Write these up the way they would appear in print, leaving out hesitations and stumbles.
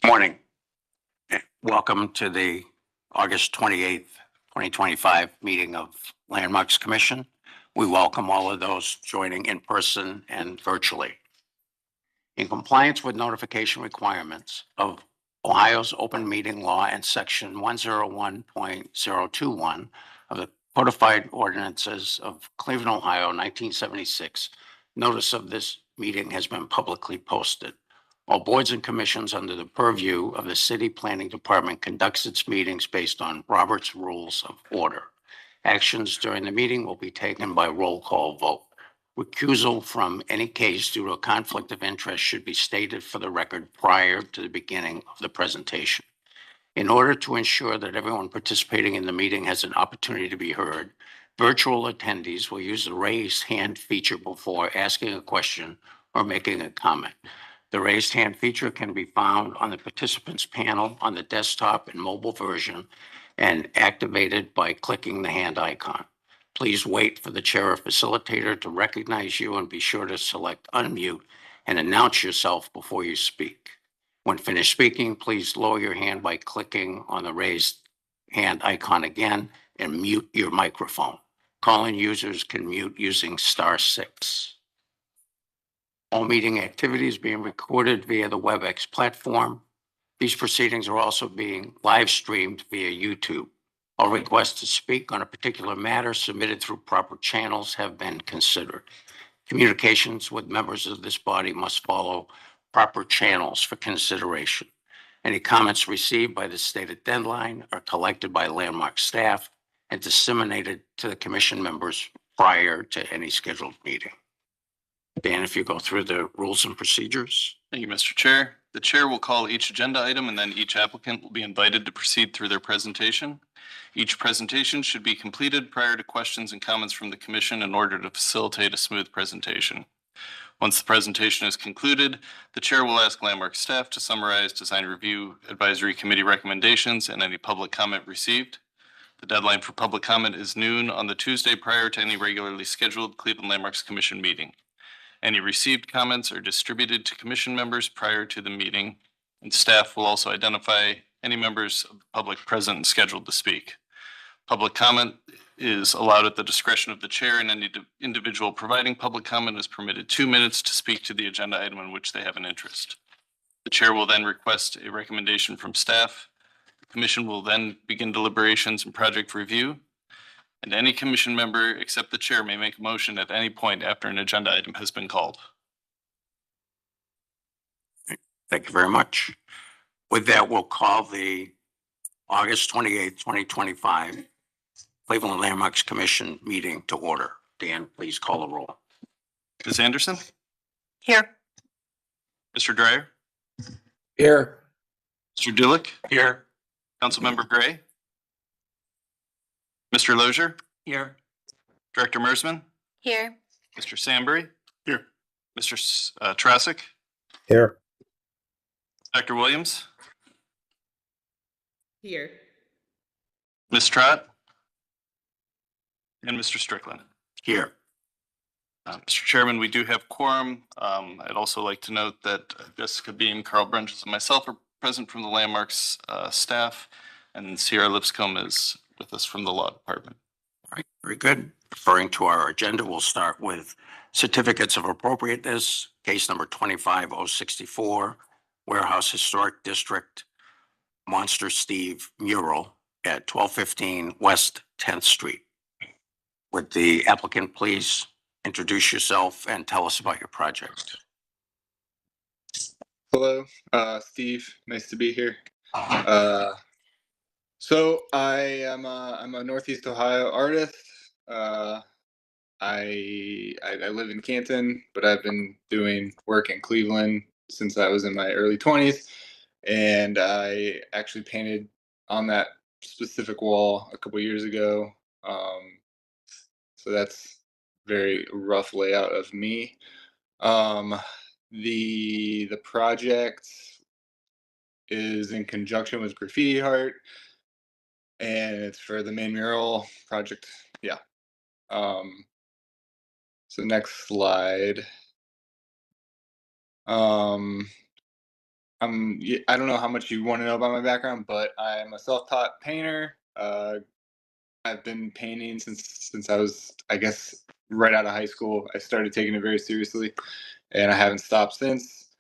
Morning. Welcome to the August 28th, 2025 meeting of Landmarks Commission. We welcome all of those joining in person and virtually. In compliance with notification requirements of Ohio's open meeting law and section 101.021 of the codified ordinances of Cleveland, Ohio, 1976, notice of this meeting has been publicly posted. All boards and commissions under the purview of the City Planning Department conducts its meetings based on Robert's Rules of Order. Actions during the meeting will be taken by roll call vote. Recusal from any case due to a conflict of interest should be stated for the record prior to the beginning of the presentation. In order to ensure that everyone participating in the meeting has an opportunity to be heard, virtual attendees will use the raised hand feature before asking a question or making a comment. The raised hand feature can be found on the participants panel on the desktop and mobile version and activated by clicking the hand icon. Please wait for the chair or facilitator to recognize you and be sure to select unmute and announce yourself before you speak. When finished speaking, please lower your hand by clicking on the raised hand icon again and mute your microphone. Call-in users can mute using *6. All meeting activities being recorded via the WebEx platform. These proceedings are also being live streamed via YouTube. All requests to speak on a particular matter submitted through proper channels have been considered. Communications with members of this body must follow proper channels for consideration. Any comments received by the stated deadline are collected by Landmark staff and disseminated to the commission members prior to any scheduled meeting. Dan, if you go through the rules and procedures. Thank you, Mr. Chair. The chair will call each agenda item and then each applicant will be invited to proceed through their presentation. Each presentation should be completed prior to questions and comments from the commission in order to facilitate a smooth presentation. Once the presentation is concluded, the chair will ask Landmark staff to summarize Design Review Advisory Committee recommendations and any public comment received. The deadline for public comment is noon on the Tuesday prior to any regularly scheduled Cleveland Landmarks Commission meeting. Any received comments are distributed to commission members prior to the meeting, and staff will also identify any members of the public present and scheduled to speak. Public comment is allowed at the discretion of the chair, and any individual providing public comment is permitted 2 minutes to speak to the agenda item in which they have an interest. The chair will then request a recommendation from staff. The commission will then begin deliberations and project review. And any commission member except the chair may make a motion at any point after an agenda item has been called. Thank you very much. With that, we'll call the August 28th, 2025 Cleveland Landmarks Commission meeting to order. Dan, please call the roll. Ms. Anderson? Here. Mr. Dreyer? Here. Mr. Dulick? Here. Councilmember Gray? Mr. Lozier? Here. Director Mersman? Here. Mr. Sambury? Here. Mr. Trasick? Here. Dr. Williams? Here. Ms. Trott? And Mr. Strickland? Here. Mr. Chairman, we do have quorum. I'd also like to note that Jessica Beam, Carl Brunches, and myself are present from the Landmarks staff, and Sierra Lipscomb is with us from the law department. All right, very good. Referring to our agenda, we'll start with certificates of appropriateness. Case number 25064, Warehouse Historic District, Monster Steve mural at 1215 West 10th Street. Would the applicant please introduce yourself and tell us about your project? Hello, Steve. Nice to be here. So I'm a Northeast Ohio artist. I live in Canton, but I've been doing work in Cleveland since I was in my early 20s, and I actually painted on that specific wall a couple years ago. Um, so that's very rough layout of me. Um, the project is in conjunction with Graffiti Heart, and it's for the main mural project. Yeah. Um, so next slide. Um, I don't know how much you want to know about my background, but I'm a self-taught painter. I've been painting since I was, I guess, right out of high school. I started taking it very seriously, and I haven't stopped since.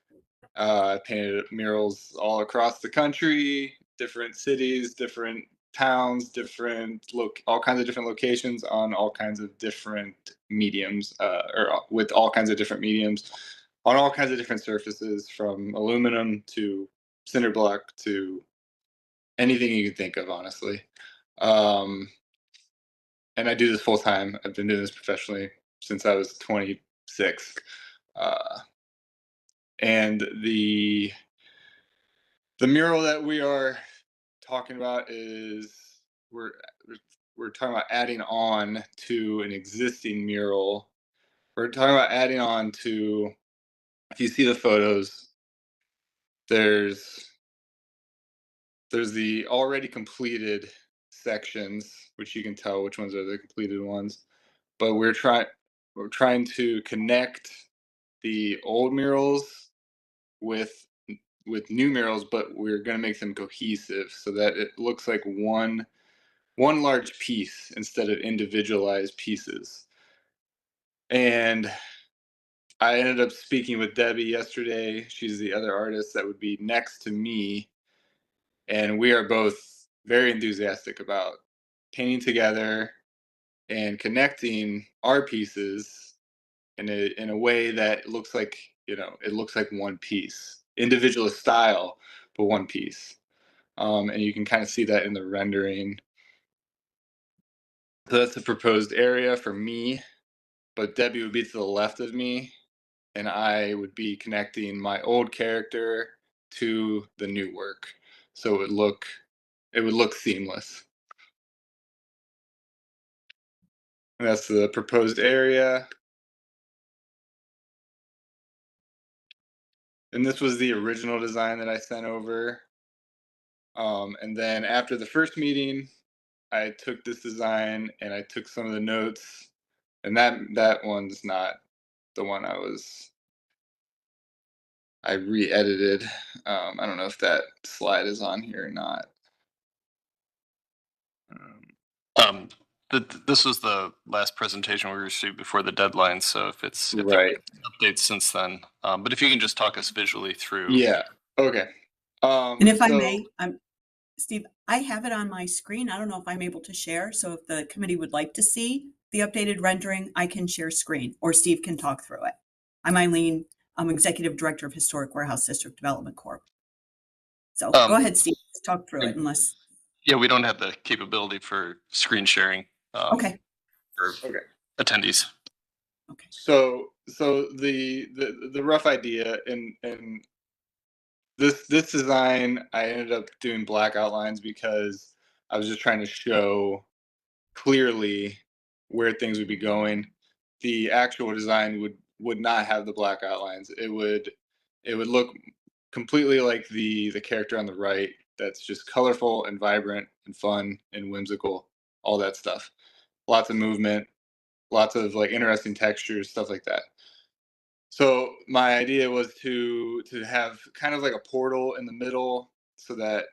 I painted murals all across the country, different cities, different towns, all kinds of different locations on all kinds of different mediums, or with all kinds of different mediums on all kinds of different surfaces, from aluminum to cinder block to anything you can think of, honestly. Um, and I do this full time. I've been doing this professionally since I was 26. Uh, and the mural that we are talking about is we're we're talking about adding on to an existing mural. We're talking about adding on to, if you see the photos, there's the already completed sections, which you can tell which ones are the completed ones. But we're trying to connect the old murals with new murals, but we're going to make them cohesive so that it looks like one large piece instead of individualized pieces. And I ended up speaking with Debbie yesterday. She's the other artist that would be next to me, and we are both very enthusiastic about painting together and connecting our pieces in a way that looks like, it looks like one piece, individual style, but one piece. And you can kind of see that in the rendering. So that's the proposed area for me, but Debbie would be to the left of me, and I would be connecting my old character to the new work. So it would look seamless. And that's the proposed area. And this was the original design that I sent over. And then after the first meeting, I took this design and I took some of the notes, and that one's not the one I re-edited. I don't know if that slide is on here or not. Um, this was the last presentation we received before the deadline, so if there Right. been updates since then, but if you can just talk us visually through. Yeah. Okay. And if I so- may, Steve, I have it on my screen. I don't know if I'm able to share. So if the committee would like to see the updated rendering, I can share screen, or Steve can talk through it. I'm Eileen. I'm Executive Director of Historic Warehouse District Development Corp. So go ahead, Steve, talk through it unless. Yeah, we don't have the capability for screen sharing. Okay. For Okay. attendees. Okay. So the rough idea in this design, I ended up doing black outlines because I was just trying to show clearly where things would be going. The actual design would not have the black outlines. It would look completely like the character on the right. That's just colorful and vibrant and fun and whimsical, all that stuff. Lots of movement, lots of like interesting textures, stuff like that. So my idea was to have kind of like a portal in the middle so that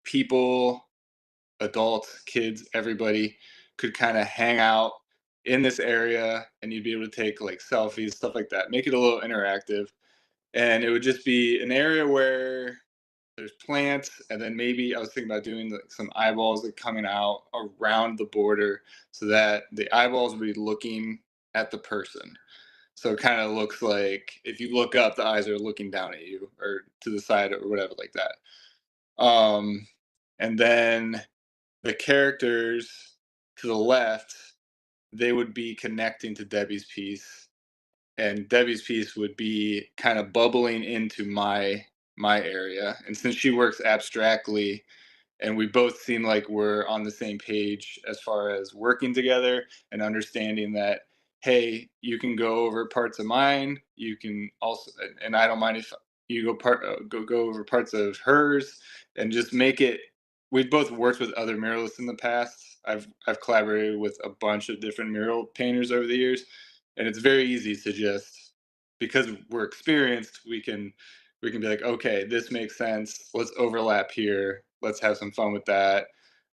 people, adults, kids, everybody could kind of hang out in this area, and you'd be able to take like selfies, stuff like that. Make it a little interactive. And it would just be an area where there's plants, and then maybe I was thinking about doing some eyeballs like coming out around the border so that the eyeballs would be looking at the person. So it kind of looks like if you look up, the eyes are looking down at you or to the side or whatever like that. And then the characters to the left, they would be connecting to Debbie's piece, and Debbie's piece would be kind of bubbling into my area. And since she works abstractly, and we both seem like we're on the same page as far as working together and understanding that, hey, you can go over parts of mine, you can also, and I don't mind if you go over parts of hers, and just make it. We've both worked with other muralists in the past. I've collaborated with a bunch of different mural painters over the years, and it's very easy to just, because we're experienced, we can be like, okay, this makes sense. Let's overlap here. Let's have some fun with that.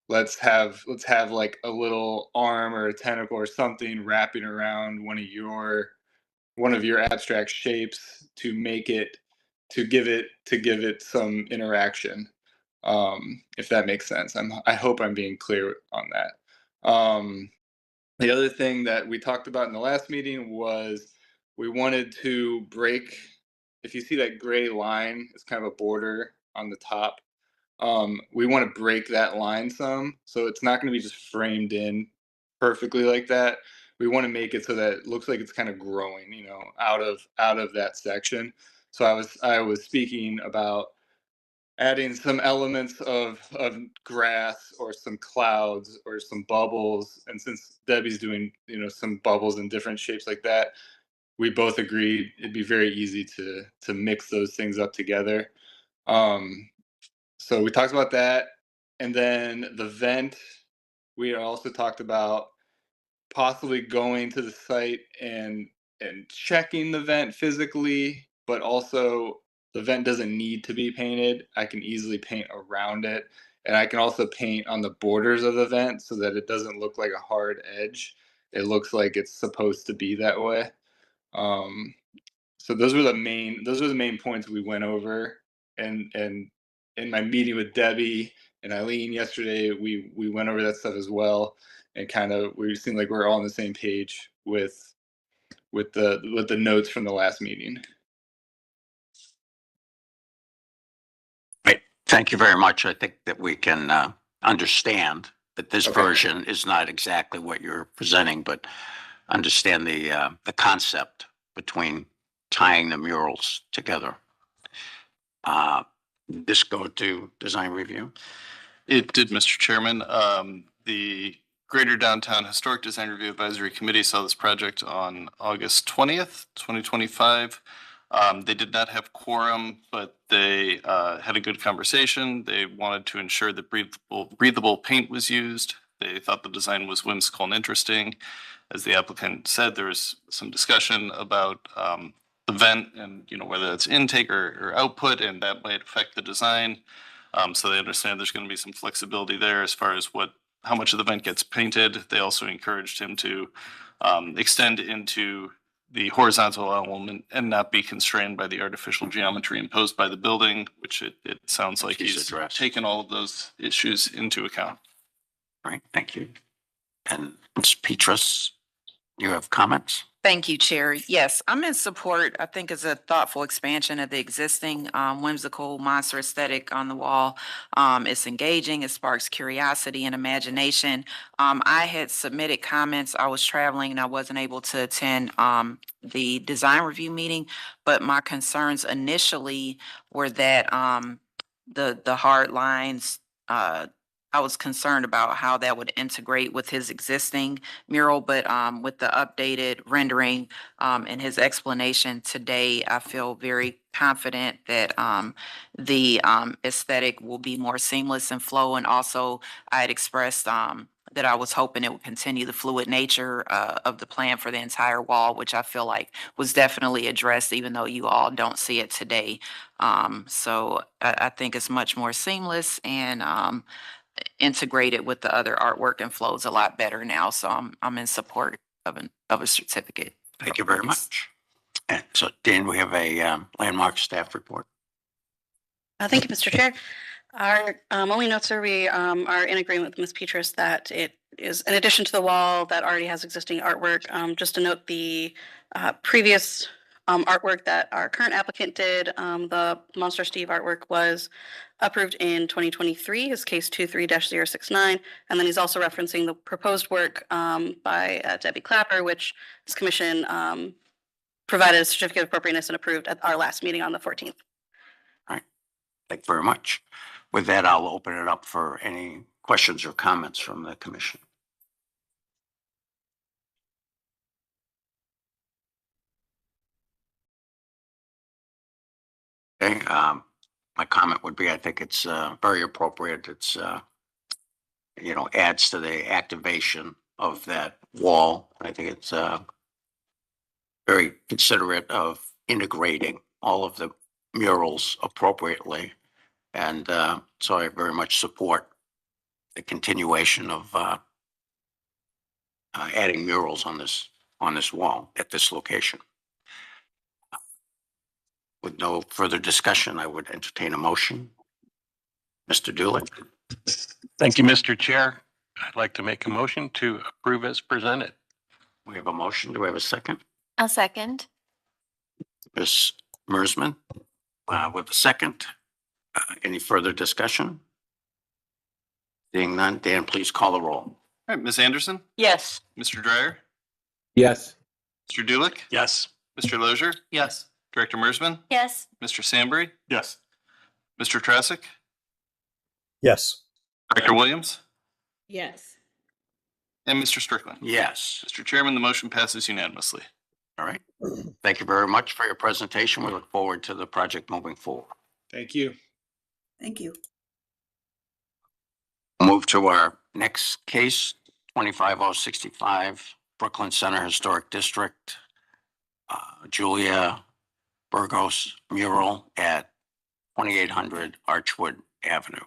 Let's have like a little arm or a tentacle or something wrapping around one of your abstract shapes to make it, to give it some interaction. If that makes sense. I hope I'm being clear on that. The other thing that we talked about in the last meeting was we wanted to break, if you see that gray line, it's kind of a border on the top. We want to break that line some, so it's not going to be just framed in perfectly like that. We want to make it so that it looks like it's kind of growing, out of that section. So I was speaking about adding some elements of grass or some clouds or some bubbles. And since Debbie's doing, some bubbles in different shapes like that, we both agreed it'd be very easy to mix those things up together. So we talked about that. And then the vent, we also talked about possibly going to the site and checking the vent physically, but also the vent doesn't need to be painted. I can easily paint around it, and I can also paint on the borders of the vent so that it doesn't look like a hard edge. It looks like it's supposed to be that way. So those were the main points we went over, and in my meeting with Debbie and Eileen yesterday, we went over that stuff as well, and kind of we seemed like we're all on the same page with the notes from the last meeting. Right. Thank you very much. I think that we can understand that this Okay. version is not exactly what you're presenting, but understand the concept between tying the murals together. This go to design review. It did, Mr. Chairman. The Greater Downtown Historic Design Review Advisory Committee saw this project on August 20th, 2025. They did not have quorum, but they had a good conversation. They wanted to ensure that breathable paint was used. They thought the design was whimsical and interesting. As the applicant said, there was some discussion about the vent and whether it's intake or output, and that might affect the design. So they understand there's going to be some flexibility there as far as how much of the vent gets painted. They also encouraged him to extend into the horizontal element and not be constrained by the artificial geometry imposed by the building, which it sounds like He's he's addressed. taken all of those issues into account. All right. Thank you. And Ms. Petrus, you have comments? Thank you, Chair. Yes, I'm in support. I think it's a thoughtful expansion of the existing whimsical monster aesthetic on the wall. It's engaging, it sparks curiosity and imagination. I had submitted comments. I was traveling and I wasn't able to attend the design review meeting, but my concerns initially were that the hard lines, I was concerned about how that would integrate with his existing mural, but with the updated rendering and his explanation today, I feel very confident that the aesthetic will be more seamless and flow. And also, I had expressed that I was hoping it would continue the fluid nature of the plan for the entire wall, which I feel like was definitely addressed, even though you all don't see it today. So I think it's much more seamless and integrated with the other artwork and flows a lot better now. So I'm in support of a certificate. Thank you very much. And so, Dan, we have a landmark staff report. Thank you, Mr. Chair. Our only notes are we are in agreement with Ms. Petrus that it is in addition to the wall that already has existing artwork. Just to note, the previous artwork that our current applicant did. The Monster Steve artwork was approved in 2023, his case 23-069. And then he's also referencing the proposed work by Debbie Clapper, which this commission provided a certificate of appropriateness and approved at our last meeting on the 14th. Thank you very much. With that, I'll open it up for any questions or comments from the commission. Okay, my comment would be, I think it's very appropriate. It's, adds to the activation of that wall. I think it's very considerate of integrating all of the murals appropriately. And so I very much support the continuation of adding murals on this wall at this location. With no further discussion, I would entertain a motion. Mr. Dooley. Thank you, Mr. Chair. I'd like to make a motion to approve as presented. We have a motion. Do we have a second? I'll second. Ms. Mersman, with a second. Any further discussion? Seeing none, Dan, please call the roll. All right, Ms. Anderson, Yes. Mr. Dryer, Yes. Mr. Dulick, Yes. Mr. Lozier, Yes. Director Mersman, Yes. Mr. Sambry, Yes. Mr. Trassick, Yes. Director Williams, Yes. and Mr. Strickland. Yes. Mr. Chairman, the motion passes unanimously. All right. Thank you very much for your presentation. We look forward to the project moving forward. Thank you. Thank you. Move to our next case, 25065 Brooklyn Center Historic District. Julia Burgos mural at 2800 Archwood Avenue.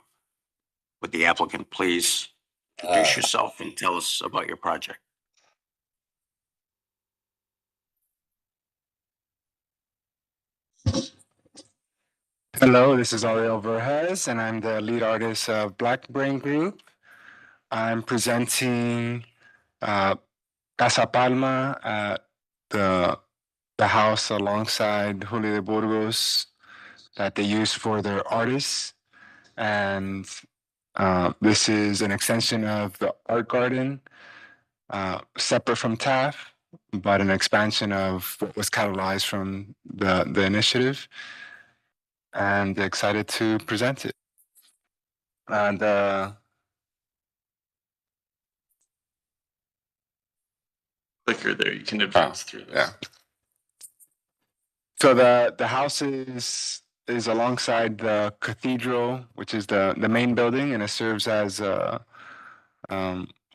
Would the applicant please introduce yourself and tell us about your project? Hello, this is Ariel Verges, and I'm the lead artist of Black Brain Group. I'm presenting Casa Palma, the house alongside Julio de Burgos that they use for their artists. And this is an extension of the art garden, separate from TAF, but an expansion of what was catalyzed from the initiative. And excited to present it. And Clicker there, you can advance through this. yeah. So the house is alongside the cathedral, which is the main building, and it serves as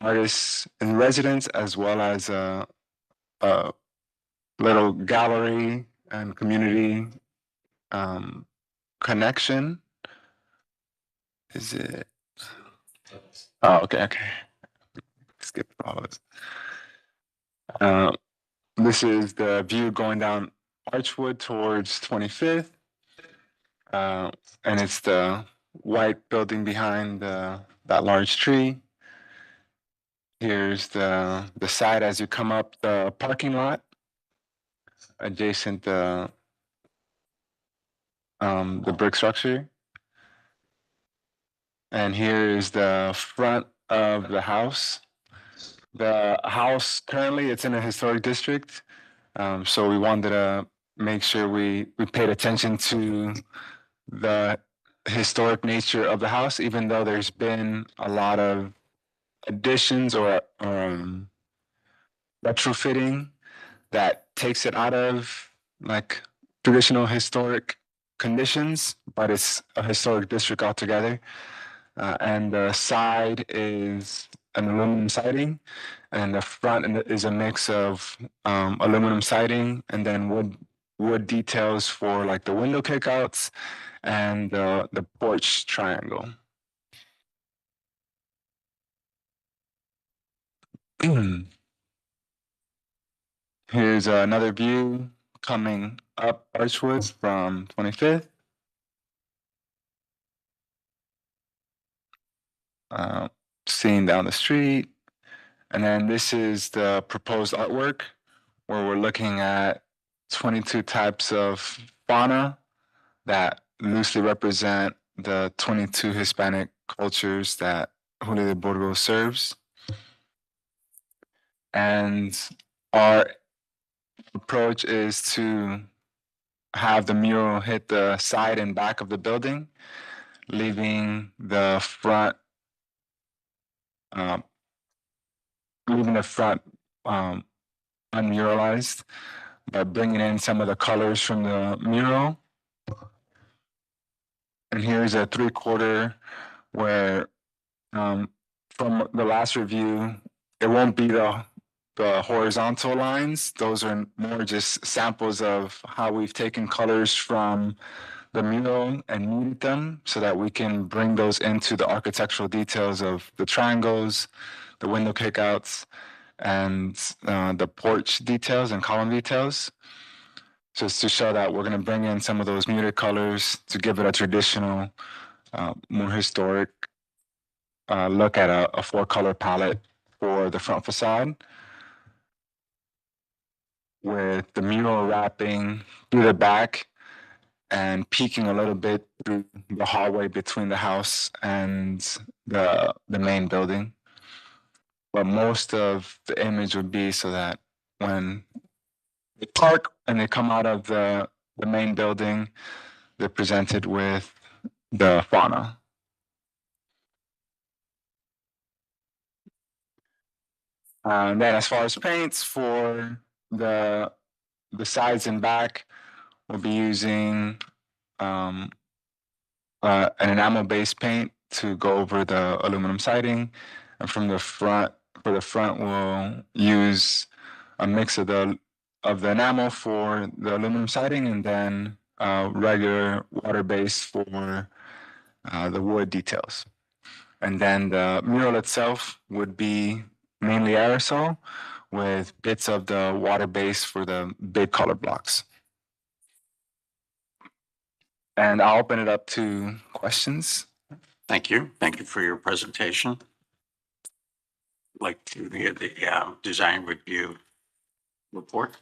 artists in residence as well as a little gallery and community connection. Is it? Oh, okay. Skip all of this. This is the view going down Archwood towards 25th. And it's the white building behind that large tree. Here's the side as you come up the parking lot adjacent the brick structure. And here is the front of the house. The house currently, it's in a historic district. So we wanted to make sure we paid attention to the historic nature of the house, even though there's been a lot of additions or retrofitting that takes it out of like traditional historic conditions, but it's a historic district altogether. And the side is an aluminum siding, and the front is a mix of aluminum siding and then wood details for like the window kickouts and the porch triangle. Here's another view coming up Archwood from 25th. Seeing down the street. And then this is the proposed artwork where we're looking at 22 types of fauna that loosely represent the 22 Hispanic cultures that Julio de Burgos serves. And our approach is to have the mural hit the side and back of the building, leaving the front unmuralized by bringing in some of the colors from the mural. And here's a 3/4 where from the last review, it won't be the horizontal lines. Those are more just samples of how we've taken colors from the mural and muted them so that we can bring those into the architectural details of the triangles, the window kickouts, and the porch details and column details. So it's to show that we're going to bring in some of those muted colors to give it a traditional, more historic look at a 4-color palette for the front facade, with the mural wrapping through the back and peeking a little bit through the hallway between the house and the main building. But most of the image would be so that when they park and they come out of the main building, they're presented with the fauna. And then as far as paints for the sides and back, we'll be using an enamel-based paint to go over the aluminum siding. And from the front, for the front, we'll use a mix of the enamel for the aluminum siding and then regular water-based for the wood details. And then the mural itself would be mainly aerosol with bits of the water base for the big color blocks. And I'll open it up to questions. Thank you. Thank you for your presentation. I'd like to hear the design review report.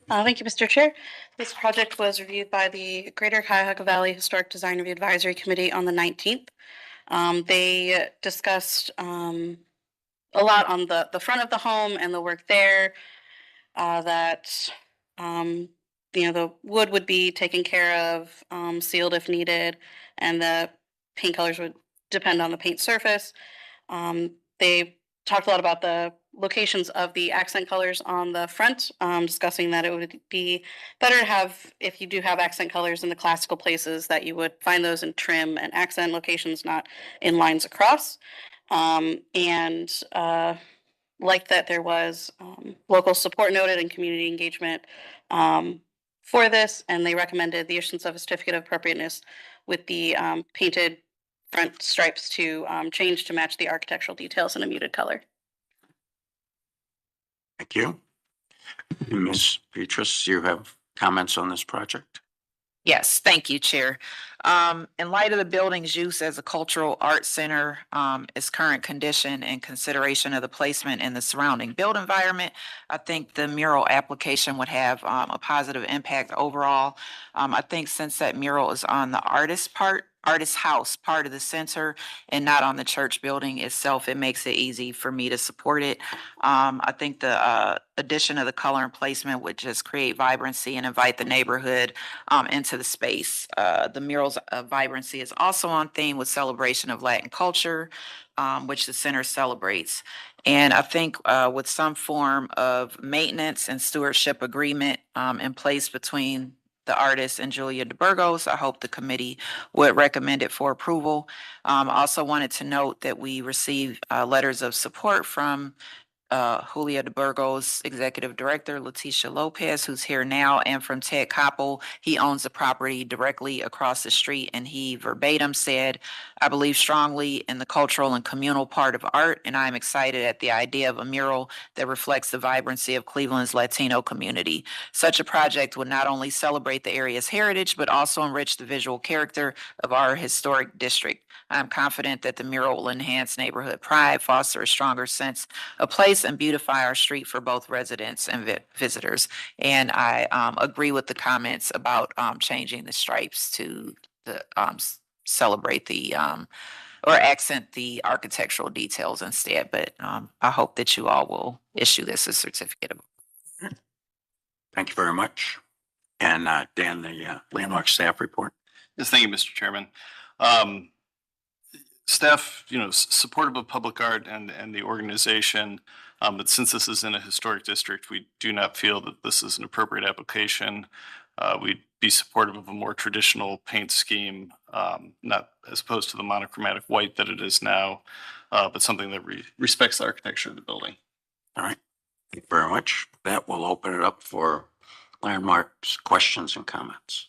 Thank you, Mr. Chair. This project was reviewed by the Greater Cuyahoga Valley Historic Design Review Advisory Committee on the 19th. They discussed a lot on the front of the home and the work there, that the wood would be taken care of, sealed if needed, and the paint colors would depend on the paint surface. They talked a lot about the locations of the accent colors on the front, discussing that it would be better to have, if you do have accent colors in the classical places, that you would find those in trim and accent locations, not in lines across. Like that there was local support noted and community engagement for this, and they recommended the issuance of a certificate of appropriateness with the painted front stripes to change to match the architectural details in a muted color. Thank you. Ms. Petrus, you have comments on this project? Yes, thank you, Chair. In light of the building's use as a cultural arts center, its current condition and consideration of the placement in the surrounding built environment, I think the mural application would have a positive impact overall. I think since that mural is on the artist house part of the center and not on the church building itself, it makes it easy for me to support it. I think the addition of the color and placement would just create vibrancy and invite the neighborhood into the space. The mural's vibrancy is also on theme with celebration of Latin culture, which the center celebrates. And I think with some form of maintenance and stewardship agreement in place between the artist and Julia de Burgos, I hope the committee would recommend it for approval. Also wanted to note that we received letters of support from Julia de Burgos, Executive Director Leticia Lopez, who's here now, and from Ted Koppel. He owns the property directly across the street, and he verbatim said, "I believe strongly in the cultural and communal part of art, and I'm excited at the idea of a mural that reflects the vibrancy of Cleveland's Latino community. Such a project would not only celebrate the area's heritage, but also enrich the visual character of our historic district. I'm confident that the mural will enhance neighborhood pride, foster a stronger sense of place embrace and beautify our street for both residents and visitors. And I agree with the comments about changing the stripes to the celebrate the or accent the architectural details instead. But I hope that you all will issue this as certificate of. Thank you very much. And Dan, the landmark staff report. Yes, thank you, Mr. Chairman. Staff, supportive of public art and the organization, but since this is in a historic district, we do not feel that this is an appropriate application. We'd be supportive of a more traditional paint scheme, not as opposed to the monochromatic white that it is now, but something that respects the architecture of the building. All right. Thank you very much. That will open it up for landmarks, questions and comments.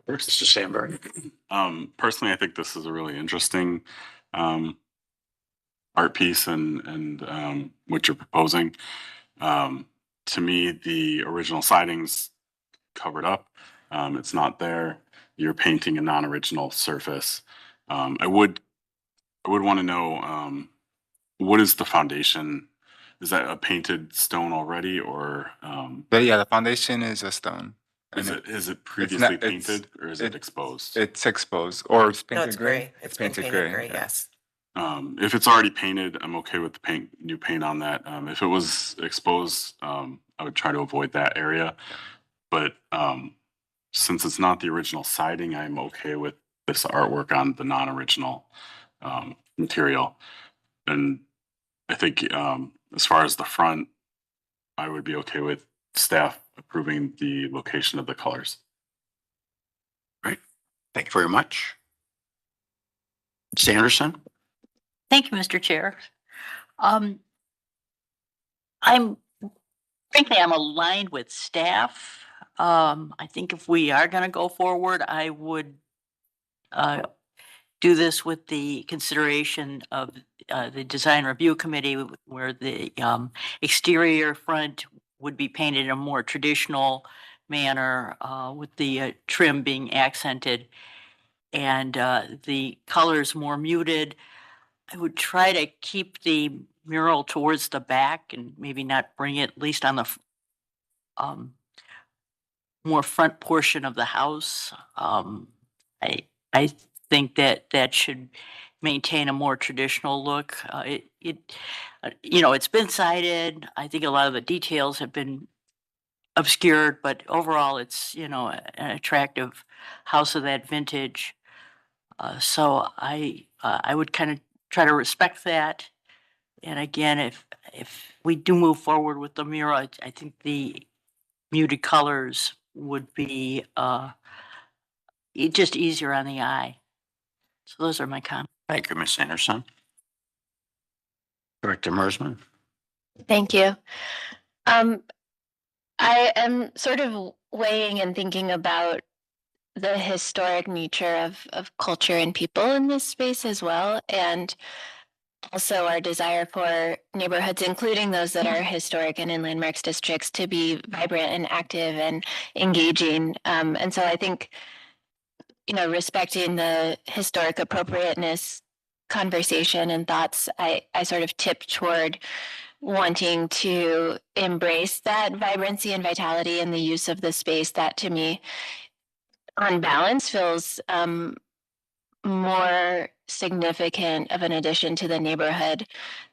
First, Mr. Sandberg. Personally, I think this is a really interesting art piece and what you're proposing. To me, the original siding's covered up. It's not there. You're painting a non-original surface. I would want to know what is the foundation? Is that a painted stone already, or The foundation is a stone. is it previously it's- painted or is it exposed? It's exposed or it's No, painted it's gray. gray. It's been painted gray, yeah. yes. If it's already painted, I'm okay with the new paint on that. If it was exposed, I would try to avoid that area. But since it's not the original siding, I'm okay with this artwork on the non-original material. And I think as far as the front, I would be okay with staff approving the location of the colors. Thank you very much. Ms. Anderson? Thank you, Mr. Chair. I'm aligned with staff. I think if we are going to go forward, I would do this with the consideration of the design review committee, where the exterior front would be painted in a more traditional manner, with the trim being accented and the colors more muted. I would try to keep the mural towards the back and maybe not bring it, at least on the more front portion of the house. I think that should maintain a more traditional look. It's been cited. I think a lot of the details have been obscured, but overall it's, an attractive house of that vintage. So I would kind of try to respect that. And again, if we do move forward with the mural, I think the muted colors would be just easier on the eye. So those are my comments. Thank you, Ms. Anderson. Director Mersman? Thank you. I am sort of weighing and thinking about the historic nature of culture and people in this space as well, and also our desire for neighborhoods, including those that are historic and in landmarks districts, to be vibrant and active and engaging. And so I think, respecting the historic appropriateness conversation and thoughts, I sort of tip toward wanting to embrace that vibrancy and vitality in the use of the space. That to me, on balance, feels more significant of an addition to the neighborhood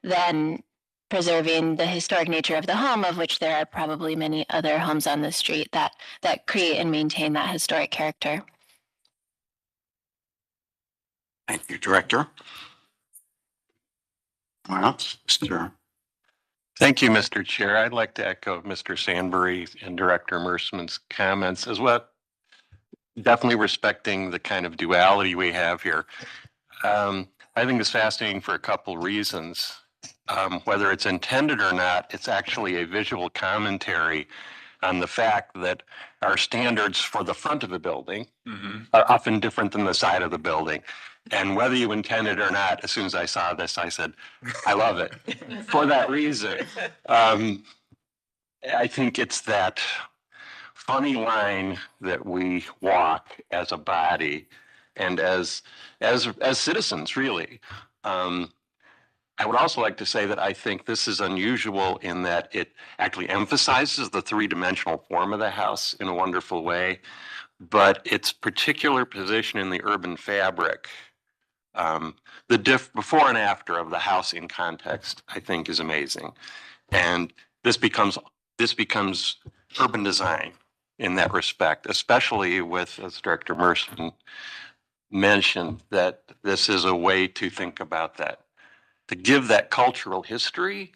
than preserving the historic nature of the home, of which there are probably many other homes on the street that create and maintain that historic character. Thank you, Director. Well, Mr. Thank you, Mr. Chair. I'd like to echo Mr. Sandbury and Director Mersman's comments as well. Definitely respecting the kind of duality we have here. I think it's fascinating for a couple reasons. Whether it's intended or not, it's actually a visual commentary on the fact that our standards for the front of a building are often different than the side of the building. And whether you intend it or not, as soon as I saw this, I said, I love it for that reason. I think it's that funny line that we walk as a body and as citizens, really. I would also like to say that I think this is unusual in that it actually emphasizes the three-dimensional form of the house in a wonderful way, but its particular position in the urban fabric, the before and after of the house in context, I think is amazing. And this becomes urban design in that respect, especially with, as Director Mersman mentioned, that this is a way to think about that, to give that cultural history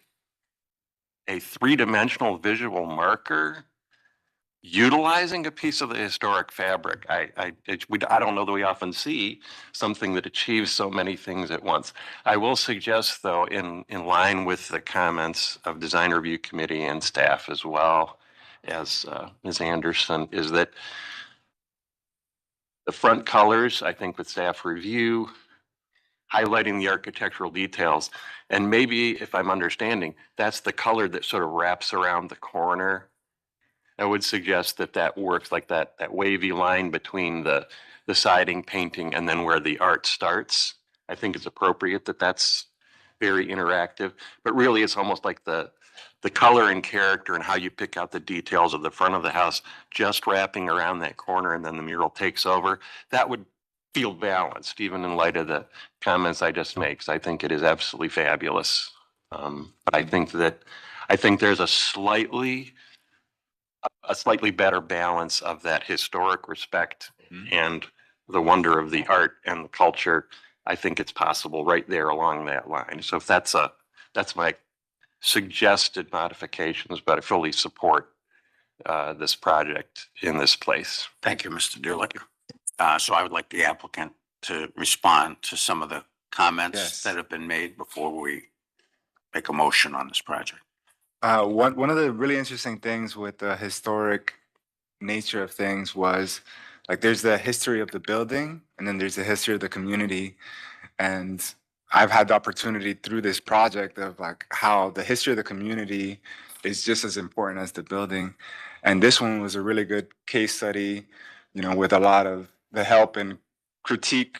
a three-dimensional visual marker, utilizing a piece of the historic fabric. I don't know that we often see something that achieves so many things at once. I will suggest, though, in line with the comments of Design Review Committee and staff as well as Ms. Anderson, is that the front colors, I think with staff review, highlighting the architectural details, and maybe, if I'm understanding, that's the color that sort of wraps around the corner. I would suggest that that works, like that wavy line between the siding, painting, and then where the art starts. I think it's appropriate that that's very interactive, but really it's almost like the color and character and how you pick out the details of the front of the house, just wrapping around that corner, and then the mural takes over. That would feel balanced, even in light of the comments I just made, because I think it is absolutely fabulous. But I think there's a slightly better balance of that historic respect and the wonder of the art and the culture. I think it's possible right there along that line. So if that's my suggested modifications, but I fully support this project in this place. Thank you, Mr. Dillard. So I would like the applicant to respond to some of the comments Yes. that have been made before we make a motion on this project. One of the really interesting things with the historic nature of things was, like, there's the history of the building and then there's the history of the community. And I've had the opportunity through this project of like how the history of the community is just as important as the building. And this one was a really good case study, with a lot of the help and critique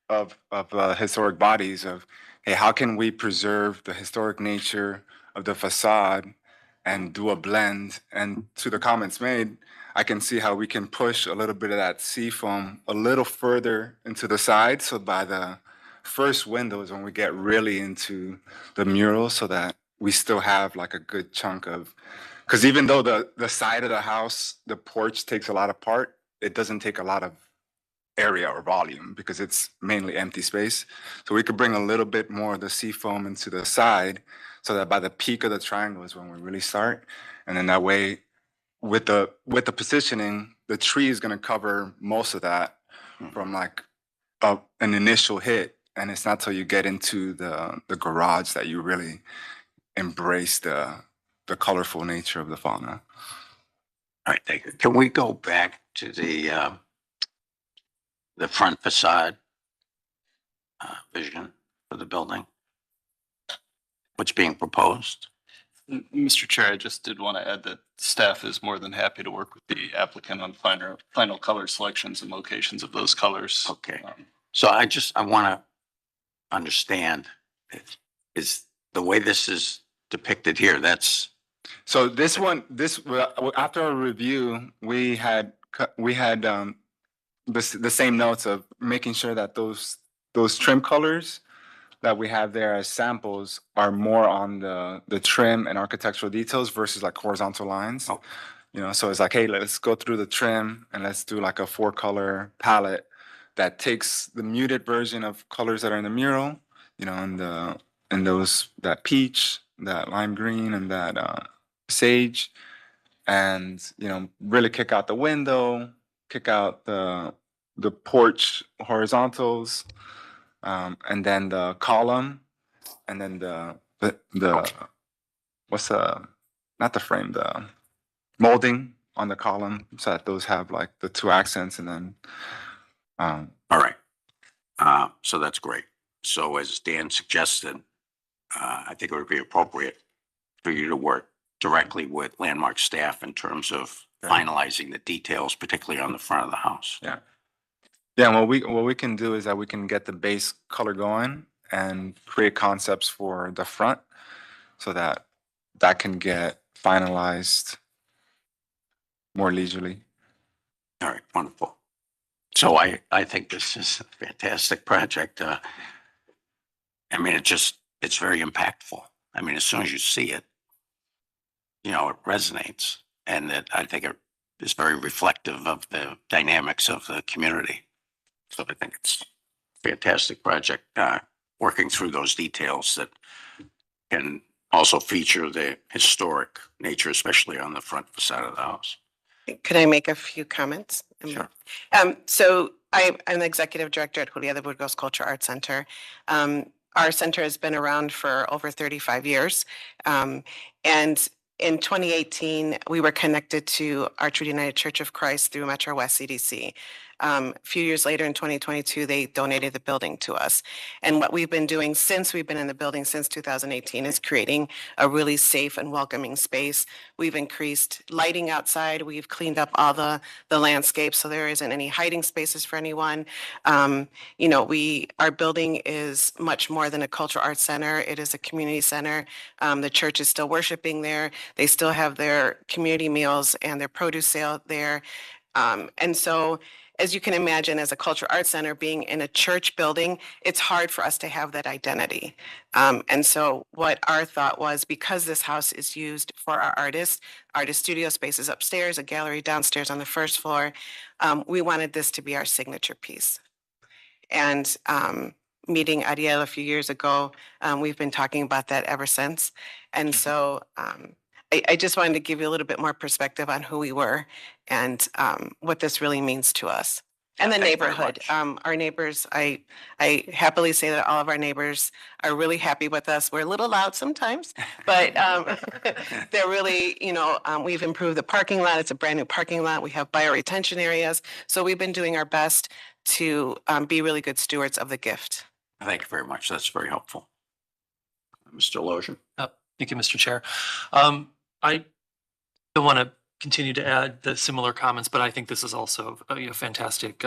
of historic bodies of, hey, how can we preserve the historic nature of the facade and do a blend? And to the comments made, I can see how we can push a little bit of that seafoam a little further into the side. So by the first window is when we get really into the mural, so that we still have like a good chunk of, because even though the side of the house, the porch takes a lot of part, it doesn't take a lot of area or volume because it's mainly empty space. So we could bring a little bit more of the seafoam into the side, so that by the peak of the triangle is when we really start. And then that way, with the positioning, the tree is going to cover most of that from like an initial hit. And it's not till you get into the garage that you really embrace the colorful nature of the fauna. All right, thank you. Can we go back to the front facade vision for the building? What's being proposed? Mr. Chair, I just did want to add that staff is more than happy to work with the applicant on final color selections and locations of those colors. Okay. So I want to understand, is the way this is depicted here, that's. So this after our review, we had the same notes of making sure that those trim colors that we have there as samples are more on the trim and architectural details versus like horizontal lines. Oh. So it's like, hey, let's go through the trim and let's do like a 4-color palette that takes the muted version of colors that are in the mural, and that peach, that lime green, and that sage, and really kick out the window, kick out the porch horizontals, and then the column, and then the not the frame, the molding on the column, so that those have like the 2 accents, and then All right. So that's great. So as Dan suggested, I think it would be appropriate for you to work directly with Landmark staff in terms of finalizing the details, particularly on the front of the house. Yeah, Yeah, what we can do is that we can get the base color going and create concepts for the front so that that can get finalized more leisurely. All right, wonderful. So I think this is a fantastic project. I mean, it's very impactful. I mean, as soon as you see it, you know, it resonates, and I think it is very reflective of the dynamics of the community. So I think it's a fantastic project, working through those details that can also feature the historic nature, especially on the front facade of the house. Could I make a few comments? Sure. So I'm the executive director at Julia de Burgos Culture Arts Center. Our center has been around for over 35 years. And in 2018, we were connected to Archwood United Church of Christ through Metro West CDC. A few years later in 2022, they donated the building to us. And what we've been doing since we've been in the building since 2018 is creating a really safe and welcoming space. We've increased lighting outside. We've cleaned up all the landscape so there isn't any hiding spaces for anyone. You know, our building is much more than a cultural arts center. It is a community center. The church is still worshiping there. They still have their community meals and their produce sale there. And so, as you can imagine, as a cultural arts center being in a church building, it's hard for us to have that identity. And so what our thought was, because this house is used for our artist studio spaces upstairs, a gallery downstairs on the first floor, we wanted this to be our signature piece. And meeting Ariel a few years ago, we've been talking about that ever since. And so I just wanted to give you a little bit more perspective on who we were and what this really means to us. And the Thank you very neighborhood, much. our neighbors, I happily say that all of our neighbors are really happy with us. We're a little loud sometimes, but they're really, you know, we've improved the parking lot. It's a brand new parking lot. We have bioretention areas. So we've been doing our best to be really good stewards of the gift. Thank you very much. That's very helpful. Mr. Lozier? Thank you, Mr. Chair. I don't want to continue to add the similar comments, but I think this is also a fantastic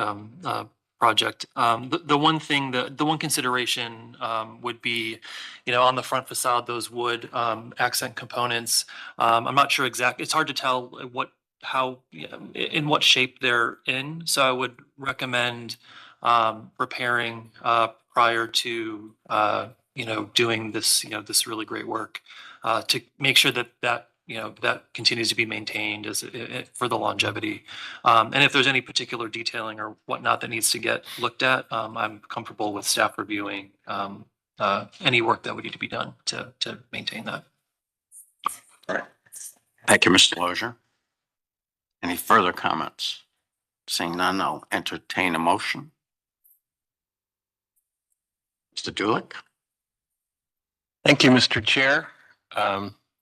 project. The one consideration would be, you know, on the front facade, those wood accent components. I'm not sure exactly. It's hard to tell in what shape they're in. So I would recommend preparing prior to doing this this really great work to make sure that continues to be maintained for the longevity. And if there's any particular detailing or whatnot that needs to get looked at, I'm comfortable with staff reviewing any work that would need to be done to maintain that. All right. Thank you, Mr. Lozier. Any further comments? Seeing none, I'll entertain a motion. Mr. Dulick? Thank you, Mr. Chair.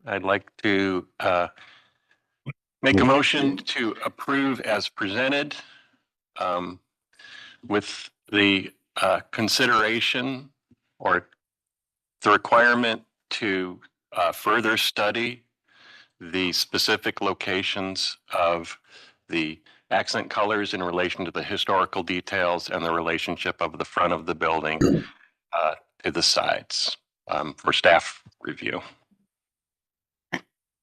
I'd like to make a motion to approve as presented with the consideration or the requirement to further study the specific locations of the accent colors in relation to the historical details and the relationship of the front of the building to the sides for staff review.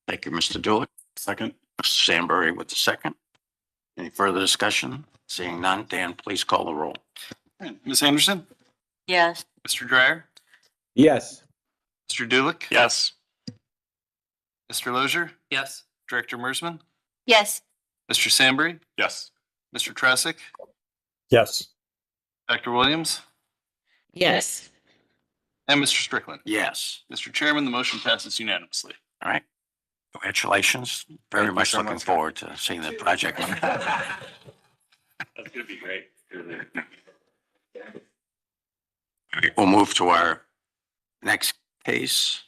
Thank you, Mr. Dulick. Second. Mr. Sandberry with the second. Any further discussion? Seeing none, Dan, please call the roll. Ms. Anderson? Yes. Mr. Dryer? Yes. Mr. Dulick? Yes. Mr. Lozier? Yes. Director Mersman? Yes. Mr. Sandberry? Yes. Mr. Trasick? Yes. Dr. Williams? Yes. And Mr. Strickland? Yes. Mr. Chairman, the motion passes unanimously. All right. Congratulations. Very Thank you much so looking much. forward to seeing the project. That's gonna be great. We'll move to our next case,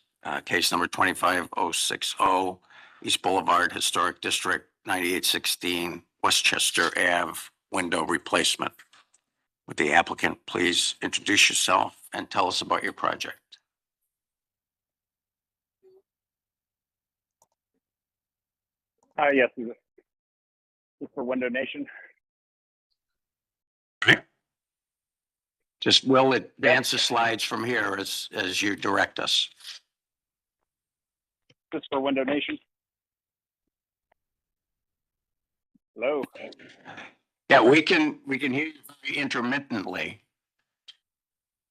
case number 25060, East Boulevard Historic District, 9816 Westchester Ave, window replacement. Would the applicant please introduce yourself and tell us about your project? Yes, this is for Window Nation. Just will advance the slides from here as you direct us. This for Window Nation. Hello. Yeah, we can hear you very intermittently.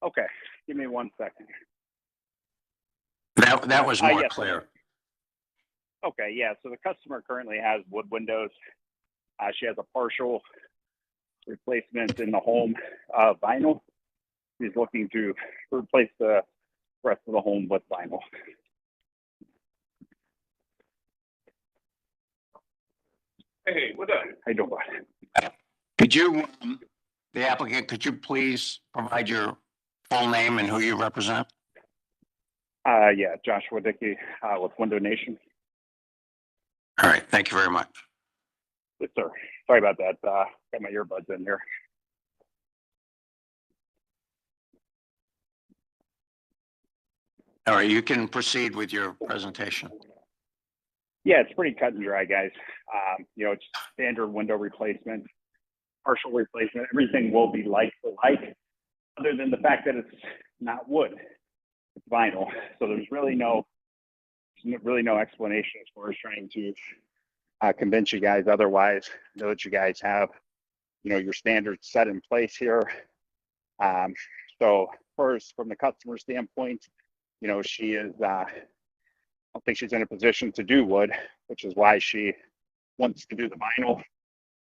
Okay, give me 1 second. That was more yes. clear. Okay, yeah. So the customer currently has wood windows. She has a partial replacement in the home vinyl. She's looking to replace the rest of the home with vinyl. Hey, what up? How you doing, bud? Could you, the applicant, could you please provide your full name and who you represent? Yeah, Joshua Dickey with Window Nation. All right, thank you very much. Yes, sir. Sorry about that. Got my earbuds in here. All right, you can proceed with your presentation. Yeah, it's pretty cut and dry, guys. You know, it's standard window replacement, partial replacement. Everything will be like for like, other than the fact that it's not wood, it's vinyl. So there's really no explanation as far as trying to convince you guys otherwise. I know that you guys have, you know, your standards set in place here. So first, from the customer standpoint, you know, she is, I don't think she's in a position to do wood, which is why she wants to do the vinyl.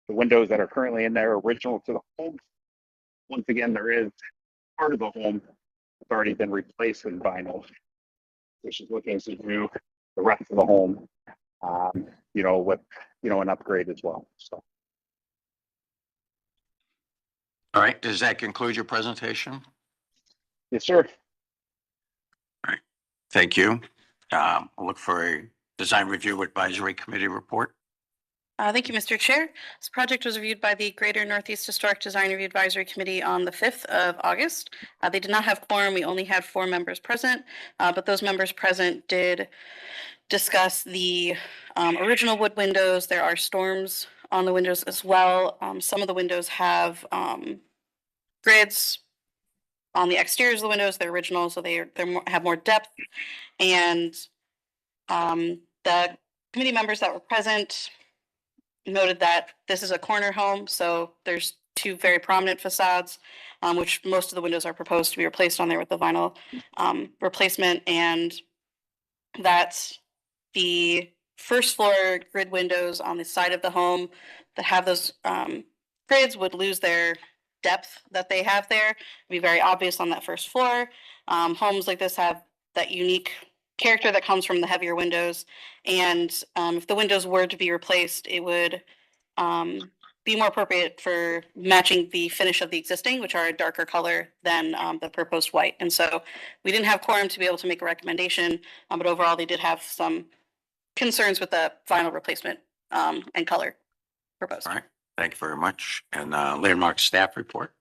The windows that are currently in there are original to the home. Once again, there is part of the home that's already been replaced with vinyl. So she's looking to do the rest of the home, you know, with, you know, an upgrade as well. So. All right, does that conclude your presentation? Yes, sir. All right, thank you. I'll look for a design review advisory committee report. Thank you, Mr. Chair. This project was reviewed by the Greater Northeast Historic Design Review Advisory Committee on the 5th of August. They did not have quorum. We only had 4 members present, but those members present did discuss the original wood windows. There are storms on the windows as well. Some of the windows have grids on the exteriors of the windows. They're original, so they have more depth. And the committee members that were present noted that this is a corner home, so there's 2 very prominent facades, which most of the windows are proposed to be replaced on there with the vinyl replacement, and that the first floor grid windows on the side of the home that have those grids would lose their depth that they have there. It'd be very obvious on that first floor. Homes like this have that unique character that comes from the heavier windows, and if the windows were to be replaced, it would be more appropriate for matching the finish of the existing, which are a darker color than the proposed white. And so we didn't have quorum to be able to make a recommendation, but overall they did have some concerns with the vinyl replacement and color proposed. All right, thank you very much. And Landmark staff report.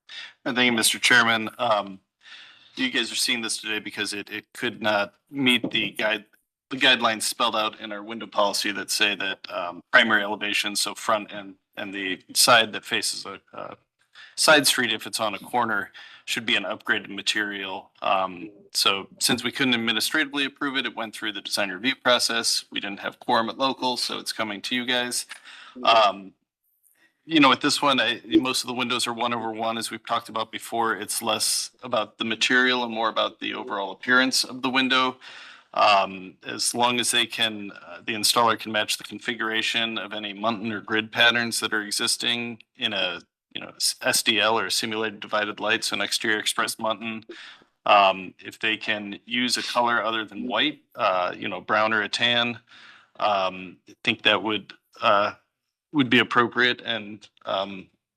And thank you, Mr. Chairman. You guys are seeing this today because it could not meet the guidelines spelled out in our window policy that say that primary elevation, so front and the side that faces a side street, if it's on a corner, should be an upgraded material. So since we couldn't administratively approve it, it went through the design review process. We didn't have quorum at local, so it's coming to you guys. You know, with this one, most of the windows are 1/1, as we've talked about before. It's less about the material and more about the overall appearance of the window. As long as they can, the installer can match the configuration of any muntin or grid patterns that are existing in a, you know, SDL or simulated divided light, so an exterior expressed muntin. If they can use a color other than white, you know, brown or a tan, I think that would be appropriate, and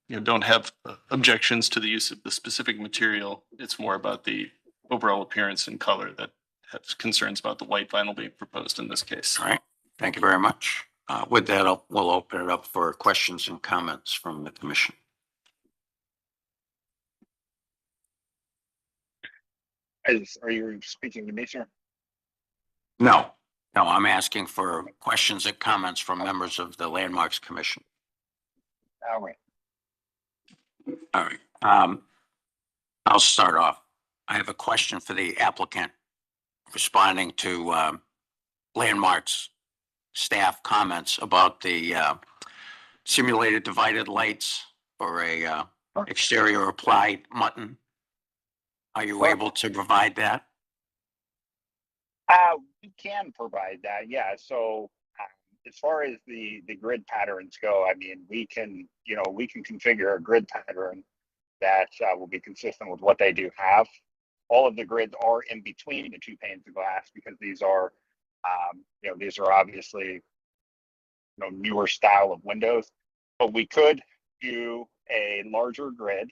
you know, don't have objections to the use of the specific material. It's more about the overall appearance and color that has concerns about the white vinyl being proposed in this case. All right, thank you very much. With that, we'll open it up for questions and comments from the commission. Are you speaking to me, sir? No, I'm asking for questions and comments from members of the Landmarks Commission. All right. All right. I'll start off. I have a question for the applicant responding to Landmark's staff comments about the simulated divided lights or a exterior applied mutton. Are you able to provide that? We can provide that, yeah. So as far as the grid patterns go, I mean, we can configure a grid pattern that will be consistent with what they do have. All of the grids are in between the two panes of glass because these are obviously newer style of windows. But we could do a larger grid,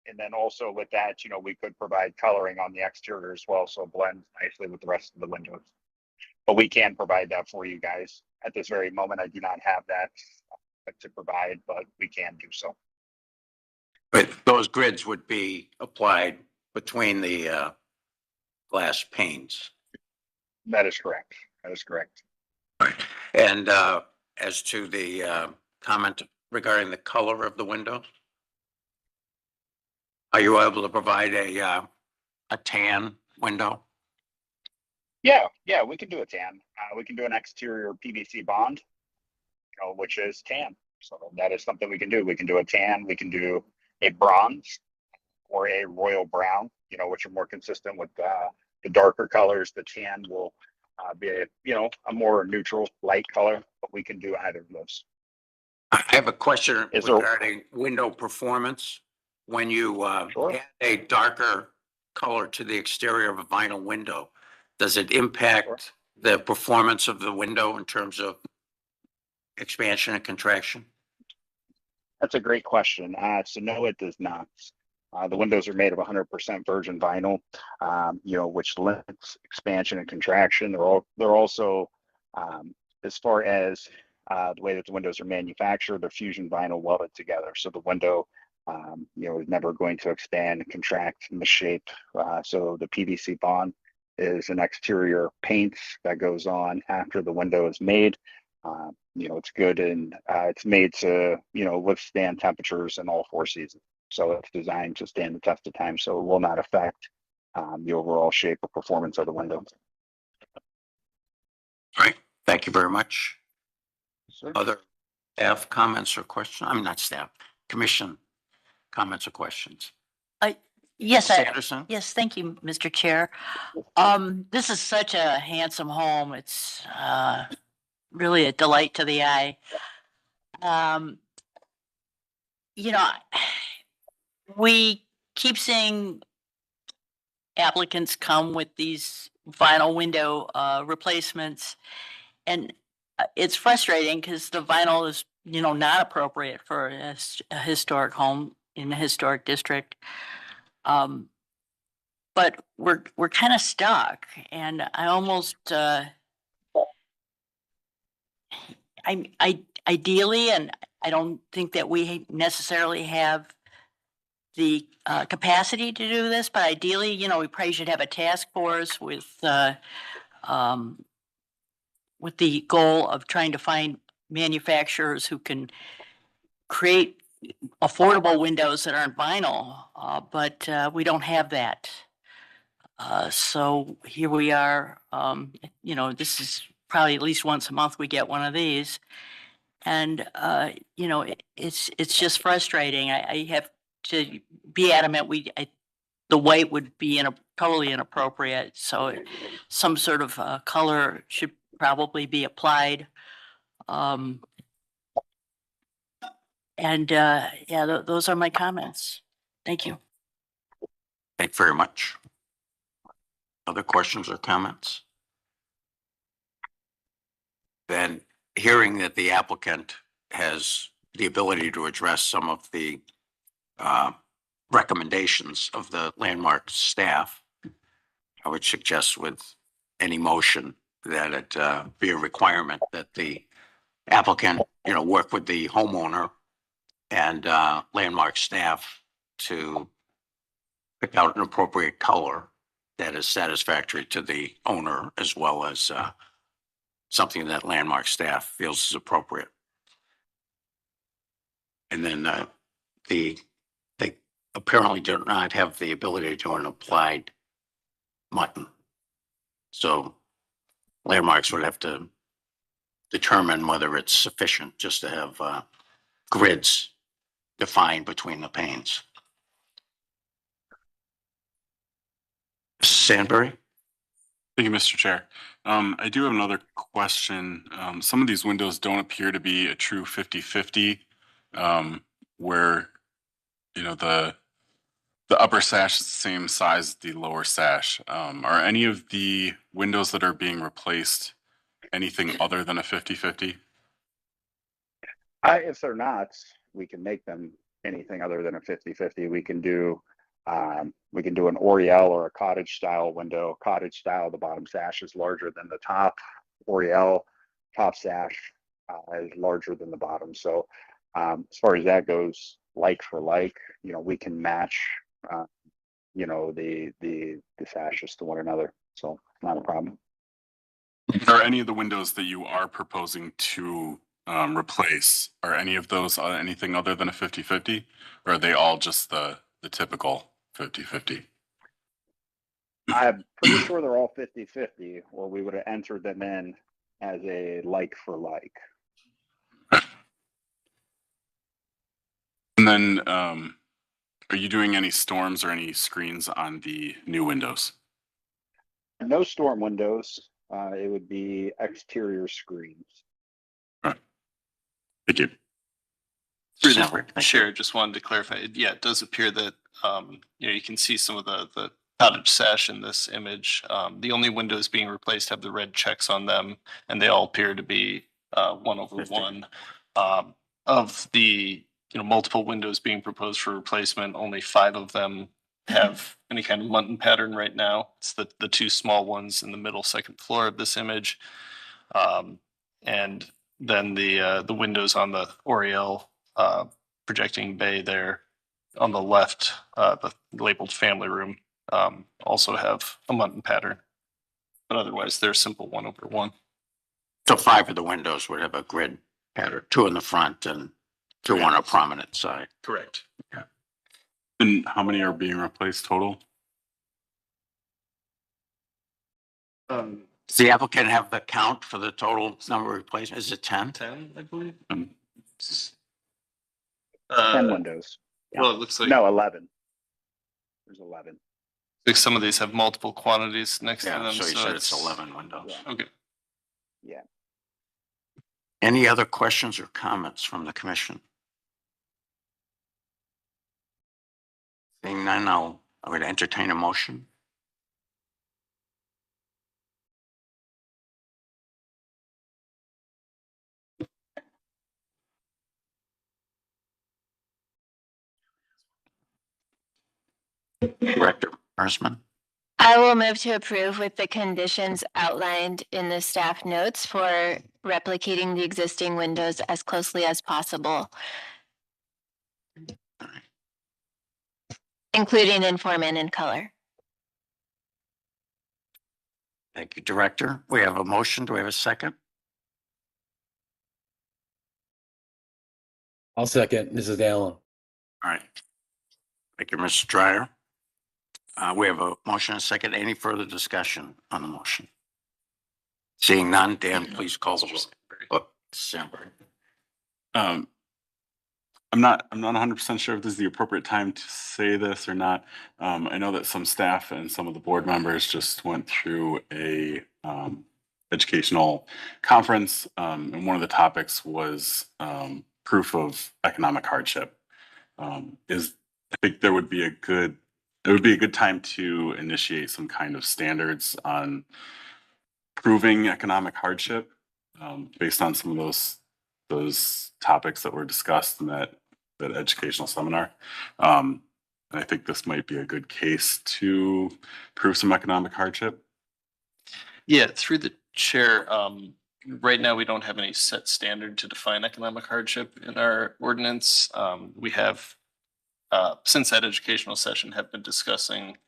and then also with that, we could provide coloring on the exterior as well, so it blends nicely with the rest of the windows. But we can provide that for you guys. At this very moment, I do not have that to provide, but we can do so. But those grids would be applied between the glass panes. That is correct. That is correct. And as to the comment regarding the color of the window, are you able to provide a tan window? Yeah, we can do a tan. We can do an exterior PVC bond, which is tan. So that is something we can do. We can do a tan. We can do a bronze or a royal brown, which are more consistent with the darker colors. The tan will be a more neutral light color, but we can do either of those. I have a question regarding window performance. When you add a darker color to the exterior of a vinyl window, does it impact the performance of the window in terms of expansion and contraction? That's a great question. So no, it does not. The windows are made of 100% virgin vinyl, which limits expansion and contraction. They're also, as far as the way that the windows are manufactured, they're fusion vinyl welded together. So the window, is never going to expand and contract in the shape. So the PVC bond is an exterior paint that goes on after the window is made. It's good and it's made to, withstand temperatures in all 4 seasons. So it's designed to stand the test of time. So it will not affect the overall shape or performance of the window. All right. Thank you very much. Sure. Other staff comments or questions? I'm not staff, commission comments or questions? Yes, Anderson? yes, thank you, Mr. Chair. This is such a handsome home. It's really a delight to the eye. We keep seeing applicants come with these vinyl window replacements, and it's frustrating because the vinyl is, not appropriate for a historic home in a historic district. But we're kind of stuck, and I almost ideally, and I don't think that we necessarily have the capacity to do this, but ideally, we probably should have a task force with the goal of trying to find manufacturers who can create affordable windows that aren't vinyl, but we don't have that. So here we are. This is probably at least once a month we get one of these, and it's just frustrating. I have to be adamant. The white would be totally inappropriate. So some sort of color should probably be applied. Those are my comments. Thank you. Thank you very much. Other questions or comments? Then, hearing that the applicant has the ability to address some of the recommendations of the Landmark staff, I would suggest with any motion that it be a requirement that the applicant, work with the homeowner and Landmark staff to pick out an appropriate color that is satisfactory to the owner, as well as something that Landmark staff feels is appropriate. And then the apparently do not have the ability to do an applied mutton. So Landmarks would have to determine whether it's sufficient just to have grids defined between the panes. Sandberry? Thank you, Mr. Chair. I do have another question. Some of these windows don't appear to be a true 50-50, where, you know, the upper sash is the same size as the lower sash. Are any of the windows that are being replaced anything other than a 50-50? If they're not, we can make them anything other than a 50-50. We can do an Oriel or a cottage style window. Cottage style, the bottom sash is larger than the top. Oriel, top sash is larger than the bottom. So as far as that goes, like for like, you know, we can match, you know, the sashes to one another. So not a problem. Are any of the windows that you are proposing to replace, are any of those anything other than a 50-50? Or are they all just the typical 50-50? I'm pretty sure they're all 50-50, or we would have entered them in as a like for like. And then are you doing any storms or any screens on the new windows? No storm windows. It would be exterior screens. Thank you. Through the chair, just wanted to clarify. Yeah, it does appear that, you know, you can see some of the cottage sash in this image. The only windows being replaced have the red checks on them, and they all appear to be 1/1. Of the, you know, multiple windows being proposed for replacement, only 5 of them have any kind of mutton pattern right now. It's the two small ones in the middle second floor of this image. And then the windows on the Oriel projecting bay there on the left, the labeled family room, also have a mutton pattern. But otherwise, they're simple 1/1. So 5 of the windows would have a grid pattern, 2 in the front and 2 on a prominent side. Correct. Yeah. And how many are being replaced total? Does the applicant have the count for the total number of replacements? Is it 10? 10, I believe. 10 Uh, windows. well, it looks like No, 11. There's 11. like some of these have multiple quantities next to Yeah, them. so you said it's 11 windows. Yeah. Okay. Yeah. Any other questions or comments from the commission? Seeing none, I would entertain a motion. Director Ersman? I will move to approve with the conditions outlined in the staff notes for replicating the existing windows as closely as possible, including in form and in color. Thank you, Director. We have a motion. Do we have a second? I'll second. This is Alan. All right. Thank you, Mr. Dryer. We have a motion and a second. Any further discussion on the motion? Seeing none, Dan, please call the roll. Oh, Sandberg. I'm not 100% sure if this is the appropriate time to say this or not. I know that some staff and some of the board members just went through a educational conference, and one of the topics was proof of economic hardship. I think it would be a good time to initiate some kind of standards on proving economic hardship, based on some of those topics that were discussed in that educational seminar. And I think this might be a good case to prove some economic hardship. Yeah, through the chair, right now we don't have any set standard to define economic hardship in our ordinance. We have, since that educational session, have been discussing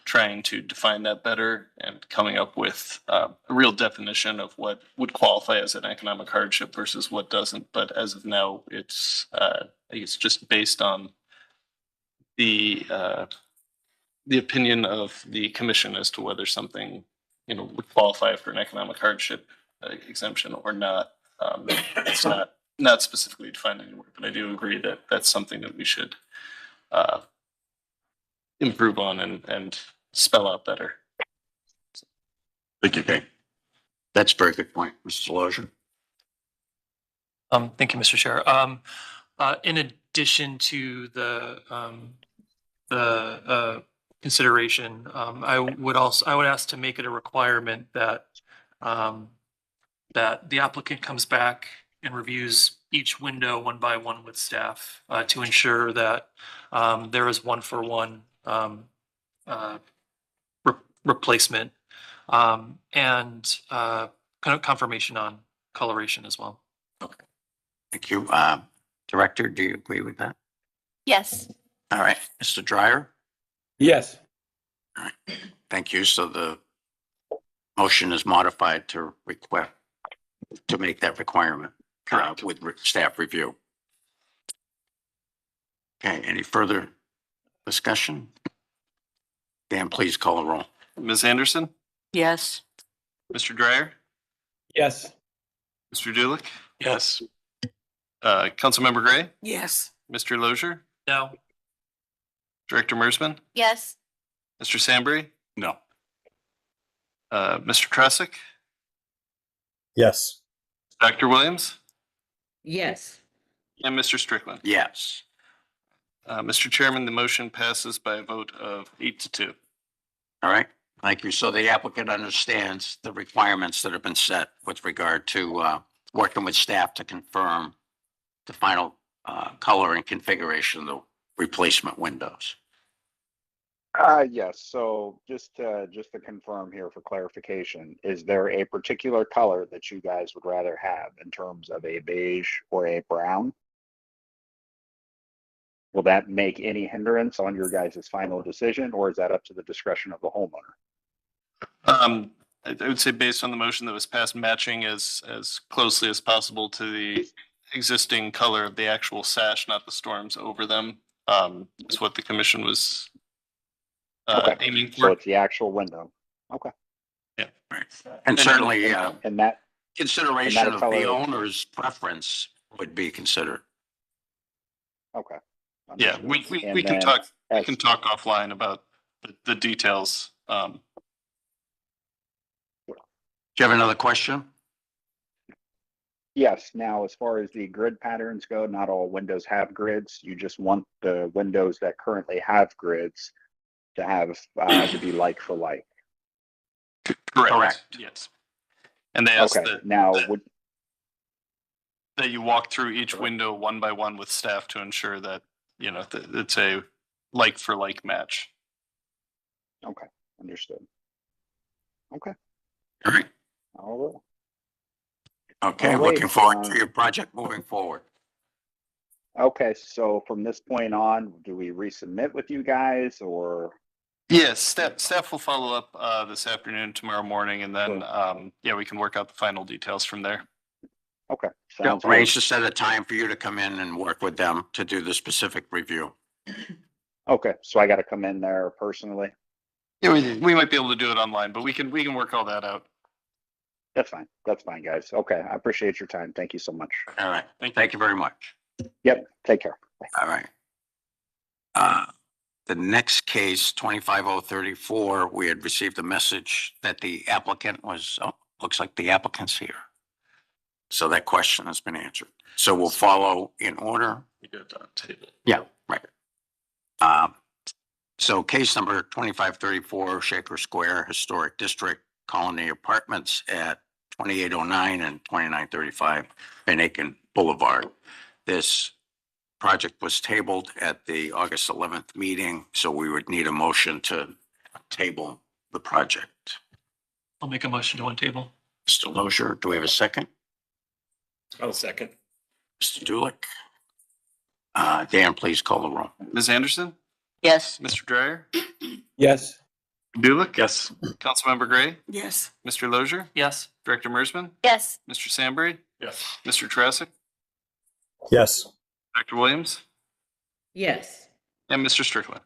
trying to define that better and coming up with a real definition of what would qualify as an economic hardship versus what doesn't. But as of now, it's I guess just based on the opinion of the commission as to whether something, would qualify for an economic hardship exemption or not. It's not specifically defined anywhere, but I do agree that that's something that we should improve on and spell out better. Thank you, Kate. That's a very good point, Mr. Lozier. Thank you, Mr. Chair. In addition to the consideration, I would ask to make it a requirement that that the applicant comes back and reviews each window one by one with staff to ensure that there is one-for-one replacement and kind of confirmation on coloration as well. Okay. Thank you. Director, do you agree with that? Yes. All right. Mr. Dryer? Yes. All right. Thank you. So the motion is modified to request to make that requirement with staff review. Okay. Any further discussion? Dan, please call a roll. Ms. Anderson, Yes. Mr. Dryer, Yes. Mr. Dulick, Yes. Councilmember Gray, Yes. Mr. Lozier, No. Director Mersman, Yes. Mr. Sambry, No. Mr. Tresick, Yes. Dr. Williams, Yes. and Mr. Strickland. Yes. Mr. Chairman, the motion passes by a vote of 8-2. All right. Thank you. So the applicant understands the requirements that have been set with regard to working with staff to confirm the final color and configuration of the replacement windows. Yes, so just to confirm here for clarification, is there a particular color that you guys would rather have in terms of a beige or a brown? Will that make any hindrance on your guys' final decision, or is that up to the discretion of the homeowner? I would say based on the motion that was passed, matching as closely as possible to the existing color of the actual sash, not the storms over them, is what the commission was aiming So for. it's the actual window. Okay. Yeah. And certainly And that, consideration of the color- owner's preference would be considered. okay. Yeah, Understood. we And can then talk, we as- can talk offline about the details. Do you have another question? Yes, now as far as the grid patterns go, not all windows have grids. You just want the windows that currently have grids to have, to be like for like. Correct. Yes. And they asked Okay, now would, that you walk through each window one by one with staff to ensure that, that it's a like for like match. okay, understood. Okay, All right. all right. Okay. All right, Looking forward to your project moving forward. Okay, so from this point on, do we resubmit with you guys or? Yes, staff will follow up this afternoon, tomorrow morning, and then we can work out the final details from there. Okay. Yeah, sounds arrange good. to set a time for you to come in and work with them to do the specific review. Okay, so I got to come in there personally. Yeah, we might be able to do it online, but we can work all that out. That's fine. That's fine, guys. Okay, I appreciate your time. Thank you so much. All right. Thank you very much. Yep, take care. Bye. All right. The next case, 25034, we had received a message that the applicant was, looks like the applicant's here. So that question has been answered. So we'll follow in order. We got it on table. Yeah, right. So case number 2534, Shaker Square Historic District, Colony Apartments at 2809 and 2935 Van Aken Boulevard. This project was tabled at the August 11th meeting, so we would need a motion to table the project. I'll make a motion to untable. Mr. Lozier, do we have a second? I'll second. Mr. Dulick? Dan, please call the roll. Ms. Anderson, Yes. Mr. Dryer, Yes. Dulick. Yes. Councilmember Gray, Yes. Mr. Lozier, Yes. Director Mersman, Yes. Mr. Sambry, Yes. Mr. Tresick, Yes. Dr. Williams, Yes. And Mr. Strickland.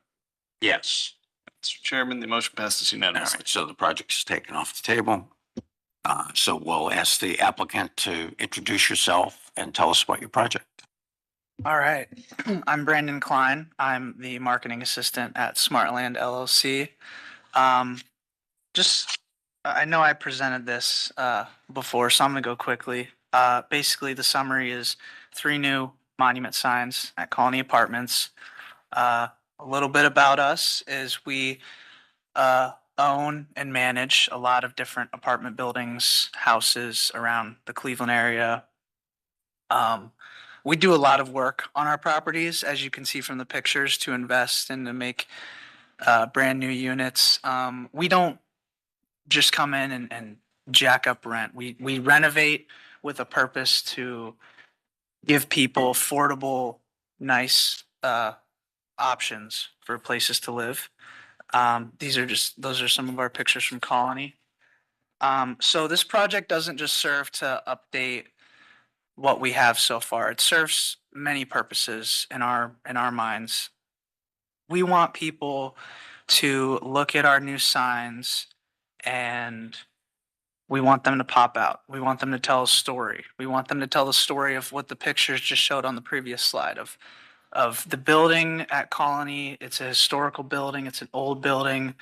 Yes. Mr. Chairman, the motion passes All unanimously. right, so the project is taken off the table. So we'll ask the applicant to introduce yourself and tell us about your project. All right. I'm Brandon Klein. I'm the marketing assistant at Smartland LLC. I know I presented this before, so I'm gonna go quickly. Basically, the summary is 3 new monument signs at Colony Apartments. A little bit about us is we own and manage a lot of different apartment buildings, houses around the Cleveland area. We do a lot of work on our properties, as you can see from the pictures, to invest and to make brand new units. We don't just come in and jack up rent. We renovate with a purpose to give people affordable, nice options for places to live. Those are some of our pictures from Colony. So this project doesn't just serve to update what we have so far. It serves many purposes in our minds. We want people to look at our new signs and we want them to pop out. We want them to tell a story. We want them to tell the story of what the pictures just showed on the previous slide of the building at Colony. It's a historical building. It's an old building.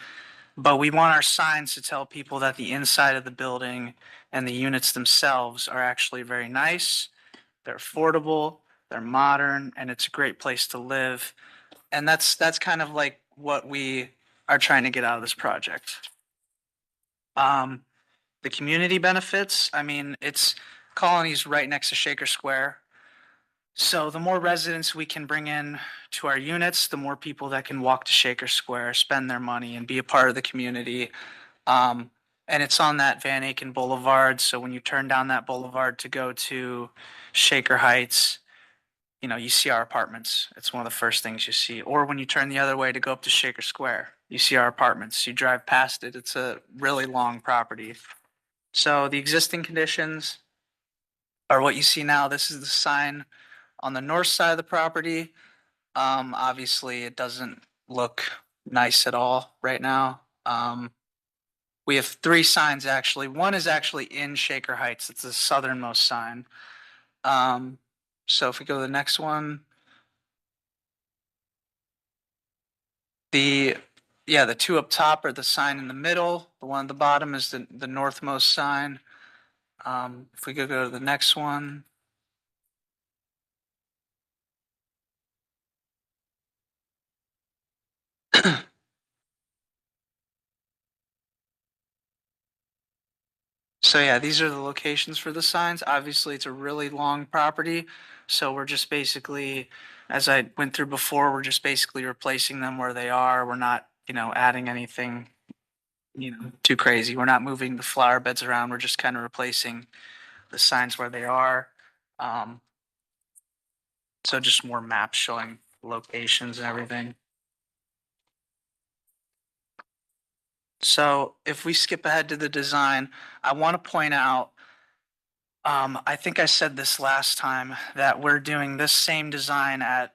But we want our signs to tell people that the inside of the building and the units themselves are actually very nice. They're affordable, they're modern, and it's a great place to live. And that's kind of like what we are trying to get out of this project. The community benefits, I mean, Colony's right next to Shaker Square. So the more residents we can bring in to our units, the more people that can walk to Shaker Square, spend their money, and be a part of the community. And it's on that Van Aken Boulevard. So when you turn down that boulevard to go to Shaker Heights, you see our apartments. It's one of the first things you see. Or when you turn the other way to go up to Shaker Square, you see our apartments. You drive past it. It's a really long property. So the existing conditions are what you see now. This is the sign on the north side of the property. Obviously, it doesn't look nice at all right now. We have 3 signs actually. One is actually in Shaker Heights. It's the southernmost sign. So if we go to the next one, the 2 up top are the sign in the middle. The one at the bottom is the northmost sign. If we go to the next one. So yeah, these are the locations for the signs. Obviously, it's a really long property. So we're just basically, as I went through before, we're just basically replacing them where they are. We're not, adding anything, too crazy. We're not moving the flower beds around. We're just kind of replacing the signs where they are. So just more maps showing locations and everything. So if we skip ahead to the design, I want to point out, I think I said this last time, that we're doing this same design at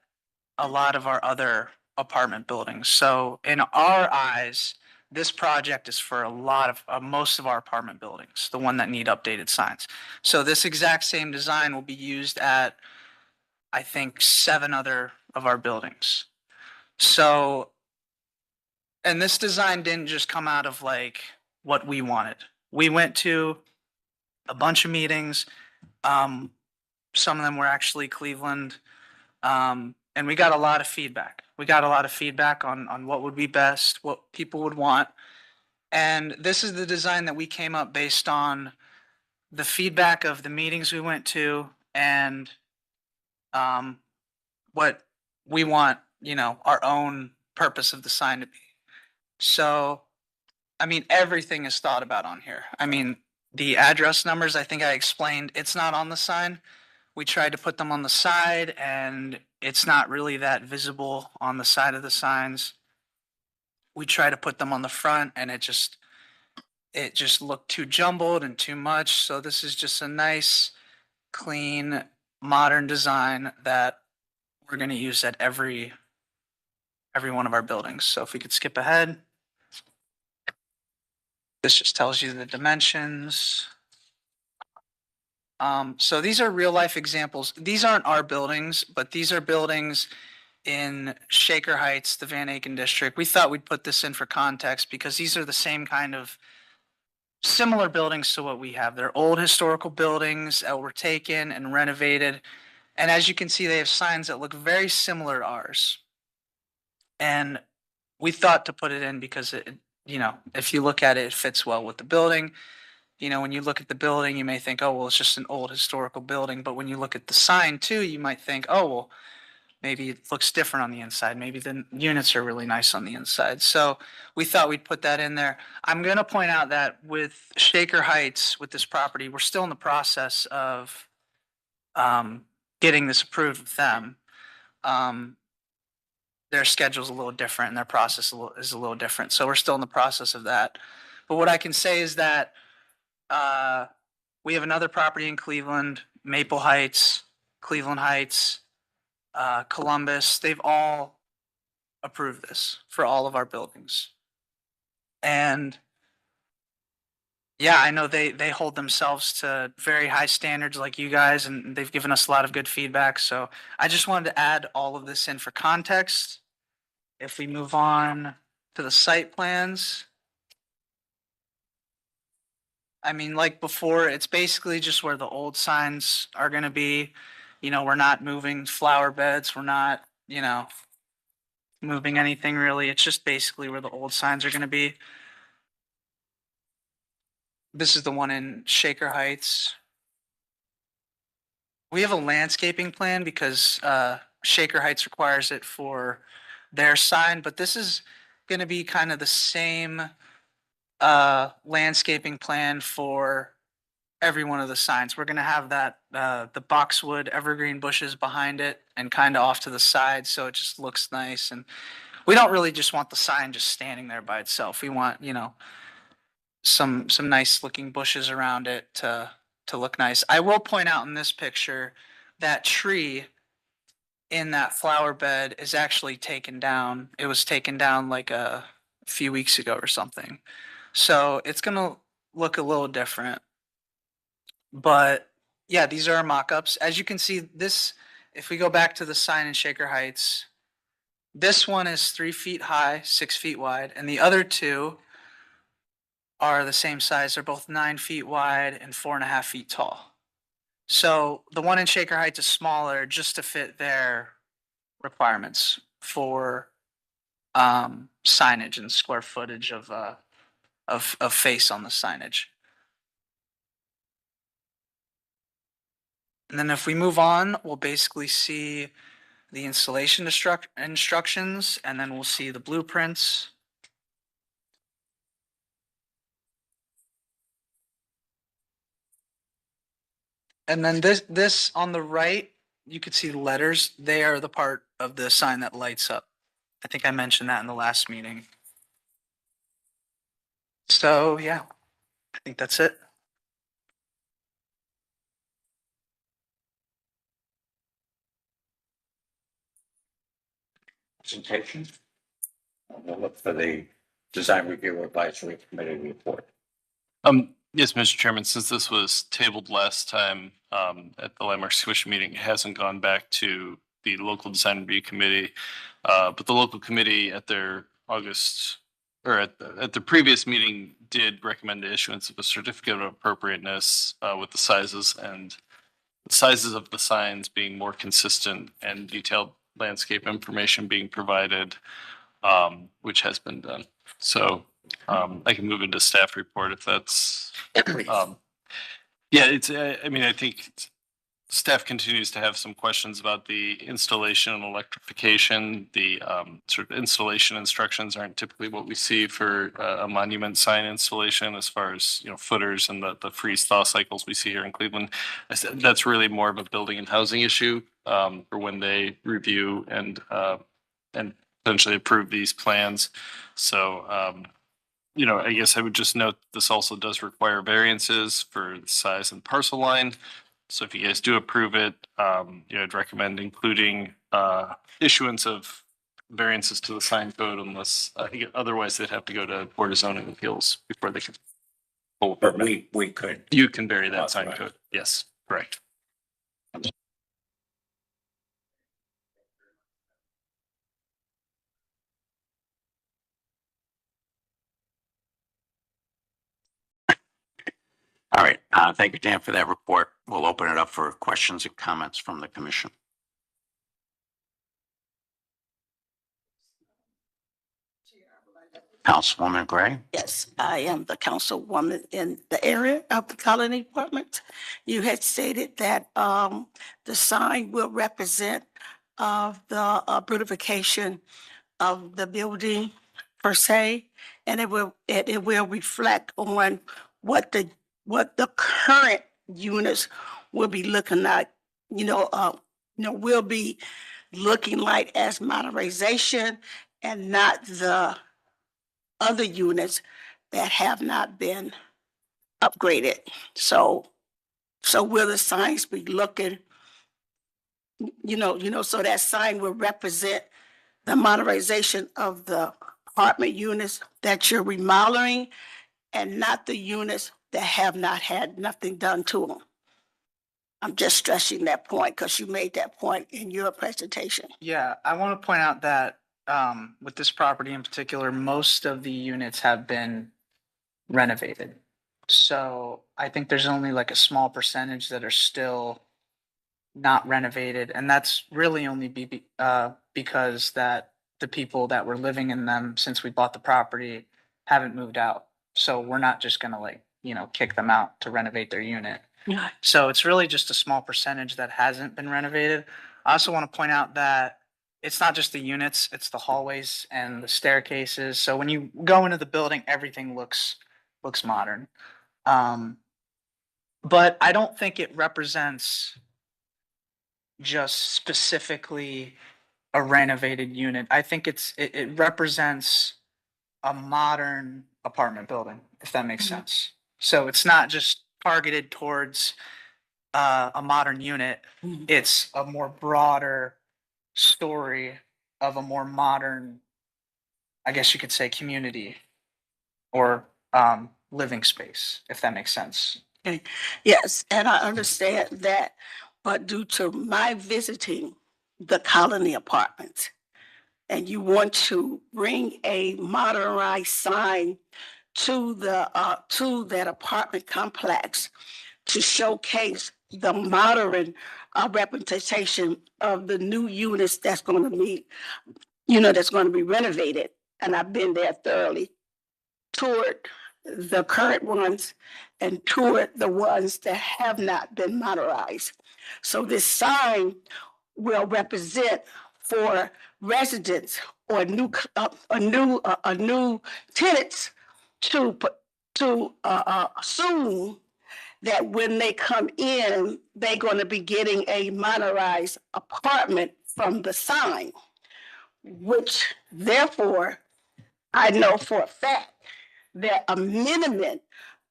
a lot of our other apartment buildings. So in our eyes, this project is for a lot of most of our apartment buildings, the one that need updated signs. So this exact same design will be used at, I think, 7 other of our buildings. So, and this design didn't just come out of like what we wanted. We went to a bunch of meetings. Some of them were actually Cleveland. And we got a lot of feedback. We got a lot of feedback on what would be best, what people would want. And this is the design that we came up based on the feedback of the meetings we went to and what we want, our own purpose of the sign to be. So, I mean, everything is thought about on here. I mean, the address numbers, I think I explained, it's not on the sign. We tried to put them on the side and it's not really that visible on the side of the signs. We try to put them on the front and it just looked too jumbled and too much. So this is just a nice, clean, modern design that we're going to use at every every one of our buildings. So if we could skip ahead. This just tells you the dimensions. So these are real life examples. These aren't our buildings, but these are buildings in Shaker Heights, the Van Aken district. We thought we'd put this in for context because these are the same kind of similar buildings to what we have. They're old historical buildings that were taken and renovated. And as you can see, they have signs that look very similar to ours. And we thought to put it in because it, you know, if you look at it, it fits well with the building. You know, when you look at the building, you may think, oh, well, it's just an old historical building. But when you look at the sign too, you might think, oh, well, maybe it looks different on the inside. Maybe the units are really nice on the inside. So we thought we'd put that in there. I'm going to point out that with Shaker Heights, with this property, we're still in the process of getting this approved with them. Their schedule's a little different and their process is a little different. So we're still in the process of that. But what I can say is that we have another property in Cleveland, Maple Heights, Cleveland Heights, Columbus. They've all approved this for all of our buildings. And yeah, I know they hold themselves to very high standards like you guys, and they've given us a lot of good feedback. So I just wanted to add all of this in for context. If we move on to the site plans. I mean, like before, it's basically just where the old signs are going to be. You know, we're not moving flower beds. We're not, you know, moving anything really. It's just basically where the old signs are going to be. This is the one in Shaker Heights. We have a landscaping plan because Shaker Heights requires it for their sign, but this is going to be kind of the same landscaping plan for every one of the signs. We're going to have that the boxwood evergreen bushes behind it and kind of off to the side, so it just looks nice. And we don't really just want the sign just standing there by itself. We want, you know, some nice looking bushes around it to look nice. I will point out in this picture that tree in that flower bed is actually taken down. It was taken down like a few weeks ago or something. So it's going to look a little different. But yeah, these are our mock-ups. As you can see, this, if we go back to the sign in Shaker Heights, this one is 3 feet high, 6 feet wide, and the other two are the same size. They're both 9 feet wide and 4.5 feet tall. So the one in Shaker Heights is smaller just to fit their requirements for signage and square footage of face on the signage. And then if we move on, we'll basically see the installation instructions, and then we'll see the blueprints. And then this on the right, you could see the letters. They are the part of the sign that lights up. I think I mentioned that in the last meeting. So yeah, I think that's it. Presentation. We'll look for the Design Review Advisory Committee report. Yes, Mr. Chairman, since this was tabled last time at the Landmarks Commission meeting, it hasn't gone back to the local design review committee. But the local committee at their August or at the previous meeting did recommend the issuance of a certificate of appropriateness with the sizes of the signs being more consistent and detailed landscape information being provided, which has been done. So I can move into staff report if that's, yeah, it's, I mean, I think staff continues to have some questions about the installation and electrification. The sort of installation instructions aren't typically what we see for a monument sign installation as far as, you know, footers and the freeze thaw cycles we see here in Cleveland. I said that's really more of a building and housing issue for when they review and potentially approve these plans. So, you know, I guess I would just note this also does require variances for the size and parcel line. So if you guys do approve it, you know, I'd recommend including issuance of variances to the sign code unless, otherwise they'd have to go to Board of Zoning Appeals before they can pull a But permit. we could. You can vary that sign Authorize. code. Yes, correct. All right, thank you, Dan, for that report. We'll open it up for questions and comments from the commission. Councilwoman Gray? Yes, I am the councilwoman in the area of the Colony Department. You had stated that the sign will represent the beautification of the building per se, and it will reflect on what the current units will be looking like, will be looking like as modernization and not the other units that have not been upgraded. So will the signs be looking, so that sign will represent the modernization of the apartment units that you're remodeling and not the units that have not had nothing done to them. I'm just stressing that point because you made that point in your presentation. Yeah, I want to point out that with this property in particular, most of the units have been renovated. So I think there's only like a small percentage that are still not renovated. And that's really only because that the people that were living in them since we bought the property haven't moved out. So we're not just gonna kick them out to renovate their unit. So it's really just a small percentage that hasn't been renovated. I also want to point out that it's not just the units, it's the hallways and the staircases. So when you go into the building, everything looks modern. But I don't think it represents just specifically a renovated unit. I think it represents a modern apartment building, if that makes sense. So it's not just targeted towards a modern unit. It's a more broader story of a more modern, I guess you could say, community or living space, if that makes sense. Okay. Yes, and I understand that, but due to my visiting the Colony Apartments, and you want to bring a modernized sign to that apartment complex to showcase the modern representation of the new units that's going to be, that's going to be renovated. And I've been there thoroughly, toured the current ones and toured the ones that have not been modernized. So this sign will represent for residents or new tenants to assume that when they come in, they're going to be getting a modernized apartment from the sign, which therefore I know for a fact that a minimum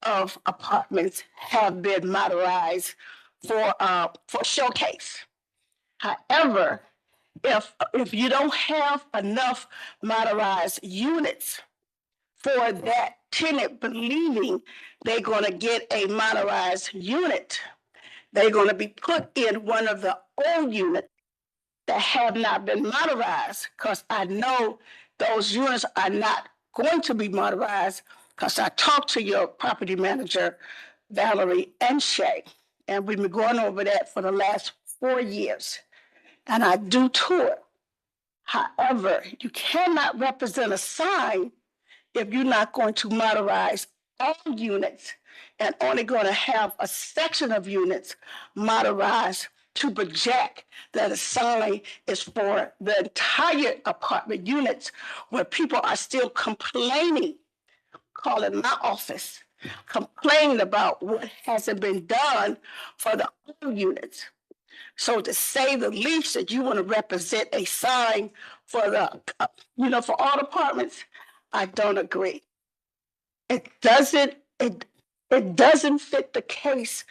of apartments have been modernized for showcase. However, if you don't have enough modernized units for that tenant believing they're going to get a modernized unit, they're going to be put in one of the old units that have not been modernized, because I know those units are not going to be modernized, because I talked to your property manager, Valerie and Shay, and we've been going over that for the last 4 years. And I do tour. However, you cannot represent a sign if you're not going to modernize all units and only going to have a section of units modernized to project that a sign is for the entire apartment units, where people are still complaining, calling my office, complaining about what hasn't been done for the old units. So to say the least that you want to represent a sign for the, for all apartments, I don't agree. It doesn't fit the case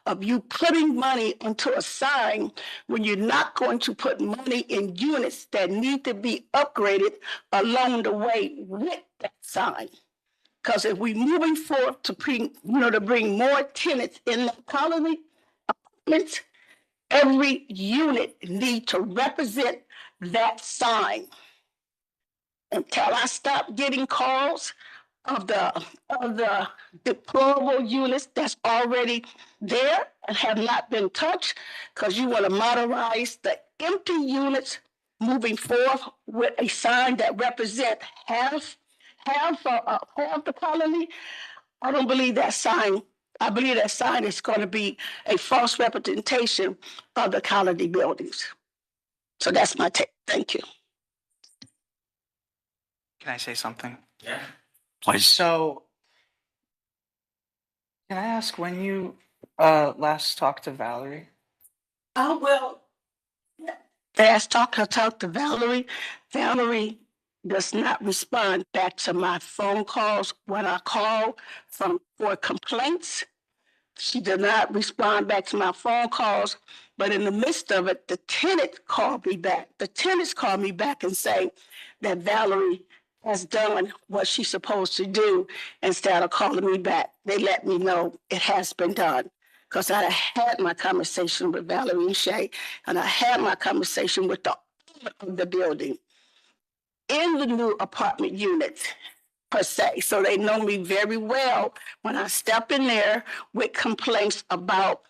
of you putting money into a sign when you're not going to put money in units that need to be upgraded along the way with that sign. Because if we moving forward to bring more tenants in the colony apartments, every unit need to represent that sign. Until I stop getting calls of the deplorable units that's already there and have not been touched, because you want to modernize the empty units moving forward with a sign that represent half the colony. I don't believe that sign. I believe that sign is going to be a false representation of the colony buildings. So that's my take. Thank you. Can I say something? Yeah. Please. So, can I ask when you last talked to Valerie? Oh, well, last talk I talked to Valerie. Valerie does not respond back to my phone calls when I call for complaints. She did not respond back to my phone calls, but in the midst of it, the tenant called me back. The tenants called me back and say that Valerie has done what she's supposed to do. Instead of calling me back, they let me know it has been done. Because I had my conversation with Valerie and Shay, and I had my conversation with the owner of the building in the new apartment units per se. So they know me very well when I step in there with complaints about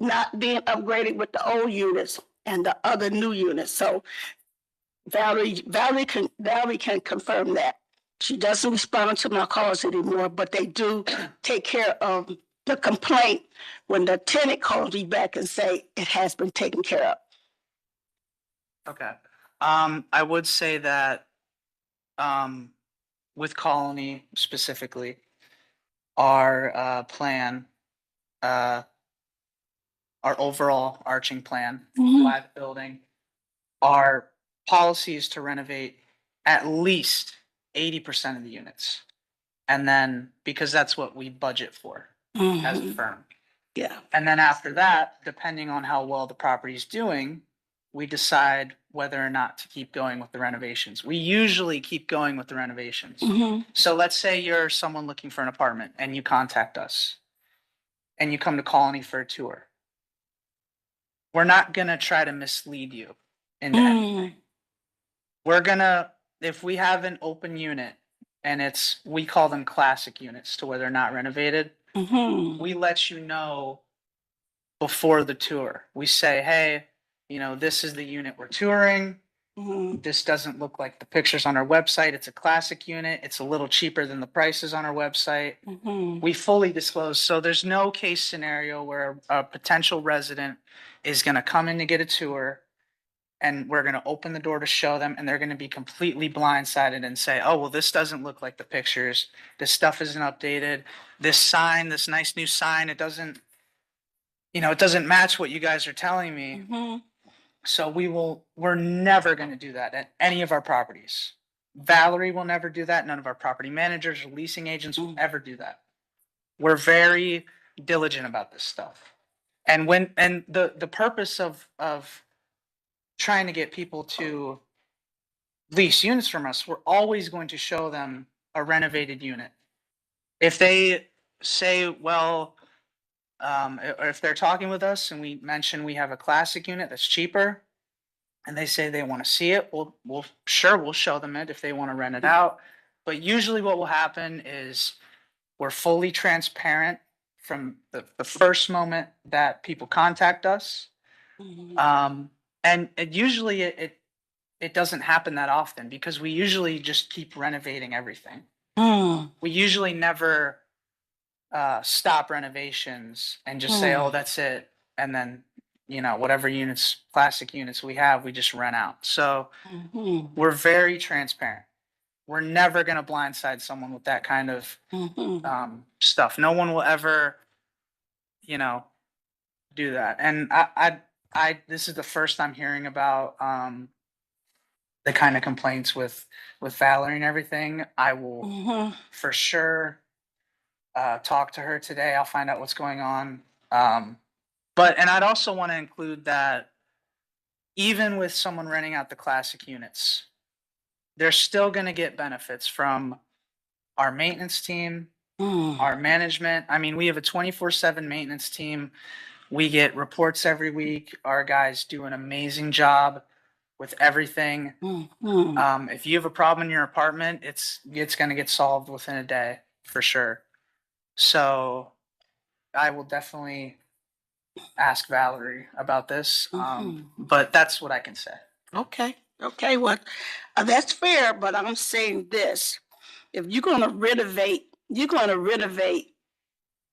not being upgraded with the old units and the other new units. So Valerie can confirm that. She doesn't respond to my calls anymore, but they do take care of the complaint when the tenant calls me back and say it has been taken care of. Okay. I would say that with Colony specifically, our plan, our overall arching plan, by the building, our policy is to renovate at least 80% of the units. And then, because that's what we budget for as a firm. Yeah. And then after that, depending on how well the property's doing, we decide whether or not to keep going with the renovations. We usually keep going with the renovations. So let's say you're someone looking for an apartment and you contact us and you come to Colony for a tour. We're not gonna try to mislead you into anything. We're gonna, if we have an open unit and we call them classic units to where they're not renovated, we let you know before the tour. We say, hey, this is the unit we're touring. This doesn't look like the pictures on our website. It's a classic unit. It's a little cheaper than the prices on our website. We fully disclose. So there's no case scenario where a potential resident is going to come in to get a tour and we're going to open the door to show them and they're going to be completely blindsided and say, oh, well, this doesn't look like the pictures. This stuff isn't updated. This sign, this nice new sign, it doesn't match what you guys are telling me. So we're never going to do that at any of our properties. Valerie will never do that. None of our property managers or leasing agents will ever do that. We're very diligent about this stuff. And the purpose of trying to get people to lease units from us, we're always going to show them a renovated unit. If they say, well, or if they're talking with us and we mention we have a classic unit that's cheaper and they say they want to see it, we'll show them it if they want to rent it out. But usually what will happen is we're fully transparent from the first moment that people contact us. And usually it doesn't happen that often because we usually just keep renovating everything. We usually never stop renovations and just say, oh, that's it. And then, whatever classic units we have, we just rent out. So we're very transparent. We're never going to blindside someone with that kind of stuff. No one will ever, do that. And this is the first I'm hearing about the kind of complaints with Valerie and everything. I will for sure talk to her today. I'll find out what's going on. But, and I'd also want to include that even with someone renting out the classic units, they're still going to get benefits from our maintenance team, our management. I mean, we have a 24/7 maintenance team. We get reports every week. Our guys do an amazing job with everything. If you have a problem in your apartment, it's going to get solved within a day for sure. So I will definitely ask Valerie about this. But that's what I can say. Okay, okay, well, that's fair, but I'm saying this. If you're gonna renovate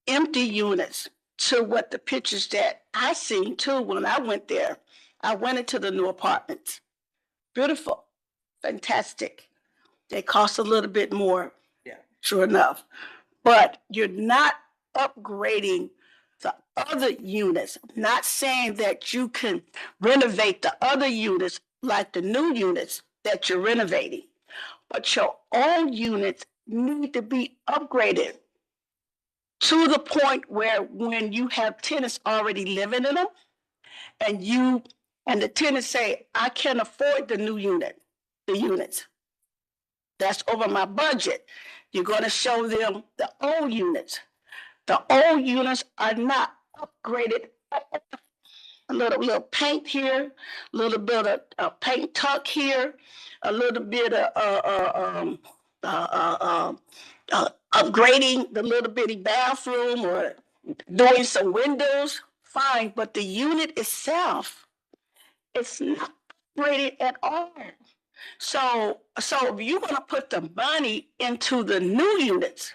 empty units to what the pictures that I seen too when I went there. I went into the new apartments. Beautiful, fantastic. They cost a little bit more. Yeah. Sure enough. But you're not upgrading the other units. I'm not saying that you can renovate the other units like the new units that you're renovating, but your own units need to be upgraded to the point where when you have tenants already living in them and the tenants say, I can't afford the units. That's over my budget. You're going to show them the old units. The old units are not upgraded. A little paint here, a little bit of paint tuck here, a little bit of upgrading the little bitty bathroom or doing some windows. Fine, but the unit itself, it's not upgraded at all. So if you're going to put the money into the new units,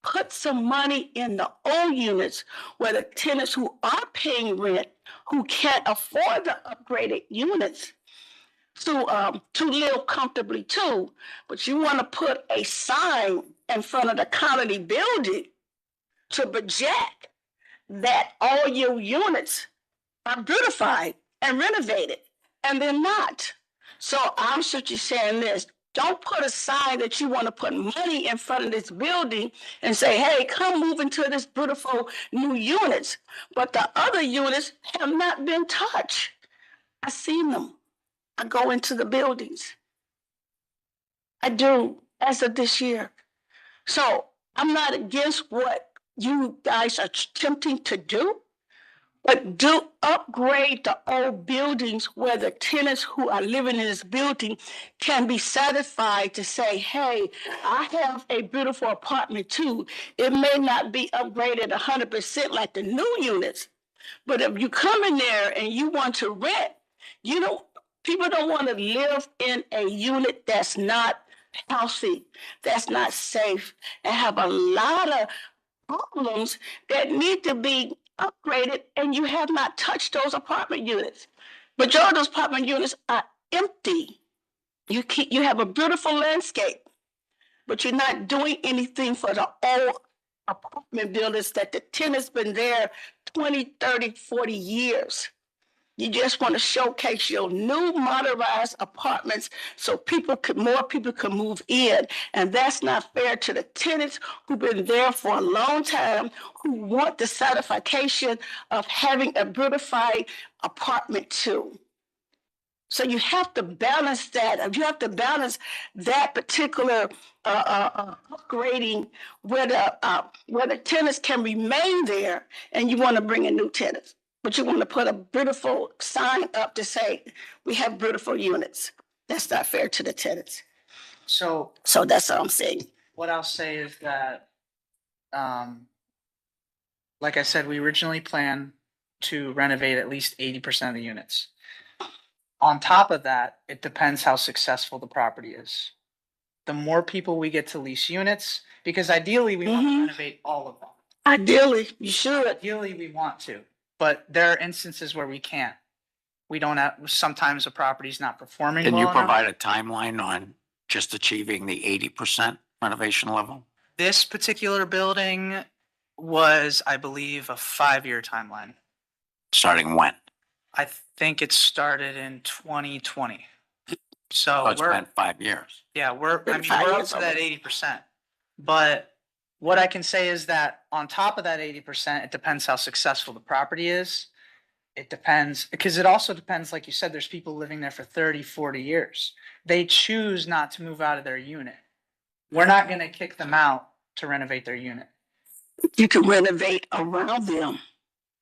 put some money in the old units where the tenants who are paying rent, who can't afford the upgraded units to live comfortably too. But you want to put a sign in front of the county building to project that all your units are beautified and renovated, and they're not. So I'm simply saying this. Don't put a sign that you want to put money in front of this building and say, hey, come move into this beautiful new units. But the other units have not been touched. I've seen them. I go into the buildings. I do, as of this year. So I'm not against what you guys are attempting to do, but do upgrade the old buildings where the tenants who are living in this building can be satisfied to say, hey, I have a beautiful apartment too. It may not be upgraded 100% like the new units, but if you come in there and you want to rent, people don't want to live in a unit that's not healthy, that's not safe, and have a lot of problems that need to be upgraded, and you have not touched those apartment units. Majority of those apartment units are empty. You have a beautiful landscape, but you're not doing anything for the old apartment buildings that the tenant's been there 20, 30, 40 years. You just want to showcase your new modernized apartments so more people can move in. And that's not fair to the tenants who've been there for a long time, who want the satisfaction of having a beautified apartment too. So you have to balance that. You have to balance that particular upgrading where the tenants can remain there, and you want to bring in new tenants. But you want to put a beautiful sign up to say, we have beautiful units. That's not fair to the tenants. So that's what I'm saying. what I'll say is that, like I said, we originally planned to renovate at least 80% of the units. On top of that, it depends how successful the property is. The more people we get to lease units, because ideally we want to renovate all of them. Ideally, you should. Ideally, we want to, but there are instances where we can't. We don't have, sometimes the property's not performing Can well you enough. provide a timeline on just achieving the 80% renovation level? This particular building was, I believe, a 5-year timeline. Starting when? I think it started in 2020. So So it's we're, been 5 years. yeah, we're up Been to 5 that years already. 80%. But What I can say is that on top of that 80%, it depends how successful the property is. It depends, because it also depends, like you said, there's people living there for 30, 40 years. They choose not to move out of their unit. We're not gonna kick them out to renovate their unit. You can renovate around them.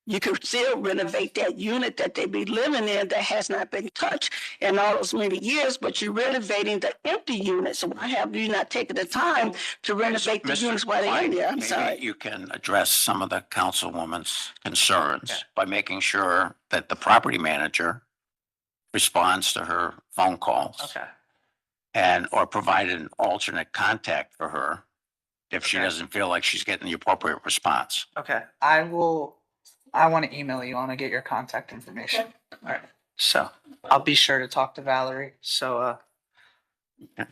You can still renovate that unit that they be living in that has not been touched in all those many years, but you're renovating the empty units. So why have you not taken the time to renovate the Mr. units while they're in there? I'm Maybe sorry. you can address some of the councilwoman's concerns by making sure that the property manager responds to her phone calls Okay. and, or provide an alternate contact for her if she Okay. doesn't feel like she's getting the appropriate response. Okay, I want to email you. I want to get your contact information. All right. So I'll be sure to talk to Valerie. So, All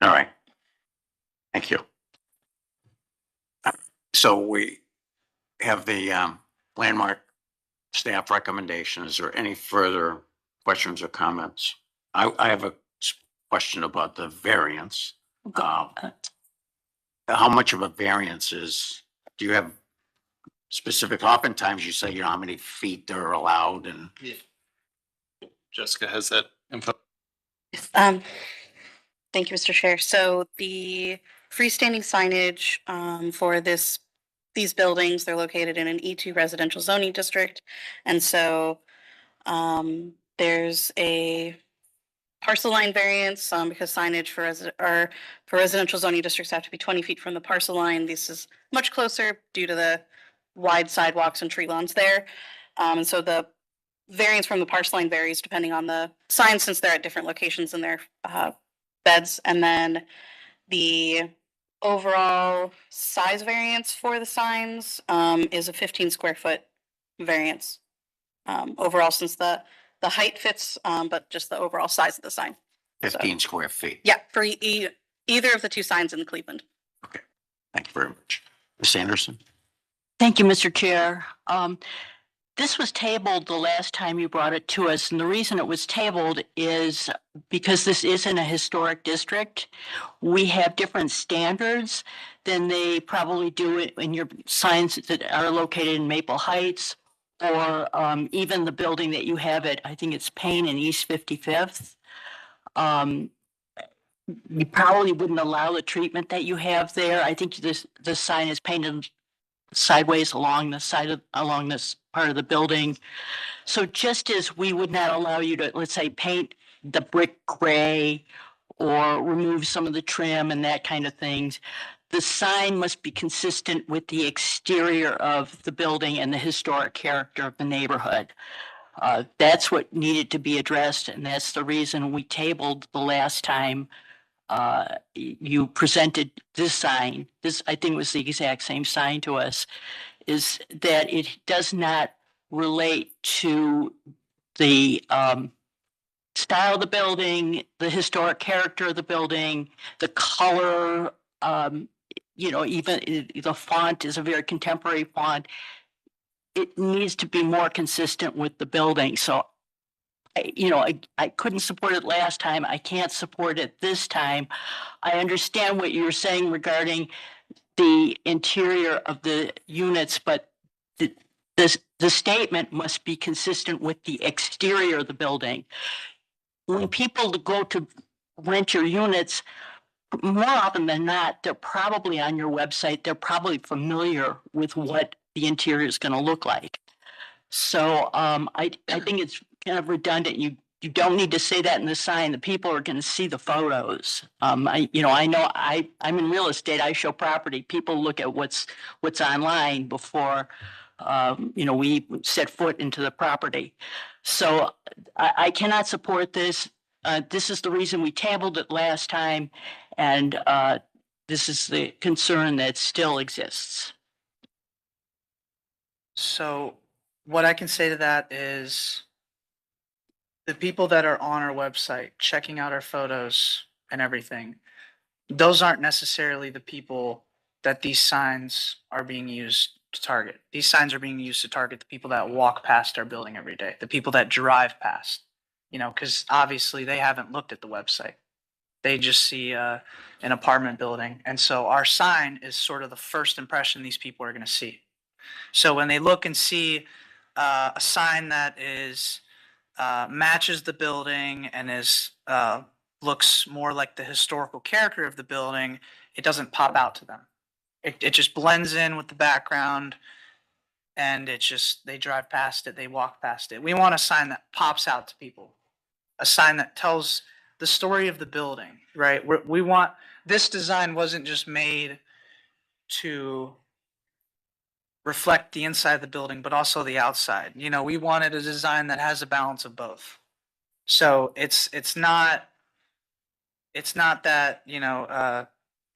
right. Thank you. So we have the landmark staff recommendation. Is there any further questions or comments? I have a question about the variance. How much of a variance is, do you have specific, oftentimes you say, you know, how many feet are allowed and Jessica has that info. Thank you, Mr. Chair. So the freestanding signage for these buildings, they're located in an E2 residential zoning district. And so there's a parcel line variance because signage for residential zoning districts have to be 20 feet from the parcel line. This is much closer due to the wide sidewalks and tree lawns there. And so the variance from the parcel line varies depending on the signs since they're at different locations in their beds. And then the overall size variance for the signs is a 15 square foot variance overall, since the height fits, but just the overall size of the sign. 15 square feet? Yeah, for either of the two signs in Cleveland. Thank you very much. Ms. Anderson? Thank you, Mr. Chair. This was tabled the last time you brought it to us, and the reason it was tabled is because this isn't a historic district. We have different standards than they probably do in your signs that are located in Maple Heights, or even the building that you have at, I think it's Payne and East 55th. You probably wouldn't allow the treatment that you have there. I think the sign is painted sideways along this part of the building. So just as we would not allow you to, let's say, paint the brick gray or remove some of the trim and that kind of things, the sign must be consistent with the exterior of the building and the historic character of the neighborhood. That's what needed to be addressed, and that's the reason we tabled the last time you presented this sign. This, I think, was the exact same sign to us, is that it does not relate to the style of the building, the historic character of the building, the color, even the font is a very contemporary font. It needs to be more consistent with the building. So, I couldn't support it last time. I can't support it this time. I understand what you're saying regarding the interior of the units, but the statement must be consistent with the exterior of the building. When people go to rent your units, more often than not, they're probably on your website. They're probably familiar with what the interior is going to look like. So I think it's kind of redundant. You don't need to say that in the sign. The people are going to see the photos. I know I'm in real estate. I show property. People look at what's online before we set foot into the property. So I cannot support this. This is the reason we tabled it last time, and this is the concern that still exists. So what I can say to that is the people that are on our website, checking out our photos and everything, those aren't necessarily the people that these signs are being used to target. These signs are being used to target the people that walk past our building every day, the people that drive past, because obviously they haven't looked at the website. They just see an apartment building. And so our sign is sort of the first impression these people are going to see. So when they look and see a sign that is matches the building and is looks more like the historical character of the building, it doesn't pop out to them. It just blends in with the background, and they drive past it, they walk past it. We want a sign that pops out to people, a sign that tells the story of the building, right? We want, this design wasn't just made to reflect the inside of the building, but also the outside. You know, we wanted a design that has a balance of both. So it's not that, you know,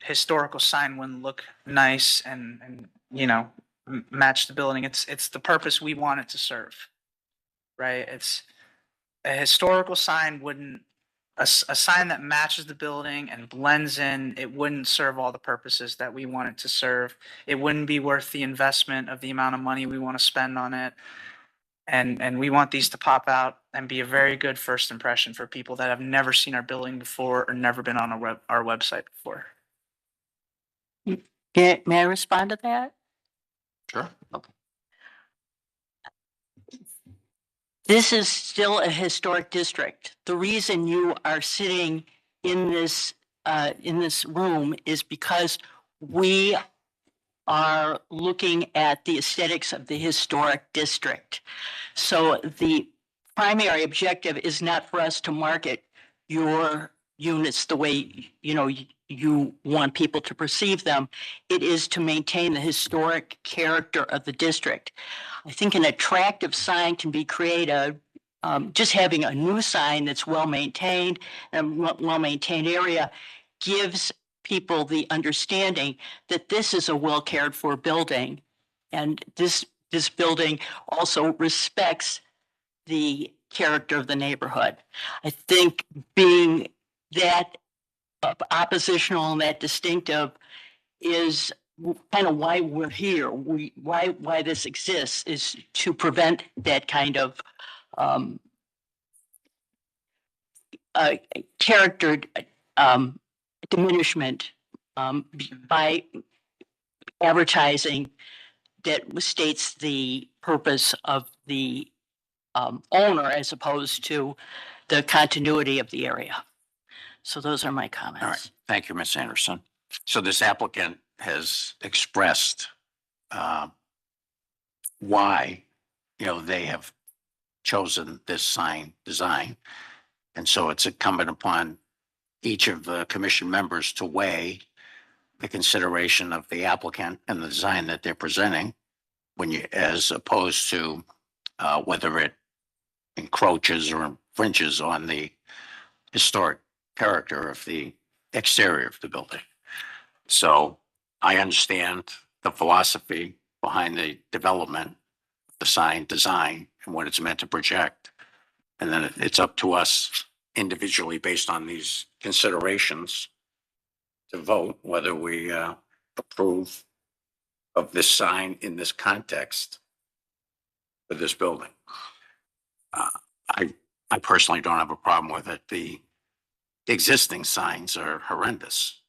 historical sign wouldn't look nice and you know, match the building. It's the purpose we want it to serve, right? It's a historical sign wouldn't, a sign that matches the building and blends in, it wouldn't serve all the purposes that we want it to serve. It wouldn't be worth the investment of the amount of money we want to spend on it. And we want these to pop out and be a very good first impression for people that have never seen our building before or never been on our website before. May I respond to that? Sure. Okay. This is still a historic district. The reason you are sitting in this room is because we are looking at the aesthetics of the historic district. So the primary objective is not for us to market your units the way, you know, you want people to perceive them. It is to maintain the historic character of the district. I think an attractive sign can be created. Just having a new sign that's well-maintained and well-maintained area gives people the understanding that this is a well cared for building, and this building also respects the character of the neighborhood. I think being that oppositional and that distinctive is kind of why we're here. Why this exists is to prevent that kind of character diminishment by advertising that states the purpose of the owner as opposed to the continuity of the area. So those are my comments. All right. Thank you, Ms. Anderson. So this applicant has expressed why, you know, they have chosen this sign design. And so it's incumbent upon each of the commission members to weigh the consideration of the applicant and the design that they're presenting as opposed to whether it encroaches or infringes on the historic character of the exterior of the building. So I understand the philosophy behind the development, the sign design, and what it's meant to project. And then it's up to us individually based on these considerations to vote whether we approve of this sign in this context for this building. I personally don't have a problem with it. The existing signs are horrendous.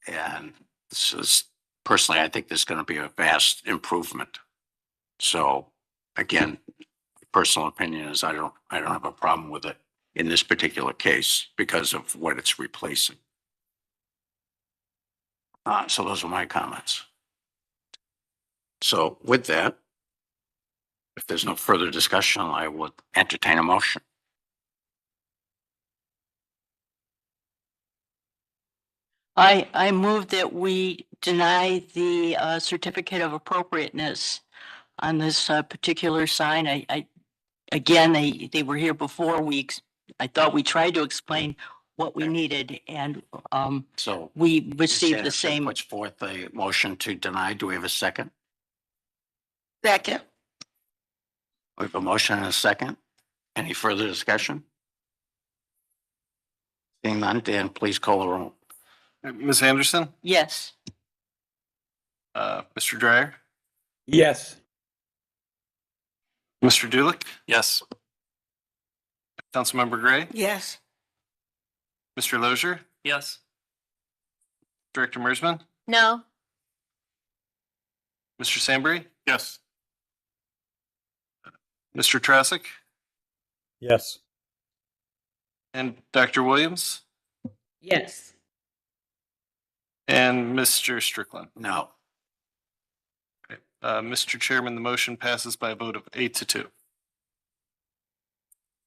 And this is, personally, I think this is going to be a vast improvement. So again, personal opinion is I don't have a problem with it in this particular case because of what it's replacing. So those are my comments. So with that, if there's no further discussion, I would entertain a motion. I move that we deny the certificate of appropriateness on this particular sign. Again, they were here before weeks. I thought we tried to explain what we needed, and So we received the same. Puts forth a motion to deny. Do we have a second? Second. We have a motion and a second. Any further discussion? Seeing none, Dan, please call the roll. Ms. Anderson, Yes. Mr. Dryer, Yes. Mr. Dulick? Yes. Councilmember Gray, Yes. Mr. Lozier, Yes. Director Mersman, No. Mr. Sandberry, Yes. Mr. Trasick, Yes. and Dr. Williams, Yes. and Mr. Strickland. No. Mr. Chairman, the motion passes by a vote of 8-2.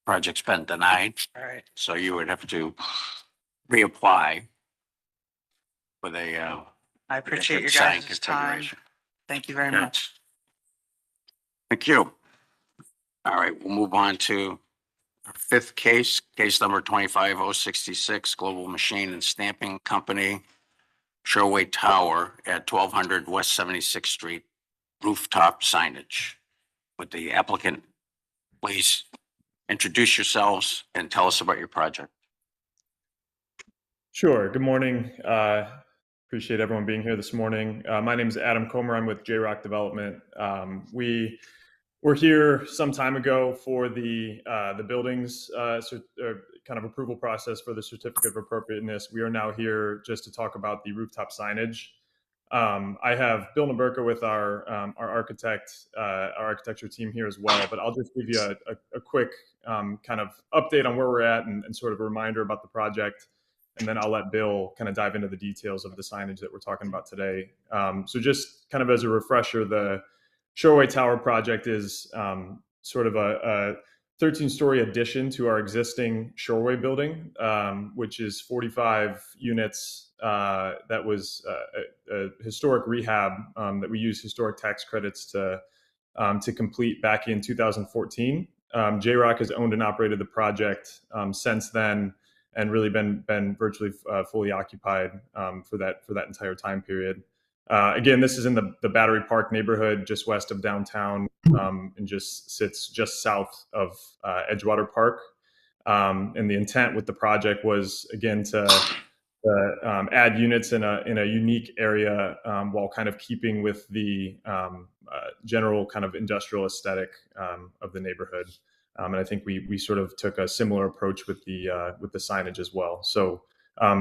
Project's been denied, All right. so you would have to reapply with a, I appreciate your sign guys' time. configuration. Thank you very Yeah. much. Thank you. All right, we'll move on to our fifth case, case number 25066, Global Machine and Stamping Company, Showway Tower at 1200 West 76th Street, rooftop signage. Would the applicant please introduce yourselves and tell us about your project? Sure. Good morning. Appreciate everyone being here this morning. My name is Adam Comer. I'm with J-Rock Development. We were here some time ago for the buildings kind of approval process for the certificate of appropriateness. We are now here just to talk about the rooftop signage. I have Bill Naberka with our architecture team here as well, but I'll just give you a quick kind of update on where we're at and sort of a reminder about the project. And then I'll let Bill kind of dive into the details of the signage that we're talking about today. So just kind of as a refresher, the Shoreway Tower project is sort of a 13-story addition to our existing Shoreway building, which is 45 units. That was a historic rehab that we used historic tax credits to complete back in 2014. J-Rock has owned and operated the project since then, and really been virtually fully occupied for that entire time period. Again, this is in the Battery Park neighborhood, just west of downtown, and just sits just south of Edgewater Park. And the intent with the project was, again, to add units in a unique area while kind of keeping with the general kind of industrial aesthetic of the neighborhood. And I think we sort of took a similar approach with the signage as well. So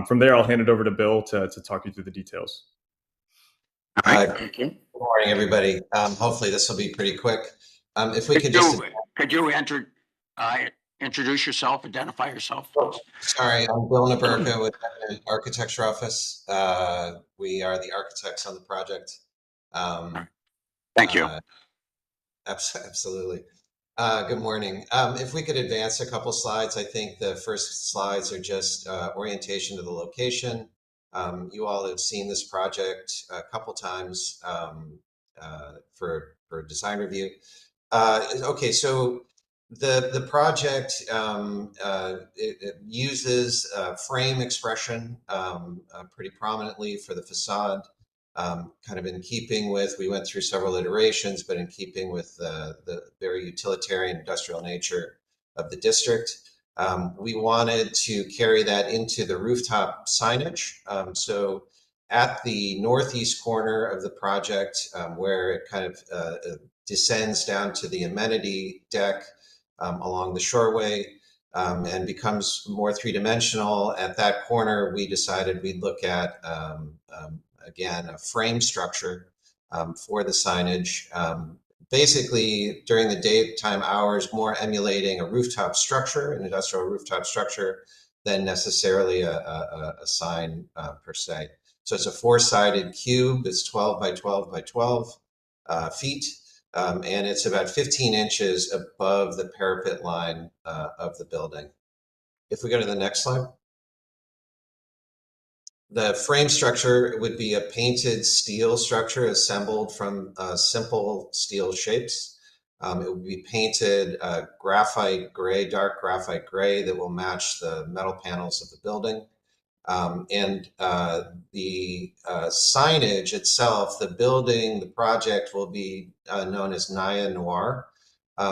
from there, I'll hand it over to Bill to talk you through the details. All right, thank you. Good morning, everybody. Hopefully this will be pretty quick. If we could you introduce yourself, identify yourself, please? Sorry, I'm Bill Naberka with the Architecture Office. We are the architects on the project. Thank you. Absolutely. Good morning. If we could advance a couple slides, I think the first slides are just orientation to the location. You all have seen this project a couple times for design review. Okay, so the project it uses frame expression pretty prominently for the facade. Kind of in keeping with, we went through several iterations, but in keeping with the very utilitarian industrial nature of the district. We wanted to carry that into the rooftop signage. So at the northeast corner of the project, where it kind of descends down to the amenity deck along the shoreway and becomes more three-dimensional, at that corner, we decided we'd look at again, a frame structure for the signage, basically during the daytime hours, more emulating a rooftop structure, an industrial rooftop structure, than necessarily a sign per se. So it's a four-sided cube. It's 12 by 12 by 12 feet, and it's about 15 inches above the parapet line of the building. If we go to the next slide. The frame structure would be a painted steel structure assembled from simple steel shapes. It would be painted graphite gray, dark graphite gray that will match the metal panels of the building. And the signage itself, the building, the project will be known as Naya Noir.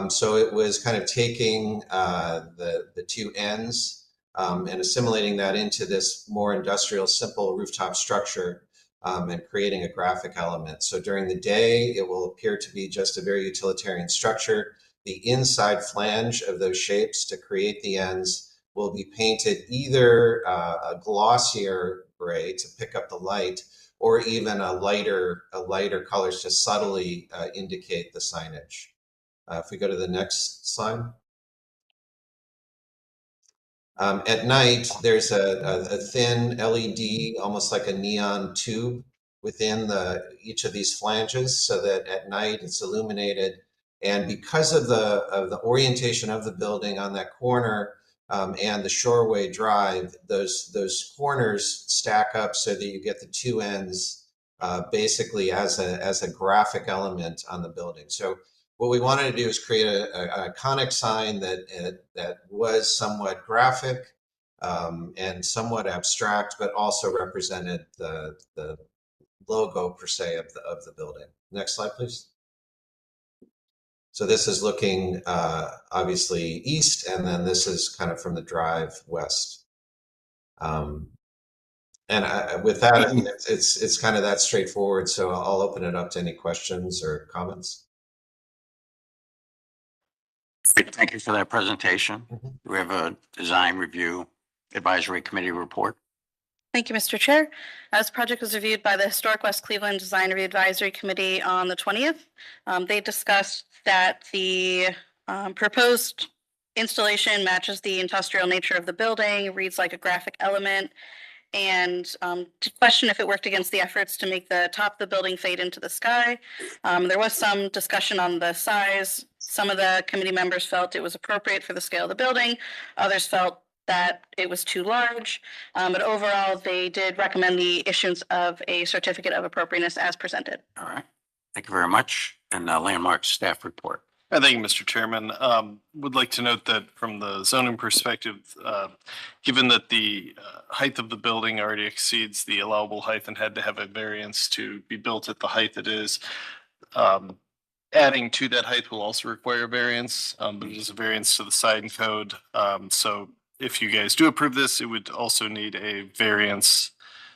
So it was kind of taking the two ends and assimilating that into this more industrial, simple rooftop structure and creating a graphic element. So during the day, it will appear to be just a very utilitarian structure. The inside flange of those shapes to create the ends will be painted either a glossier gray to pick up the light, or even a lighter colors to subtly indicate the signage. If we go to the next slide. At night, there's a thin LED, almost like a neon tube within each of these flanges, so that at night it's illuminated. And because of the orientation of the building on that corner and the Shoreway Drive, those corners stack up so that you get the two ends basically as a graphic element on the building. So what we wanted to do is create an iconic sign that was somewhat graphic and somewhat abstract, but also represented the logo per se of the building. Next slide, please. So this is looking obviously east, and then this is kind of from the drive west. With that, I mean, it's kind of that straightforward. So I'll open it up to any questions or comments. Thank you for that presentation. We have a design review advisory committee report. Thank you, Mr. Chair. This project was reviewed by the Historic West Cleveland Design Review Advisory Committee on the 20th. They discussed that the proposed installation matches the industrial nature of the building, reads like a graphic element, and to question if it worked against the efforts to make the top of the building fade into the sky. There was some discussion on the size. Some of the committee members felt it was appropriate for the scale of the building. Others felt that it was too large. But overall, they did recommend the issuance of a certificate of appropriateness as presented. All right. Thank you very much. And landmark staff report. Thank you, Mr. Chairman. Would like to note that from the zoning perspective, given that the height of the building already exceeds the allowable height and had to have a variance to be built at the height it is, adding to that height will also require a variance, but it is a variance to the sign code. So if you guys do approve this, it would also need a variance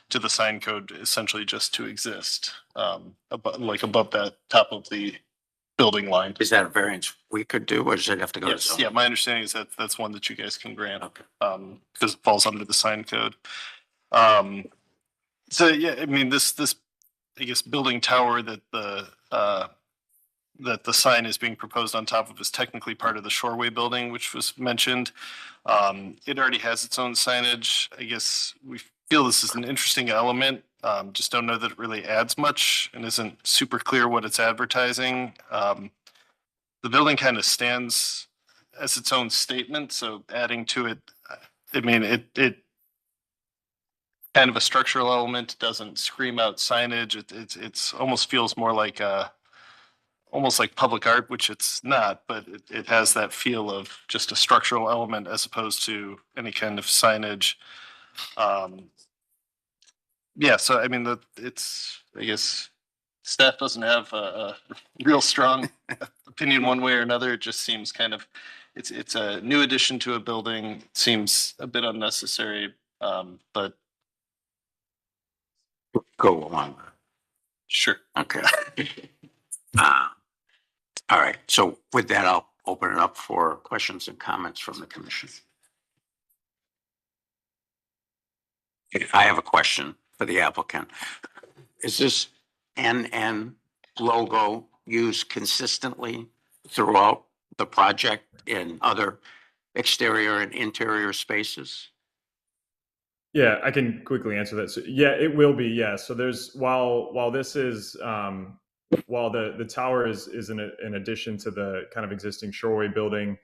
to the sign code, essentially just to exist, above that top of the building line. Is that a variance we could do, or does it have to go to Yes, zoning? yeah, my understanding is that that's one that you guys can grant, because it falls under the sign code. So yeah, I mean, this, I guess, building tower that the sign is being proposed on top of is technically part of the Shoreway building, which was mentioned. It already has its own signage. I guess we feel this is an interesting element. Just don't know that it really adds much and isn't super clear what it's advertising. The building kind of stands as its own statement, so adding to it, I mean, it kind of a structural element, doesn't scream out signage. It's almost feels more like almost like public art, which it's not, but it has that feel of just a structural element as opposed to any kind of signage. Yeah, so I mean, I guess staff doesn't have a real strong opinion one way or another. It just seems kind of, it's a new addition to a building, seems a bit unnecessary, but. Go along. Sure. Okay. All right. So with that, I'll open it up for questions and comments from the commission. I have a question for the applicant. Is this NN logo used consistently throughout the project in other exterior and interior spaces? Yeah, I can quickly answer that. So, yeah, it will be. Yeah. So there's while this is while the tower is in addition to the kind of existing Shoreway building,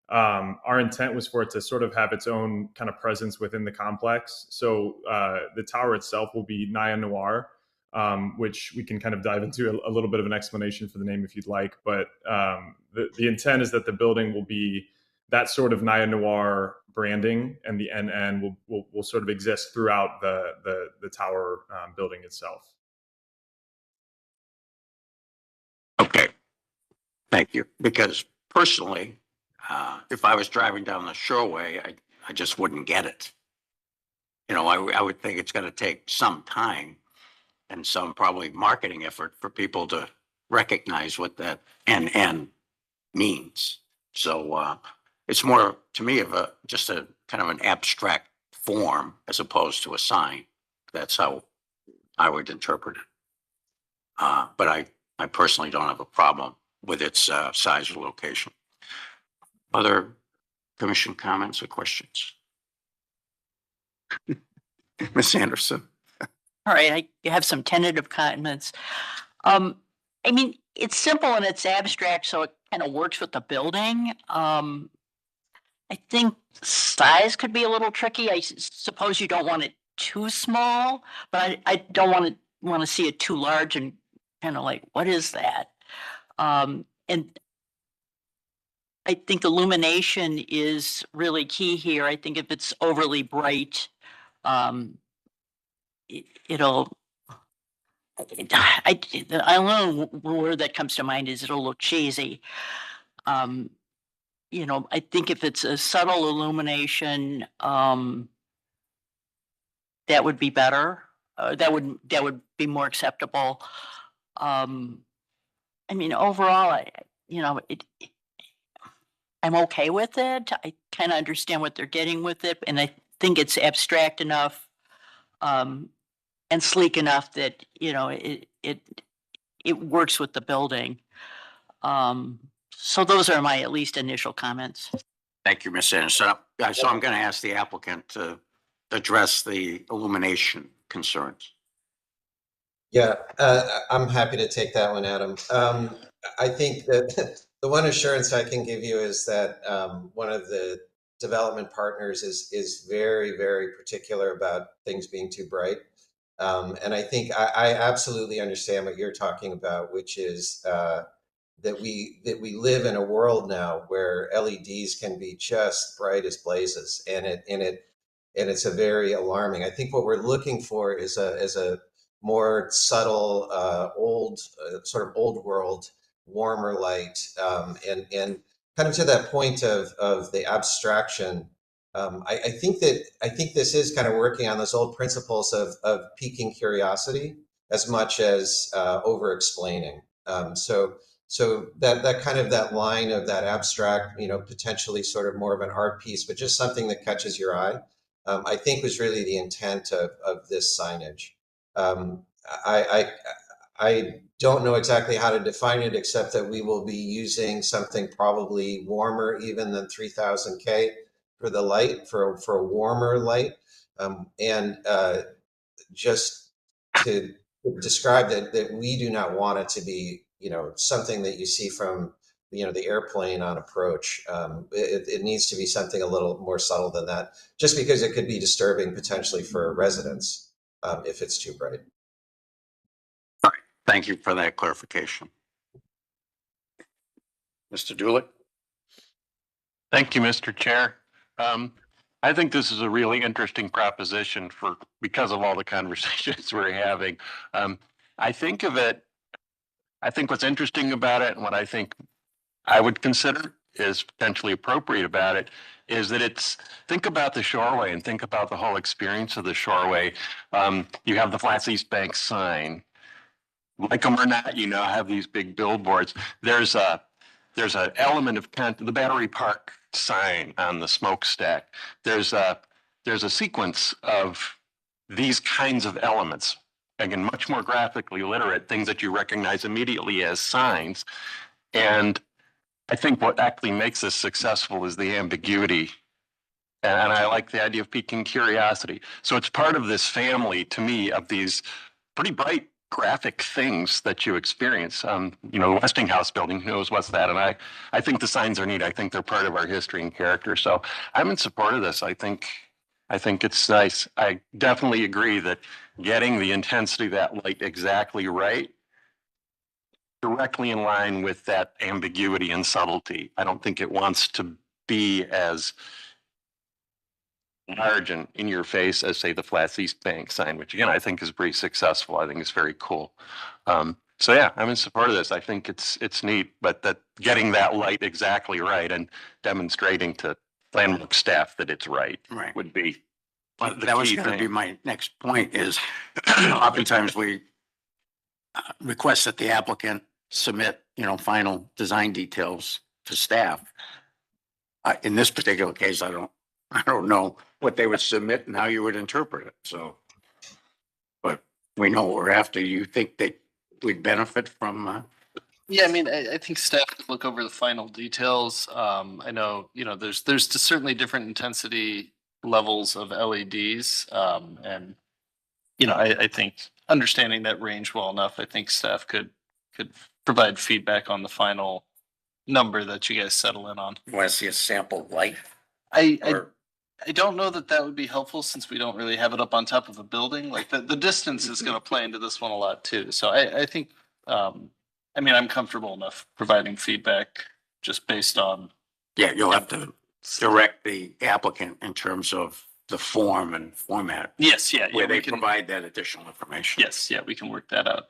our intent was for it to sort of have its own kind of presence within the complex. So the tower itself will be Naya Noir, which we can kind of dive into a little bit of an explanation for the name if you'd like. But the intent is that the building will be that sort of Naya Noir branding, and the NN will sort of exist throughout the tower building itself. Okay. Thank you. Because personally, if I was driving down the Shoreway, I just wouldn't get it. You know, I would think it's going to take some time and some probably marketing effort for people to recognize what that NN means. So it's more to me of just a kind of an abstract form as opposed to a sign. That's how I would interpret it. But I personally don't have a problem with its size or location. Other commission comments or questions? Ms. Anderson? All right, I have some tentative comments. I mean, it's simple and it's abstract, so it kind of works with the building. I think size could be a little tricky. I suppose you don't want it too small, but I don't want to see it too large and kind of like, what is that? And I think illumination is really key here. I think if it's overly bright, it'll. The only word that comes to mind is it'll look cheesy. You know, I think if it's a subtle illumination, that would be better. That would be more acceptable. I mean, overall, I'm okay with it. I kind of understand what they're getting with it, and I think it's abstract enough and sleek enough that it works with the building. So those are my at least initial comments. Thank you, Ms. Anderson. So I'm going to ask the applicant to address the illumination concerns. Yeah, I'm happy to take that one, Adam. I think that the one assurance I can give you is that one of the development partners is very, very particular about things being too bright. And I think I absolutely understand what you're talking about, which is that we live in a world now where LEDs can be just bright as blazes, and it's a very alarming. I think what we're looking for is a more subtle, sort of old world, warmer light, and kind of to that point of the abstraction. I think this is kind of working on those old principles of piquing curiosity as much as over explaining. So that kind of that line of that abstract, potentially sort of more of an art piece, but just something that catches your eye, I think was really the intent of this signage. I don't know exactly how to define it, except that we will be using something probably warmer even than 3000 K for the light, for a warmer light. And just to describe that we do not want it to be, something that you see from, the airplane on approach. It needs to be something a little more subtle than that, just because it could be disturbing potentially for residents if it's too bright. All right. Thank you for that clarification. Mr. Dooley? Thank you, Mr. Chair. I think this is a really interesting proposition because of all the conversations we're having. I think what's interesting about it, and what I think I would consider is potentially appropriate about it, is that think about the Shoreway and think about the whole experience of the Shoreway. You have the Flats East Bank sign. Like them or not, have these big billboards. There's an element of the Battery Park sign on the smokestack. There's a sequence of these kinds of elements. Again, much more graphically literate, things that you recognize immediately as signs. And I think what actually makes this successful is the ambiguity. And I like the idea of piquing curiosity. So it's part of this family, to me, of these pretty bright graphic things that you experience. The Westinghouse building, who knows what's that? And I think the signs are neat. I think they're part of our history and character. So I'm in support of this. I think it's nice. I definitely agree that getting the intensity of that light exactly right, directly in line with that ambiguity and subtlety. I don't think it wants to be as large and in your face as, say, the Flats East Bank sign, which again, I think is pretty successful. I think it's very cool. So yeah, I'm in support of this. I think it's neat, but that getting that light exactly right and demonstrating to landmark staff that it's right would be That was going to be my next point is oftentimes we request that the applicant submit, final design details to staff. In this particular case, I don't I don't know what they would submit and how you would interpret it, so. But we know what we're after. You think that we'd benefit from, Yeah, I mean, I think staff could look over the final details. I know, there's certainly different intensity levels of LEDs. And, I think understanding that range well enough, I think staff could provide feedback on the final number that you guys settle in on. want to see a sample light? I don't know that that would be helpful since we don't really have it up on top of a building. Like the distance is gonna play into this one a lot too. So I think, I'm comfortable enough providing feedback just based on. Yeah, you'll have to direct the applicant in terms of the form and format. Yes, yeah. Where we they can- provide that additional information. Yes, yeah, we can work that out.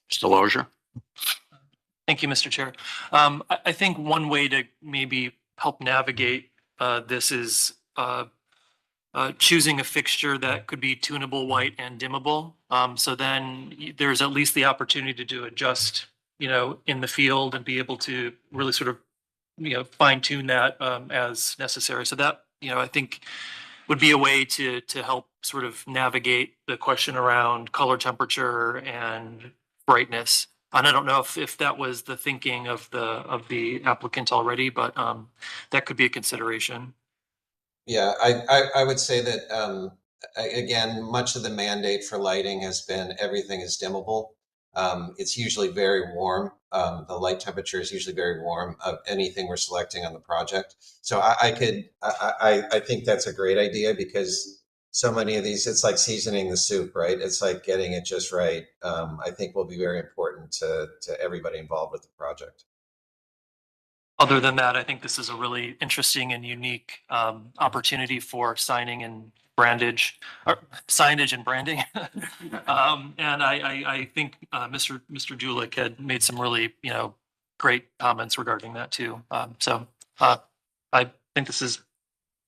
Mr. Lozier? Thank you, Mr. Chair. I think one way to maybe help navigate this is choosing a fixture that could be tunable, white, and dimmable. So then there's at least the opportunity to adjust, in the field and be able to really sort of, fine tune that as necessary. So that, I think would be a way to help sort of navigate the question around color temperature and brightness. And I don't know if that was the thinking of the applicant already, but that could be a consideration. Yeah, I would say that, again, much of the mandate for lighting has been everything is dimmable. It's usually very warm. The light temperature is usually very warm of anything we're selecting on the project. So I think that's a great idea because so many of these, it's like seasoning the soup, right? It's like getting it just right. I think will be very important to everybody involved with the project. Other than that, I think this is a really interesting and unique opportunity for signage and branding. And I think Mr. Julik had made some really, great comments regarding that too. So I think this is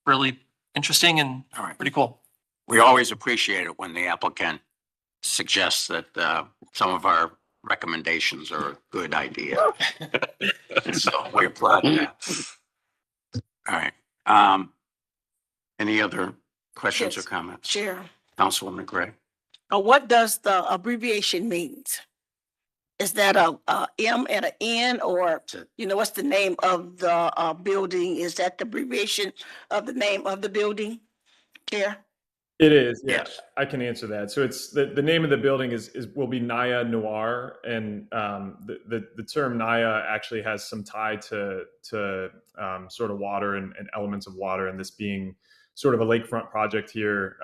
really interesting and All right. pretty cool. We always appreciate it when the applicant suggests that some of our recommendations are a good idea. So we applaud that. All right. Any other questions or Yes, comments? Chair, Councilwoman Gray? what does the abbreviation means? Is that a M and an N, or, what's the name of the building? Is that the abbreviation of the name of the building, Chair? It is, yeah. Yes. I can answer that. So it's the name of the building will be Naya Noir, and the term Naya actually has some tie to sort of water and elements of water, and this being sort of a lakefront project here,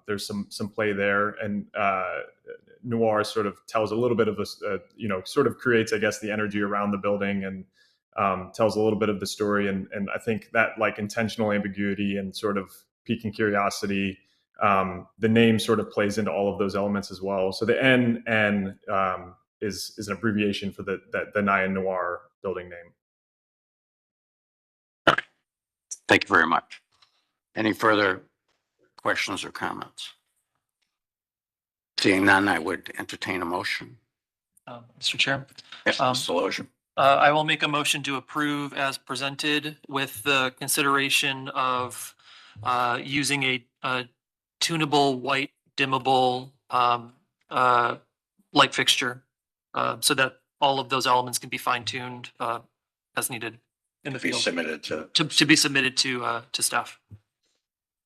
there's some play there, and Noir sort of tells a little bit of this, sort of creates, I guess, the energy around the building and tells a little bit of the story, and I think that like intentional ambiguity and sort of piquing curiosity. The name sort of plays into all of those elements as well. So the NN is an abbreviation for the Naya Noir building name. Thank you very much. Any further questions or comments? Seeing none, I would entertain a motion. Mr. Chair. Yes, Mr. Lozier. I will make a motion to approve as presented with the consideration of using a tunable white dimmable light fixture so that all of those elements can be fine-tuned as needed in the Be field. submitted To be submitted to staff.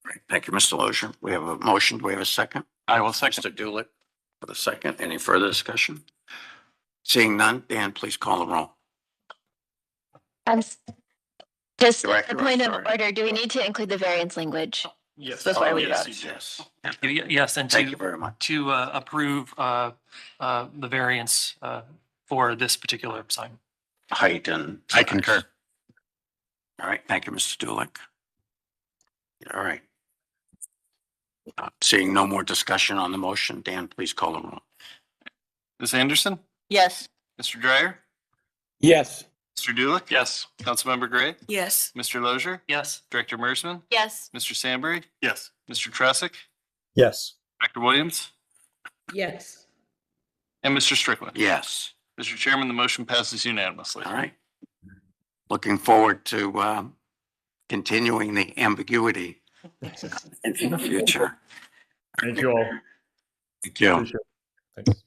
Right. Thank you, Mr. Lozier. We have a motion. Do we have a second? I will second. Mr. Dulick for the second. Any further discussion? Seeing none, Dan, please call the roll. Just Director, a point of sorry. order, do we need to include the variance language? Yes. Before we yes, vote? yes. Yes, and Thank you very much. to approve the variance for this particular sign. Height and. I concur. All right. Thank you, Mr. Dulick. All right. Seeing no more discussion on the motion, Dan, please call the roll. Ms. Anderson, Yes. Mr. Dryer, Yes. Mr. Dulick. Yes. Councilmember Gray, Yes. Mr. Lozier, Yes. Director Mersman, Yes. Mr. Sandberg, Yes. Mr. Tresick, Yes. Dr. Williams, Yes. and Mr. Strickland. Yes. Mr. Chairman, the motion passes unanimously. All right. Looking forward to continuing the ambiguity in the future. Thank you all. Thank you. Appreciate it. Thanks.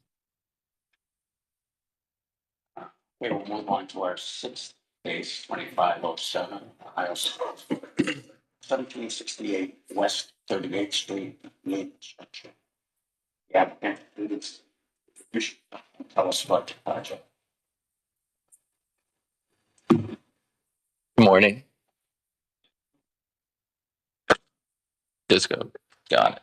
We will move on to our sixth case, 2507, Ohio 1768 West 38th Street, Main Junction. The applicant, tell us about the project. Good morning. Disco. Got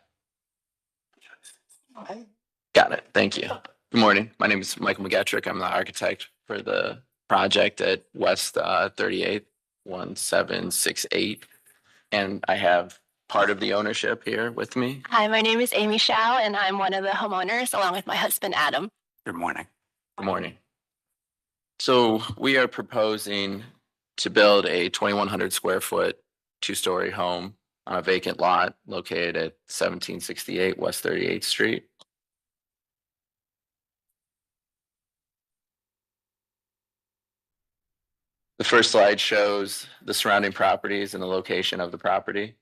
it. Got it. Thank you. Good morning. My name is Michael McGetrick. I'm the architect for the project at West 38th, 1768. And I have part of the ownership here with me. Hi, my name is Amy Shao, and I'm one of the homeowners along with my husband, Adam. Good morning. Good morning. So we are proposing to build a 2,100 square foot, two-story home on a vacant lot located at 1768 West 38th Street. The first slide shows the surrounding properties and the location of the property.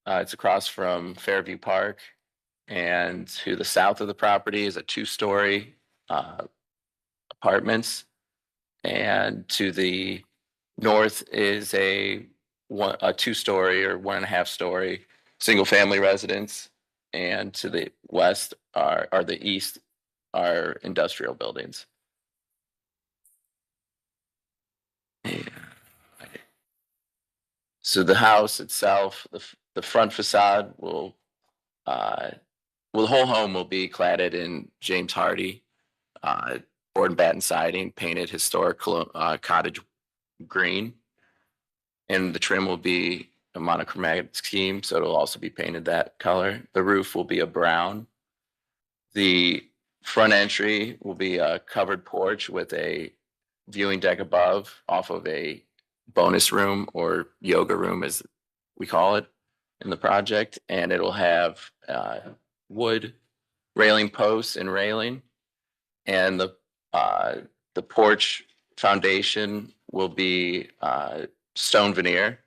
It's across from Fairview Park, and to the south of the property is a two-story apartments, and to the north is a two-story or 1.5-story single-family residence, and to the west or the east are industrial buildings. So the house itself, the front facade will, the whole home will be cladded in James Hardy board and batten siding, painted historic cottage green, and the trim will be a monochromatic scheme, so it'll also be painted that color. The roof will be a brown. The front entry will be a covered porch with a viewing deck above off of a bonus room or yoga room, as we call it in the project, and it'll have wood railing posts and railing, and the porch foundation will be stone veneer,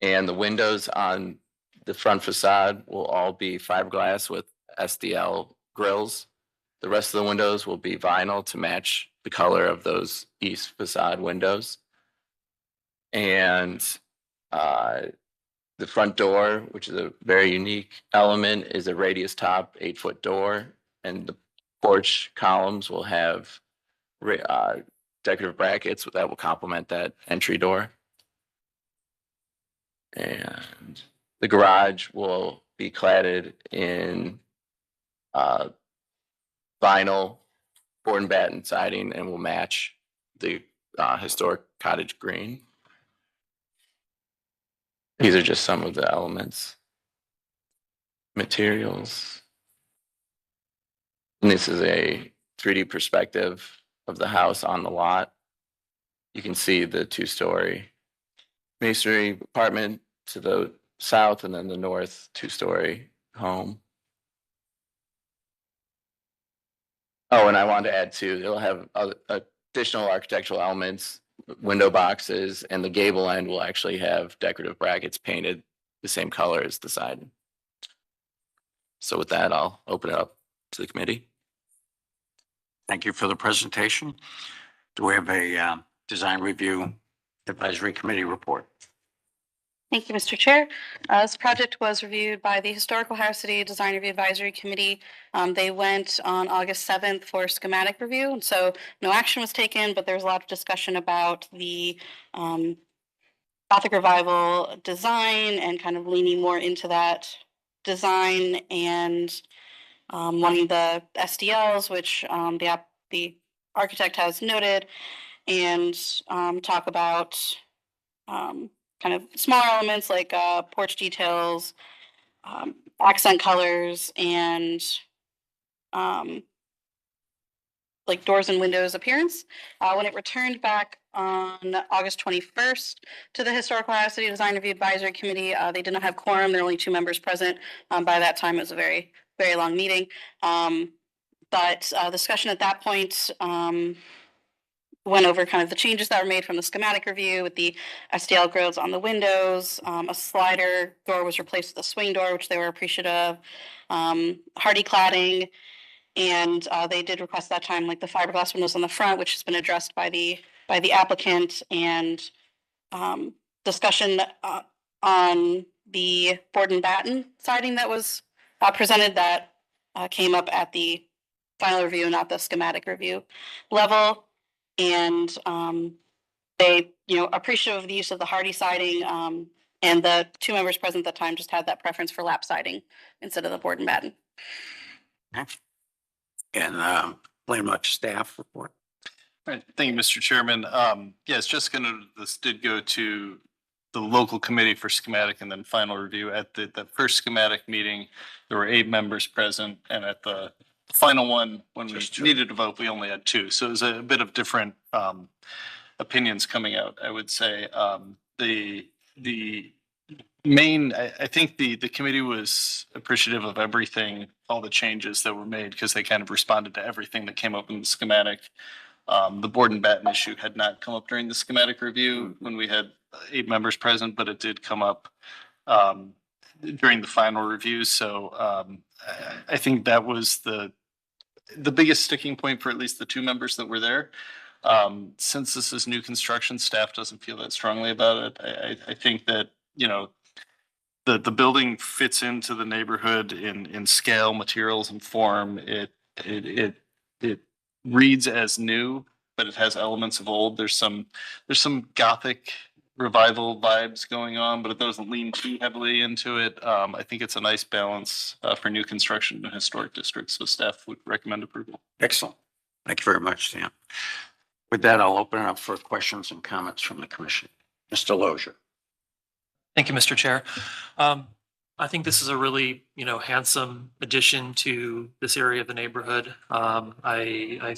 and the windows on the front facade will all be fiberglass with SDL grills. The rest of the windows will be vinyl to match the color of those east facade windows. And the front door, which is a very unique element, is a radius top 8-foot door, and the porch columns will have decorative brackets that will complement that entry door. And the garage will be cladded in vinyl board and batten siding and will match the historic cottage green. These are just some of the elements. Materials. And this is a 3D perspective of the house on the lot. You can see the two-story masonry apartment to the south, and then the north two-story home. Oh, and I wanted to add too, it'll have additional architectural elements, window boxes, and the gable end will actually have decorative brackets painted the same color as the siding. So with that, I'll open it up to the committee. Thank you for the presentation. Do we have a design review advisory committee report? Thank you, Mr. Chair. This project was reviewed by the Historical Ohio City Design Review Advisory Committee. They went on August 7th for schematic review, and so no action was taken, but there's a lot of discussion about the Gothic Revival design and kind of leaning more into that design, and wanting the SDLs, which the architect has noted, and talk about kind of smaller elements like porch details, accent colors, and like doors and windows appearance. When it returned back on August 21st to the Historical Ohio City Design Review Advisory Committee, they did not have quorum. There were only 2 members present. By that time, it was a very, very long meeting. But discussion at that point went over kind of the changes that were made from the schematic review with the STL grills on the windows. A slider door was replaced with a swing door, which they were appreciative of. Hardy cladding. And they did request that time, like the fiberglass windows on the front, which has been addressed by the applicant, and discussion on the board and batten siding that was presented that came up at the final review, not the schematic review level. And they, appreciative of the use of the hardy siding, and the two members present at the time just had that preference for lap siding instead of the board and batten. And pretty much staff report. All right, thank you, Mr. Chairman. Yes, this did go to the local committee for schematic and then final review. At the first schematic meeting, there were 8 members present, and at the final one, when we needed to vote, we only had 2. So it was a bit of different opinions coming out, I would say. The main, I think the committee was appreciative of everything, all the changes that were made, because they kind of responded to everything that came up in the schematic. The board and batten issue had not come up during the schematic review when we had 8 members present, but it did come up during the final review. So I think that was the biggest sticking point for at least the 2 members that were there. Since this is new construction, staff doesn't feel that strongly about it. I think that, the building fits into the neighborhood in scale, materials, and form. It reads as new, but it has elements of old. There's some Gothic revival vibes going on, but it doesn't lean too heavily into it. I think it's a nice balance for new construction in historic districts. So staff would recommend approval. Excellent. Thank you very much, Sam. With that, I'll open it up for questions and comments from the commission. Mr. Lozier. Thank you, Mr. Chair. I think this is a really, handsome addition to this area of the neighborhood. I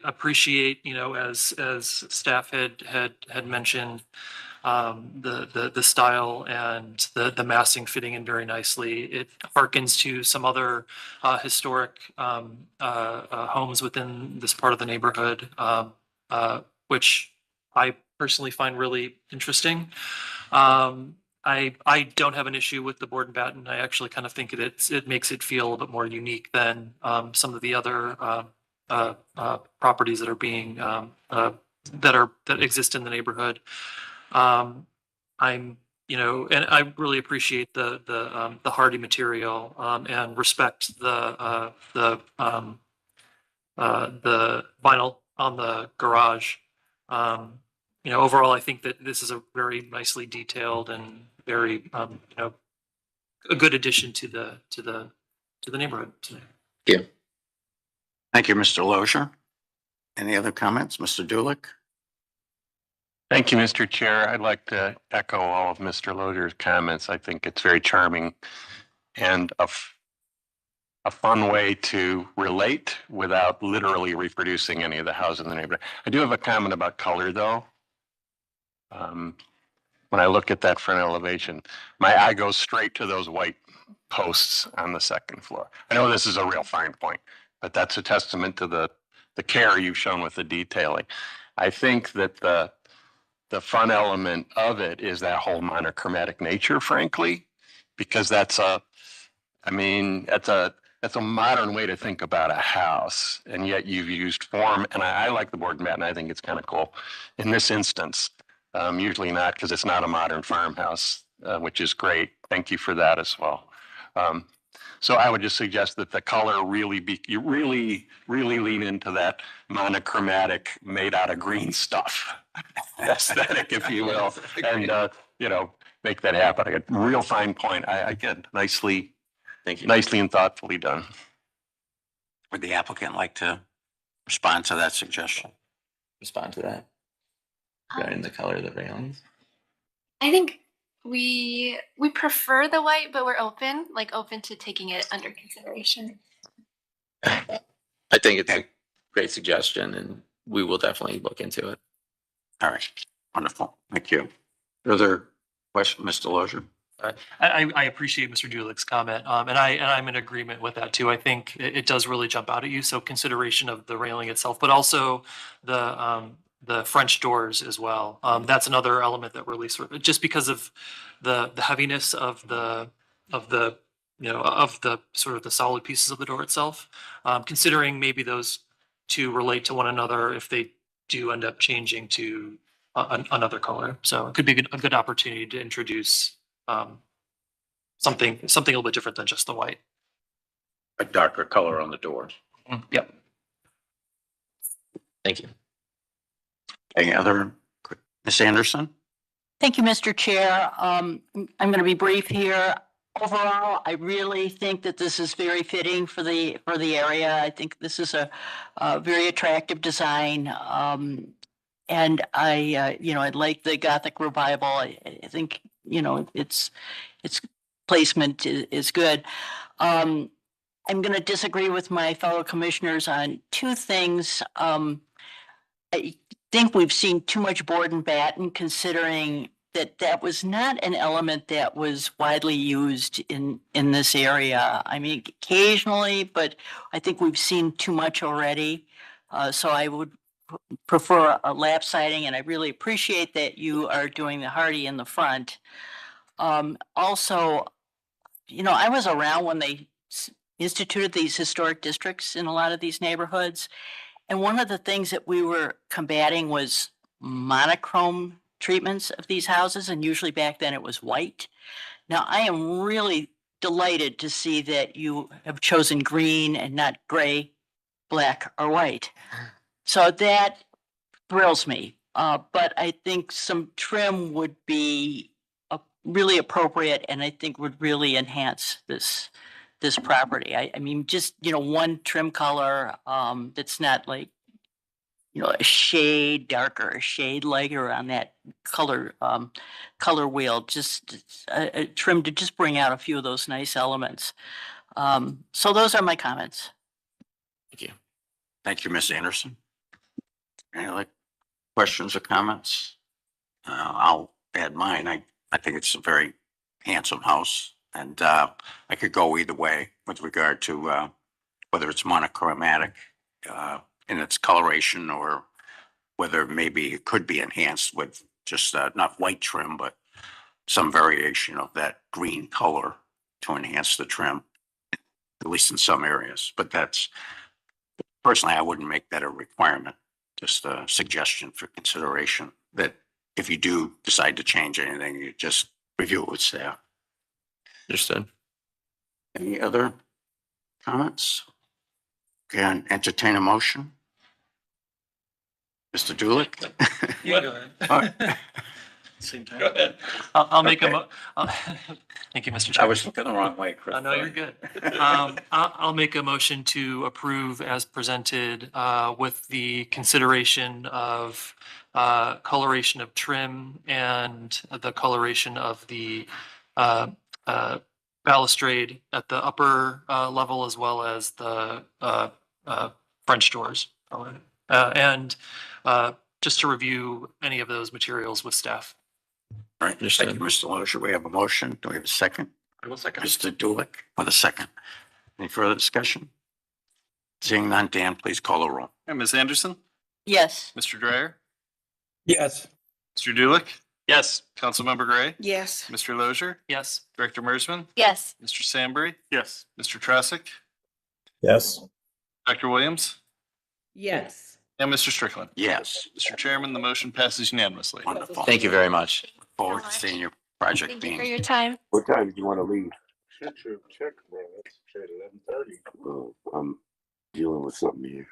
appreciate, as staff had mentioned, the style and the massing fitting in very nicely. It harkens to some other historic homes within this part of the neighborhood, which I personally find really interesting. I don't have an issue with the board and batten. I actually kind of think it makes it feel a bit more unique than some of the other properties that are being that exist in the neighborhood. And I really appreciate the hardy material and respect the vinyl on the garage. Overall, I think that this is a very nicely detailed and very, a good addition to the neighborhood today. Yeah. Thank you, Mr. Lozier. Any other comments, Mr. Dulick? Thank you, Mr. Chair. I'd like to echo all of Mr. Lozier's comments. I think it's very charming and a fun way to relate without literally reproducing any of the houses in the neighborhood. I do have a comment about color, though. When I look at that front elevation, my eye goes straight to those white posts on the second floor. I know this is a real fine point, but that's a testament to the care you've shown with the detailing. I think that the fun element of it is that whole monochromatic nature, frankly, because that's a modern way to think about a house, and yet you've used form, and I like the board and batten. I think it's kind of cool in this instance. Usually not, because it's not a modern farmhouse, which is great. Thank you for that as well. So I would just suggest that the color you really lean into that monochromatic, made out of green stuff aesthetic, if you will, and make that happen. A real fine point. Again, nicely and thoughtfully done. Would the applicant like to respond to that suggestion? Respond to that. Regarding the color of the railings. I think we prefer the white, but we're open to taking it under consideration. I think it's a great suggestion, and we will definitely look into it. All right, wonderful. Thank you. Other question, Mr. Lozier? I appreciate Mr. Dulick's comment, and I'm in agreement with that too. I think it does really jump out at you. So consideration of the railing itself, but also the French doors as well. That's another element that really just because of the heaviness of the of the sort of the solid pieces of the door itself. Considering maybe those two relate to one another if they do end up changing to another color. So it could be a good opportunity to introduce something a little bit different than just the white. A darker color on the doors. Yep. Thank you. Any other, Ms. Anderson? Thank you, Mr. Chair. I'm going to be brief here. Overall, I really think that this is very fitting for the area. I think this is a very attractive design. And I like the Gothic revival. I think, its placement is good. I'm going to disagree with my fellow commissioners on two things. I think we've seen too much board and batten, considering that was not an element that was widely used in this area. I mean, occasionally, but I think we've seen too much already. So I would prefer a lap siding, and I really appreciate that you are doing the hardy in the front. Also, I was around when they instituted these historic districts in a lot of these neighborhoods. And one of the things that we were combating was monochrome treatments of these houses. And usually back then it was white. Now I am really delighted to see that you have chosen green and not gray, black, or white. So that thrills me. But I think some trim would be really appropriate, and I think would really enhance this property. I mean, just, one trim color that's not like, a shade darker, a shade lighter on that color wheel, just a trim to just bring out a few of those nice elements. So those are my comments. Thank you. Thank you, Ms. Anderson. Any other questions or comments? I'll add mine. I think it's a very handsome house, and I could go either way with regard to whether it's monochromatic in its coloration, or whether maybe it could be enhanced with just not white trim, but some variation of that green color to enhance the trim, at least in some areas. But that's, personally, I wouldn't make that a requirement, just a suggestion for consideration, that if you do decide to change anything, you just review it with staff. Understood. Any other comments? Can entertain a motion? Mr. Dulick? You go ahead. All right. Same time. Go ahead. I'll make Okay. Thank you, Mr. I Chair. was looking the wrong way, Chris. No, you're good. I'll make a motion to approve as presented with the consideration of coloration of trim and the coloration of the balustrade at the upper level, as well as the French doors. And just to review any of those materials with staff. All right, thank you, Mr. Lozier. We have a motion. Do we have a second? I will second. Mr. Dulick with a second. Any further discussion? Seeing none, Dan, please call the roll. And Ms. Anderson, Yes. Mr. Dreyer, Yes. Mr. Dulick. Yes. Councilmember Gray, Yes. Mr. Lozier, Yes. Director Mersman, Yes. Mr. Sandbury. Yes. Mr. Trassick, Yes. Dr. Williams, Yes. and Mr. Strickland. Yes, Mr. Chairman, the motion passes unanimously. wonderful. Thank you very much. Look forward to seeing your project Thank you for being. your time. What time do you want to leave? Check, man. It's at 11:30. I'm dealing with something here.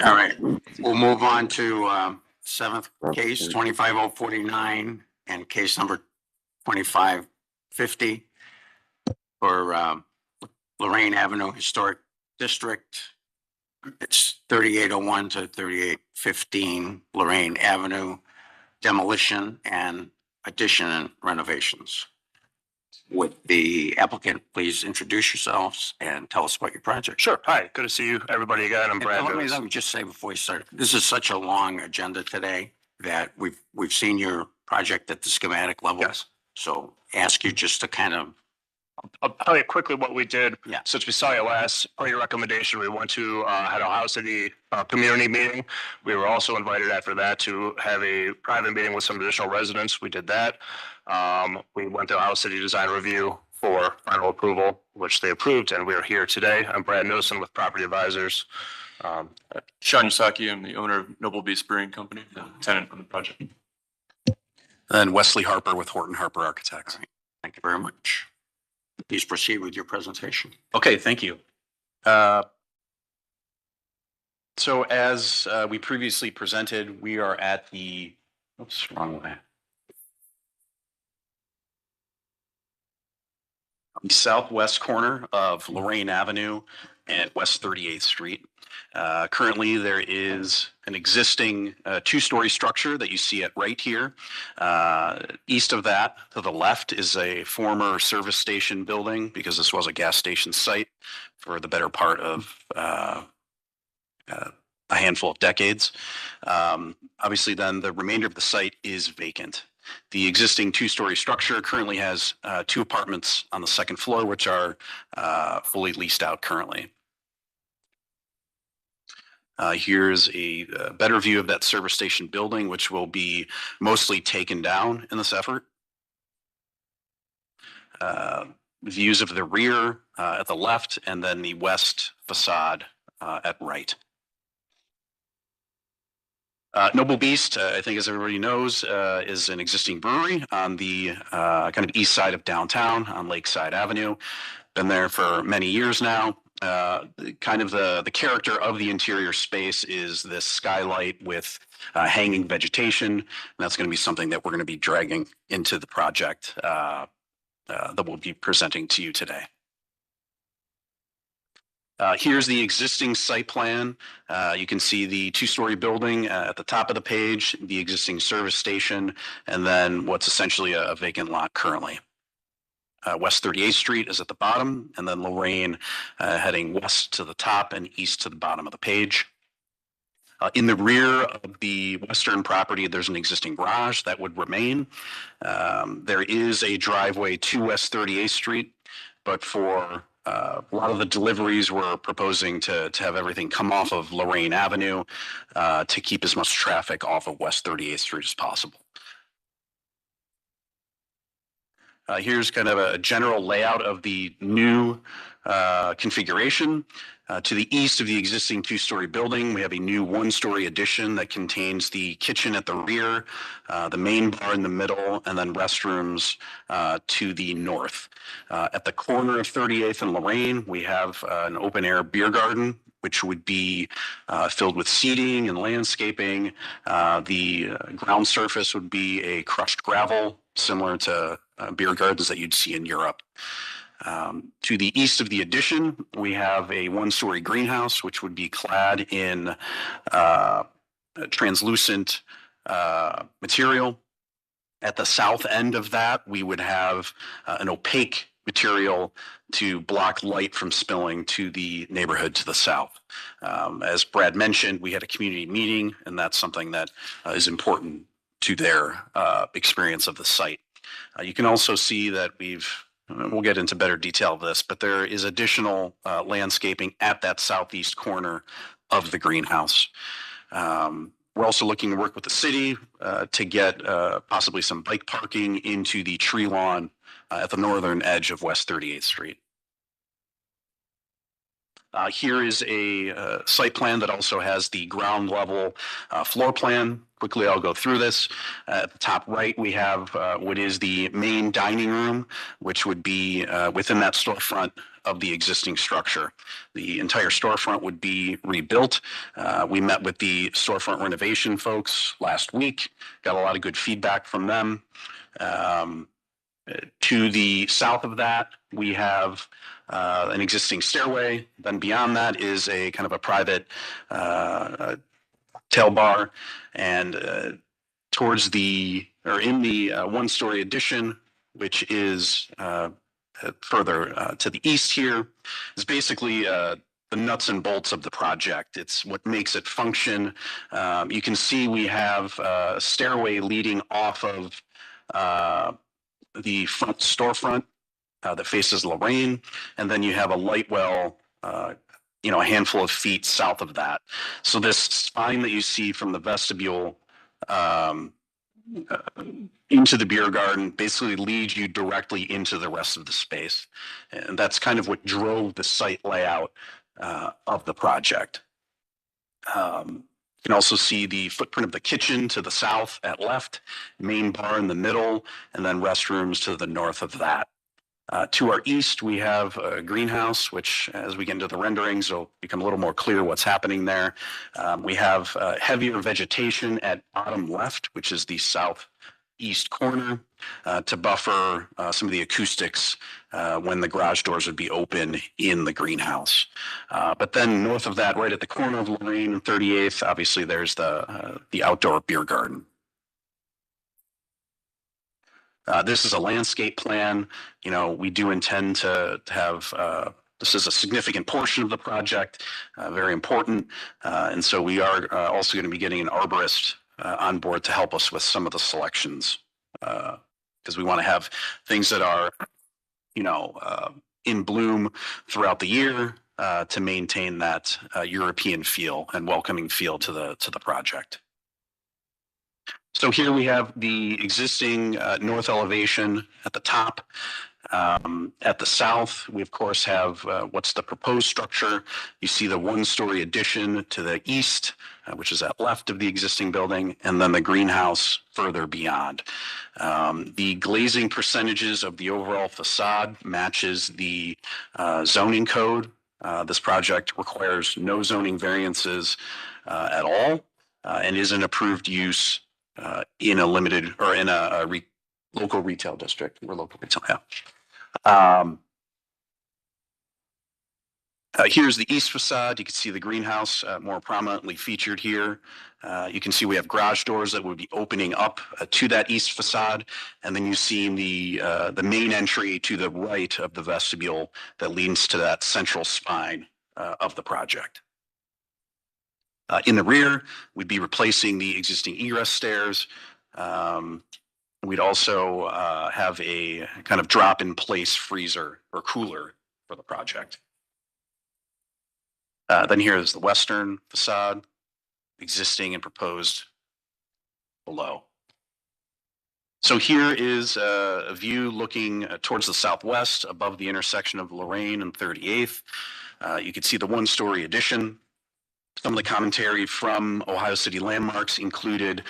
All right, we'll move on to seventh case, 25049, and case number 2550 for Lorraine Avenue Historic District. It's 3801 to 3815 Lorraine Avenue, demolition and addition and renovations. Would the applicant please introduce yourselves and tell us about your project? Sure. Hi, good to see you, everybody again. I'm And Brad. let me just say before we start, this is such a long agenda today that we've seen your project at the schematic level. Yes. So ask you just to kind of, I'll tell you quickly what we did. Yeah. Since we saw you last, per your recommendation, we went to, had a Ohio City, community meeting. We were also invited after that to have a private meeting with some additional residents. We did that. We went to Ohio City Design Review for final approval, which they approved, and we are here today. I'm Brad Nilsson with Property Advisors. Sean Yasaki, I'm the owner of Noble Beast Brewing Company, the tenant on the project. And Wesley Harper with Horton Harper Architects. thank you very much. Please proceed with your presentation. Okay, thank you. So as we previously presented, we are at the, oops, wrong way. The southwest corner of Lorraine Avenue and West 38th Street. Currently, there is an existing two-story structure that you see at right here. East of that, to the left, is a former service station building because this was a gas station site for the better part of a handful of decades. Obviously, then the remainder of the site is vacant. The existing two-story structure currently has two apartments on the second floor, which are fully leased out currently. Here's a better view of that service station building, which will be mostly taken down in this effort. Views of the rear at the left, and then the west facade at right. Noble Beast, I think as everybody knows, is an existing brewery on the kind of east side of downtown on Lakeside Avenue. Been there for many years now. Kind of the character of the interior space is this skylight with hanging vegetation. And that's going to be something that we're going to be dragging into the project that we'll be presenting to you today. Here's the existing site plan. You can see the two-story building at the top of the page, the existing service station, and then what's essentially a vacant lot currently. West 38th Street is at the bottom, and then Lorraine heading west to the top and east to the bottom of the page. In the rear of the western property, there's an existing garage that would remain. There is a driveway to West 38th Street, but for a lot of the deliveries, we're proposing to have everything come off of Lorraine Avenue to keep as much traffic off of West 38th Street as possible. Here's kind of a general layout of the new configuration. To the east of the existing two-story building, we have a new one-story addition that contains the kitchen at the rear, the main bar in the middle, and then restrooms to the north. At the corner of 38th and Lorraine, we have an open-air beer garden, which would be filled with seating and landscaping. The ground surface would be a crushed gravel, similar to beer gardens that you'd see in Europe. To the east of the addition, we have a one-story greenhouse, which would be clad in translucent material. At the south end of that, we would have an opaque material to block light from spilling to the neighborhood to the south. As Brad mentioned, we had a community meeting, and that's something that is important to their experience of the site. You can also see that we'll get into better detail of this, but there is additional landscaping at that southeast corner of the greenhouse. We're also looking to work with the city to get possibly some bike parking into the tree lawn at the northern edge of West 38th Street. Here is a site plan that also has the ground level floor plan. Quickly, I'll go through this. At the top right, we have what is the main dining room, which would be within that storefront of the existing structure. The entire storefront would be rebuilt. We met with the storefront renovation folks last week, got a lot of good feedback from them. To the south of that, we have an existing stairway. Then beyond that is a kind of a private tail bar, and towards the, or in the one-story addition, which is further to the east here, is basically the nuts and bolts of the project. It's what makes it function. You can see we have a stairway leading off of the front storefront that faces Lorraine, and then you have a light well, a handful of feet south of that. So this spine that you see from the vestibule into the beer garden basically leads you directly into the rest of the space. And that's kind of what drove the site layout of the project. You can also see the footprint of the kitchen to the south at left, main bar in the middle, and then restrooms to the north of that. To our east, we have a greenhouse, which as we get into the renderings, will become a little more clear what's happening there. We have heavier vegetation at bottom left, which is the southeast corner, to buffer some of the acoustics when the garage doors would be open in the greenhouse. But then north of that, right at the corner of Lorraine and 38th, obviously there's the outdoor beer garden. This is a landscape plan. We do intend to have, this is a significant portion of the project, very important. And so we are also going to be getting an arborist on board to help us with some of the selections, because we want to have things that are, in bloom throughout the year to maintain that European feel and welcoming feel to the project. So here we have the existing north elevation at the top. At the south, we of course have what's the proposed structure. You see the one-story addition to the east, which is at left of the existing building, and then the greenhouse further beyond. The glazing percentages of the overall facade matches the zoning code. This project requires no zoning variances at all and is an approved use in a limited or in a local retail district or local retail. Yeah. Here's the east facade. You can see the greenhouse more prominently featured here. You can see we have garage doors that would be opening up to that east facade. And then you see the main entry to the right of the vestibule that leads to that central spine of the project. In the rear, we'd be replacing the existing egress stairs. We'd also have a kind of drop-in-place freezer or cooler for the project. Then here is the western facade, existing and proposed below. So here is a view looking towards the southwest above the intersection of Lorraine and 38th. You can see the one-story addition. Some of the commentary from Ohio City Landmarks included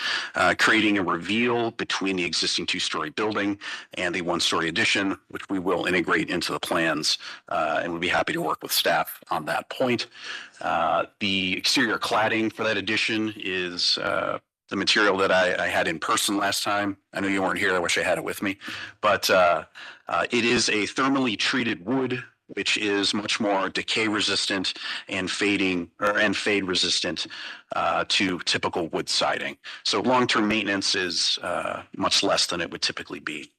creating a reveal between the existing two-story building and the one-story addition, which we will integrate into the plans, and we'll be happy to work with staff on that point. The exterior cladding for that addition is the material that I had in person last time. I know you weren't here. I wish I had it with me, but it is a thermally treated wood, which is much more decay resistant and fade resistant to typical wood siding. So long-term maintenance is much less than it would typically be.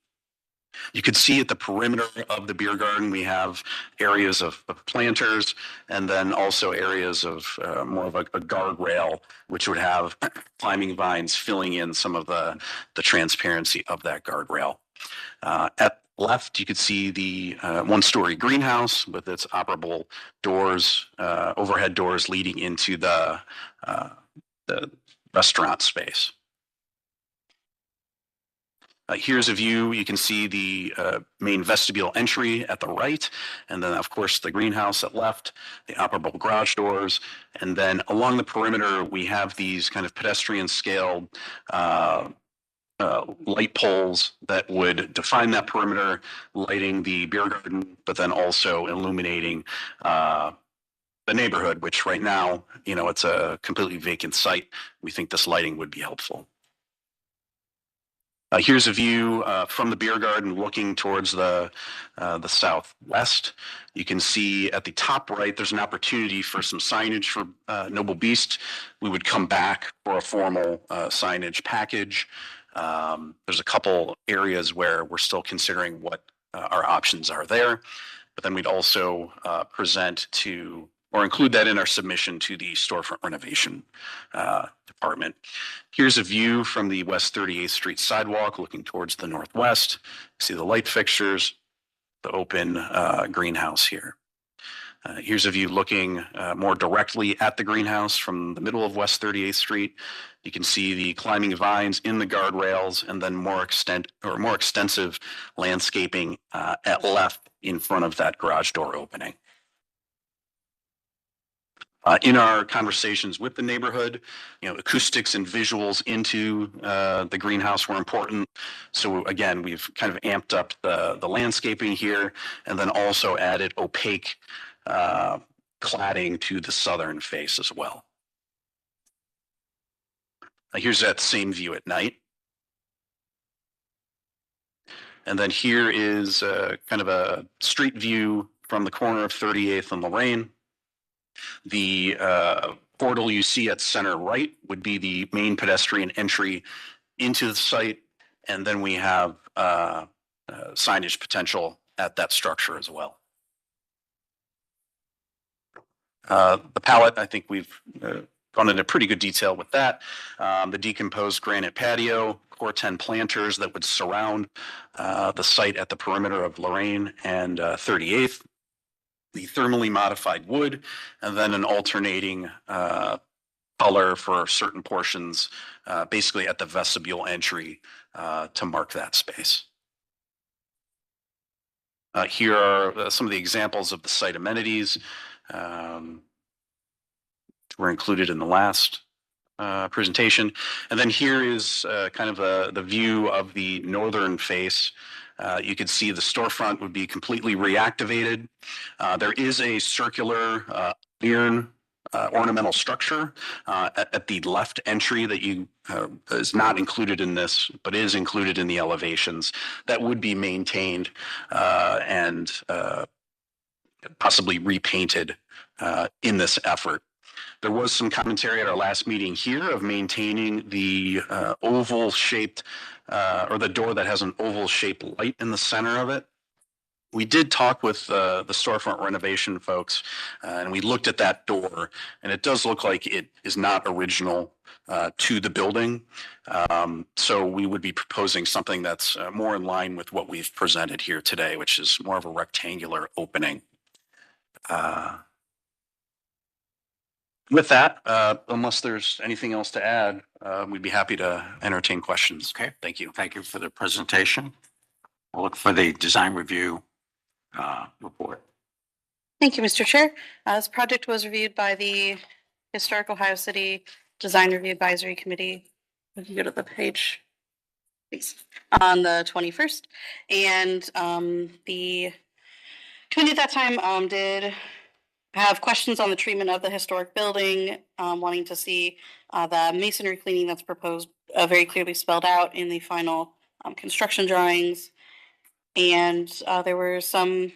You could see at the perimeter of the beer garden, we have areas of planters and then also areas of more of a guardrail, which would have climbing vines filling in some of the transparency of that guardrail. At left, you could see the one-story greenhouse with its operable doors, overhead doors leading into the restaurant space. Here's a view. You can see the main vestibule entry at the right, and then of course the greenhouse at left, the operable garage doors, and then along the perimeter we have these kind of pedestrian scaled light poles that would define that perimeter, lighting the beer garden, but then also illuminating the neighborhood, which right now, it's a completely vacant site. We think this lighting would be helpful. Here's a view from the beer garden looking towards the southwest. You can see at the top right, there's an opportunity for some signage for Noble Beast. We would come back for a formal signage package. There's a couple areas where we're still considering what our options are there, but then we'd also present to or include that in our submission to the storefront renovation Department. Here's a view from the West 38th Street sidewalk looking towards the northwest. See the light fixtures, the open greenhouse here. Here's a view looking more directly at the greenhouse from the middle of West 38th Street. You can see the climbing vines in the guardrails and then more extensive landscaping at left in front of that garage door opening. In our conversations with the neighborhood, acoustics and visuals into the greenhouse were important. So again, we've kind of amped up the landscaping here and then also added opaque cladding to the southern face as well. Here's that same view at night. And then here is kind of a street view from the corner of 38th and Lorraine. The portal you see at center right would be the main pedestrian entry into the site. And then we have signage potential at that structure as well. The palette, I think we've gone into pretty good detail with that. The decomposed granite patio, Core 10 planters that would surround the site at the perimeter of Lorraine and 38th. The thermally modified wood, and then an alternating color for certain portions, basically at the vestibule entry to mark that space. Here are some of the examples of the site amenities. Were included in the last presentation. And then here is kind of the view of the northern face. You can see the storefront would be completely reactivated. There is a circular iron ornamental structure at the left entry that is not included in this, but is included in the elevations that would be maintained and possibly repainted in this effort. There was some commentary at our last meeting here of maintaining the oval shaped or the door that has an oval shaped light in the center of it. We did talk with the storefront renovation folks and we looked at that door and it does look like it is not original to the building. So we would be proposing something that's more in line with what we've presented here today, which is more of a rectangular opening. With that, unless there's anything else to add, we'd be happy to entertain questions. Okay. Thank you. Thank you for the presentation. We'll look for the design review report. Thank you, Mr. Chair. This project was reviewed by the Historic Ohio City Design Review Advisory Committee. If you go to the page, please, on the 21st. And the committee at that time did have questions on the treatment of the historic building, wanting to see the masonry cleaning that's proposed very clearly spelled out in the final construction drawings. And there were some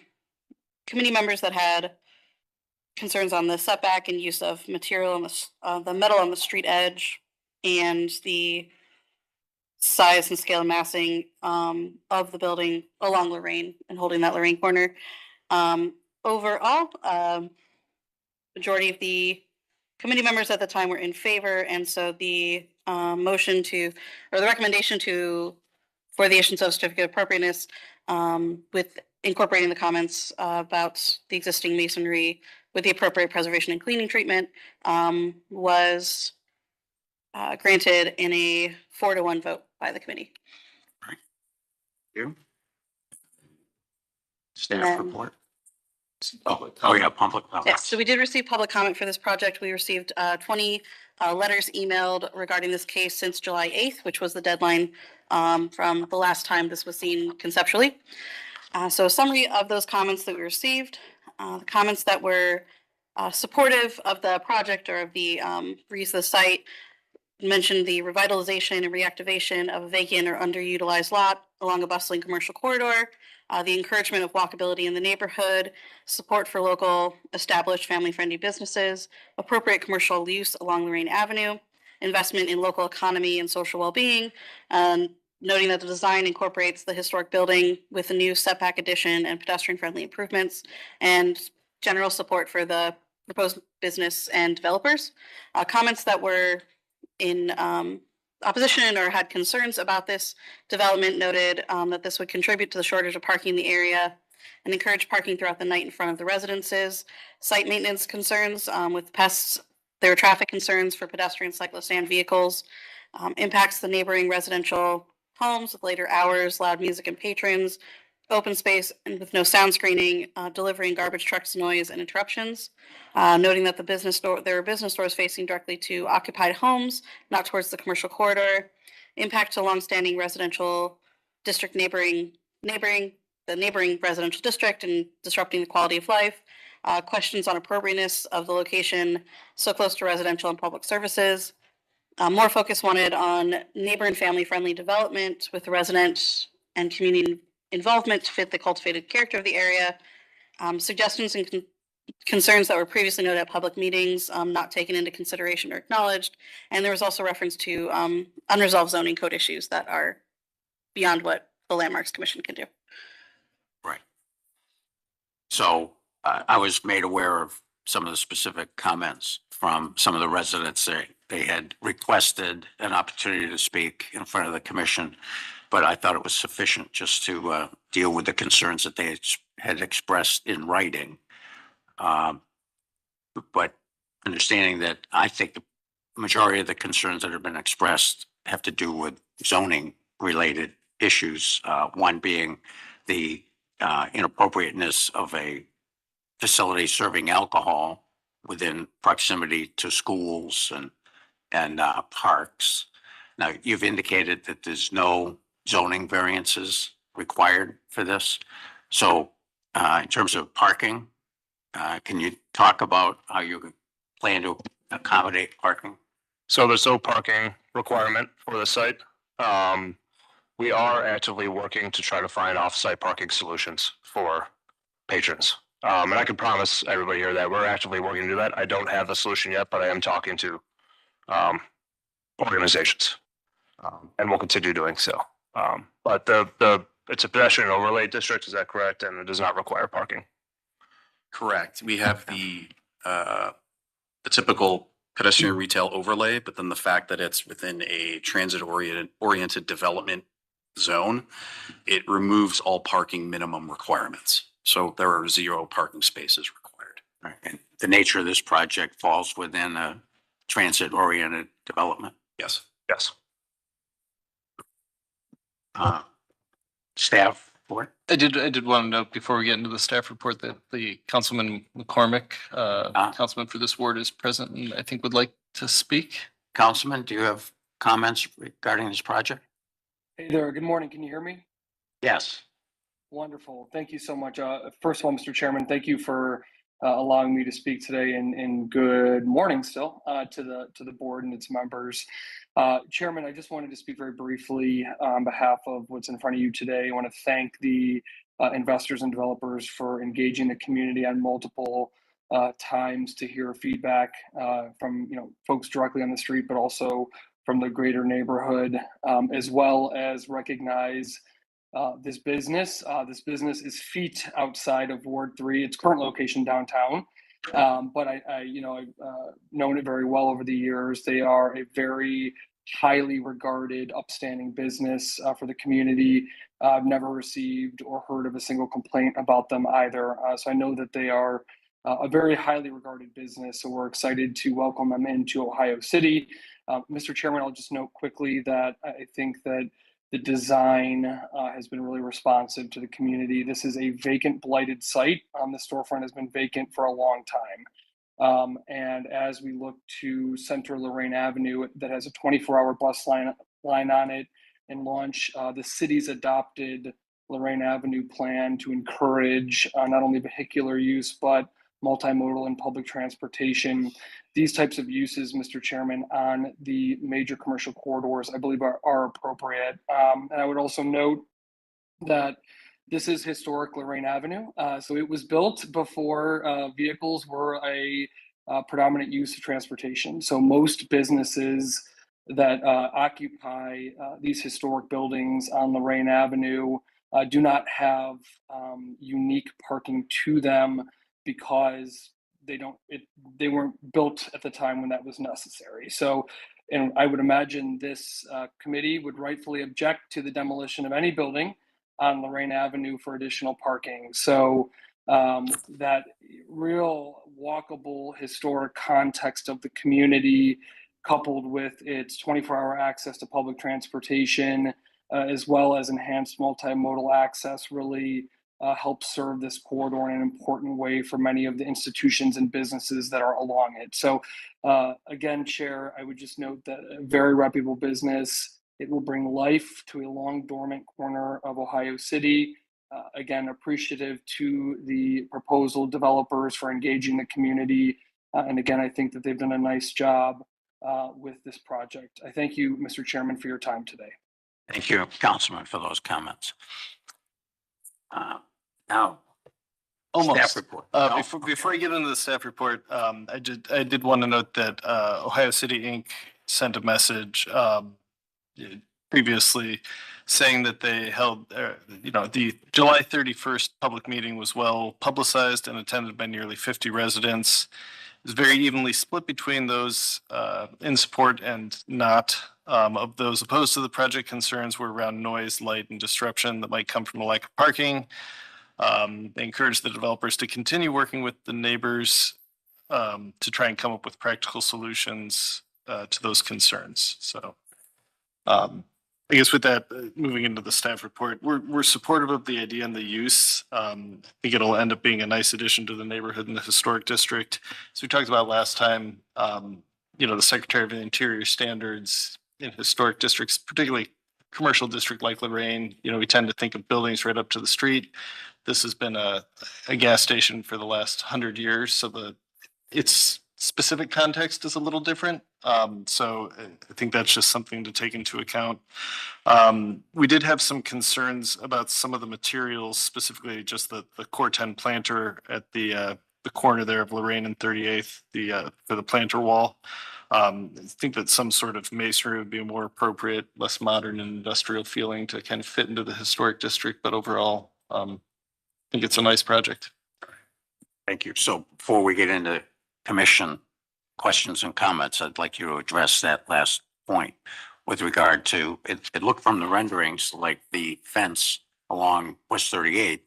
committee members that had concerns on the setback and use of material on the metal on the street edge and the size and scale and massing of the building along Lorraine and holding that Lorraine corner. Overall, majority of the committee members at the time were in favor, and so the recommendation for the issuance of certificate of appropriateness with incorporating the comments about the existing masonry with the appropriate preservation and cleaning treatment was granted in a 4-1 vote by the committee. Thank you. Staff report. Oh, yeah, public comment. Yes, so we did receive public comment for this project. We received 20 letters emailed regarding this case since July 8th, which was the deadline from the last time this was seen conceptually. So a summary of those comments that we received, the comments that were supportive of the project or of the reuse of the site mentioned the revitalization and reactivation of a vacant or underutilized lot along a bustling commercial corridor, the encouragement of walkability in the neighborhood, support for local established family-friendly businesses, appropriate commercial use along Lorraine Avenue, investment in local economy and social well-being, noting that the design incorporates the historic building with a new setback addition and pedestrian-friendly improvements, and general support for the proposed business and developers. Comments that were in opposition or had concerns about this development noted that this would contribute to the shortage of parking in the area and encourage parking throughout the night in front of the residences. Site maintenance concerns with pests. There are traffic concerns for pedestrians, cyclists, and vehicles. Impacts the neighboring residential homes with later hours, loud music and patrons, open space and with no sound screening, delivering garbage trucks, noise, and interruptions. Noting that there are business stores facing directly to occupied homes, not towards the commercial corridor. Impact to longstanding residential district neighboring the neighboring residential district and disrupting the quality of life. Questions on appropriateness of the location so close to residential and public services. More focus wanted on neighbor and family friendly development with the resident and community involvement to fit the cultivated character of the area. Suggestions and concerns that were previously noted at public meetings, not taken into consideration or acknowledged. And there was also reference to unresolved zoning code issues that are beyond what the Landmarks Commission can do. Right. So I was made aware of some of the specific comments from some of the residents. They had requested an opportunity to speak in front of the commission, but I thought it was sufficient just to deal with the concerns that they had expressed in writing. But understanding that I think the majority of the concerns that have been expressed have to do with zoning related issues. One being the inappropriateness of a facility serving alcohol within proximity to schools and parks. Now, you've indicated that there's no zoning variances required for this. So in terms of parking, can you talk about how you plan to accommodate parking? So there's no parking requirement for the site. We are actively working to try to find off-site parking solutions for patrons. And I can promise everybody here that we're actively working to do that. I don't have the solution yet, but I am talking to organizations, and we'll continue doing so. But it's a pedestrian overlay district, is that correct? And it does not require parking. Correct. We have the typical pedestrian retail overlay, but then the fact that it's within a transit oriented development zone, it removes all parking minimum requirements. So there are 0 parking spaces required. Right. And the nature of this project falls within a transit oriented development. Yes. Yes. Staff report? I did want to note before we get into the staff report that the Councilman McCormick, councilman for this ward, is present and I think would like to speak. Councilman, do you have comments regarding this project? Hey there, good morning. Can you hear me? Yes. Wonderful. Thank you so much. First of all, Mr. Chairman, thank you for allowing me to speak today, and good morning still to the board and its members. Chairman, I just wanted to speak very briefly on behalf of what's in front of you today. I want to thank the investors and developers for engaging the community on multiple times to hear feedback from folks directly on the street, but also from the greater neighborhood, as well as recognize this business. This business is feet outside of Ward 3, its current location downtown. But I've known it very well over the years. They are a very highly regarded, upstanding business for the community. I've never received or heard of a single complaint about them either. So I know that they are a very highly regarded business. So we're excited to welcome them into Ohio City. Mr. Chairman, I'll just note quickly that I think that the design has been really responsive to the community. This is a vacant, blighted site. The storefront has been vacant for a long time. And as we look to center Lorraine Avenue, that has a 24-hour bus line on it, and launch the city's adopted Lorraine Avenue plan to encourage not only vehicular use, but multimodal and public transportation. These types of uses, Mr. Chairman, on the major commercial corridors, I believe are appropriate. And I would also note that this is historic Lorraine Avenue. So it was built before vehicles were a predominant use of transportation. So most businesses that occupy these historic buildings on Lorraine Avenue do not have unique parking to them because they weren't built at the time when that was necessary. So And I would imagine this committee would rightfully object to the demolition of any building on Lorraine Avenue for additional parking. So that real walkable historic context of the community, coupled with its 24-hour access to public transportation, as well as enhanced multimodal access, really helps serve this corridor in an important way for many of the institutions and businesses that are along it. So again, Chair, I would just note that a very reputable business. It will bring life to a long dormant corner of Ohio City. Again, appreciative to the proposal developers for engaging the community. And again, I think that they've done a nice job with this project. I thank you, Mr. Chairman, for your time today. Thank you, Councilman, for those comments. Now, Almost. staff report. No? Before I get into the staff report, I did want to note that Ohio City Inc. sent a message previously saying that they held, the July 31st public meeting was well publicized and attended by nearly 50 residents. It was very evenly split between those in support and not. Of those opposed to the project, concerns were around noise, light, and disruption that might come from the lack of parking. They encouraged the developers to continue working with the neighbors to try and come up with practical solutions to those concerns. So I guess with that, moving into the staff report, we're supportive of the idea and the use. I think it'll end up being a nice addition to the neighborhood and the historic district. So we talked about last time, the Secretary of the Interior standards in historic districts, particularly commercial district like Lorraine, we tend to think of buildings right up to the street. This has been a gas station for the last 100 years, so its specific context is a little different. So I think that's just something to take into account. We did have some concerns about some of the materials, specifically just the Core 10 planter at the corner there of Lorraine and 38th, for the planter wall. I think that some sort of masonry would be more appropriate, less modern and industrial feeling to kind of fit into the historic district. But overall, I think it's a nice project. Thank you. So before we get into commission questions and comments, I'd like you to address that last point with regard to, it looked from the renderings like the fence along West 38th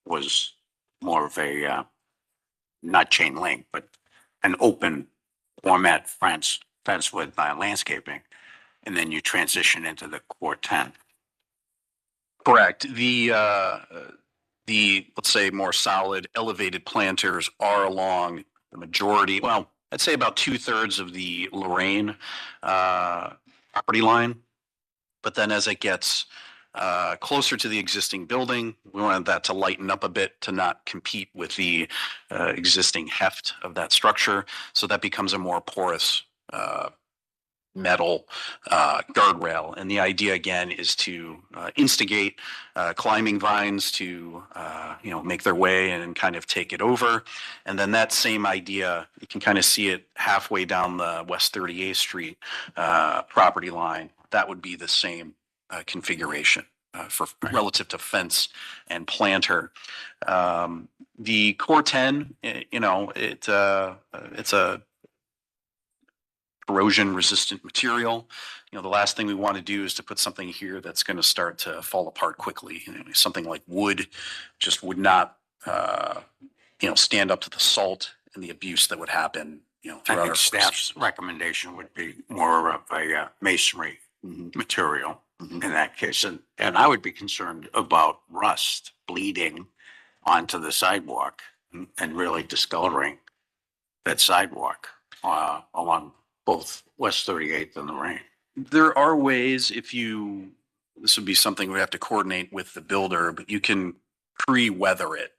was more of a, not chain link, but an open format fence with landscaping, and then you transition into the Core 10. Correct. The let's say more solid elevated planters are along the majority. Well, I'd say about 2/3 of the Lorraine property line. But then as it gets closer to the existing building, we wanted that to lighten up a bit to not compete with the existing heft of that structure. So that becomes a more porous metal guardrail. And the idea again is to instigate climbing vines to make their way and kind of take it over. And then that same idea, you can kind of see it halfway down the West 38th Street property line. That would be the same configuration for relative to fence and planter. The Core 10, it's a corrosion resistant material. The last thing we want to do is to put something here that's going to start to fall apart quickly. Something like wood just would not, stand up to the salt and the abuse that would happen, I throughout think our staff's recommendation would be more of a masonry material in that case. And I would be concerned about rust bleeding onto the sidewalk and really discoloring that sidewalk along both West 38th and Lorraine. There are ways this would be something we have to coordinate with the builder, but you can pre-weather it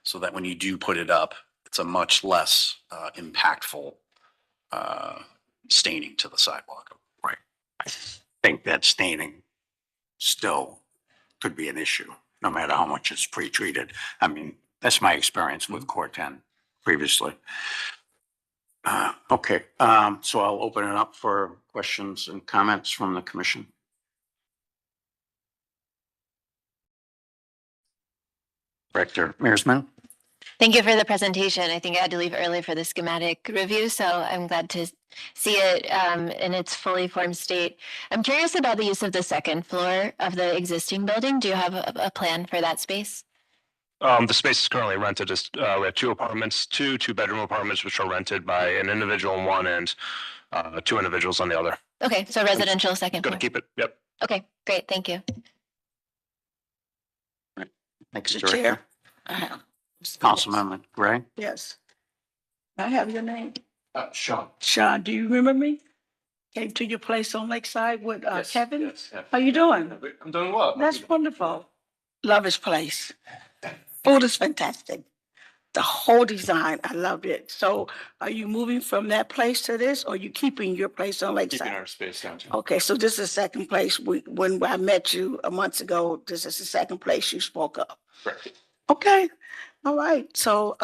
so that when you do put it up, it's a much less impactful staining to the sidewalk. Right. I think that staining still could be an issue, no matter how much it's pre-treated. I mean, that's my experience with Core 10 previously. Okay, so I'll open it up for questions and comments from the commission. Director Mearsman. Thank you for the presentation. I think I had to leave early for the schematic review, so I'm glad to see it in its fully formed state. I'm curious about the use of the second floor of the existing building. Do you have a plan for that space? The space is currently rented. We have two apartments, two-bedroom apartments, which are rented by an individual on one and two individuals on the other. Okay, so residential second Gonna floor. keep it. Yep. Okay, great. Thank you. Next Mr. director. Chair. I have. Councilmember Gray. Yes. I have your name. Sean. Sean, do you remember me? Came to your place on Lakeside with Yes, Kevin? yes, yeah. How you doing? I'm doing well. That's wonderful. Love his place. Food is fantastic. The whole design, I loved it. So are you moving from that place to this, or are you keeping your place on Keeping Lakeside? our space down. Okay, so this is the second place. When I met you a month ago, this is the second place you spoke of. Correct. Okay, all right. So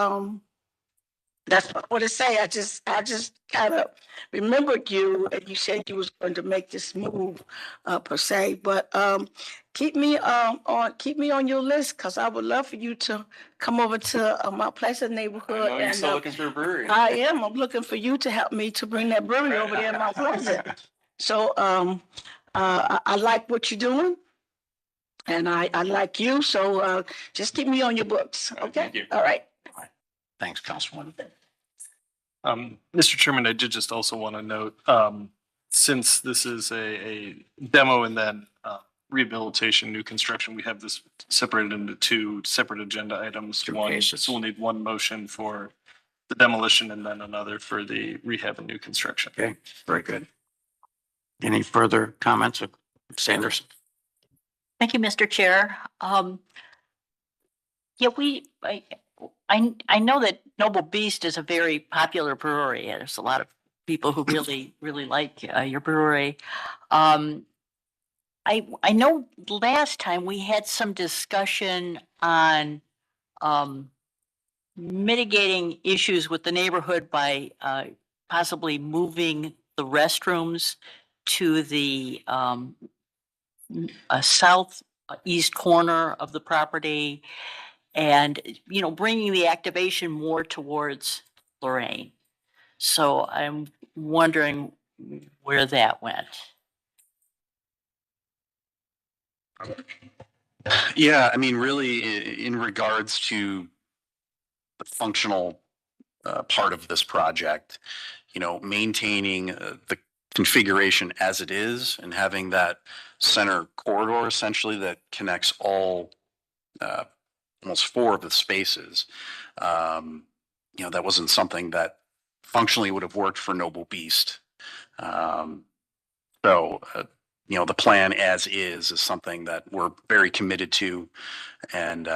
that's what I want to say. I just kind of remembered you, and you said you was going to make this move per se. But keep me on your list, because I would love for you to come over to my Pleasant neighborhood. You're still looking for a brewery. I am. I'm looking for you to help me to bring that brewery over there in Mount Pleasant. So I like what you're doing, and I like you. So just keep me on your books. Okay. Thank you. All right. Thanks, Councilwoman. Mr. Chairman, I did just also want to note, since this is a demo and then rehabilitation, new construction, we have this separated into two separate agenda items. So we'll need one motion for the demolition and then another for the rehab and new construction. Okay, very good. Any further comments? Sanders? Thank you, Mr. Chair. Yeah, I know that Noble Beast is a very popular brewery. There's a lot of people who really like your brewery. I know last time we had some discussion on mitigating issues with the neighborhood by possibly moving the restrooms to the southeast corner of the property, and bringing the activation more towards Lorraine. So I'm wondering where that went. Yeah, I mean, really, in regards to the functional part of this project, maintaining the configuration as it is and having that center corridor essentially that connects all almost four of the spaces. That wasn't something that functionally would have worked for Noble Beast. The plan as is something that we're very committed to. And,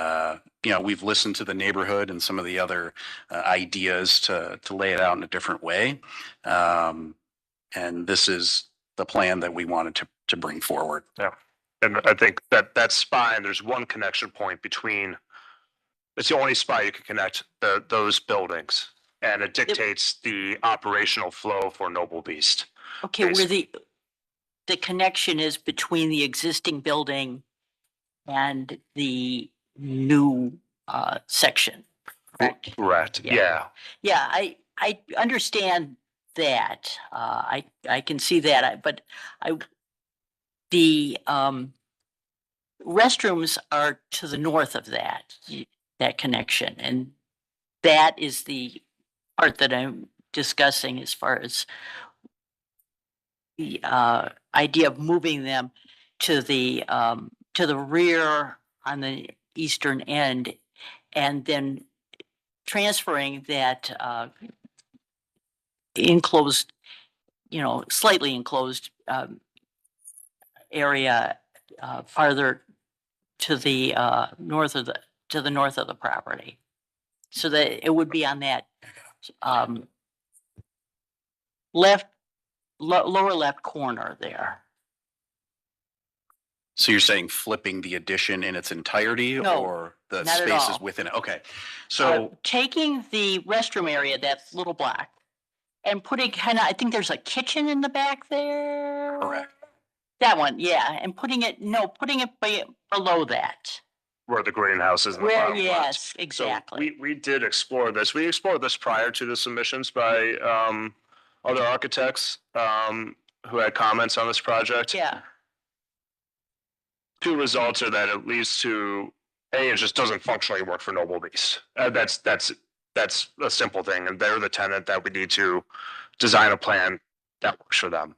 we've listened to the neighborhood and some of the other ideas to lay it out in a different way. And this is the plan that we wanted to bring forward. Yeah. And I think that spine, there's one connection point between, it's the only spot you can connect those buildings. And it dictates the operational flow for Noble Beast. Okay, where the connection is between the existing building and the new section, correct? Correct. Yeah. Yeah, I understand that. I can see that, but the restrooms are to the north of that connection, and that is the part that I'm discussing as far as the idea of moving them to the rear on the eastern end, and then transferring that enclosed, slightly enclosed area farther to the north of the property, so that it would be on that lower left corner there. So you're saying flipping the addition in its entirety, No, or the not at spaces all. within it? Okay. So Taking the restroom area, that little block, and putting I think there's a kitchen in the back there. correct. That one, yeah, and putting it below that. Where the greenhouse is in the Where, bottom left. yes, So exactly. we did explore this. We explored this prior to the submissions by other architects who had comments on this project. Yeah. Two results are that it leads to, A, it just doesn't functionally work for Noble Beast. That's a simple thing, and they're the tenant that we need to design a plan that works for them.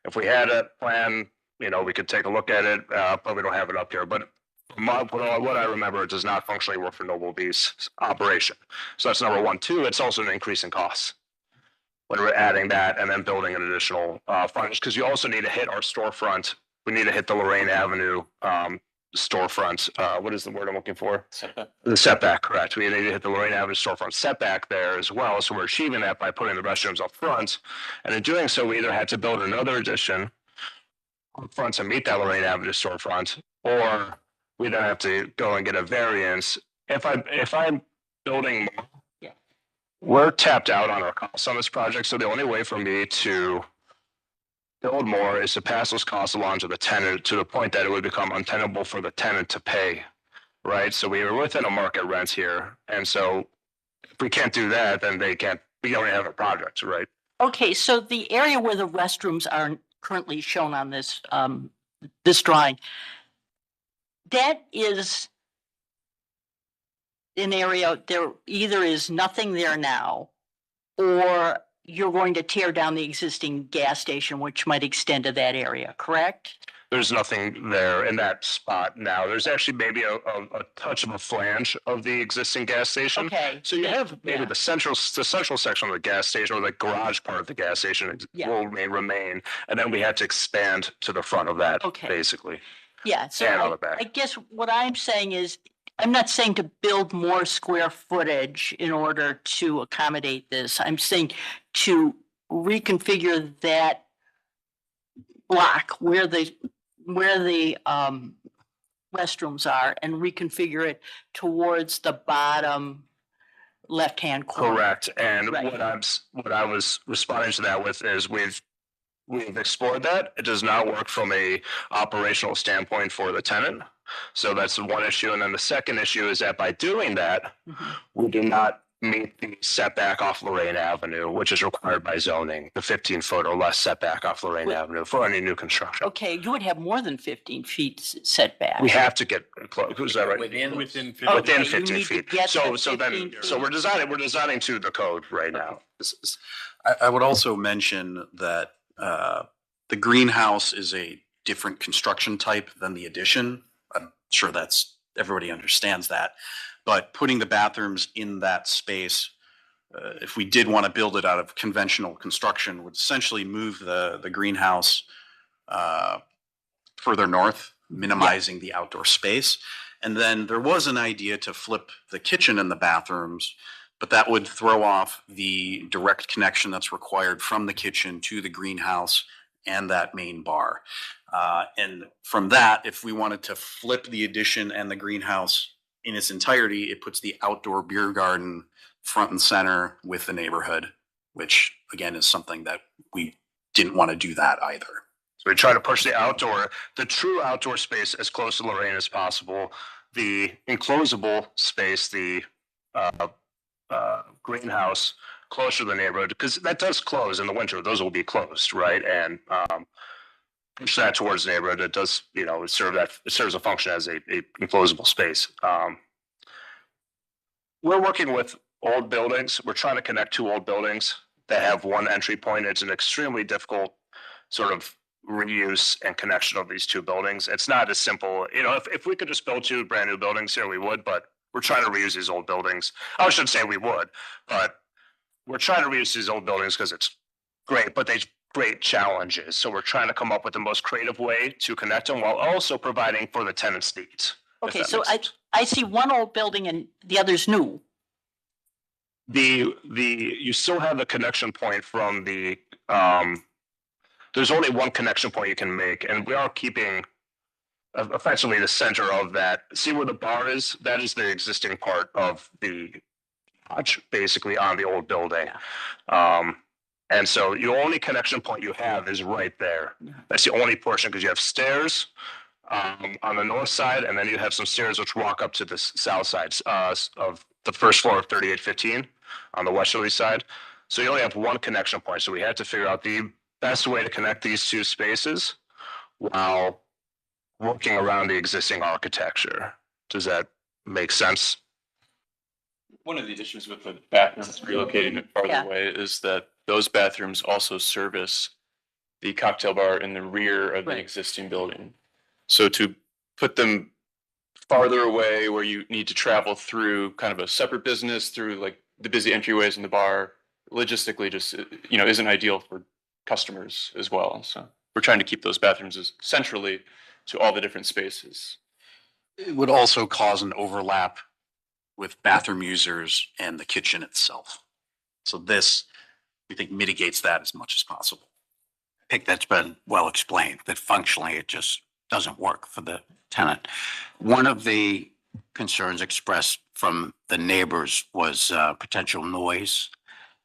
If we had a plan, you know, we could take a look at it, but we don't have it up here. But from what I remember, it does not functionally work for Noble Beast's operation. So that's number one. Two, it's also an increase in costs when we're adding that and then building an additional frontage, because you also need to hit our storefront. We need to hit the Lorraine Avenue storefront. What is the word I'm looking for? Setback. The setback, correct. We need to hit the Lorraine Avenue storefront setback there as well. So we're achieving that by putting the restrooms up front. And in doing so, we either had to build another addition up front to meet that Lorraine Avenue storefront, or we then have to go and get a variance. If I'm building more, we're tapped out on our costs on this project. So the only way for me to build more is to pass those costs along to the tenant to the point that it would become untenable for the tenant to pay, right? So we are within a market rent here. And so if we can't do that, then we don't have a project, right? Okay, so the area where the restrooms are currently shown on this, this drawing, that is an area, there either is nothing there now, or you're going to tear down the existing gas station, which might extend to that area, correct? There's nothing there in that spot now. There's actually maybe a touch of a flange of the existing gas station. Okay. So you have maybe the central section of the gas station, or the garage part of the gas station will remain. And then we had to expand to the front of that, basically. Yeah, so And on the back. I guess what I'm saying is, I'm not saying to build more square footage in order to accommodate this. I'm saying to reconfigure that block where the restrooms are and reconfigure it towards the bottom left-hand corner. Correct. And what I was responding to that with is we've explored that. It does not work from a operational standpoint for the tenant. So that's one issue. And then the second issue is that by doing that, we do not meet the setback off Lorraine Avenue, which is required by zoning, the 15-foot or less setback off Lorraine Avenue for any new construction. Okay, you would have more than 15 feet setback. We have to get close. Is that right? Within 15 Okay, feet. you need to get So that then 15 feet. so we're designing to the code right now. I would also mention that the greenhouse is a different construction type than the addition. I'm sure everybody understands that. But putting the bathrooms in that space, if we did want to build it out of conventional construction, would essentially move the greenhouse further north, minimizing the outdoor space. And then there was an idea to flip the kitchen and the bathrooms, but that would throw off the direct connection that's required from the kitchen to the greenhouse and that main bar. And from that, if we wanted to flip the addition and the greenhouse in its entirety, it puts the outdoor beer garden front and center with the neighborhood, which again is something that we didn't want to do that either. So we try to push the true outdoor space as close to Lorraine as possible. The enclosable space, the greenhouse, closer to the neighborhood, because that does close in the winter. Those will be closed, right? And push that towards the neighborhood. It does, it serves a function as a enclosable space. We're working with old buildings. We're trying to connect two old buildings that have one entry point. It's an extremely difficult sort of reuse and connection of these two buildings. It's not as simple. If we could just build two brand new buildings here, we would, but we're trying to reuse these old buildings. I shouldn't say we would, but we're trying to reuse these old buildings because it's great, but there's great challenges. So we're trying to come up with the most creative way to connect them while also providing for the tenant's needs. Okay, so I see one old building and the other's new. You still have the connection point from the there's only one connection point you can make, and we are keeping effectively the center of that. See where the bar is? That is the existing part of the lodge, basically on the old building. And so your only connection point you have is right there. That's the only portion, because you have stairs on the north side, and then you have some stairs which walk up to the south side of the first floor of 3815 on the westerly side. So you only have one connection point. So we had to figure out the best way to connect these two spaces while working around the existing architecture. Does that make sense? One of the issues with the bathrooms relocating it farther Yeah. away is that those bathrooms also service the cocktail bar in the rear of the Right. existing building. So to put them farther away where you need to travel through kind of a separate business through like the busy entryways in the bar, logistically just, isn't ideal for customers as well. So we're trying to keep those bathrooms as centrally to all the different spaces. It would also cause an overlap with bathroom users and the kitchen itself. So this, we think, mitigates that as much as possible. I think that's been well explained, that functionally it just doesn't work for the tenant. One of the concerns expressed from the neighbors was potential noise.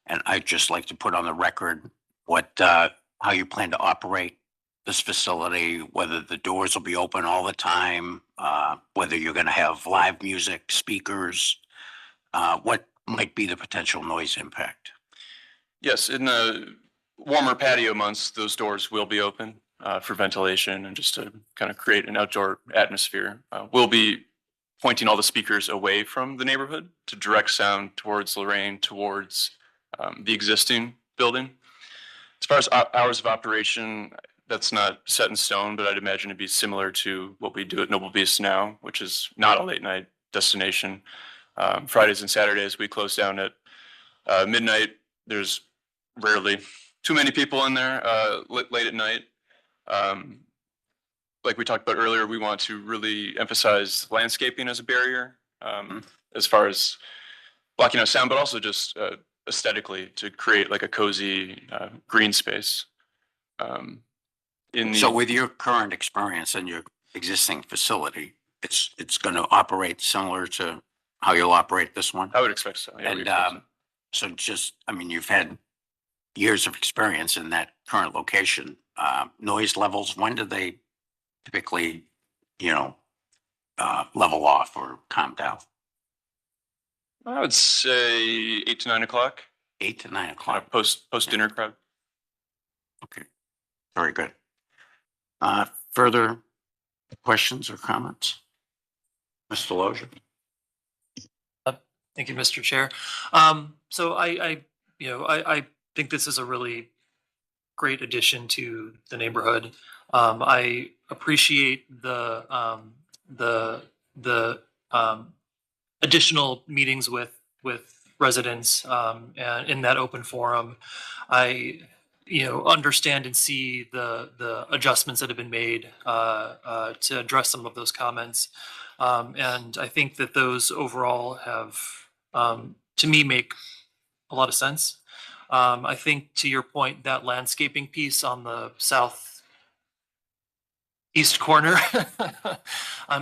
And I'd just like to put on the record how you plan to operate this facility, whether the doors will be open all the time, whether you're going to have live music, speakers, what might be the potential noise impact? Yes, in the warmer patio months, those doors will be open for ventilation and just to kind of create an outdoor atmosphere. We'll be pointing all the speakers away from the neighborhood to direct sound towards Lorraine, towards the existing building. As far as hours of operation, that's not set in stone, but I'd imagine it'd be similar to what we do at Noble Beast now, which is not a late night destination. Fridays and Saturdays, we close down at midnight. There's rarely too many people in there late at night. Like we talked about earlier, we want to really emphasize landscaping as a barrier as far as blocking out sound, but also just aesthetically to create like a cozy green space. So with your current experience and your existing facility, it's going to operate similar to how you'll operate this one? I would expect so. Yeah, we'd expect so. So you've had years of experience in that current location. Noise levels, when do they typically, level off or calm down? I would say 8 to 9 o'clock. 8 to 9 o'clock. Post dinner crowd. Okay, very good. Further questions or comments? Mr. Lozier? Thank you, Mr. Chair. So I think this is a really great addition to the neighborhood. I appreciate the additional meetings with residents and in that open forum. I understand and see the adjustments that have been made to address some of those comments. And I think that those overall have, to me, make a lot of sense. I think to your point, that landscaping piece on the southeast corner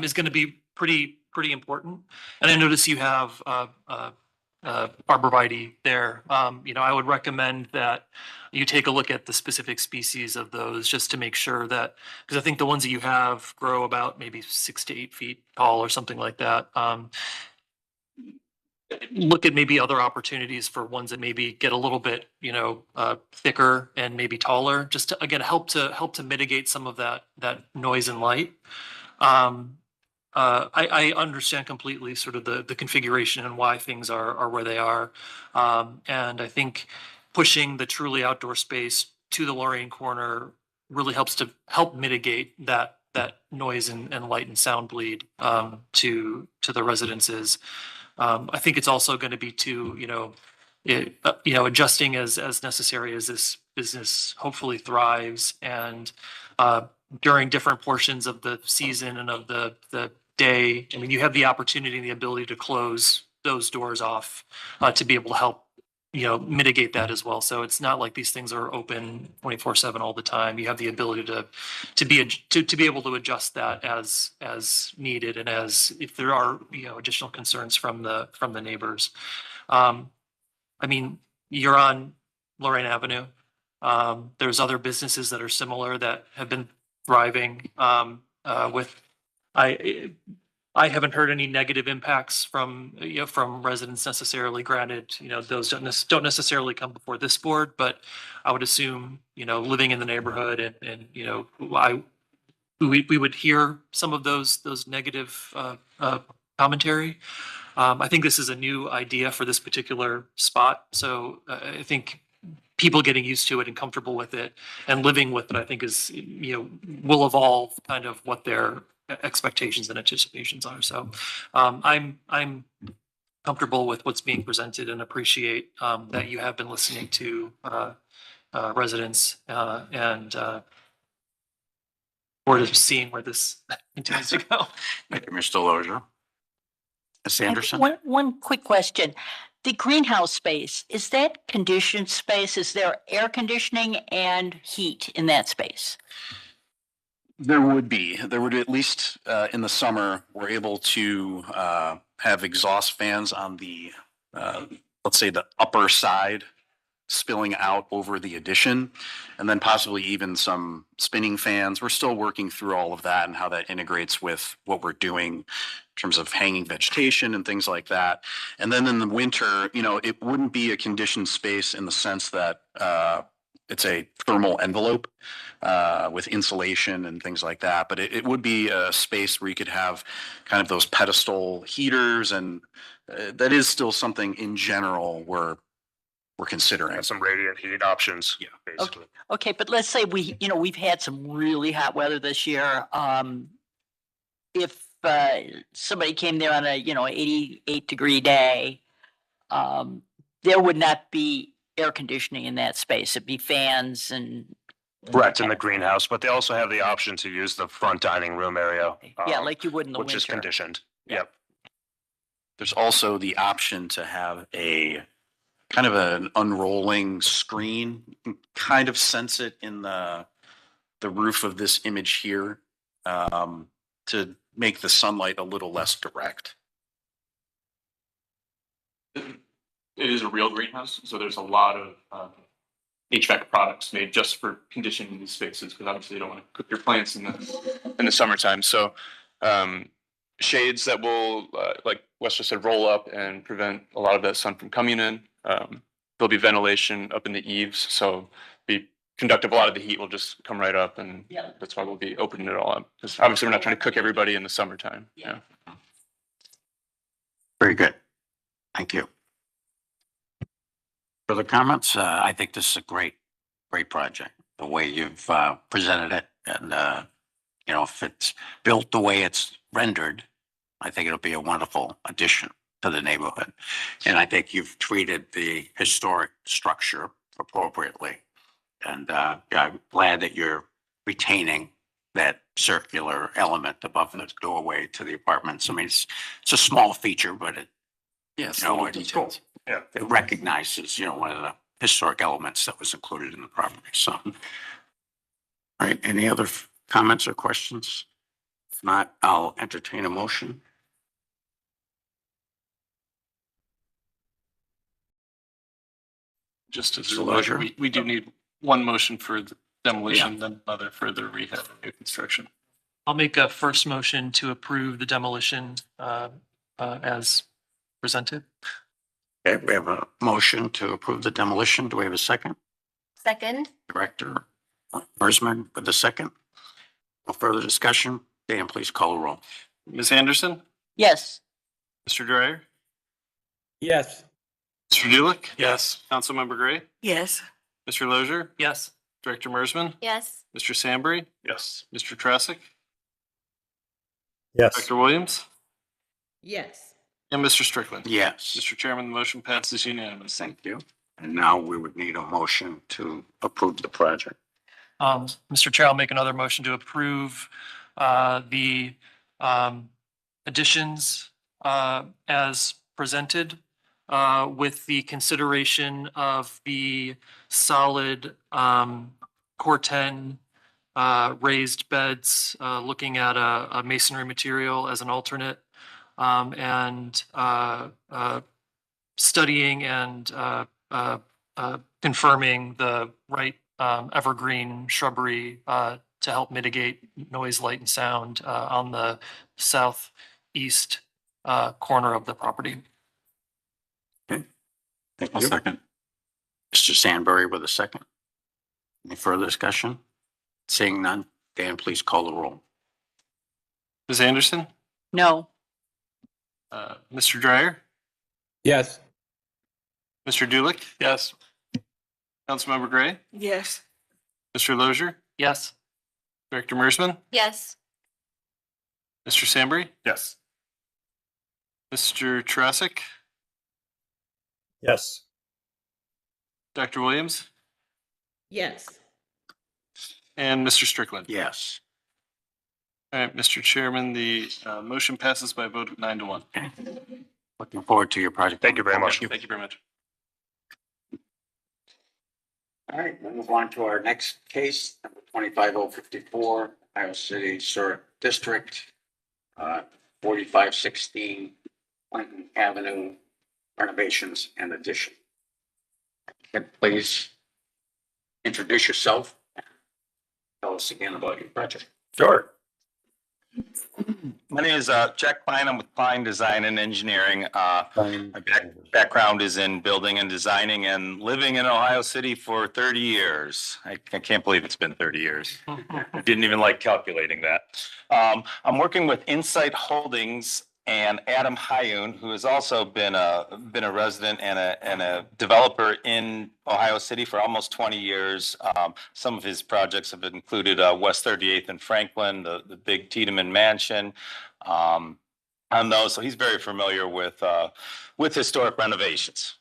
is going to be pretty important. And I notice you have arborvitae there. I would recommend that you take a look at the specific species of those just to make sure that, because I think the ones that you have grow about maybe 6 to 8 feet tall or something like that. Look at maybe other opportunities for ones that maybe get a little bit, thicker and maybe taller, just to, again, help to mitigate some of that noise and light. I understand completely sort of the configuration and why things are where they are. And I think pushing the truly outdoor space to the Lorraine corner really helps to help mitigate that noise and light and sound bleed to the residences. I think it's also going to be adjusting as necessary as this business hopefully thrives, and during different portions of the season and of the day. I mean, you have the opportunity and the ability to close those doors off to be able to help mitigate that as well. So it's not like these things are open 24/7 all the time. You have the ability to be able to adjust that as needed, and as if there are additional concerns from the neighbors. I mean, you're on Lorraine Avenue. There's other businesses that are similar that have been thriving. I haven't heard any negative impacts from, from residents necessarily. Granted, those don't necessarily come before this board, but I would assume, living in the neighborhood and we would hear some of those negative commentary. I think this is a new idea for this particular spot, so I think people getting used to it and comfortable with it and living with it, I think is, will evolve kind of what their expectations and anticipations are. So I'm comfortable with what's being presented and appreciate that you have been listening to residents and we're just seeing where this continues to go. Thank you, Mr. Lozier. Ms. Anderson? One quick question. The greenhouse space, is that conditioned space? Is there air conditioning and heat in that space? There would at least in the summer, we're able to have exhaust fans on the, let's say the upper side spilling out over the addition, and then possibly even some spinning fans. We're still working through all of that and how that integrates with what we're doing in terms of hanging vegetation and things like that. And then in the winter, it wouldn't be a conditioned space in the sense that it's a thermal envelope with insulation and things like that. But it would be a space where you could have kind of those pedestal heaters, and that is still something in general we're considering. Some radiant heat options. Yeah, basically. Okay, but let's say we've had some really hot weather this year. If somebody came there on a 88-degree day, there would not be air conditioning in that space. It'd be fans and. Correct, in the greenhouse, but they also have the option to use the front dining room area. Yeah, like you would in the which winter. is conditioned. Yep. There's also the option to have a kind of an unrolling screen. You can kind of sense it in the roof of this image here to make the sunlight a little less direct. It is a real greenhouse, so there's a lot of HVAC products made just for conditioning these spaces, because obviously you don't want to cook your plants in the summertime. So shades that will, like Wes just said, roll up and prevent a lot of that sun from coming in. There'll be ventilation up in the eaves, so be conductive. A lot of the heat will just come right up, and that's why we'll be opening it all up, because obviously we're not trying to cook everybody in the summertime. Yeah. Very good. Thank you. Further comments? I think this is a great project, the way you've presented it. And, if it's built the way it's rendered, I think it'll be a wonderful addition to the neighborhood. And I think you've treated the historic structure appropriately. And I'm glad that you're retaining that circular element above the doorway to the apartments. I mean, it's a small feature, but it, Yes, it's cool. Yeah. It recognizes, one of the historic elements that was included in the property. So, all right, any other comments or questions? If not, I'll entertain a motion. Just as a Mr. reminder, Lozier? we do need one motion for the demolition, then another for the rehab and new construction. I'll make a first motion to approve the demolition as presented. Okay, we have a motion to approve the demolition. Do we have a second? Second. Director Mersman with the second. No further discussion. Dan, please call the roll. Ms. Anderson? Yes. Mr. Dryer? Yes. Mr. Dulick? Yes. Councilmember Gray? Yes. Mr. Lozier? Yes. Director Mersman? Yes. Mr. Sambry? Yes. Mr. Trasick? Yes. Dr. Williams? Yes. And Mr. Strickland? Yes. Mr. Chairman, the motion passes unanimously. Thank you. And now we would need a motion to approve the project. Mr. Chair, I'll make another motion to approve the additions as presented with the consideration of the solid core 10 raised beds, looking at a masonry material as an alternate, and studying and confirming the right evergreen shrubbery to help mitigate noise, light, and sound on the southeast northeast corner of the property. Thank I'll you. second. Mr. Sandberry with a second. Any further discussion? Seeing none, Dan, please call the roll. Ms. Anderson, No. Mr. Dryer, Yes. Mr. Dulick, Yes. Councilmember Gray, Yes. Mr. Lozier, Yes. Director Mersman, Yes. Mr. Sandberry, Yes. Mr. Trusik, Yes. Dr. Williams, Yes. and Mr. Strickland. Yes. All right, Mr. Chairman, the motion passes by a vote of 9-1. Looking forward to your project. Thank you very much. Thank you very much. All right, we'll move on to our next case, number 25054, Ohio City Sewer District, 4516 Clinton Avenue renovations and addition. Please introduce yourself. Tell us again about your project. Sure. My name is Jack Klein. I'm with Klein Design and Engineering. My background is in building and designing and living in Ohio City for 30 years. I can't believe it's been 30 years. I didn't even like calculating that. I'm working with Insight Holdings and Adam Hayun, who has also been a resident and a developer in Ohio City for almost 20 years. Some of his projects have included West 38th and Franklin, the big Tiedemann Mansion. On those, so he's very familiar with historic renovations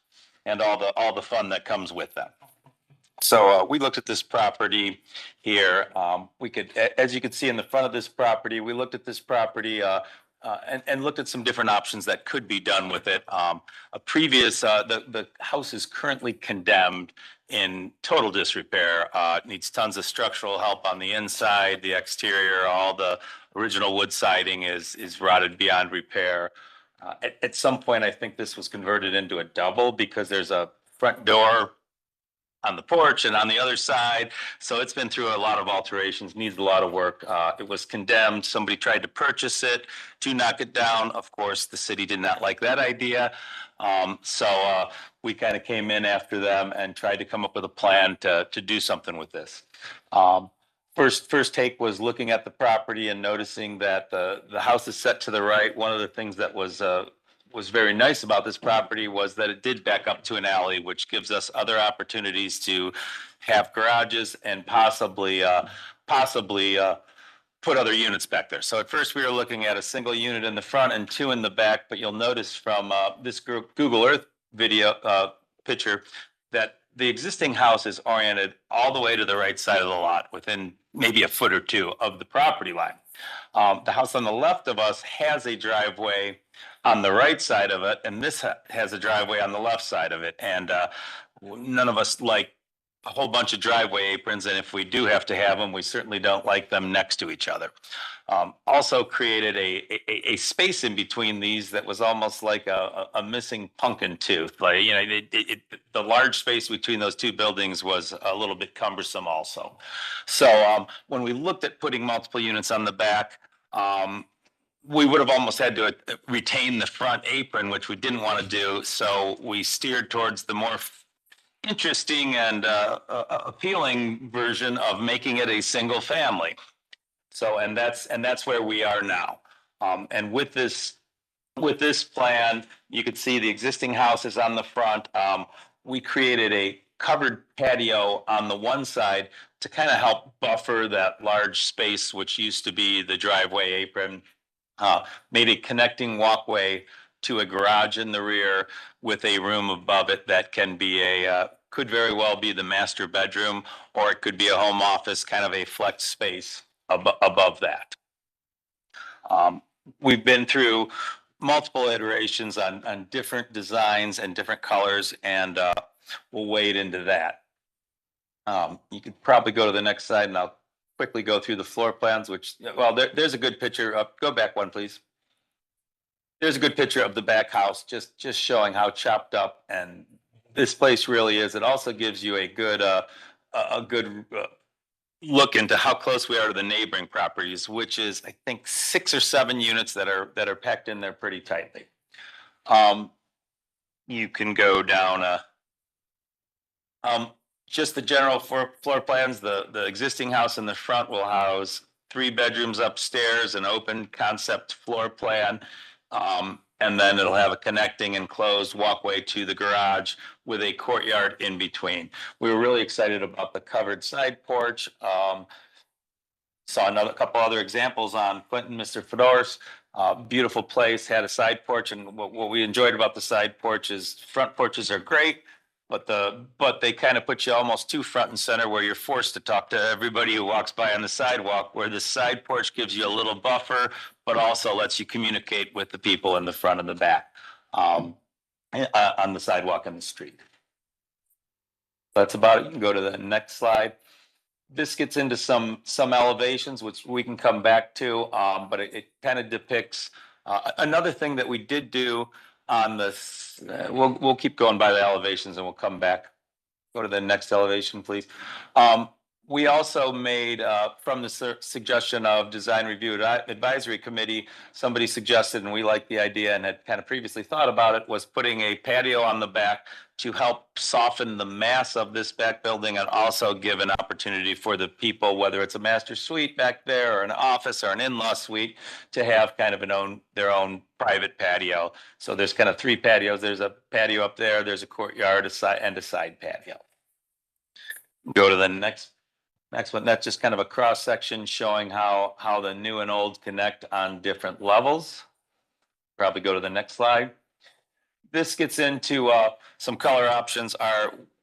and all the fun that comes with them. So we looked at this property here. We could, as you can see in the front of this property, we looked at this property. And looked at some different options that could be done with it. The house is currently condemned in total disrepair. It needs tons of structural help on the inside, the exterior, all the original wood siding is rotted beyond repair. At some point, I think this was converted into a double because there's a front door on the porch and on the other side. So it's been through a lot of alterations, needs a lot of work. It was condemned. Somebody tried to purchase it to knock it down. Of course, the city did not like that idea. So we kind of came in after them and tried to come up with a plan to do something with this. First take was looking at the property and noticing that the house is set to the right. One of the things that was very nice about this property was that it did back up to an alley, which gives us other opportunities to have garages and possibly put other units back there. So at first we were looking at a single unit in the front and two in the back, but you'll notice from this Google Earth video picture that the existing house is oriented all the way to the right side of the lot within maybe a foot or two of the property line. The house on the left of us has a driveway on the right side of it, and this has a driveway on the left side of it. And none of us like a whole bunch of driveway aprons, and if we do have to have them, we certainly don't like them next to each other. Also created a space in between these that was almost like a missing pumpkin tooth. Like, you know, the large space between those two buildings was a little bit cumbersome also. So when we looked at putting multiple units on the back, we would have almost had to retain the front apron, which we didn't want to do. So we steered towards the more interesting and appealing version of making it a single family. So, and that's where we are now. And with this plan, you could see the existing house is on the front. We created a covered patio on the one side to kind of help buffer that large space, which used to be the driveway apron. Made a connecting walkway to a garage in the rear with a room above it that can be could very well be the master bedroom, or it could be a home office, kind of a flex space above that. We've been through multiple iterations on different designs and different colors, and we'll wade into that. You could probably go to the next slide and I'll quickly go through the floor plans, which, well, there's a good picture. Go back one, please. There's a good picture of the back house, just showing how chopped up and this place really is. It also gives you a good look into how close we are to the neighboring properties, which is, I think, 6 or 7 units that are packed in there pretty tightly. You can go down, just the general floor plans. The existing house in the front will house 3 bedrooms upstairs, an open concept floor plan. And then it'll have a connecting enclosed walkway to the garage with a courtyard in between. We were really excited about the covered side porch. Saw a couple other examples on Clinton, Mr. Fedor's. Beautiful place, had a side porch, and what we enjoyed about the side porch is front porches are great, but they kind of put you almost too front and center where you're forced to talk to everybody who walks by on the sidewalk, where the side porch gives you a little buffer, but also lets you communicate with the people in the front and the back on the sidewalk and the street. That's about it. You can go to the next slide. This gets into some elevations, which we can come back to, but it kind of depicts another thing that we did do on this. We'll keep going by the elevations and we'll come back. Go to the next elevation, please. We also made, from the suggestion of Design Review Advisory Committee, somebody suggested, and we liked the idea and had kind of previously thought about it, was putting a patio on the back to help soften the mass of this back building and also give an opportunity for the people, whether it's a master suite back there or an office or an in-law suite, to have kind of their own private patio. So there's kind of 3 patios. There's a patio up there, there's a courtyard, and a side patio. Go to the next one. That's just kind of a cross section showing how the new and old connect on different levels. Probably go to the next slide. This gets into some color options.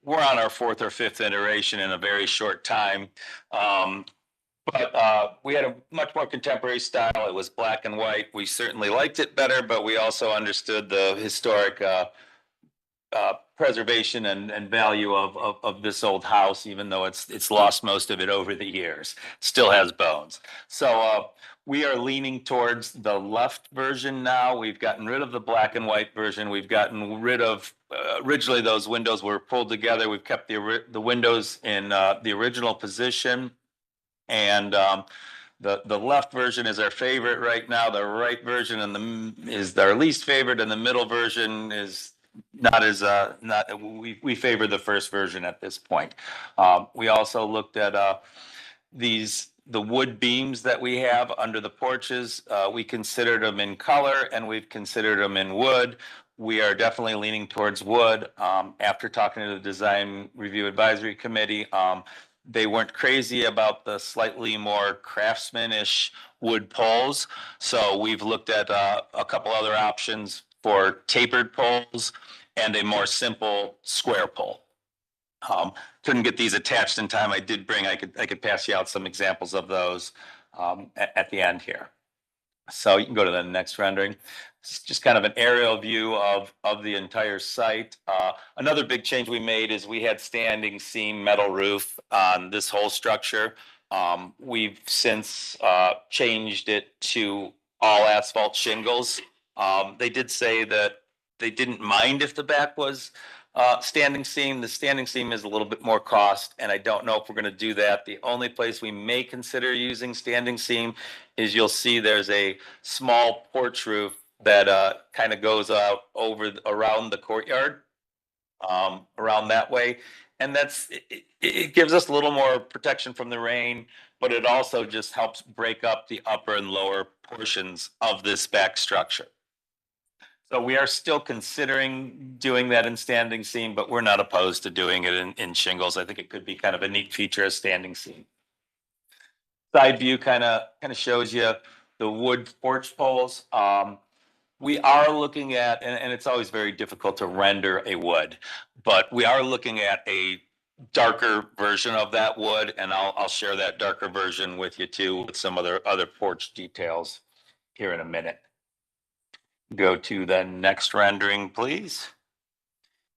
We're on our 4th or 5th iteration in a very short time. But we had a much more contemporary style. It was black and white. We certainly liked it better, but we also understood the historic preservation and value of this old house, even though it's lost most of it over the years. Still has bones. So we are leaning towards the left version now. We've gotten rid of the black and white version. We've gotten rid of, originally those windows were pulled together. We've kept the windows in the original position. And the left version is our favorite right now. The right version is our least favorite, and the middle version is not as we favor the first version at this point. We also looked at the wood beams that we have under the porches. We considered them in color and we've considered them in wood. We are definitely leaning towards wood. After talking to the Design Review Advisory Committee, they weren't crazy about the slightly more craftsman-ish wood poles. So we've looked at a couple other options for tapered poles and a more simple square pole. Couldn't get these attached in time. I could pass you out some examples of those at the end here. So you can go to the next rendering. It's just kind of an aerial view of the entire site. Another big change we made is we had standing seam metal roof on this whole structure. We've since changed it to all asphalt shingles. They did say that they didn't mind if the back was standing seam. The standing seam is a little bit more cost, and I don't know if we're going to do that. The only place we may consider using standing seam is you'll see there's a small porch roof that kind of goes out around the courtyard, around that way. And it gives us a little more protection from the rain, but it also just helps break up the upper and lower portions of this back structure. So we are still considering doing that in standing seam, but we're not opposed to doing it in shingles. I think it could be kind of a neat feature of standing seam. Side view kind of shows you the wood porch poles. We are looking at, and it's always very difficult to render a wood, but we are looking at a darker version of that wood, and I'll share that darker version with you too, with some other porch details here in a minute. Go to the next rendering, please.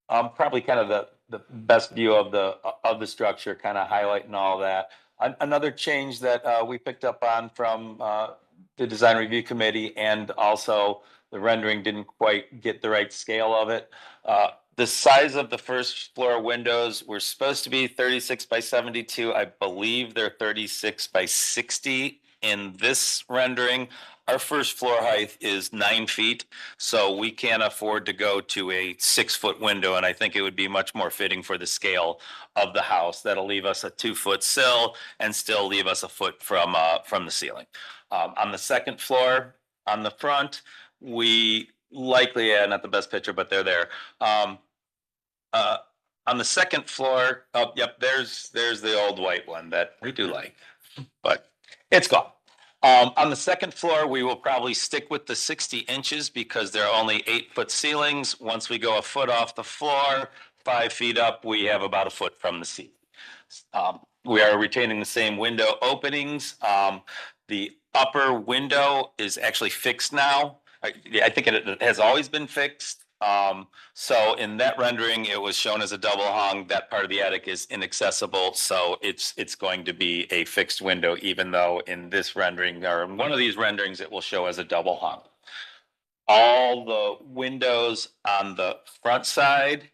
Probably kind of the best view of the structure, kind of highlighting all that. Another change that we picked up on from the Design Review Committee, and also the rendering didn't quite get the right scale of it. The size of the first floor windows were supposed to be 36 by 72. I believe they're 36 by 60 in this rendering. Our first floor height is 9 feet, so we can't afford to go to a 6-foot window, and I think it would be much more fitting for the scale of the house. That'll leave us a 2-foot sill and still leave us a foot from the ceiling. On the second floor, on the front, we likely, not the best picture, but they're there. On the second floor, oh, yep, there's the old white one that we do like, but it's gone. On the second floor, we will probably stick with the 60 inches because there are only 8-foot ceilings. Once we go a foot off the floor, 5 feet up, we have about a foot from the ceiling. We are retaining the same window openings. The upper window is actually fixed now. I think it has always been fixed. So in that rendering, it was shown as a double hung. That part of the attic is inaccessible, so it's going to be a fixed window, even though in this rendering, or in one of these renderings, it will show as a double hung. All the windows on the front side,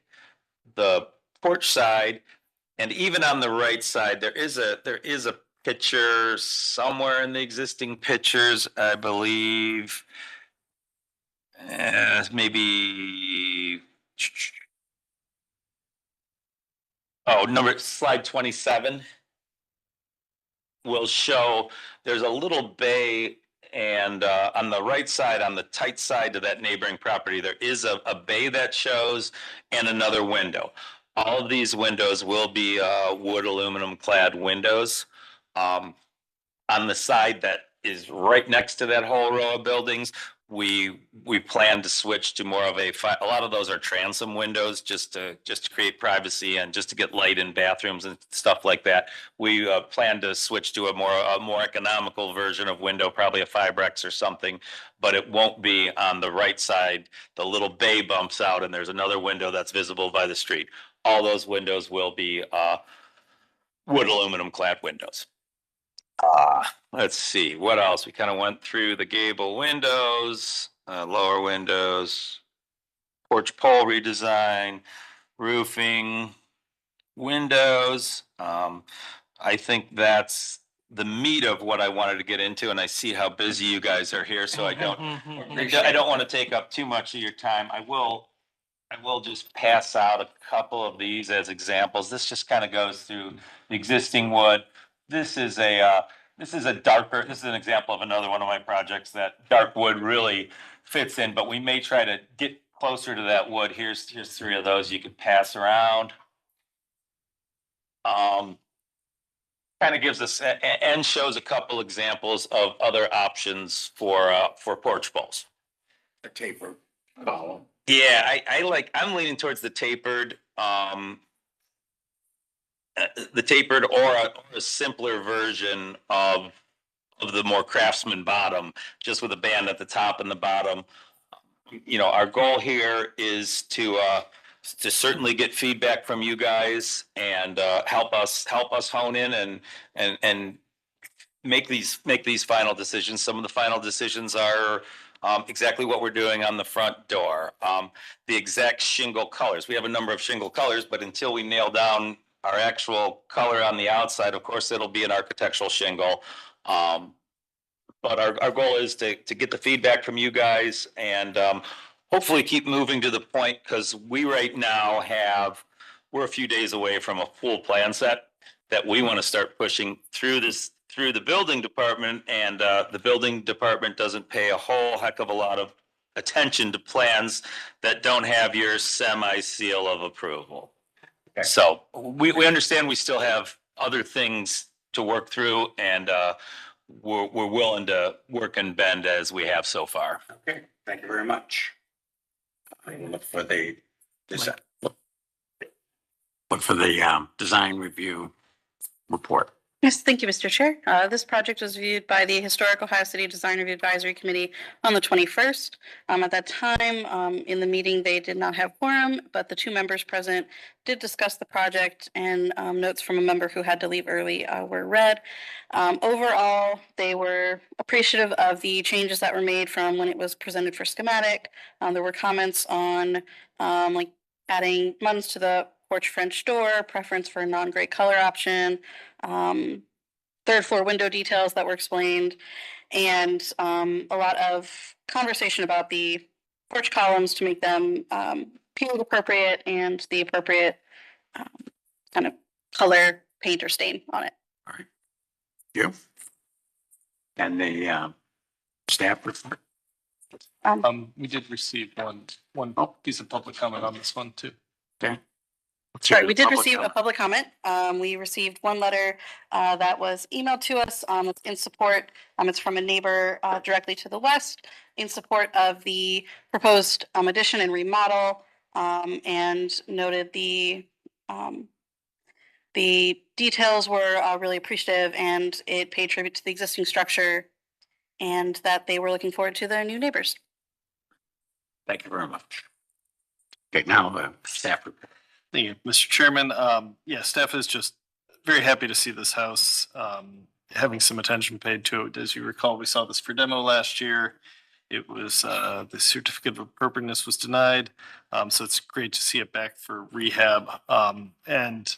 the porch side, and even on the right side, there is a picture somewhere in the existing pictures, I believe. Maybe, slide 27 will show there's a little bay, and on the right side, on the tight side to that neighboring property, there is a bay that shows and another window. All of these windows will be wood aluminum clad windows. On the side that is right next to that whole row of buildings, we plan to switch to more of a lot of those are transom windows just to create privacy and just to get light in bathrooms and stuff like that. We plan to switch to a more economical version of window, probably a Fibrex or something, but it won't be on the right side. The little bay bumps out and there's another window that's visible by the street. All those windows will be wood aluminum clad windows. Let's see, what else? We kind of went through the gable windows, lower windows, porch pole redesign, roofing, windows. I think that's the meat of what I wanted to get into, and I see how busy you guys are here, so I don't want to take up too much of your time. I will just pass out a couple of these as examples. This just kind of goes through the existing wood. This is an example of another one of my projects that dark wood really fits in, but we may try to get closer to that wood. Here's 3 of those you could pass around. Kind of gives us and shows a couple examples of other options for porch poles. The tapered column. Yeah, I'm leaning towards the tapered or a simpler version of the more craftsman bottom, just with a band at the top and the bottom. You know, our goal here is to certainly get feedback from you guys and help us hone in and make these final decisions. Some of the final decisions are exactly what we're doing on the front door. The exact shingle colors. We have a number of shingle colors, but until we nail down our actual color on the outside, of course, it'll be an architectural shingle. But our goal is to get the feedback from you guys and hopefully keep moving to the point, because we right now we're a few days away from a full plan set that we want to start pushing through the building department, and the building department doesn't pay a whole heck of a lot of attention to plans that don't have your semi-seal of approval. Okay. So we understand we still have other things to work through, and we're willing to work and bend as we have so far. Okay, thank you very much. I will look for the design. Look for the design review report. Yes, thank you, Mr. Chair. This project was viewed by the Historic Ohio City Design Review Advisory Committee on the 21st. At that time, in the meeting, they did not have quorum, but the 2 members present did discuss the project, and notes from a member who had to leave early were read. Overall, they were appreciative of the changes that were made from when it was presented for schematic. There were comments on adding buttons to the porch French door, preference for a non-gray color option, third floor window details that were explained, and a lot of conversation about the porch columns to make them field appropriate and the appropriate kind of color, paint, or stain on it. You? And the staff report? We did receive one piece of public comment on this one too. Okay. Sorry, we did receive a public comment. We received one letter that was emailed to us it's in support. It's from a neighbor directly to the west in support of the proposed addition and remodel, and noted the details were really appreciative, and it paid tribute to the existing structure, and that they were looking forward to their new neighbors. Thank you very much. Okay, now staff report. Thank you, Mr. Chairman. Yeah, staff is just very happy to see this house having some attention paid to it. As you recall, we saw this for demo last year. It was the certificate of appropriateness was denied, so it's great to see it back for rehab. And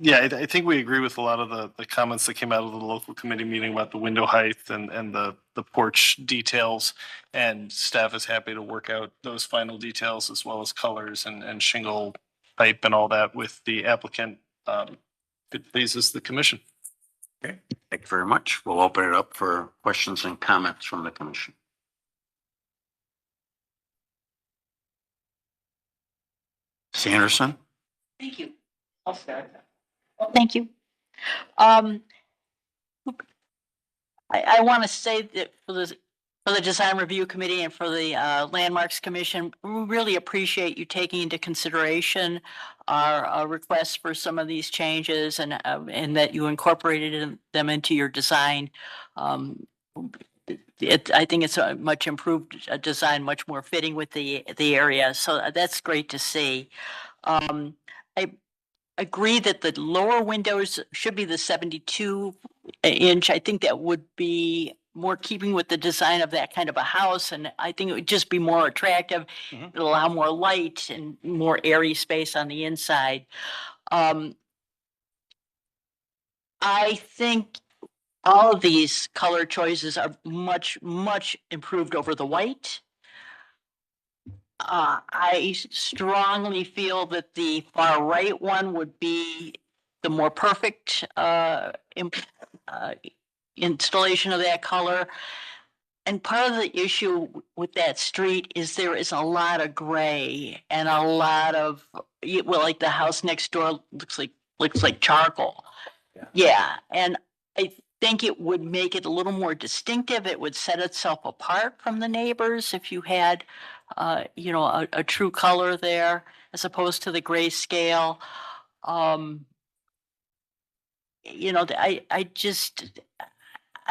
yeah, I think we agree with a lot of the comments that came out of the local committee meeting about the window height and the porch details. And staff is happy to work out those final details as well as colors and shingle type and all that with the applicant. It pleases the commission. Okay, thank you very much. We'll open it up for questions and comments from the commission. Sanderson? Thank you. I'll start. Thank you. I want to say that for the Design Review Committee and for the Landmarks Commission, we really appreciate you taking into consideration our requests for some of these changes and that you incorporated them into your design. I think it's a much improved design, much more fitting with the area. So that's great to see. I agree that the lower windows should be the 72 inch. I think that would be more keeping with the design of that kind of a house. And I think it would just be more attractive. It'd allow more light and more airy space on the inside. I think all of these color choices are much, much improved over the white. I strongly feel that the far right one would be the more perfect installation of that color. And part of the issue with that street is there is a lot of gray and a lot of, well, like the house next door looks like charcoal. Yeah, and I think it would make it a little more distinctive. It would set itself apart from the neighbors if you had a true color there as opposed to the grayscale.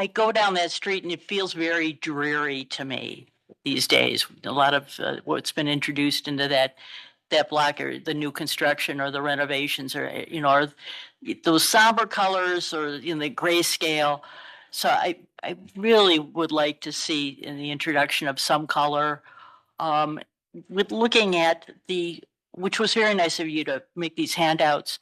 I go down that street and it feels very dreary to me these days. A lot of what's been introduced into that block, or the new construction or the renovations, or those somber colors or in the grayscale. So I really would like to see in the introduction of some color. With looking at which was very nice of you to make these handouts.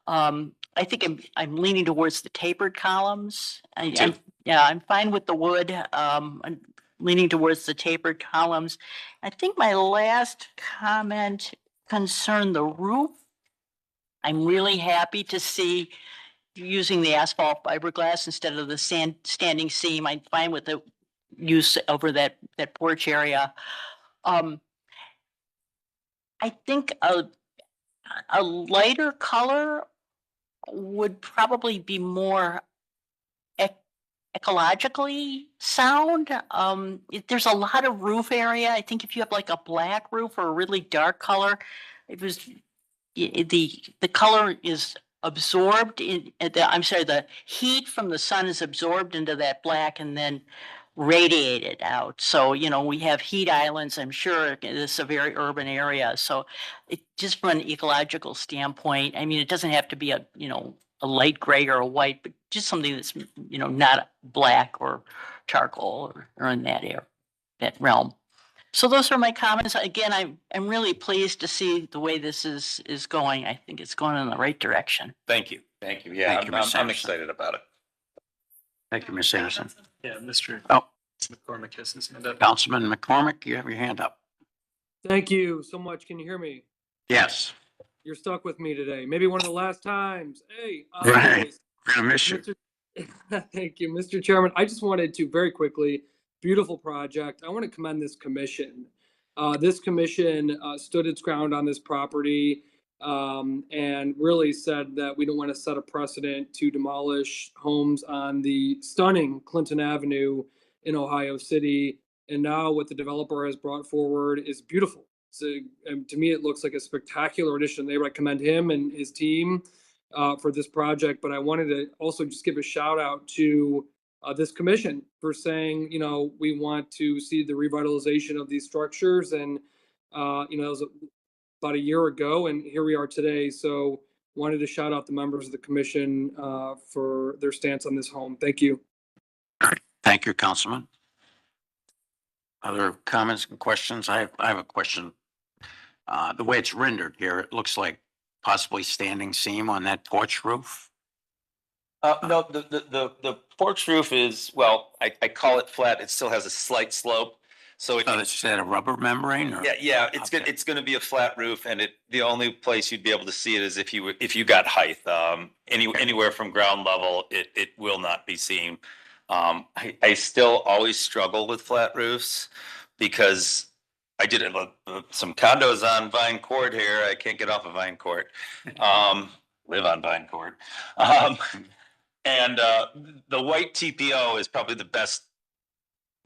I think I'm leaning towards the tapered columns. I'm fine with the wood. I'm leaning towards the tapered columns. I think my last comment concerned the roof. I'm really happy to see using the asphalt fiberglass instead of the standing seam. I'm fine with the use over that porch area. I think a lighter color would probably be more ecologically sound. There's a lot of roof area. I think if you have like a black roof or a really dark color, the color is absorbed the heat from the sun is absorbed into that black and then radiated out. So, we have heat islands. I'm sure this is a very urban area. So just from an ecological standpoint, I mean, it doesn't have to be a light gray or a white, but just something that's, not black or charcoal or in that realm. So those are my comments. Again, I'm really pleased to see the way this is going. I think it's going in the right direction. Thank you. Thank you. Yeah, Thank you, Ms. I'm Anderson. excited about it. Thank you, Ms. Anderson. Yeah, Mr. Oh, McCormick has his hand up. Councilman McCormick, you have your hand up. Thank you so much. Can you hear me? Yes. You're stuck with me today. Maybe one of the last times. Hey, Right. anyways, We're gonna miss you. Thank you, Mr. Chairman. I just wanted to very quickly, beautiful project. I want to commend this commission. This commission stood its ground on this property and really said that we don't want to set a precedent to demolish homes on the stunning Clinton Avenue in Ohio City. And now what the developer has brought forward is beautiful. So to me, it looks like a spectacular addition. They recommend him and his team for this project. But I wanted to also just give a shout out to this commission for saying, you know, we want to see the revitalization of these structures. And, you know, it was about a year ago, and here we are today. So wanted to shout out the members of the commission for their stance on this home. Thank you. Thank you, Councilman. Other comments and questions? I have a question. The way it's rendered here, it looks like possibly standing seam on that porch roof. No, the porch roof is, well, I call it flat. It still has a slight slope. So Is that a rubber membrane or? yeah, it's gonna be a flat roof, and the only place you'd be able to see it is if you got height. Anywhere from ground level, it will not be seen. I still always struggle with flat roofs because I did some condos on Vine Court here. I can't get off of Vine Court. Live on Vine Court. And the white TPO is probably the best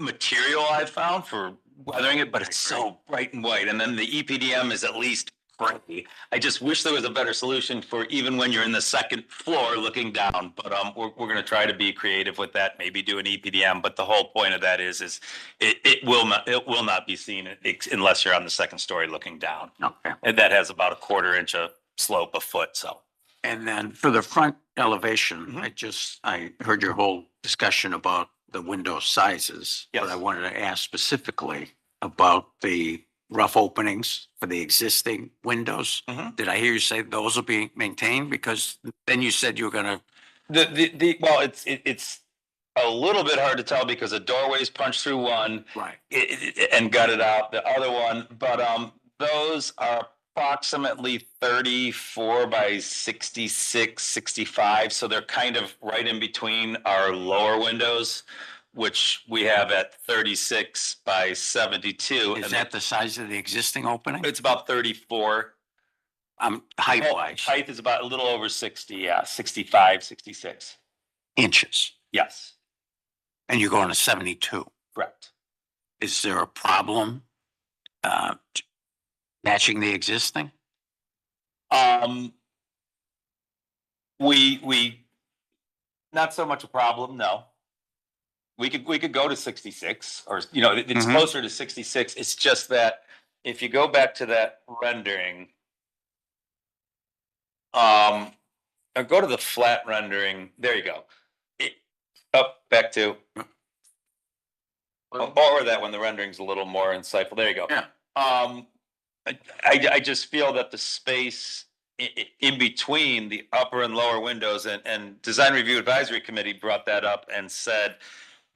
material I've found for weathering it, but it's so bright and white. And then the EPDM is at least gray. I just wish there was a better solution for even when you're in the second floor looking down. But we're going to try to be creative with that. Maybe do an EPDM. But the whole point of that is it will not be seen unless you're on the second story looking down. Okay. And that has about a 1/4 inch of slope, a foot. So. And then for the front elevation, I heard your whole discussion about the window sizes. Yes. But I wanted to ask specifically about the rough openings for the existing windows. Did I hear you say those will be maintained? Because then you said you were gonna. Well, it's a little bit hard to tell because the doorways punched through one. Right. And gutted out the other one, but those are approximately 34 by 66, 65. So they're kind of right in between our lower windows, which we have at 36 by 72. Is that the size of the existing opening? It's about 34. Height wise. Height is about a little over 60, yeah, 65, 66. Inches. Yes. And you're going to 72. Correct. Is there a problem matching the existing? We not so much a problem, no. We could go to 66 or, you know, it's closer to 66. It's just that if you go back to that rendering, or go to the flat rendering, there you go. Back to, or that one, the rendering's a little more insightful. There you go. Yeah. I just feel that the space in between the upper and lower windows and Design Review Advisory Committee brought that up and said,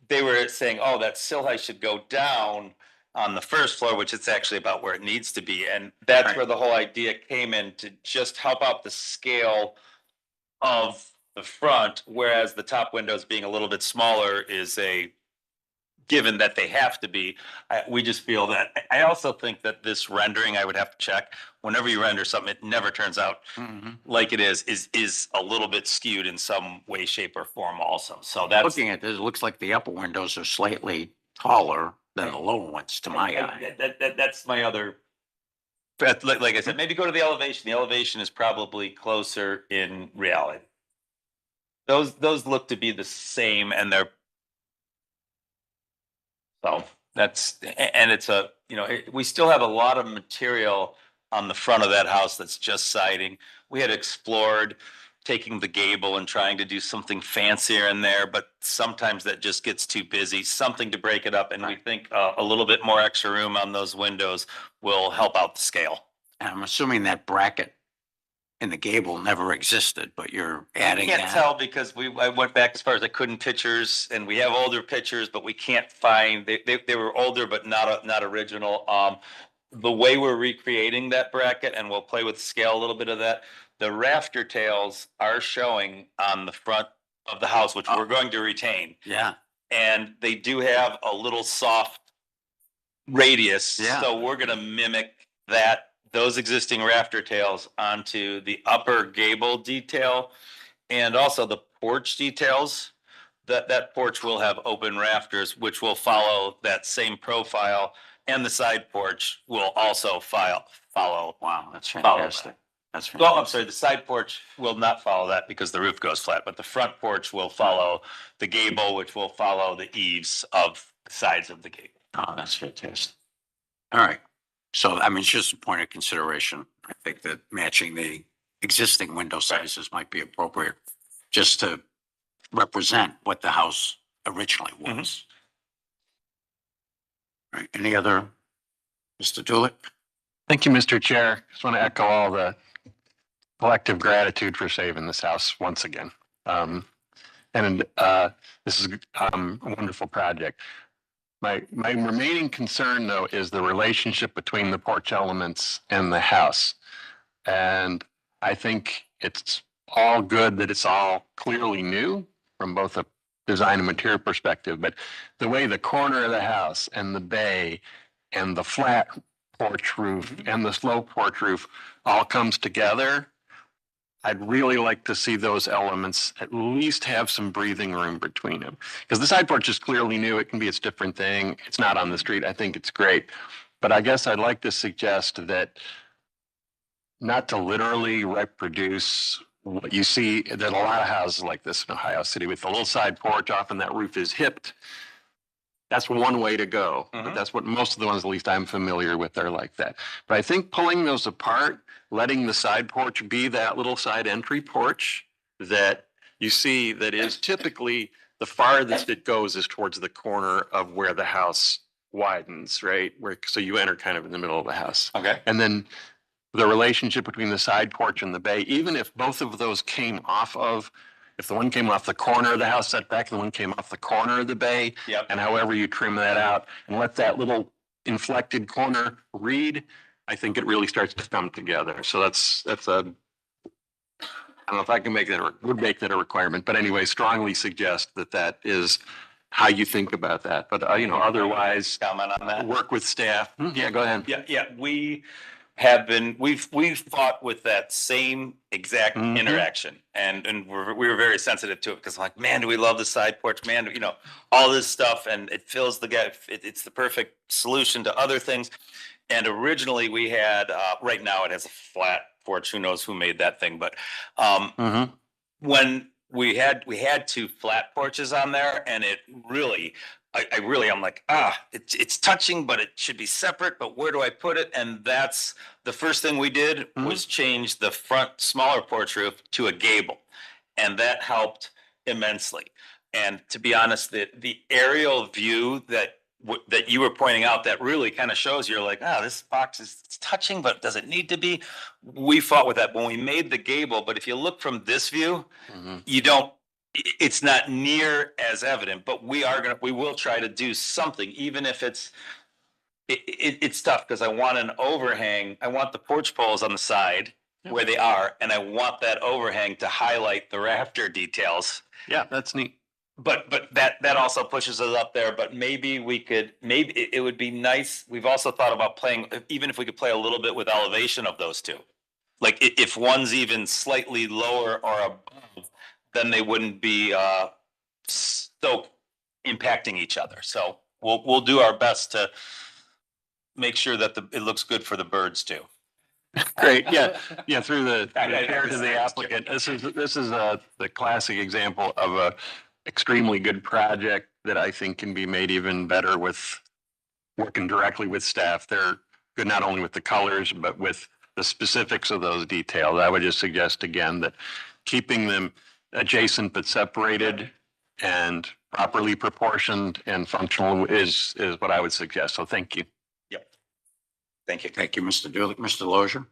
they were saying, oh, that sill height should go down on the first floor, which it's actually about where it needs to be. And that's where the whole idea came in to just help out the scale of the front, whereas the top windows being a little bit smaller is a given that they have to be. We just feel that. I also think that this rendering, I would have to check. Whenever you render something, it never turns out like it is a little bit skewed in some way, shape, or form also. So that's looking at this, it looks like the upper windows are slightly taller than the lower ones to my eye. That's my other. But like I said, maybe go to the elevation. The elevation is probably closer in reality. Those look to be the same, and they're. So that's, and it's a, you know, we still have a lot of material on the front of that house that's just siding. We had explored taking the gable and trying to do something fancier in there, but sometimes that just gets too busy, something to break it up. And we think a little bit more extra room on those windows will help out the scale. And I'm assuming that bracket in the gable never existed, but you're adding Can't that. tell because I went back as far as I couldn't pictures, and we have older pictures, but we can't find, they were older, but not original. The way we're recreating that bracket, and we'll play with scale a little bit of that, the rafter tails are showing on the front of the house, which we're going to retain. Yeah. And they do have a little soft radius. Yeah. So we're gonna mimic those existing rafter tails onto the upper gable detail and also the porch details. That porch will have open rafters, which will follow that same profile, and the side porch will also follow. Wow, that's follow fantastic. that. That's Well, I'm fantastic. sorry, the side porch will not follow that because the roof goes flat, but the front porch will follow the gable, which will follow the eaves of the sides of the gable. Oh, that's fantastic. All right. So, I mean, it's just a point of consideration. I think that matching the existing window sizes might be appropriate just to represent what the house originally was. All right. Any other, Mr. Dulick? Thank you, Mr. Chair. Just want to echo all the collective gratitude for saving this house once again. This is a wonderful project. My remaining concern, though, is the relationship between the porch elements and the house. And I think it's all good that it's all clearly new from both a design and material perspective, but the way the corner of the house and the bay and the flat porch roof and the slope porch roof all comes together, I'd really like to see those elements at least have some breathing room between them. Because the side porch is clearly new. It can be its different thing. It's not on the street. I think it's great. But I guess I'd like to suggest that not to literally reproduce what you see, that a lot of houses like this in Ohio City with the little side porch, often that roof is hipped. That's one way to go. But that's what most of the ones, at least I'm familiar with, are like that. But I think pulling those apart, letting the side porch be that little side entry porch that you see that is typically the farthest it goes is towards the corner of where the house widens, right? So you enter kind of in the middle of the house. Okay. And then the relationship between the side porch and the bay, even if both of those came off of, if the one came off the corner of the house setback and the one came off the corner of the bay, and however you trim that out and let that little inflected corner read, I think it really starts to come together. So that's I don't know if I can make that, or would make that a requirement, but anyway, strongly suggest that is how you think about that. But, otherwise, comment on that. Work with staff. Yeah, go ahead. Yeah, we've fought with that same exact interaction, and we were very sensitive to it because like, man, do we love the side porch, man, all this stuff, and it fills the gap. It's the perfect solution to other things. And originally we had, right now it has a flat porch. Who knows who made that thing? But when we had two flat porches on there, and it really. I'm like, it's touching, but it should be separate, but where do I put it? And that's the first thing we did was change the front smaller porch roof to a gable. And that helped immensely. And to be honest, the aerial view that you were pointing out that really kind of shows you're like, this box it's touching, but does it need to be? We fought with that when we made the gable, but if you look from this view, it's not near as evident, but we will try to do something, even if it's tough because I want an overhang. I want the porch poles on the side where they are, and I want that overhang to highlight the rafter details. Yeah, that's neat. But that also pushes us up there. But maybe it would be nice. We've also thought about playing, even if we could play a little bit with elevation of those two. Like if one's even slightly lower or above, then they wouldn't be so impacting each other. So we'll do our best to make sure that it looks good for the birds too. Great, yeah. Through the chair to the applicant, this is the classic example of a extremely good project that I think can be made even better with working directly with staff. They're good not only with the colors but with the specifics of those details. I would just suggest again that keeping them adjacent but separated and properly proportioned and functional is what I would suggest. So thank you. Thank you. Thank you, Mr. Dulick. Mr. Lozier?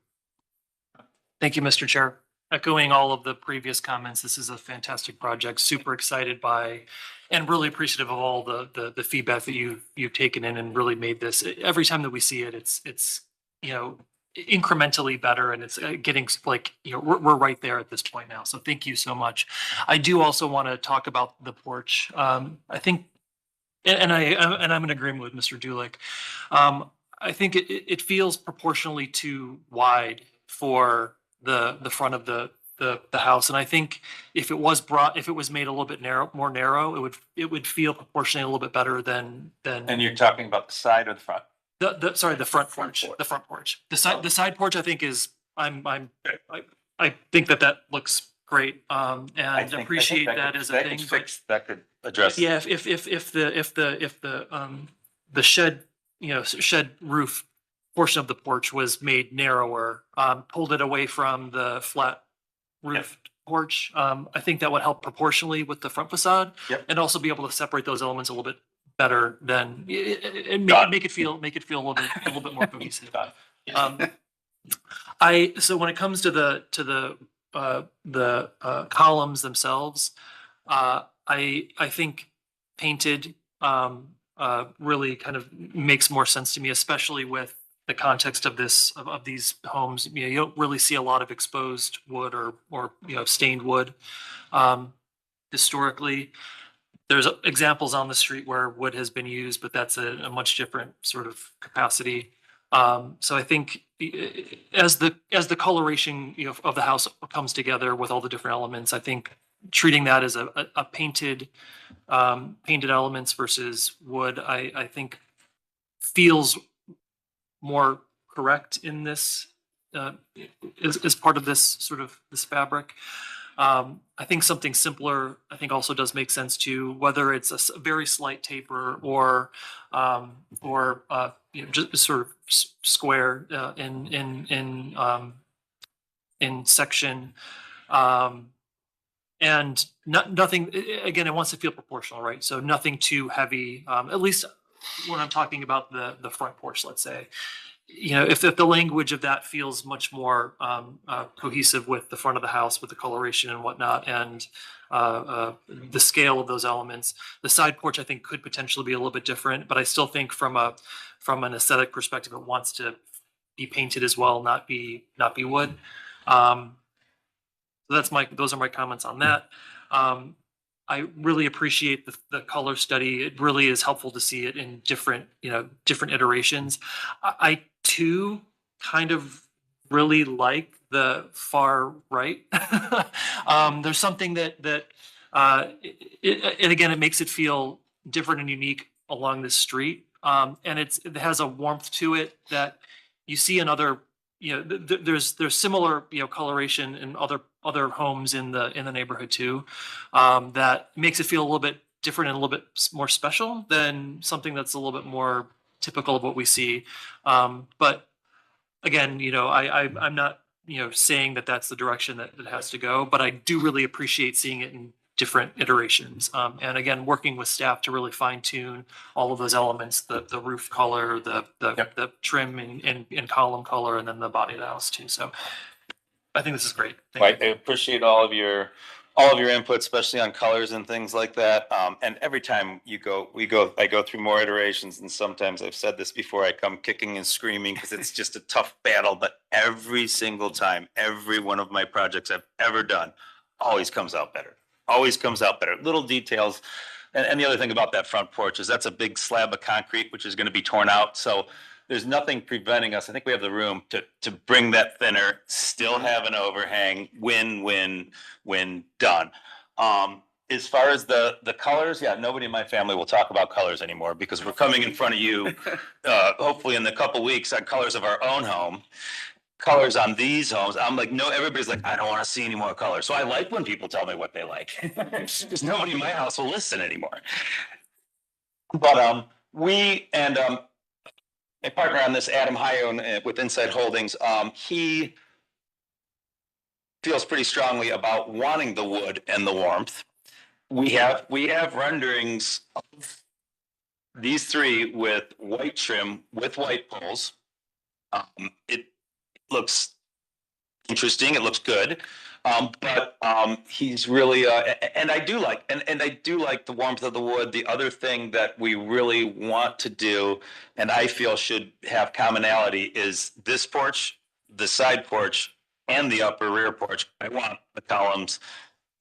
Thank you, Mr. Chair. Echoing all of the previous comments, this is a fantastic project. Super excited by and really appreciative of all the feedback that you've taken in and really made this. Every time that we see it, it's incrementally better, and it's getting like we're right there at this point now. So thank you so much. I do also want to talk about the porch. I think, and I'm in agreement with Mr. Dulick. I think it feels proportionally too wide for the front of the house, and I think if it was made a little bit more narrow, it would feel proportionally a little bit better than. And you're talking about the side or the front? The front porch. The front porch. The side porch, I think I think that looks great, and appreciate that as a thing. That could address. Yeah, if the shed shed roof portion of the porch was made narrower, pulled it away from the flat roof porch, I think that would help proportionally with the front facade, and also be able to separate those elements a little bit better than and make it feel a little bit more cohesive. So when it comes to the columns themselves, I think painted really kind of makes more sense to me, especially with the context of these homes. You don't really see a lot of exposed wood or stained wood historically. There's examples on the street where wood has been used, but that's a much different sort of capacity. So I think as the coloration of the house comes together with all the different elements, I think treating that as a painted elements versus wood, I think feels more correct in this as part of this sort of this fabric. I think something simpler, I think also does make sense too, whether it's a very slight taper or just sort of square in section, and nothing. Again, it wants to feel proportional, right? So nothing too heavy. At least when I'm talking about the front porch, let's say. If the language of that feels much more cohesive with the front of the house, with the coloration and whatnot, and the scale of those elements, the side porch I think could potentially be a little bit different. But I still think from an aesthetic perspective, it wants to be painted as well, not be wood. So those are my comments on that. I really appreciate the color study. It really is helpful to see it in different iterations. I too kind of really like the far right. There's something that and again, it makes it feel different and unique along this street. And it has a warmth to it that you see in other, there's similar, coloration in other homes in the neighborhood too, that makes it feel a little bit different and a little bit more special than something that's a little bit more typical of what we see. But again, I'm not, saying that that's the direction that it has to go, but I do really appreciate seeing it in different iterations. And again, working with staff to really fine tune all of those elements, the roof color, the trim and column color, and then the body of the house too. So I think this is great. I appreciate all of your input, especially on colors and things like that. And every time I go through more iterations, and sometimes I've said this before, I come kicking and screaming because it's just a tough battle. But every single time, every one of my projects I've ever done always comes out better. Always comes out better. Little details. And the other thing about that front porch is that's a big slab of concrete, which is going to be torn out. So there's nothing preventing us. I think we have the room to bring that thinner, still have an overhang when done. As far as the colors, nobody in my family will talk about colors anymore because we're coming in front of you, hopefully in a couple weeks, on colors of our own home. Colors on these homes. I'm like, no, everybody's like, I don't want to see any more colors. So I like when people tell me what they like because nobody in my house will listen anymore. But my partner on this, Adam Hyone with Inside Holdings, he feels pretty strongly about wanting the wood and the warmth. We have renderings of these three with white trim, with white poles. It looks interesting. It looks good. But he's really, and I do like the warmth of the wood. The other thing that we really want to do, and I feel should have commonality, is this porch, the side porch, and the upper rear porch. I want the columns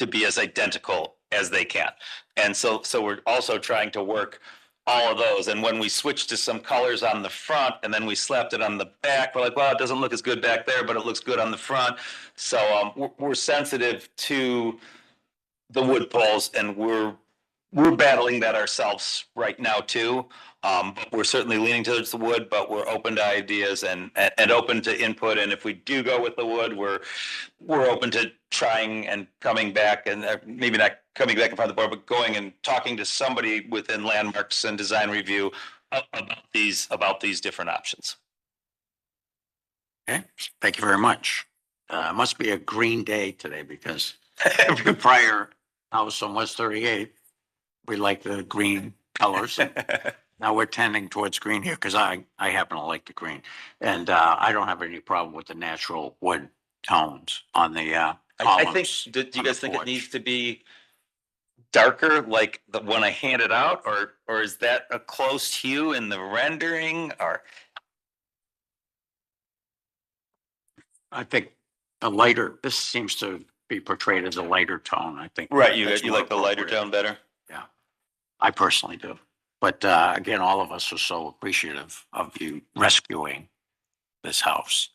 to be as identical as they can. And so we're also trying to work all of those. And when we switched to some colors on the front and then we slapped it on the back, we're like, well, it doesn't look as good back there, but it looks good on the front. So we're sensitive to the wood poles, and we're battling that ourselves right now too. But we're certainly leaning towards the wood, but we're open to ideas and open to input. And if we do go with the wood, we're open to trying and coming back, and maybe not coming back in front of the board, but going and talking to somebody within Landmarks and Design Review about these different options. Okay, thank you very much. Must be a green day today because every prior house on West 38, we like the green colors. Now we're tending towards green here because I happen to like the green. And I don't have any problem with the natural wood tones on the I think, columns. do you guys think it needs to be darker like the when I hand it out, or is that a close hue in the rendering? Or I think a lighter, this seems to be portrayed as a lighter tone, I think. right, you that's more like the lighter appropriate. tone better? Yeah, I personally do. But again, all of us are so appreciative of you rescuing this house.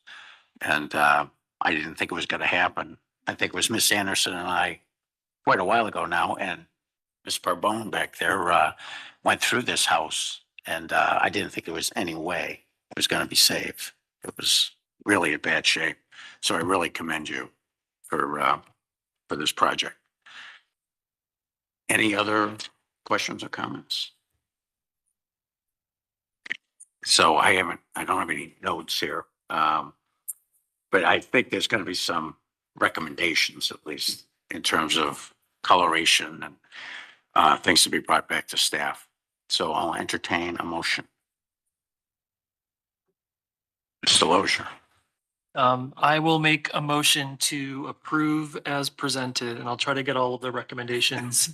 And I didn't think it was going to happen. I think it was Miss Anderson and I quite a while ago now, and Miss Barbone back there went through this house, and I didn't think there was any way it was going to be saved. It was really in bad shape. So I really commend you for this project. Any other questions or comments? So I don't have any notes here. But I think there's going to be some recommendations, at least in terms of coloration and things to be brought back to staff. So I'll entertain a motion. Mr. Lozier. I will make a motion to approve as presented, and I'll try to get all of the recommendations.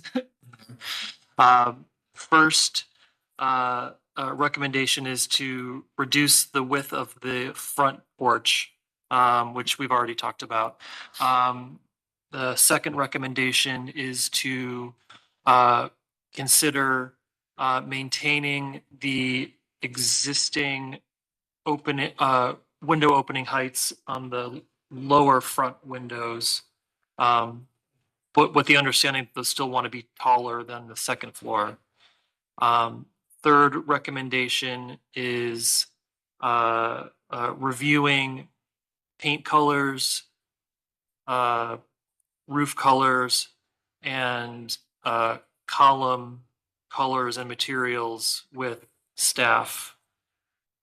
First, recommendation is to reduce the width of the front porch, which we've already talked about. The second recommendation is to consider maintaining the existing window opening heights on the lower front windows, but with the understanding that they'll still want to be taller than the second floor. Third recommendation is reviewing paint colors, roof colors, and column colors and materials with staff.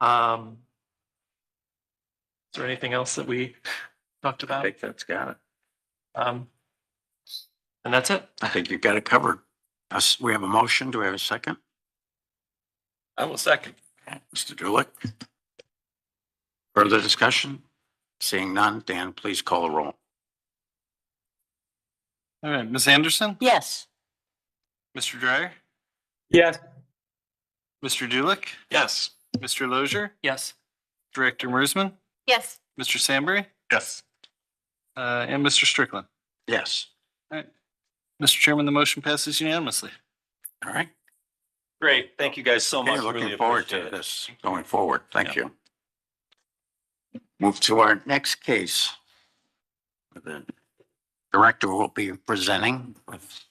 Is there anything else that we talked about? I think that's got it. And that's it. I think you've got it covered. We have a motion. Do we have a second? I will second. Okay, Mr. Dulick. Further discussion? Seeing none, Dan, please call the roll. All right, Ms. Anderson? Yes. Mr. Dryer? Yes. Mr. Dulick? Yes. Mr. Lozier? Yes. Director Mersman? Yes. Mr. Sandberry? Yes. And Mr. Strickland? Yes. All right. Mr. Chairman, the motion passes unanimously. All right. Great. Thank you guys so Okay, much. looking Really forward appreciate to it. this going forward. Thank Yeah. you. Move to our next case. The director will be presenting with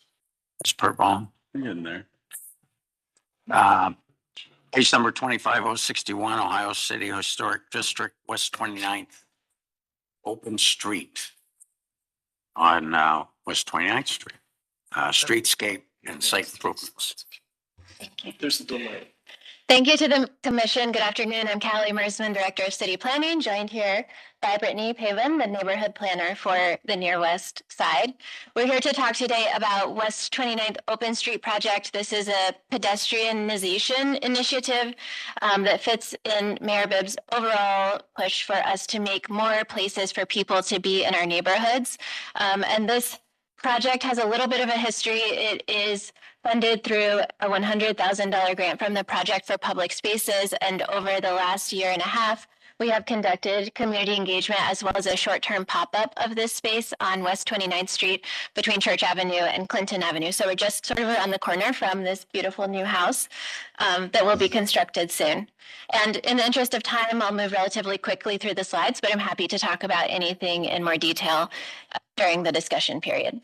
Ms. Perbone. In there. Case number 25061, Ohio City Historic District, West 29th, open street on West 29th Street. Streetscape and site improvements. There's a delay. Thank you to the commission. Good afternoon. I'm Callie Mersman, Director of City Planning, joined here by Brittany Pavan, the neighborhood planner for the Near West Side. We're here to talk today about West 29th Open Street Project. This is a pedestrianization initiative that fits in Mayor Bibb's overall push for us to make more places for people to be in our neighborhoods. And this project has a little bit of a history. It is funded through a $100,000 grant from the Project for Public Spaces. And over the last year and a half, we have conducted community engagement as well as a short-term pop-up of this space on West 29th Street between Church Avenue and Clinton Avenue. So we're just sort of around the corner from this beautiful new house that will be constructed soon. And in the interest of time, I'll move relatively quickly through the slides, but I'm happy to talk about anything in more detail during the discussion period.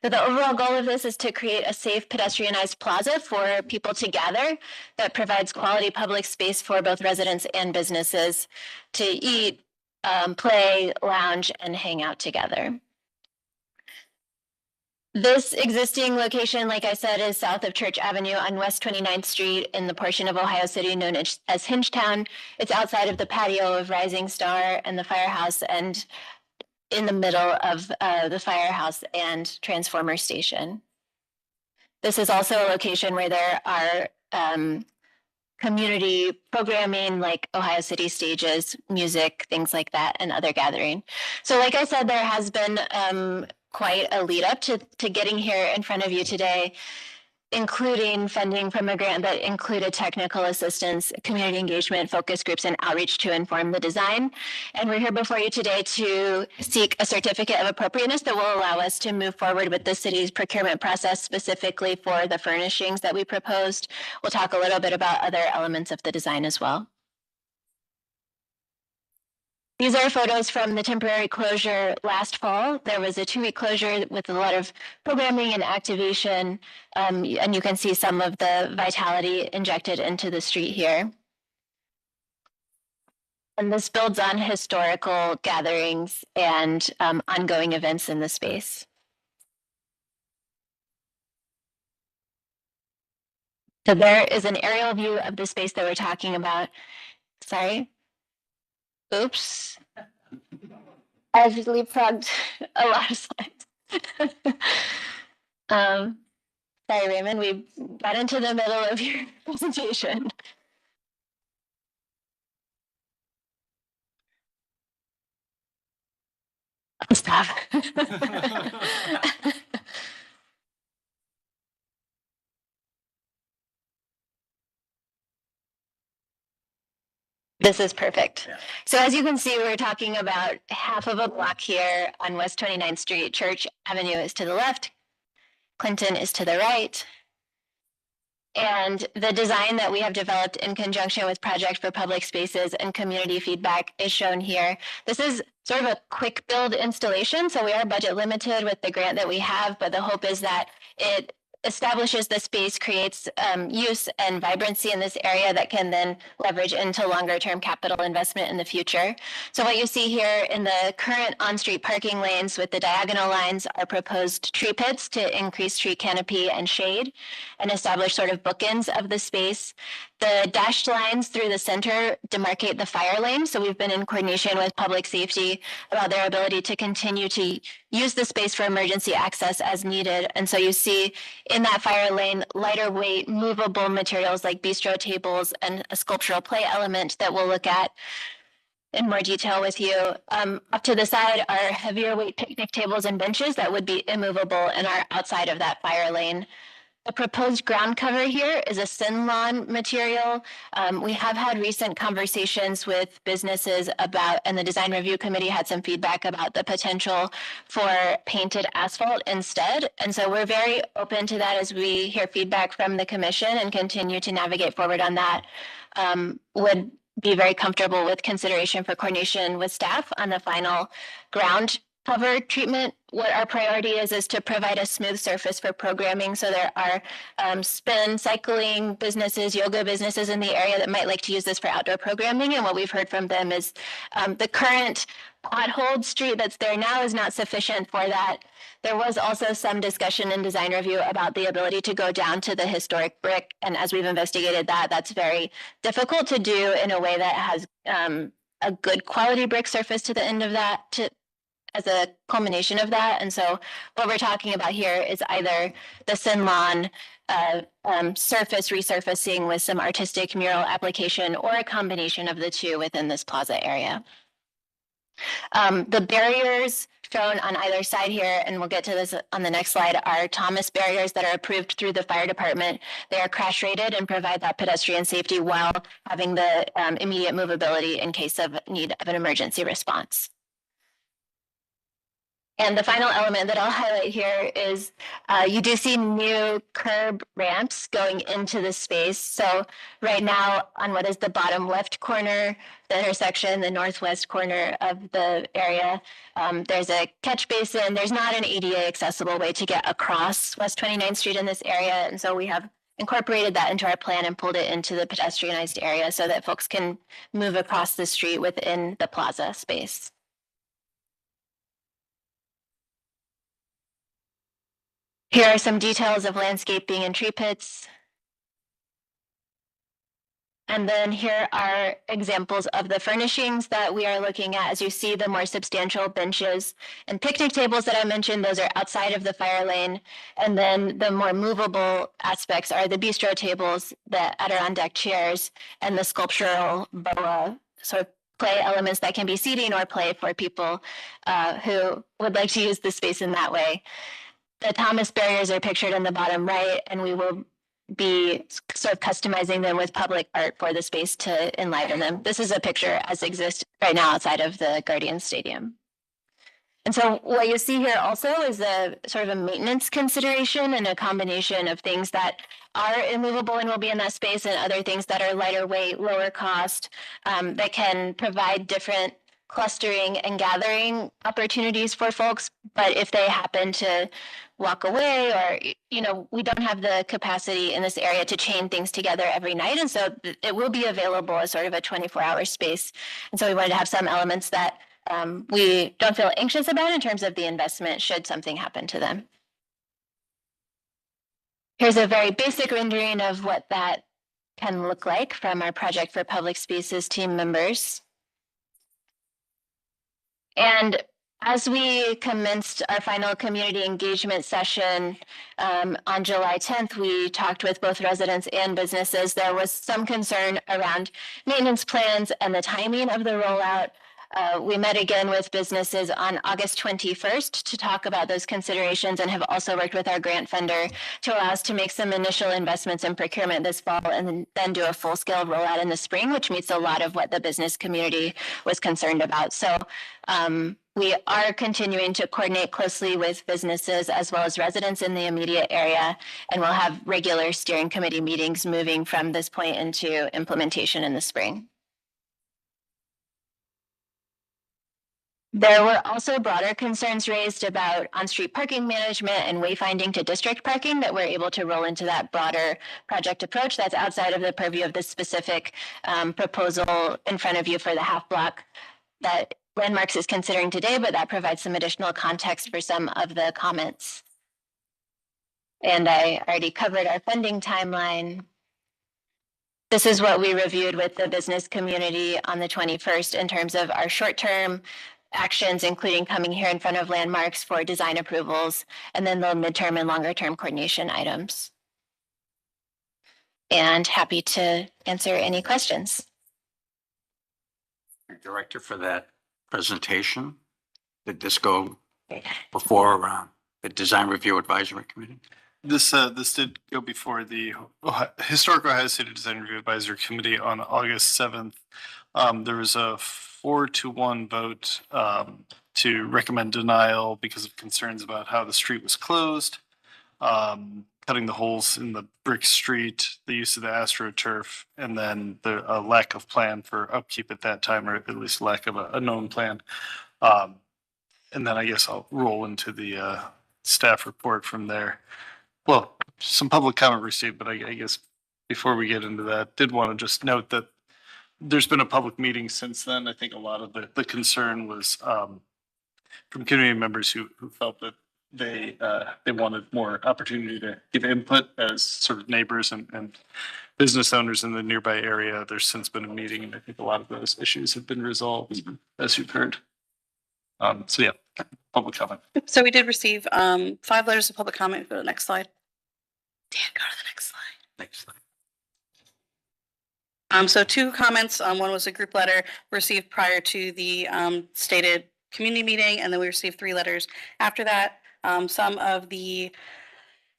So the overall goal of this is to create a safe pedestrianized plaza for people to gather that provides quality public space for both residents and businesses to eat, play, lounge, and hang out together. This existing location, like I said, is south of Church Avenue on West 29th Street in the portion of Ohio City known as Hingetown. It's outside of the patio of Rising Star and the Firehouse, and in the middle of the Firehouse and Transformer Station. This is also a location where there are community programming like Ohio City Stages, music, things like that, and other gathering. So like I said, there has been quite a lead up to getting here in front of you today, including funding from a grant that included technical assistance, community engagement, focus groups, and outreach to inform the design. And we're here before you today to seek a certificate of appropriateness that will allow us to move forward with the city's procurement process, specifically for the furnishings that we proposed. We'll talk a little bit about other elements of the design as well. These are photos from the temporary closure last fall. There was a 2-week closure with a lot of programming and activation, and you can see some of the vitality injected into the street here. And this builds on historical gatherings and ongoing events in the space. So there is an aerial view of the space that we're talking about. Sorry. Oops. I've leapfrogged a lot of slides. Sorry, Raymond, we got into the middle of your presentation. I'll stop. This is perfect. Yeah. So as you can see, we're talking about half of a block here on West 29th Street. Church Avenue is to the left, Clinton is to the right. And the design that we have developed in conjunction with Project for Public Spaces and community feedback is shown here. This is sort of a quick build installation, so we are budget limited with the grant that we have, but the hope is that it establishes the space, creates use and vibrancy in this area that can then leverage into longer term capital investment in the future. So what you see here in the current on-street parking lanes with the diagonal lines are proposed tree pits to increase tree canopy and shade and establish sort of bookends of the space. The dashed lines through the center demarcate the fire lane. So we've been in coordination with public safety about their ability to continue to use the space for emergency access as needed. And so you see in that fire lane, lighter weight, movable materials like bistro tables and a sculptural play element that we'll look at in more detail with you. Up to the side are heavier weight picnic tables and benches that would be immovable and are outside of that fire lane. The proposed ground cover here is a Synlon material. We have had recent conversations with businesses about, and the design review committee had some feedback about the potential for painted asphalt instead. And so we're very open to that as we hear feedback from the commission and continue to navigate forward on that. Would be very comfortable with consideration for coordination with staff on the final ground cover treatment. What our priority is to provide a smooth surface for programming. So there are spin cycling businesses, yoga businesses in the area that might like to use this for outdoor programming. And what we've heard from them is the current potholed street that's there now is not sufficient for that. There was also some discussion in design review about the ability to go down to the historic brick. And as we've investigated that, that's very difficult to do in a way that has a good quality brick surface to the end of that as a culmination of that. And so what we're talking about here is either the Sinlon surface resurfacing with some artistic mural application or a combination of the two within this plaza area. The barriers shown on either side here, and we'll get to this on the next slide, are Thomas barriers that are approved through the fire department. They are crash rated and provide that pedestrian safety while having the immediate movability in case of need of an emergency response. And the final element that I'll highlight here is you do see new curb ramps going into the space. So right now on what is the bottom left corner, the intersection, the northwest corner of the area, there's a catch basin. There's not an ADA accessible way to get across West 29th Street in this area. And so we have incorporated that into our plan and pulled it into the pedestrianized area so that folks can move across the street within the plaza space. Here are some details of landscaping and tree pits. And then here are examples of the furnishings that we are looking at. As you see, the more substantial benches and picnic tables that I mentioned, those are outside of the fire lane. And then the more movable aspects are the bistro tables, the Adirondack chairs, and the sculptural boa sort of play elements that can be seating or play for people who would like to use the space in that way. The Thomas barriers are pictured in the bottom right, and we will be sort of customizing them with public art for the space to enliven them. This is a picture as exists right now outside of the Guardian Stadium. And so what you see here also is a sort of a maintenance consideration and a combination of things that are immovable and will be in that space and other things that are lighter weight, lower cost, that can provide different clustering and gathering opportunities for folks. But if they happen to walk away or, you know, we don't have the capacity in this area to chain things together every night. And so it will be available as sort of a 24-hour space. And so we wanted to have some elements that we don't feel anxious about in terms of the investment should something happen to them. Here's a very basic rendering of what that can look like from our Project for Public Spaces team members. And as we commenced our final community engagement session on July 10th, we talked with both residents and businesses. There was some concern around maintenance plans and the timing of the rollout. We met again with businesses on August 21st to talk about those considerations and have also worked with our grant funder to allow us to make some initial investments in procurement this fall and then do a full-scale rollout in the spring, which meets a lot of what the business community was concerned about. So we are continuing to coordinate closely with businesses as well as residents in the immediate area, and we'll have regular steering committee meetings moving from this point into implementation in the spring. There were also broader concerns raised about on-street parking management and wayfinding to district parking that we're able to roll into that broader project approach that's outside of the purview of this specific proposal in front of you for the half block that Landmarks is considering today, but that provides some additional context for some of the comments. And I already covered our funding timeline. This is what we reviewed with the business community on the 21st in terms of our short-term actions, including coming here in front of Landmarks for design approvals, and then the midterm and longer term coordination items. And happy to answer any questions. Director, for that presentation, did this go before the Design Review Advisory Committee? This did go before the Historic Ohio City Design Review Advisory Committee on August 7th. There was a 4-1 vote to recommend denial because of concerns about how the street was closed, cutting the holes in the brick street, the use of the AstroTurf, and then the lack of plan for upkeep at that time, or at least lack of a known plan. And then I guess I'll roll into the staff report from there. Well, some public comment received, but I guess before we get into that, did want to just note that there's been a public meeting since then. I think a lot of the concern was from community members who felt that they wanted more opportunity to give input as sort of neighbors and business owners in the nearby area. There's since been a meeting, and I think a lot of those issues have been resolved, as you've heard. So yeah, public comment. So we did receive 5 letters of public comment. Go to the next slide. Dan, go to the next slide. Next slide. So 2 comments. One was a group letter received prior to the stated community meeting, and then we received 3 letters after that. Some of the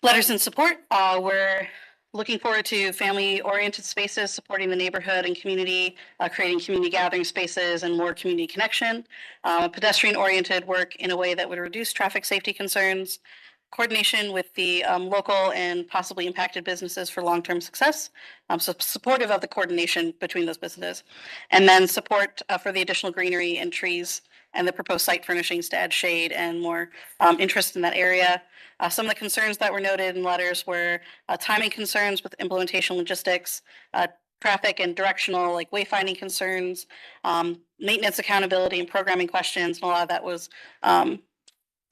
letters in support were looking forward to family-oriented spaces, supporting the neighborhood and community, creating community gathering spaces and more community connection, pedestrian-oriented work in a way that would reduce traffic safety concerns, coordination with the local and possibly impacted businesses for long-term success. So supportive of the coordination between those businesses, and then support for the additional greenery and trees and the proposed site furnishings to add shade and more interest in that area. Some of the concerns that were noted in letters were timing concerns with implementation logistics, traffic and directional like wayfinding concerns, maintenance accountability and programming questions, and a lot of that was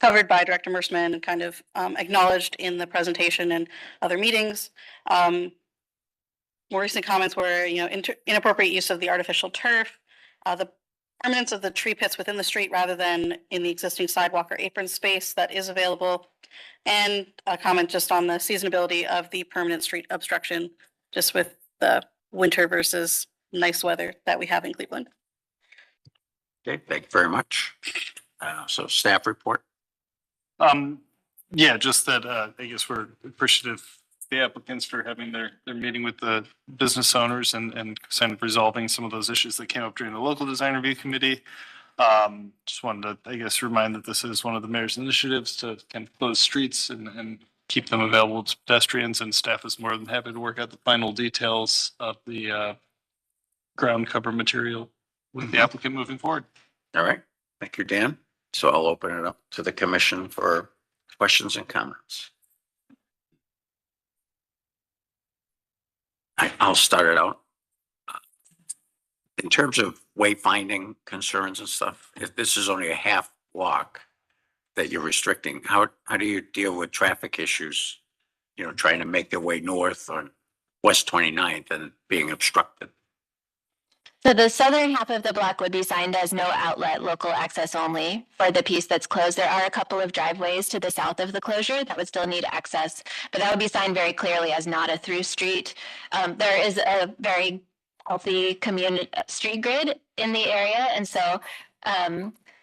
covered by Director Mersman and kind of acknowledged in the presentation and other meetings. More recent comments were, inappropriate use of the artificial turf, the permanence of the tree pits within the street rather than in the existing sidewalk or apron space that is available, and a comment just on the seasonability of the permanent street obstruction, just with the winter versus nice weather that we have in Cleveland. Okay, thank you very much. So staff report. Yeah, just that I guess we're appreciative of the applicants for having their meeting with the business owners and kind of resolving some of those issues that came up during the local design review committee. Just wanted to, I guess, remind that this is one of the mayor's initiatives to kind of close streets and keep them available to pedestrians, and staff is more than happy to work out the final details of the ground cover material with the applicant moving forward. All right, thank you, Dan. So I'll open it up to the commission for questions and comments. I'll start it out. In terms of wayfinding concerns and stuff, if this is only a half walk that you're restricting, how do you deal with traffic issues, trying to make their way north on West 29th and being obstructed? So the southern half of the block would be signed as no outlet, local access only. For the piece that's closed, there are a couple of driveways to the south of the closure that would still need access, but that would be signed very clearly as not a through street. There is a very healthy community street grid in the area, and so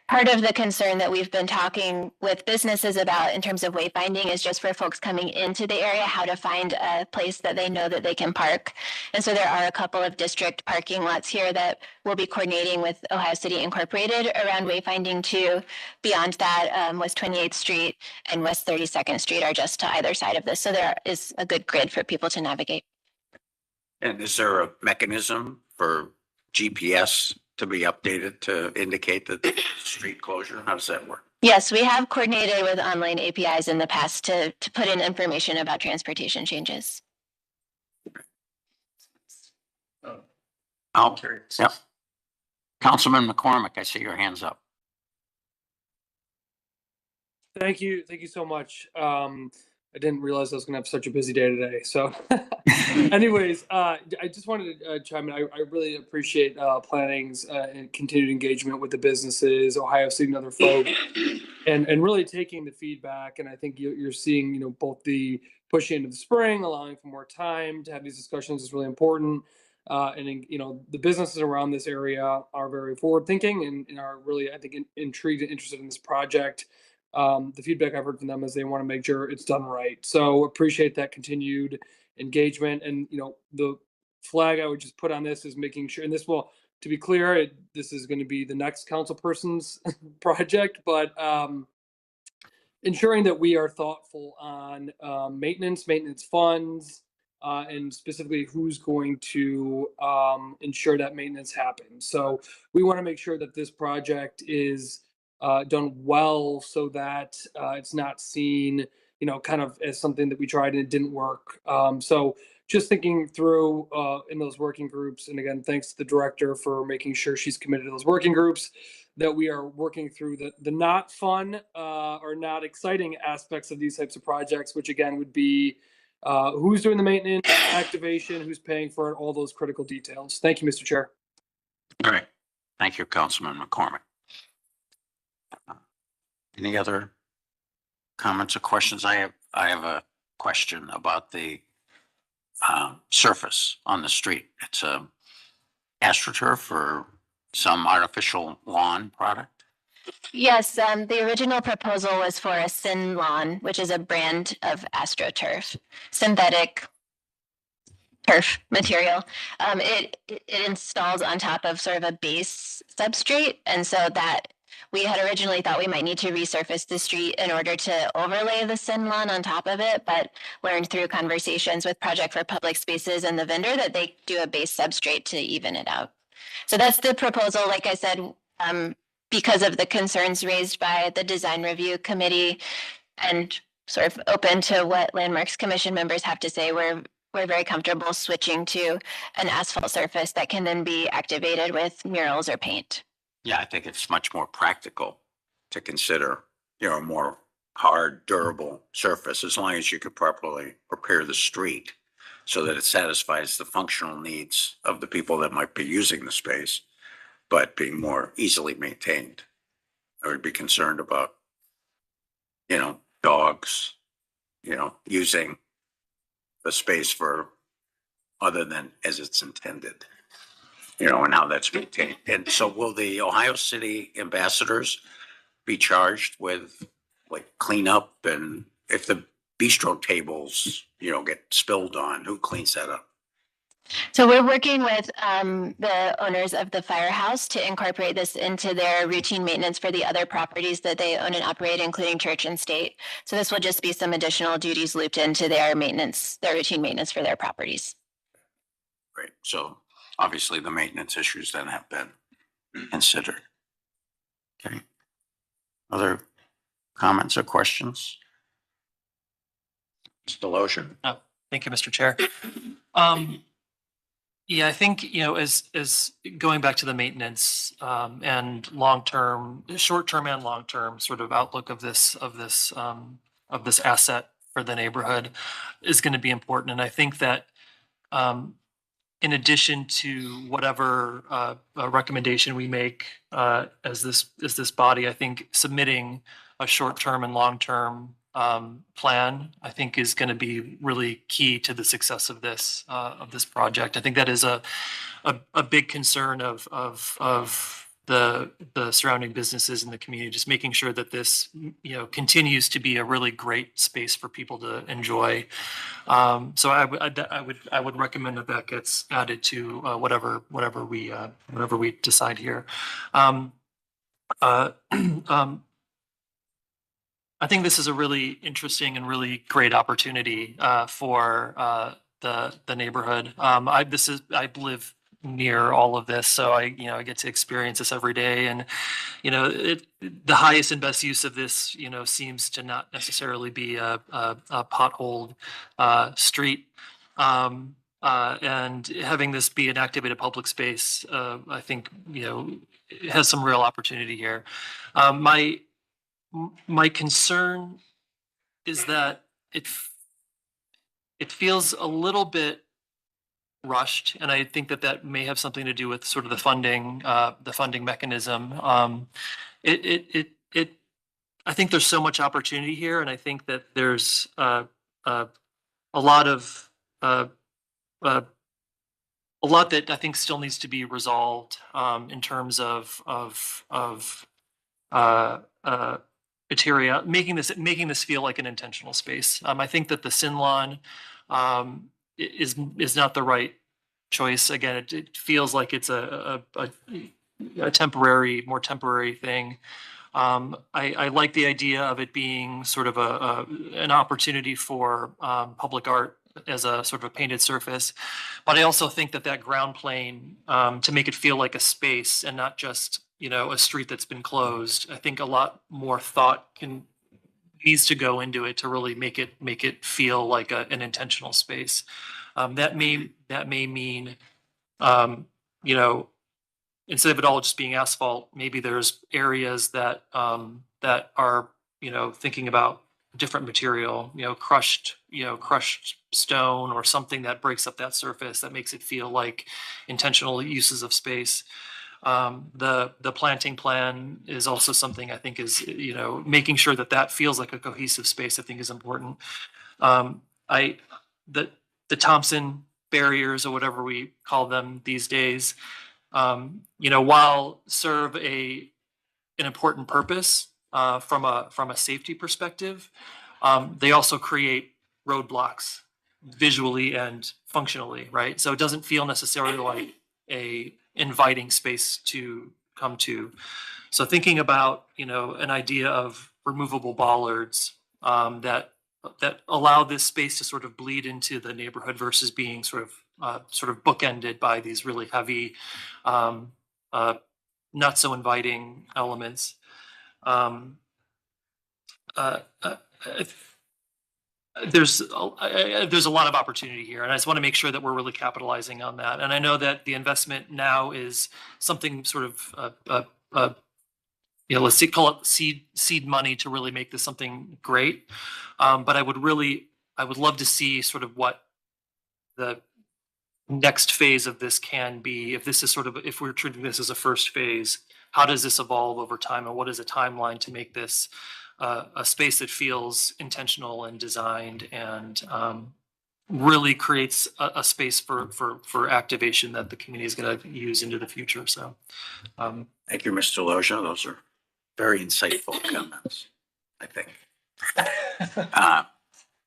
part of the concern that we've been talking with businesses about in terms of wayfinding is just for folks coming into the area, how to find a place that they know that they can park. And so there are a couple of district parking lots here that we'll be coordinating with Ohio City Incorporated around wayfinding too. Beyond that, West 28th Street and West 32nd Street are just to either side of this. So there is a good grid for people to navigate. And is there a mechanism for GPS to be updated to indicate the street closure? How does that work? Yes, we have coordinated with online APIs in the past to put in information about transportation changes. Yep. Councilman McCormick, I see your hands up. Thank you so much. I didn't realize I was going to have such a busy day today. So anyways, I just wanted to chime in. I really appreciate planning's and continued engagement with the businesses, Ohio City and other folks, and really taking the feedback. And I think you're seeing, both the pushing into the spring, allowing for more time to have these discussions is really important. And the businesses around this area are very forward thinking and are really, I think, intrigued and interested in this project. The feedback I've heard from them is they want to make sure it's done right. So appreciate that continued engagement. And, the flag I would just put on this is making sure, and this will, to be clear, this is going to be the next council person's project, but ensuring that we are thoughtful on maintenance funds, and specifically who's going to ensure that maintenance happens. So we want to make sure that this project is done well so that it's not seen, kind of as something that we tried and it didn't work. So just thinking through in those working groups, and again, thanks to the director for making sure she's committed to those working groups, that we are working through the not fun or not exciting aspects of these types of projects, which again would be who's doing the maintenance, activation, who's paying for it, all those critical details. Thank you, Mr. Chair. All right. Thank you, Councilman McCormick. Any other comments or questions? I have a question about the surface on the street. It's a AstroTurf or some artificial lawn product? Yes, the original proposal was for a Sin Lawn, which is a brand of AstroTurf, synthetic turf material. It installs on top of sort of a base substrate, and so that we had originally thought we might need to resurface the street in order to overlay the Sin Lawn on top of it, but learned through conversations with Project for Public Spaces and the vendor that they do a base substrate to even it out. So that's the proposal. Like I said, because of the concerns raised by the Design Review Committee and sort of open to what Landmarks Commission members have to say, we're very comfortable switching to an asphalt surface that can then be activated with murals or paint. Yeah, I think it's much more practical to consider, a more hard, durable surface, as long as you could properly prepare the street so that it satisfies the functional needs of the people that might be using the space, but being more easily maintained. I would be concerned about, dogs, using the space for other than as it's intended, and how that's maintained. And so will the Ohio City ambassadors be charged with like cleanup? And if the bistro tables, get spilled on, who cleans that up? So we're working with the owners of the firehouse to incorporate this into their routine maintenance for the other properties that they own and operate, including Church and State. So this will just be some additional duties looped into their maintenance, their routine maintenance for their properties. Great. So obviously the maintenance issues then have been considered. Okay. Other comments or questions? Mr. Lozier? Thank you, Mr. Chair. Yeah, I think, as going back to the maintenance and long-term, short-term and long-term sort of outlook of this asset for the neighborhood is going to be important. And I think that in addition to whatever recommendation we make as this body, I think submitting a short-term and long-term plan, I think, is going to be really key to the success of this project. I think that is a big concern of the surrounding businesses in the community, just making sure that this continues to be a really great space for people to enjoy. So I would recommend that gets added to whatever we decide here. I think this is a really interesting and really great opportunity for the neighborhood. I live near all of this, so I get to experience this every day. And the highest and best use of this seems to not necessarily be a potholed street. And having this be an activated public space, I think it has some real opportunity here. My concern is that it feels a little bit rushed, and I think that may have something to do with sort of the funding mechanism. I think there's so much opportunity here, and I think that there's a lot that I think still needs to be resolved in terms of criteria, making this feel like an intentional space. I think that the Sin Lawn is not the right choice. Again, it feels like it's a more temporary thing. I like the idea of it being sort of an opportunity for public art as a sort of a painted surface, but I also think that ground plane to make it feel like a space and not just a street that's been closed. I think a lot more thought needs to go into it to really make it feel like an intentional space. That may mean, you know, instead of it all just being asphalt, maybe there's areas that, that are, you know, thinking about different material, crushed stone or something that breaks up that surface that makes it feel like intentional uses of space. The planting plan is also something I think is, making sure that that feels like a cohesive space, I think is important. I, the Thompson barriers or whatever we call them these days, while serve an important purpose from a safety perspective, they also create roadblocks visually and functionally, right? So it doesn't feel necessarily like a inviting space to come to. So thinking about, an idea of removable bollards that allow this space to sort of bleed into the neighborhood versus being sort of bookended by these really heavy, not so inviting elements. There's a lot of opportunity here, and I just want to make sure that we're really capitalizing on that. And I know that the investment now is something sort of, let's call it seed money to really make this something great. But I would love to see sort of what the next phase of this can be. If this is if we're treating this as a first phase, how does this evolve over time, and what is a timeline to make this a space that feels intentional and designed and really creates a space for activation that the community is going to use into the future. So, thank you, Mr. Loja. Those are very insightful comments, I think.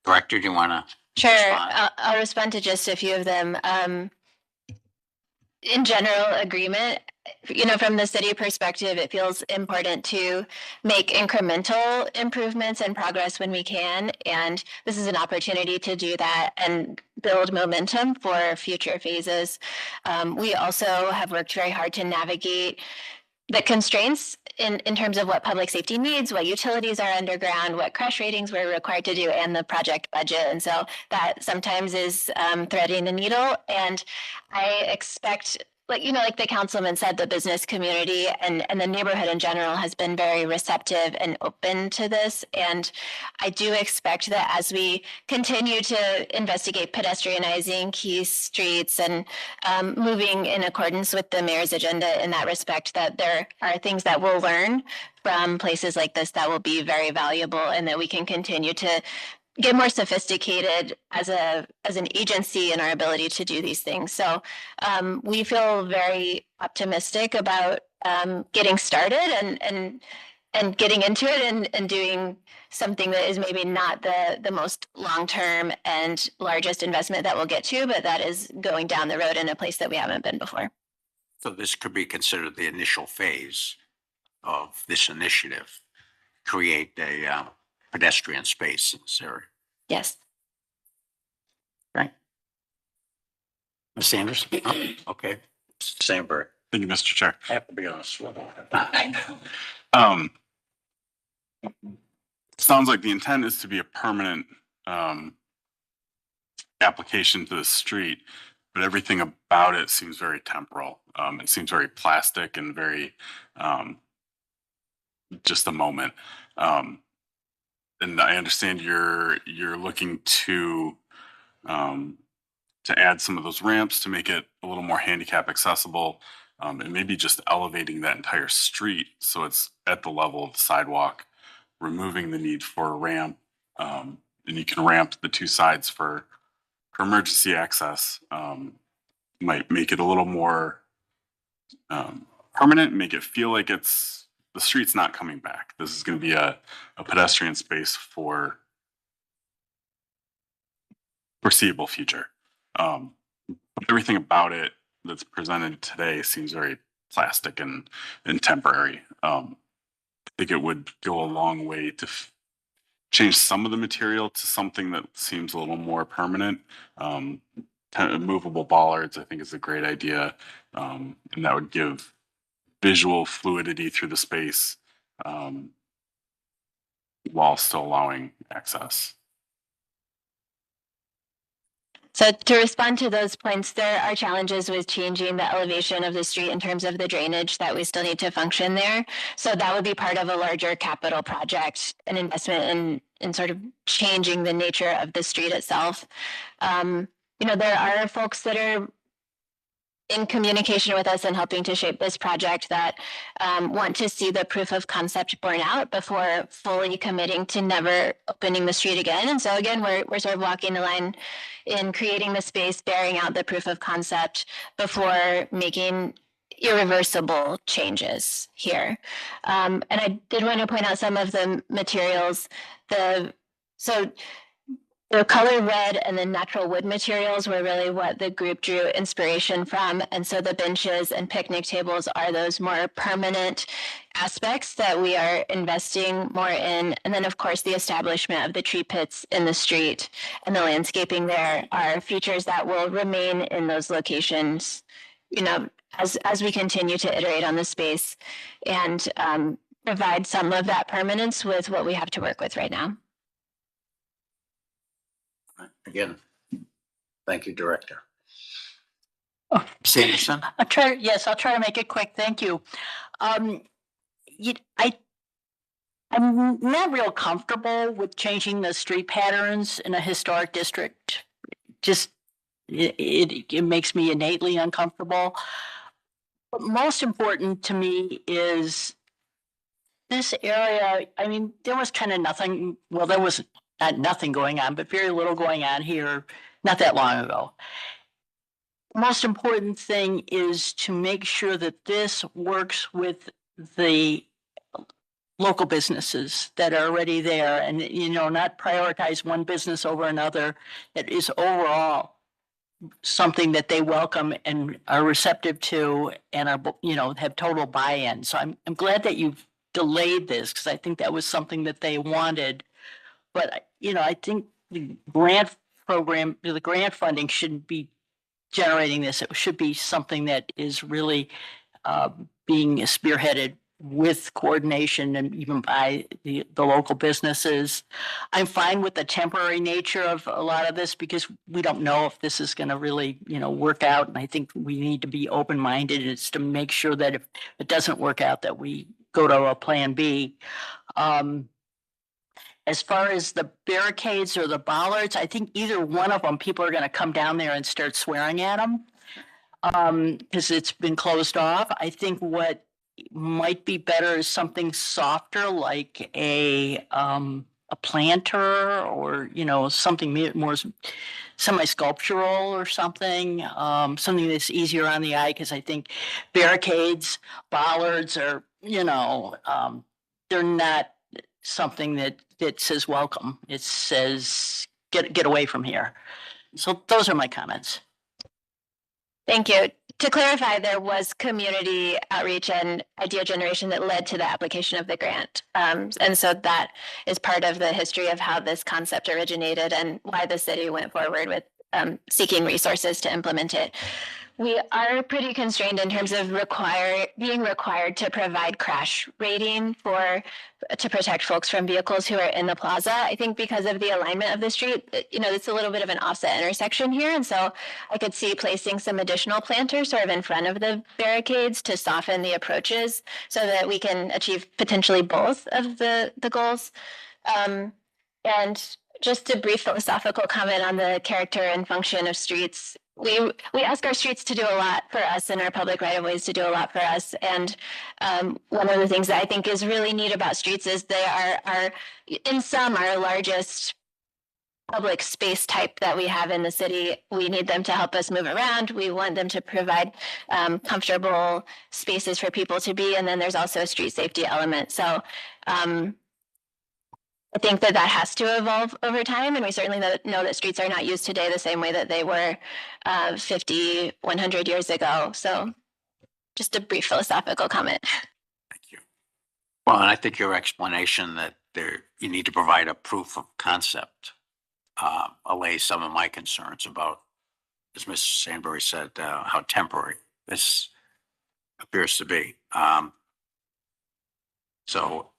Director, do you want to? Sure, I'll respond to just a few of them. In general agreement, from the city perspective, it feels important to make incremental improvements and progress when we can. And this is an opportunity to do that and build momentum for future phases. We also have worked very hard to navigate the constraints in terms of what public safety needs, what utilities are underground, what crush ratings we're required to do, and the project budget. And so that sometimes is threading the needle. And I expect, like the councilman said, the business community and the neighborhood in general has been very receptive and open to this. And I do expect that as we continue to investigate pedestrianizing key streets and moving in accordance with the mayor's agenda in that respect, that there are things that we'll learn from places like this that will be very valuable, and that we can continue to get more sophisticated as an agency in our ability to do these things. So we feel very optimistic about getting started and getting into it and doing something that is maybe not the most long-term and largest investment that we'll get to, but that is going down the road in a place that we haven't been before. So this could be considered the initial phase of this initiative, create a pedestrian space in this area. Yes. Right. Ms. Anderson? Oh, okay. Mr. Sandberg. Thank you, Mr. Chair. I have to be honest with you. I know. Sounds like the intent is to be a permanent application to the street, but everything about it seems very temporal. It seems very plastic and very just a moment. And I understand you're looking to add some of those ramps to make it a little more handicap accessible, and maybe just elevating that entire street so it's at the level of the sidewalk, removing the need for a ramp, and you can ramp the two sides for emergency access. Might make it a little more permanent, make it feel like the street's not coming back. This is going to be a pedestrian space for foreseeable future. Everything about it that's presented today seems very plastic and temporary. I think it would go a long way to change some of the material to something that seems a little more permanent. Movable bollards, I think, is a great idea, and that would give visual fluidity through the space while still allowing access. So to respond to those points, there are challenges with changing the elevation of the street in terms of the drainage that we still need to function there. So that would be part of a larger capital project, an investment in sort of changing the nature of the street itself. There are folks that are in communication with us and helping to shape this project that want to see the proof of concept borne out before fully committing to never opening the street again. And so again, we're sort of walking the line in creating the space, bearing out the proof of concept before making irreversible changes here. And I did want to point out some of the materials. The color red and the natural wood materials were really what the group drew inspiration from. And so the benches and picnic tables are those more permanent aspects that we are investing more in. And then, of course, the establishment of the tree pits in the street and the landscaping there are features that will remain in those locations, as we continue to iterate on the space and provide some of that permanence with what we have to work with right now. Again, thank you, Director. Sanderson? I'll try to make it quick. Thank you. I'm not real comfortable with changing the street patterns in a historic district. Just, it makes me innately uncomfortable. But most important to me is this area. I mean, there was kind of nothing, well, there was not nothing going on, but very little going on here not that long ago. The most important thing is to make sure that this works with the local businesses that are already there and, not prioritize one business over another. That is overall something that they welcome and are receptive to and are, have total buy-in. So I'm glad that you've delayed this because I think that was something that they wanted. But, I think the grant program, the grant funding shouldn't be generating this. It should be something that is really being spearheaded with coordination and even by the local businesses. I'm fine with the temporary nature of a lot of this because we don't know if this is going to really, work out. And I think we need to be open-minded. It's to make sure that if it doesn't work out, that we go to a plan B. As far as the barricades or the bollards, I think either one of them, people are going to come down there and start swearing at them because it's been closed off. I think what might be better is something softer like a planter or, something more semi-sculptural or something that's easier on the eye because I think barricades, bollards are, they're not something that says welcome. It says get away from here. So those are my comments. Thank you. To clarify, there was community outreach and idea generation that led to the application of the grant. And so that is part of the history of how this concept originated and why the city went forward with seeking resources to implement it. We are pretty constrained in terms of being required to provide crash rating to protect folks from vehicles who are in the plaza. I think because of the alignment of the street, it's a little bit of an offset intersection here. And so I could see placing some additional planters sort of in front of the barricades to soften the approaches so that we can achieve potentially both of the goals. And just a brief philosophical comment on the character and function of streets. We ask our streets to do a lot for us and our public right-of-ways to do a lot for us. And one of the things that I think is really neat about streets is they are in some, our largest public space type that we have in the city. We need them to help us move around. We want them to provide comfortable spaces for people to be. And then there's also a street safety element. So I think that has to evolve over time, and we certainly know that streets are not used today the same way that they were 50, 100 years ago. So just a brief philosophical comment. Well, and I think your explanation that you need to provide a proof of concept allays some of my concerns about, as Mrs. Sandberry said, how temporary this appears to be. So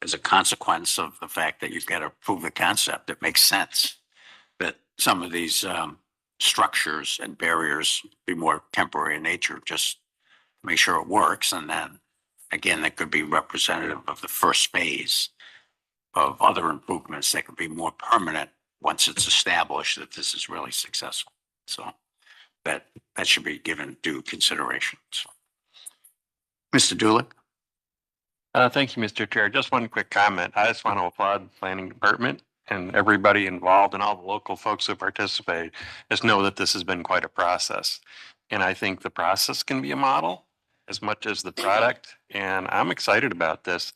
as a consequence of the fact that you've got to prove the concept, it makes sense that some of these structures and barriers be more temporary in nature, just make sure it works. And then again, that could be representative of the first phase of other improvements that could be more permanent once it's established that this is really successful. So that should be given due consideration. So, Mr. Dulick? Thank you, Mr. Chair. Just one quick comment. I just want to applaud the planning department and everybody involved and all the local folks who participate. Just know that this has been quite a process. And I think the process can be a model as much as the product. And I'm excited about this.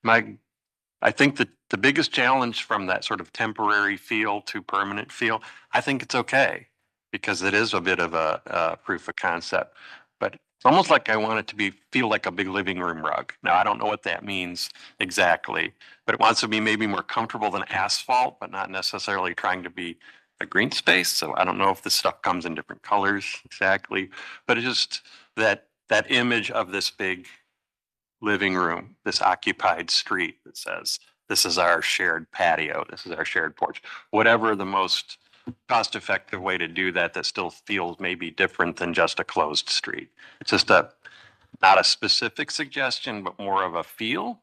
I think that the biggest challenge from that sort of temporary feel to permanent feel, I think it's okay because it is a bit of a proof of concept. But it's almost like I want it to feel like a big living room rug. Now, I don't know what that means exactly, but it wants to be maybe more comfortable than asphalt, but not necessarily trying to be a green space. So I don't know if this stuff comes in different colors exactly, but it's just that image of this big living room, this occupied street that says, this is our shared patio, this is our shared porch, whatever the most cost-effective way to do that still feels maybe different than just a closed street. It's just not a specific suggestion, but more of a feel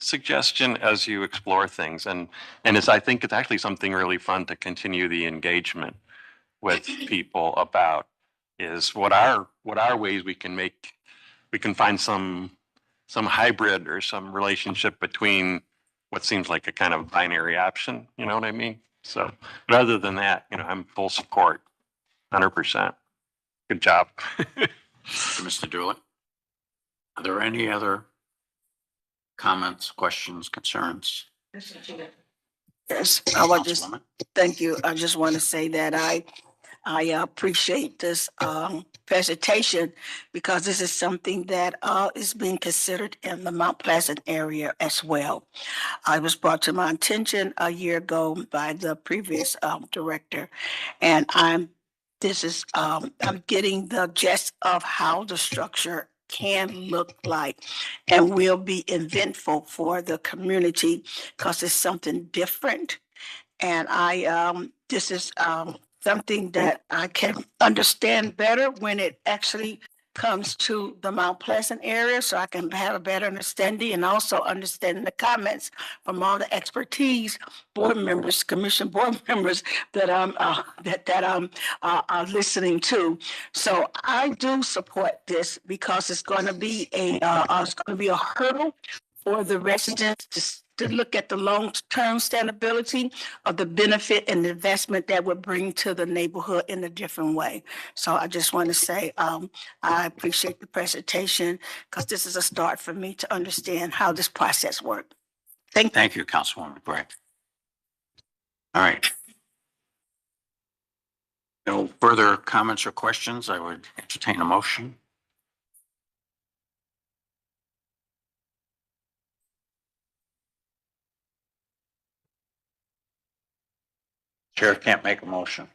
suggestion as you explore things. And I think it's actually something really fun to continue the engagement with people about is what are ways we can find some hybrid or some relationship between what seems like a kind of binary option, you know what I mean? So rather than that, I'm full support, 100%. Good job. Mr. Dulick? Are there any other comments, questions, concerns? Yes, I would just, thank you. I just want to say that I appreciate this presentation because this is something that is being considered in the Mount Pleasant area as well. It was brought to my attention a year ago by the previous director, and I'm getting the gist of how the structure can look like and will be eventful for the community because it's something different. And this is something that I can understand better when it actually comes to the Mount Pleasant area, so I can have a better understanding and also understand the comments from all the expertise board members, commission board members that I'm listening to. So I do support this because it's going to be a hurdle for the residents to look at the long-term sustainability of the benefit and the investment that would bring to the neighborhood in a different way. So I just want to say I appreciate the presentation because this is a start for me to understand how this process works. Thank you, Councilwoman Gray. All right. No further comments or questions. I would entertain a motion. Chair can't make a motion.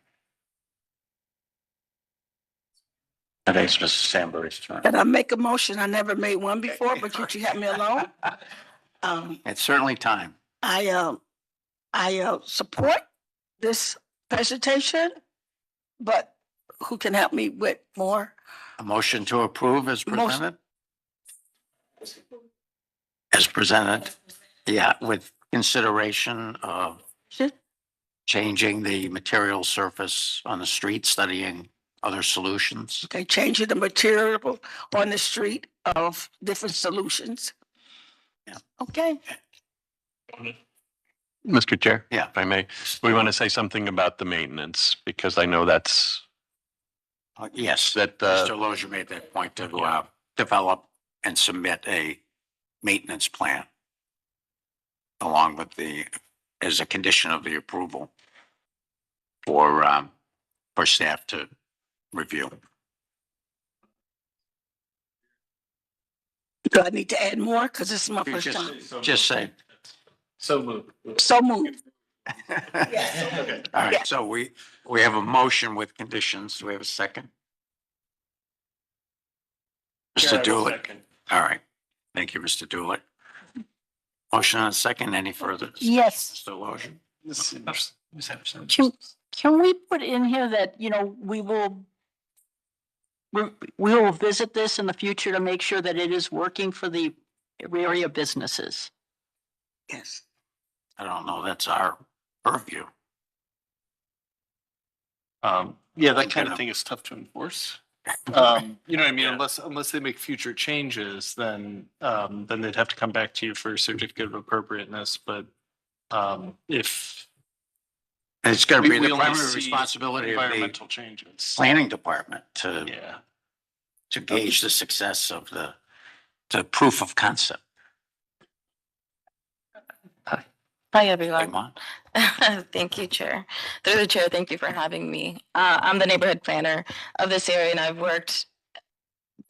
I think it's Mrs. Sandberry's turn. Can I make a motion? I never made one before, but could you help me along? It's certainly time. I support this presentation, but who can help me with more? A motion to approve as presented? As presented, yeah, with consideration of changing the material surface on the street, studying other solutions. Okay, changing the material on the street of different solutions. Yeah. Okay. Mr. Chair? Yeah. If I may, we want to say something about the maintenance because I know that's. Yes, that Mr. Lozier made that point to develop and submit a maintenance plan along with as a condition of the approval for staff to review. Do I need to add more? Because this is my first time. Just say. So moved. So moved. All right, so we have a motion with conditions. Do we have a second? Mr. Dulick. All right. Thank you, Mr. Dulick. Motion and a second. Any further? Yes. Mr. Lozier. Can we put in here that, we will visit this in the future to make sure that it is working for the area businesses? Yes. I don't know, that's our purview. Yeah, that kind of thing is tough to enforce. You know what I mean? Unless they make future changes, then they'd have to come back to you for a certificate of appropriateness. But if And it's gonna We- be we the only primary see responsibility of the environmental changes. planning department to gauge the success of the proof of concept. Hi, everyone. Come Thank you, Chair. Through the chair, thank you for having me. I'm the neighborhood planner of this area, and I've worked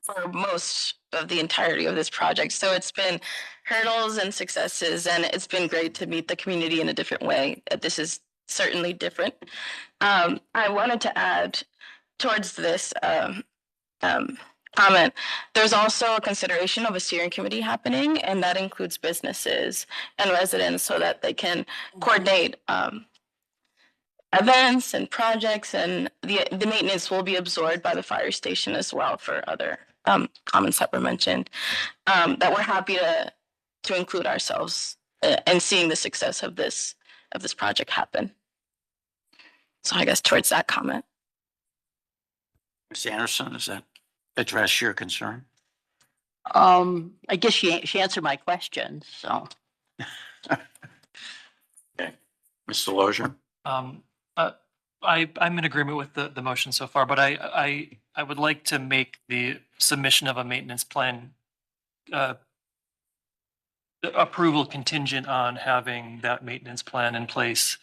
for most of the entirety of this project. So it's been hurdles and successes, and it's been great to meet the community in a different way. This is certainly different. I wanted to add towards this comment, there's also a consideration of a steering committee happening, and that includes businesses and residents so that they can coordinate events and projects, and the maintenance will be absorbed by the fire station as well for other comments that were mentioned, that we're happy to include ourselves in seeing the success of this project happen. So I guess towards that comment. Ms. Anderson, does that address your concern? I guess she answered my question, so. Okay. Mr. Lozier? I'm in agreement with the motion so far, but I would like to make the submission of a maintenance plan approval contingent on having that maintenance plan in place.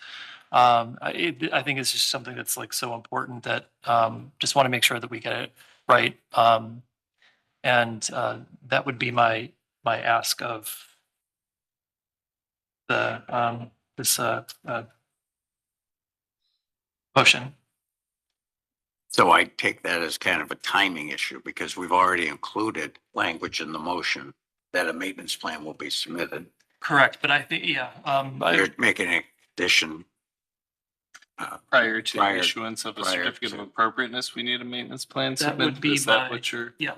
I think it's just something that's like so important that just want to make sure that we get it right. And that would be my ask of the this motion. So I take that as kind of a timing issue because we've already included language in the motion that a maintenance plan will be submitted. Correct, but I think, yeah. You're making a condition. Prior to the issuance of a certificate of appropriateness, we need a maintenance plan That would submitted. be Is that my- what you're? Yeah.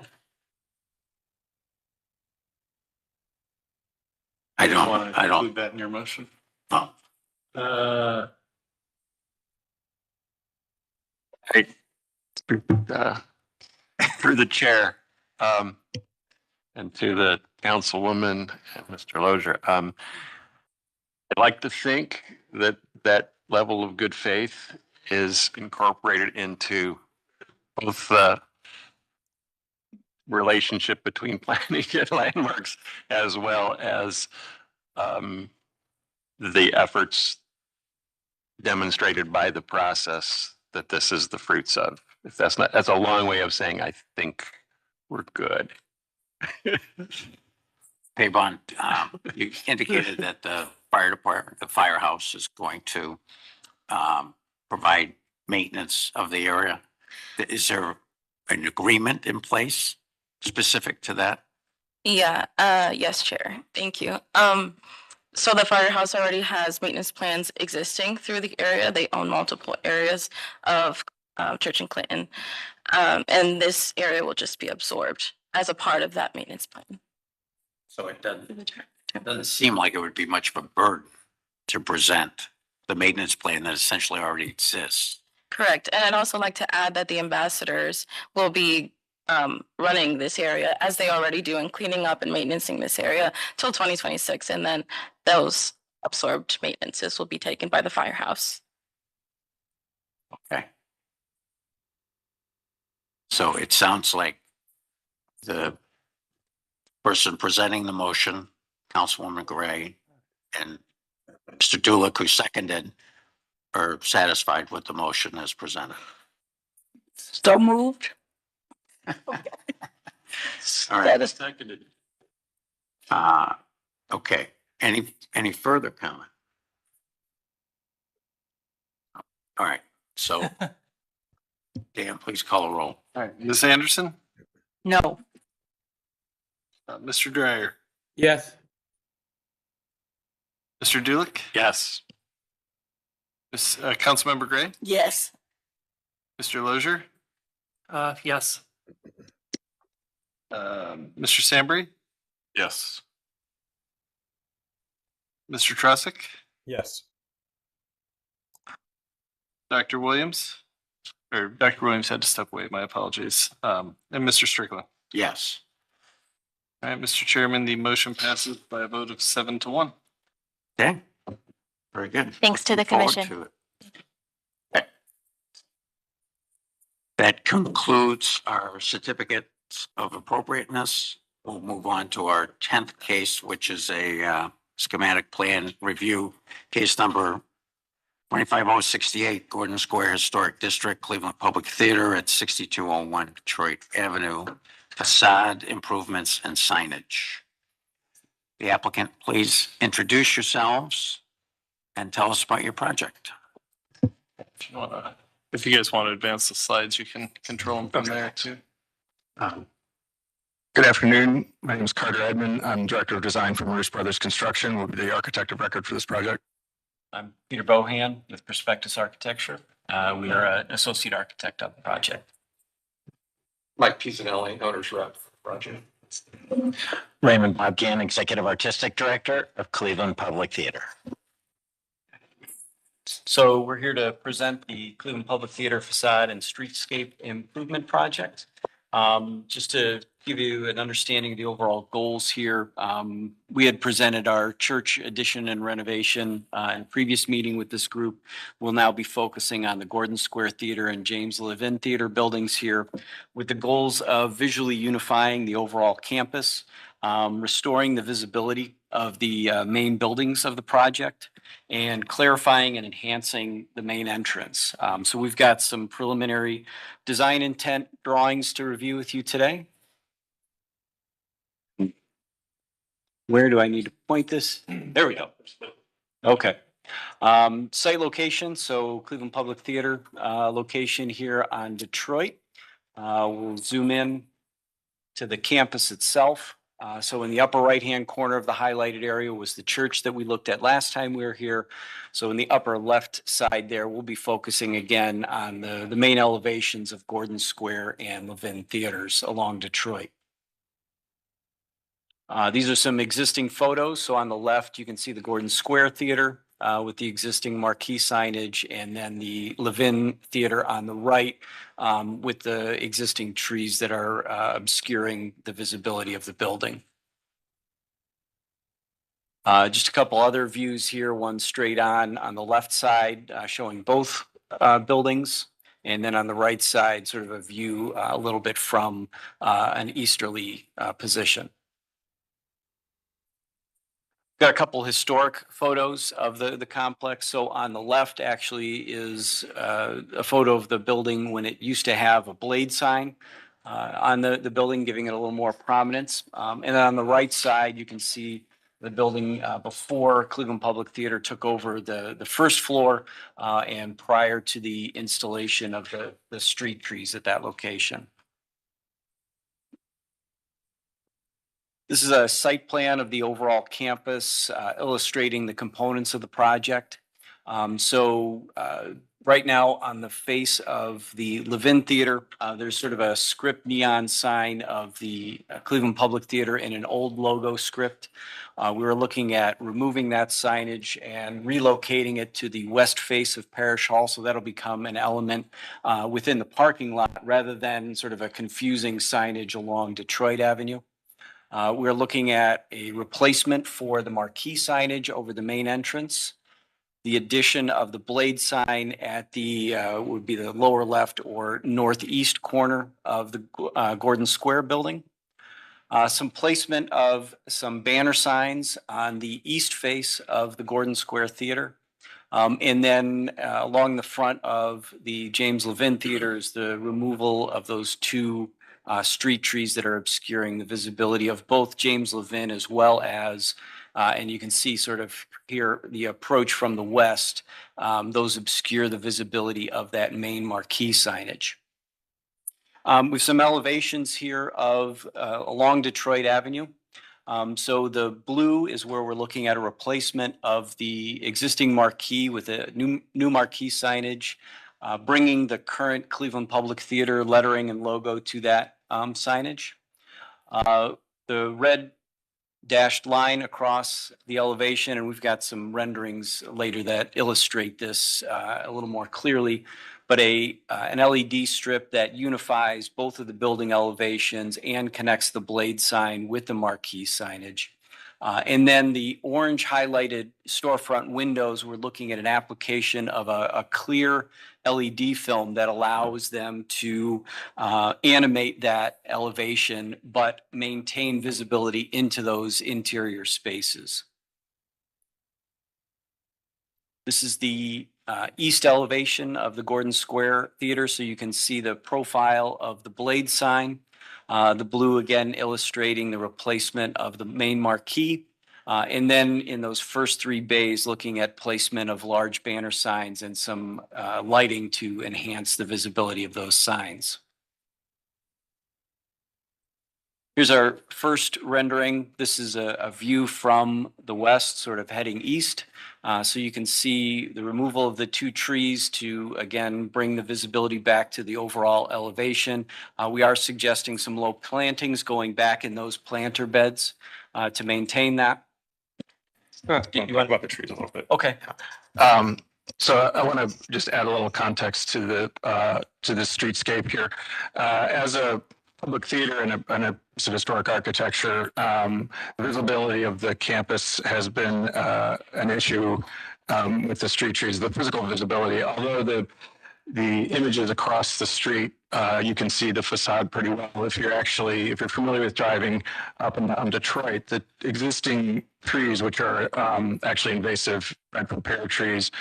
I don't- Want to I don't- include that in your motion? Oh. Through the chair, and to the councilwoman and Mr. Lozier, I'd like to think that that level of good faith is incorporated into both the relationship between planning and landmarks as well as the efforts demonstrated by the process that this is the fruits of. If that's not, that's a long way of saying I think we're good. Pavon, you indicated that the fire department, the firehouse is going to provide maintenance of the area. Is there an agreement in place specific to that? Yeah, yes, Chair. Thank you. So the firehouse already has maintenance plans existing through the area. They own multiple areas of Church and Clinton. And this area will just be absorbed as a part of that maintenance plan. So it doesn't seem like it would be much of a burden to present the maintenance plan that essentially already exists. Correct. And I'd also like to add that the ambassadors will be running this area as they already do and cleaning up and maintaining this area till 2026. And then those absorbed maintenances will be taken by the firehouse. Okay. So it sounds like the person presenting the motion, Councilwoman Gray, and Mr. Dulick, who seconded, are satisfied with the motion as presented. So moved. All right. Seconded. Okay. Any further comment? All right. So Dan, please call a roll. All right, Ms. Anderson? No. Mr. Dryer? Yes. Mr. Dulick? Yes. Councilmember Gray, Yes. Mr. Lozier, Yes. Mr. Sambry, Yes. Mr. Trussick, Yes. Dr. Williams, or Dr. Williams had to step away, my apologies. And Mr. Strickland. Yes. All right, Mr. Chairman, the motion passes by a vote of 7-1. Okay. Very good. Thanks to the Looking forward commission. to it. Okay. That concludes our certificates of appropriateness. We'll move on to our 10th case, which is a schematic plan review, case number 25068, Gordon Square Historic District, Cleveland Public Theater at 6201 Detroit Avenue, facade improvements and signage. The applicant, please introduce yourselves and tell us about your project. If you guys want to advance the slides, you can control them from there too. Good afternoon. My name is Carter Edmond. I'm Director of Design for Maurice Brothers Construction. We'll be the architect of record for this project. I'm Peter Bohan with Prospectus Architecture. We are an associate architect on the project. Mike Pisanelli, owner's rep for the project. Raymond Bobcan, Executive Artistic Director of Cleveland Public Theater. So we're here to present the Cleveland Public Theater facade and streetscape improvement project. Just to give you an understanding of the overall goals here, we had presented our church addition and renovation in a previous meeting with this group. We'll now be focusing on the Gordon Square Theater and James Levin Theater buildings here with the goals of visually unifying the overall campus, restoring the visibility of the main buildings of the project, and clarifying and enhancing the main entrance. So we've got some preliminary design intent drawings to review with you today. Where do I need to point this? There we go. Okay. Site location, so Cleveland Public Theater location here on Detroit. We'll zoom in to the campus itself. So in the upper right-hand corner of the highlighted area was the church that we looked at last time we were here. So in the upper left side there, we'll be focusing again on the main elevations of Gordon Square and Levin Theaters along Detroit. These are some existing photos. So on the left, you can see the Gordon Square Theater with the existing marquee signage, and then the Levin Theater on the right with the existing trees that are obscuring the visibility of the building. Just a couple other views here, one straight on the left side showing both buildings. And then on the right side, sort of a view a little bit from an easterly position. Got a couple historic photos of the complex. So on the left actually is a photo of the building when it used to have a blade sign on the building, giving it a little more prominence. And then on the right side, you can see the building before Cleveland Public Theater took over the first floor and prior to the installation of the street trees at that location. This is a site plan of the overall campus illustrating the components of the project. Right now on the face of the Levin Theater, there's sort of a script neon sign of the Cleveland Public Theater in an old logo script. We were looking at removing that signage and relocating it to the west face of Parish Hall. So that'll become an element within the parking lot rather than sort of a confusing signage along Detroit Avenue. We're looking at a replacement for the marquee signage over the main entrance. The addition of the blade sign at the would be the lower left or northeast corner of the Gordon Square building. Some placement of some banner signs on the east face of the Gordon Square Theater. And then along the front of the James Levin Theater is the removal of those two street trees that are obscuring the visibility of both James Levin as well as, and you can see sort of here the approach from the west, those obscure the visibility of that main marquee signage. With some elevations here of along Detroit Avenue. So the blue is where we're looking at a replacement of the existing marquee with a new marquee signage, bringing the current Cleveland Public Theater lettering and logo to that signage. The red dashed line across the elevation, and we've got some renderings later that illustrate this a little more clearly, but an LED strip that unifies both of the building elevations and connects the blade sign with the marquee signage. And then the orange highlighted storefront windows, we're looking at an application of a clear LED film that allows them to animate that elevation, but maintain visibility into those interior spaces. This is the east elevation of the Gordon Square Theater, so you can see the profile of the blade sign. The blue again illustrating the replacement of the main marquee. And then in those first three bays, looking at placement of large banner signs and some lighting to enhance the visibility of those signs. Here's our first rendering. This is a view from the west, sort of heading east. So you can see the removal of the two trees to, again, bring the visibility back to the overall elevation. We are suggesting some low plantings going back in those planter beds to maintain that. You want about the trees a little bit? Okay. So I want to just add a little context to the streetscape here. As a public theater and a piece of historic architecture, the visibility of the campus has been an issue with the street trees. The physical visibility, although the images across the street, you can see the facade pretty well. If you're familiar with driving up and down Detroit, the existing trees, which are actually invasive Redwood pear trees,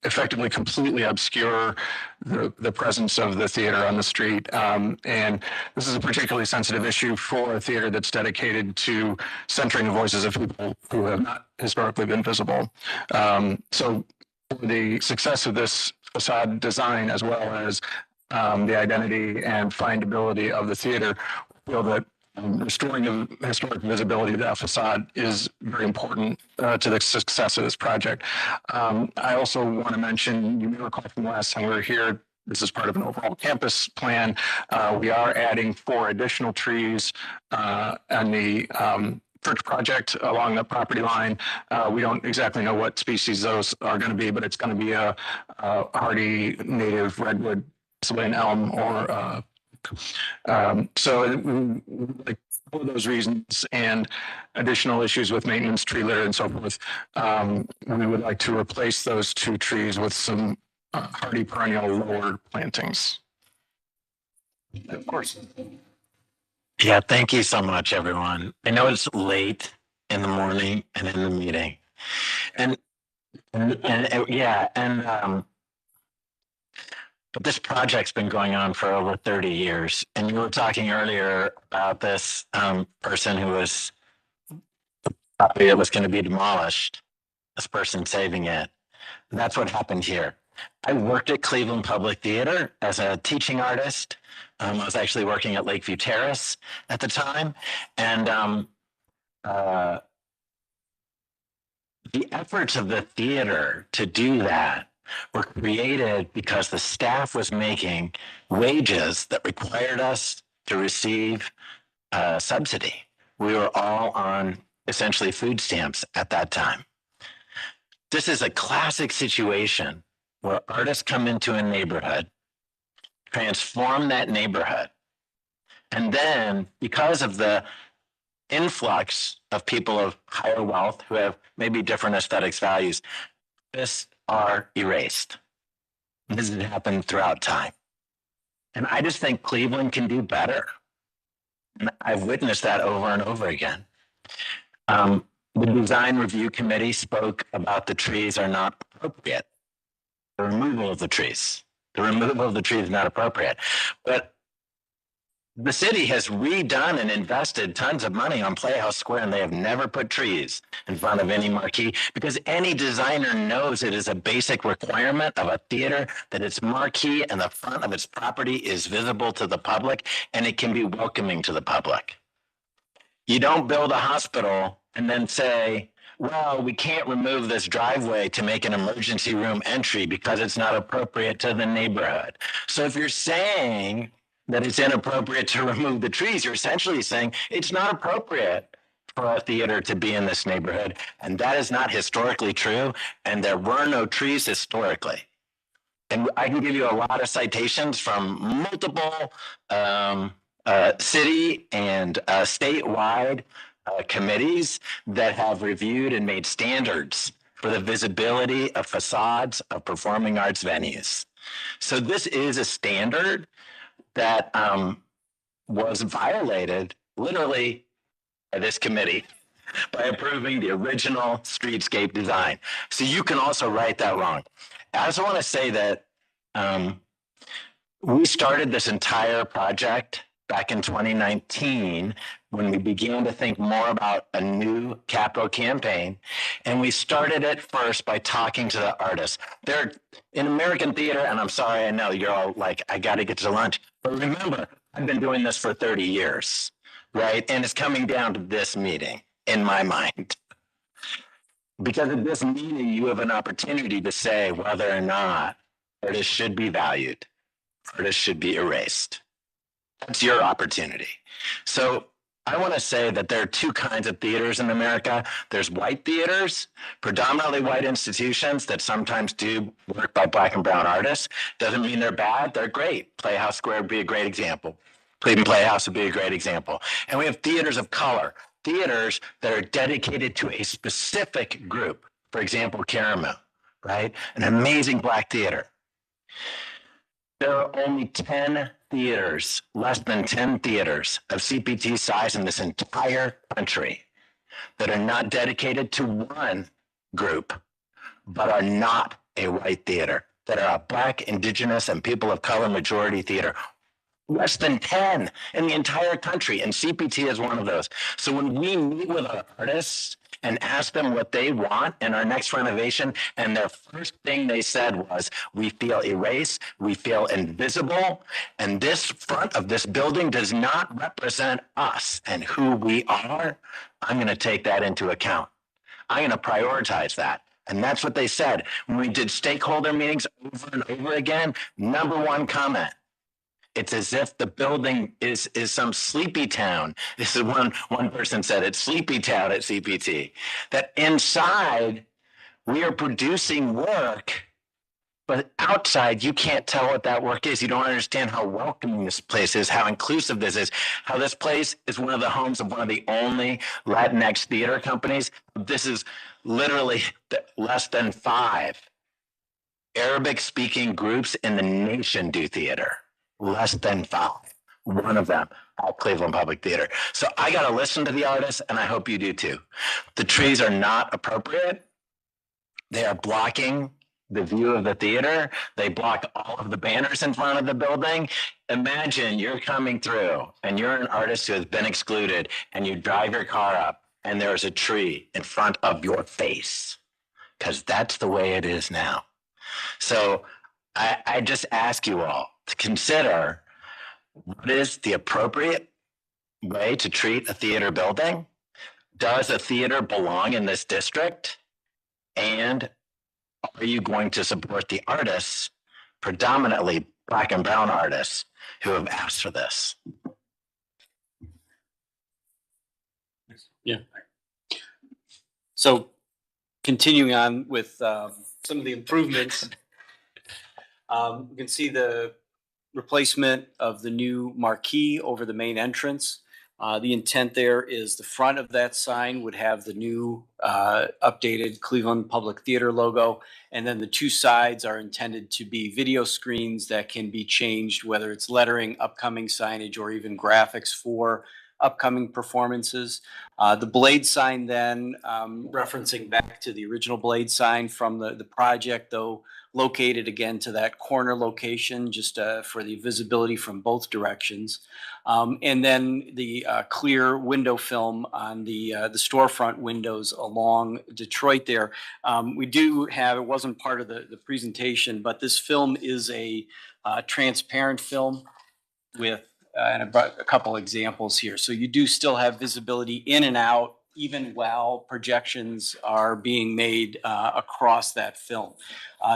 effectively completely obscure the presence of the theater on the street. And this is a particularly sensitive issue for a theater that's dedicated to centering the voices of people who have not historically been visible. So for the success of this facade design, as well as the identity and findability of the theater, we feel that restoring the historic visibility of that facade is very important to the success of this project. I also want to mention, you may recall from the last time we were here, this is part of an overall campus plan. We are adding 4 additional trees on the church project along the property line. We don't exactly know what species those are going to be, but it's going to be a hardy native redwood, an elm, or so like for those reasons and additional issues with maintenance, tree litter, and so forth, we would like to replace those 2 trees with some hardy perennial lower plantings. Of course. Yeah, thank you so much, everyone. I know it's late in the morning and in the meeting. But this project's been going on for over 30 years. And you were talking earlier about this person who was, the property that was going to be demolished, this person saving it. And that's what happened here. I worked at Cleveland Public Theater as a teaching artist. I was actually working at Lakeview Terrace at the time. And the efforts of the theater to do that were created because the staff was making wages that required us to receive a subsidy. We were all on essentially food stamps at that time. This is a classic situation where artists come into a neighborhood, transform that neighborhood, and then because of the influx of people of higher wealth who have maybe different aesthetics values, this are erased. This has happened throughout time. And I just think Cleveland can do better. And I've witnessed that over and over again. The design review committee spoke about the trees are not appropriate. The removal of the trees. The removal of the trees is not appropriate. But the city has redone and invested tons of money on Playhouse Square, and they have never put trees in front of any marquee because any designer knows it is a basic requirement of a theater that its marquee and the front of its property is visible to the public and it can be welcoming to the public. You don't build a hospital and then say, well, we can't remove this driveway to make an emergency room entry because it's not appropriate to the neighborhood. So if you're saying that it's inappropriate to remove the trees, you're essentially saying it's not appropriate for a theater to be in this neighborhood. And that is not historically true. And there were no trees historically. And I can give you a lot of citations from multiple city and statewide committees that have reviewed and made standards for the visibility of facades of performing arts venues. So this is a standard that was violated literally by this committee by approving the original streetscape design. So you can also write that wrong. I also want to say that we started this entire project back in 2019 when we began to think more about a new capital campaign. And we started it first by talking to the artists. They're in American theater, and I'm sorry, I know you're all like, I got to get to lunch. But remember, I've been doing this for 30 years, right? And it's coming down to this meeting in my mind. Because at this meeting, you have an opportunity to say whether or not artists should be valued, artists should be erased. That's your opportunity. So I want to say that there are two kinds of theaters in America. There's white theaters, predominantly white institutions that sometimes do work by Black and brown artists. Doesn't mean they're bad, they're great. Playhouse Square would be a great example. Cleveland Playhouse would be a great example. And we have theaters of color, theaters that are dedicated to a specific group. For example, Karamu, right? An amazing Black theater. There are only 10 theaters, less than 10 theaters of CPT size in this entire country that are not dedicated to one group, but are not a white theater, that are a Black, Indigenous, and people of color majority theater. Less than 10 in the entire country, and CPT is one of those. So when we meet with our artists and ask them what they want in our next renovation, and their first thing they said was, we feel erased, we feel invisible, and this front of this building does not represent us and who we are, I'm going to take that into account. I'm going to prioritize that. And that's what they said. When we did stakeholder meetings over and over again, number one comment, it's as if the building is some sleepy town. This is one person said, it's sleepy town at CPT. That inside we are producing work, but outside you can't tell what that work is. You don't understand how welcoming this place is, how inclusive this is, how this place is one of the homes of one of the only Latinx theater companies. This is literally less than 5 Arabic-speaking groups in the nation do theater. Less than 5. One of them at Cleveland Public Theater. So I got to listen to the artists, and I hope you do too. The trees are not appropriate. They are blocking the view of the theater. They block all of the banners in front of the building. Imagine you're coming through and you're an artist who has been excluded, and you drive your car up and there's a tree in front of your face, because that's the way it is now. So I just ask you all to consider what is the appropriate way to treat a theater building. Does a theater belong in this district? And are you going to support the artists, predominantly Black and brown artists, who have asked for this? Yeah. So continuing on with some of the improvements, you can see the replacement of the new marquee over the main entrance. The intent there is the front of that sign would have the new updated Cleveland Public Theater logo. And then the two sides are intended to be video screens that can be changed, whether it's lettering, upcoming signage, or even graphics for upcoming performances. The blade sign then, referencing back to the original blade sign from the project, though located again to that corner location, just for the visibility from both directions. And then the clear window film on the storefront windows along Detroit there. We do have, it wasn't part of the presentation, but this film is a transparent film with and I brought a couple examples here. So you do still have visibility in and out, even while projections are being made across that film.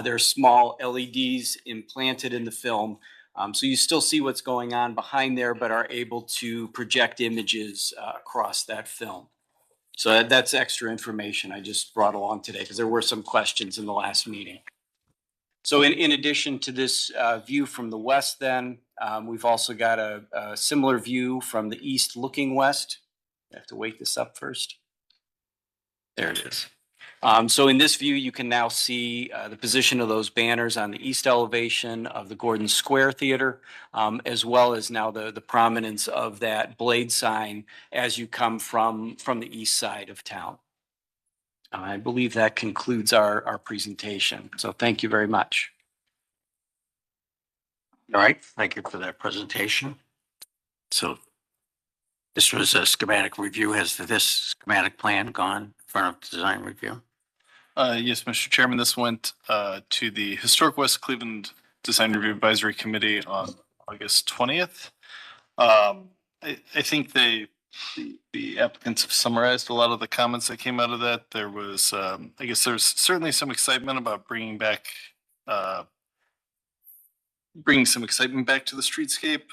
There are small LEDs implanted in the film. So you still see what's going on behind there, but are able to project images across that film. So that's extra information I just brought along today because there were some questions in the last meeting. So in addition to this view from the west then, we've also got a similar view from the east looking west. I have to wake this up first. There it is. So in this view, you can now see the position of those banners on the east elevation of the Gordon Square Theater, as well as now the prominence of that blade sign as you come from the east side of town. I believe that concludes our presentation. So thank you very much. All right, thank you for that presentation. So this was a schematic review. Has this schematic plan gone in front of design review? Yes, Mr. Chairman, this went to the Historic West Cleveland Design Review Advisory Committee on August 20th. I think the applicants have summarized a lot of the comments that came out of that. There was, I guess there's certainly some excitement about bringing some excitement back to the streetscape.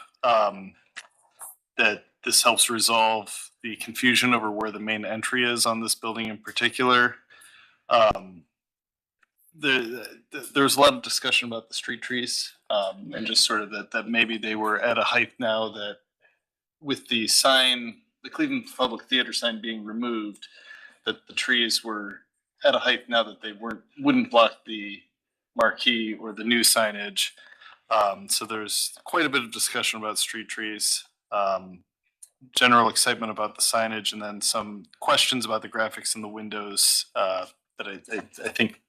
That this helps resolve the confusion over where the main entry is on this building in particular. There's a lot of discussion about the street trees, and just sort of that maybe they were at a height now that with the sign, the Cleveland Public Theater sign being removed, that the trees were at a height now that they wouldn't block the marquee or the new signage. So there's quite a bit of discussion about street trees, general excitement about the signage, and then some questions about the graphics in the windows that I think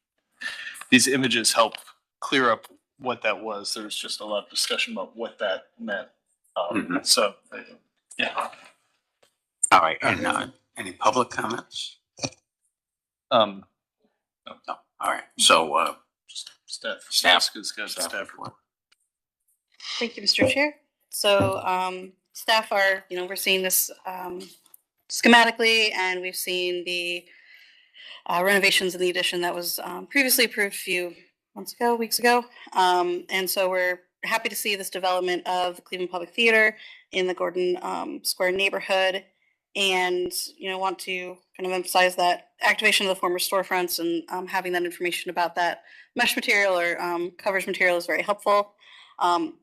these images help clear up what that was. There's just a lot of discussion about what that meant. So, yeah. All right, and any public comments? No. All right, so Staff. Staff. Who's got staff report. Thank you, Mr. Chair. So staff are, we're seeing this schematically, and we've seen the renovations in the addition that was previously approved a few weeks ago. And so we're happy to see this development of the Cleveland Public Theater in the Gordon Square neighborhood, and want to kind of emphasize that activation of the former storefronts and having that information about that mesh material or coverage material is very helpful.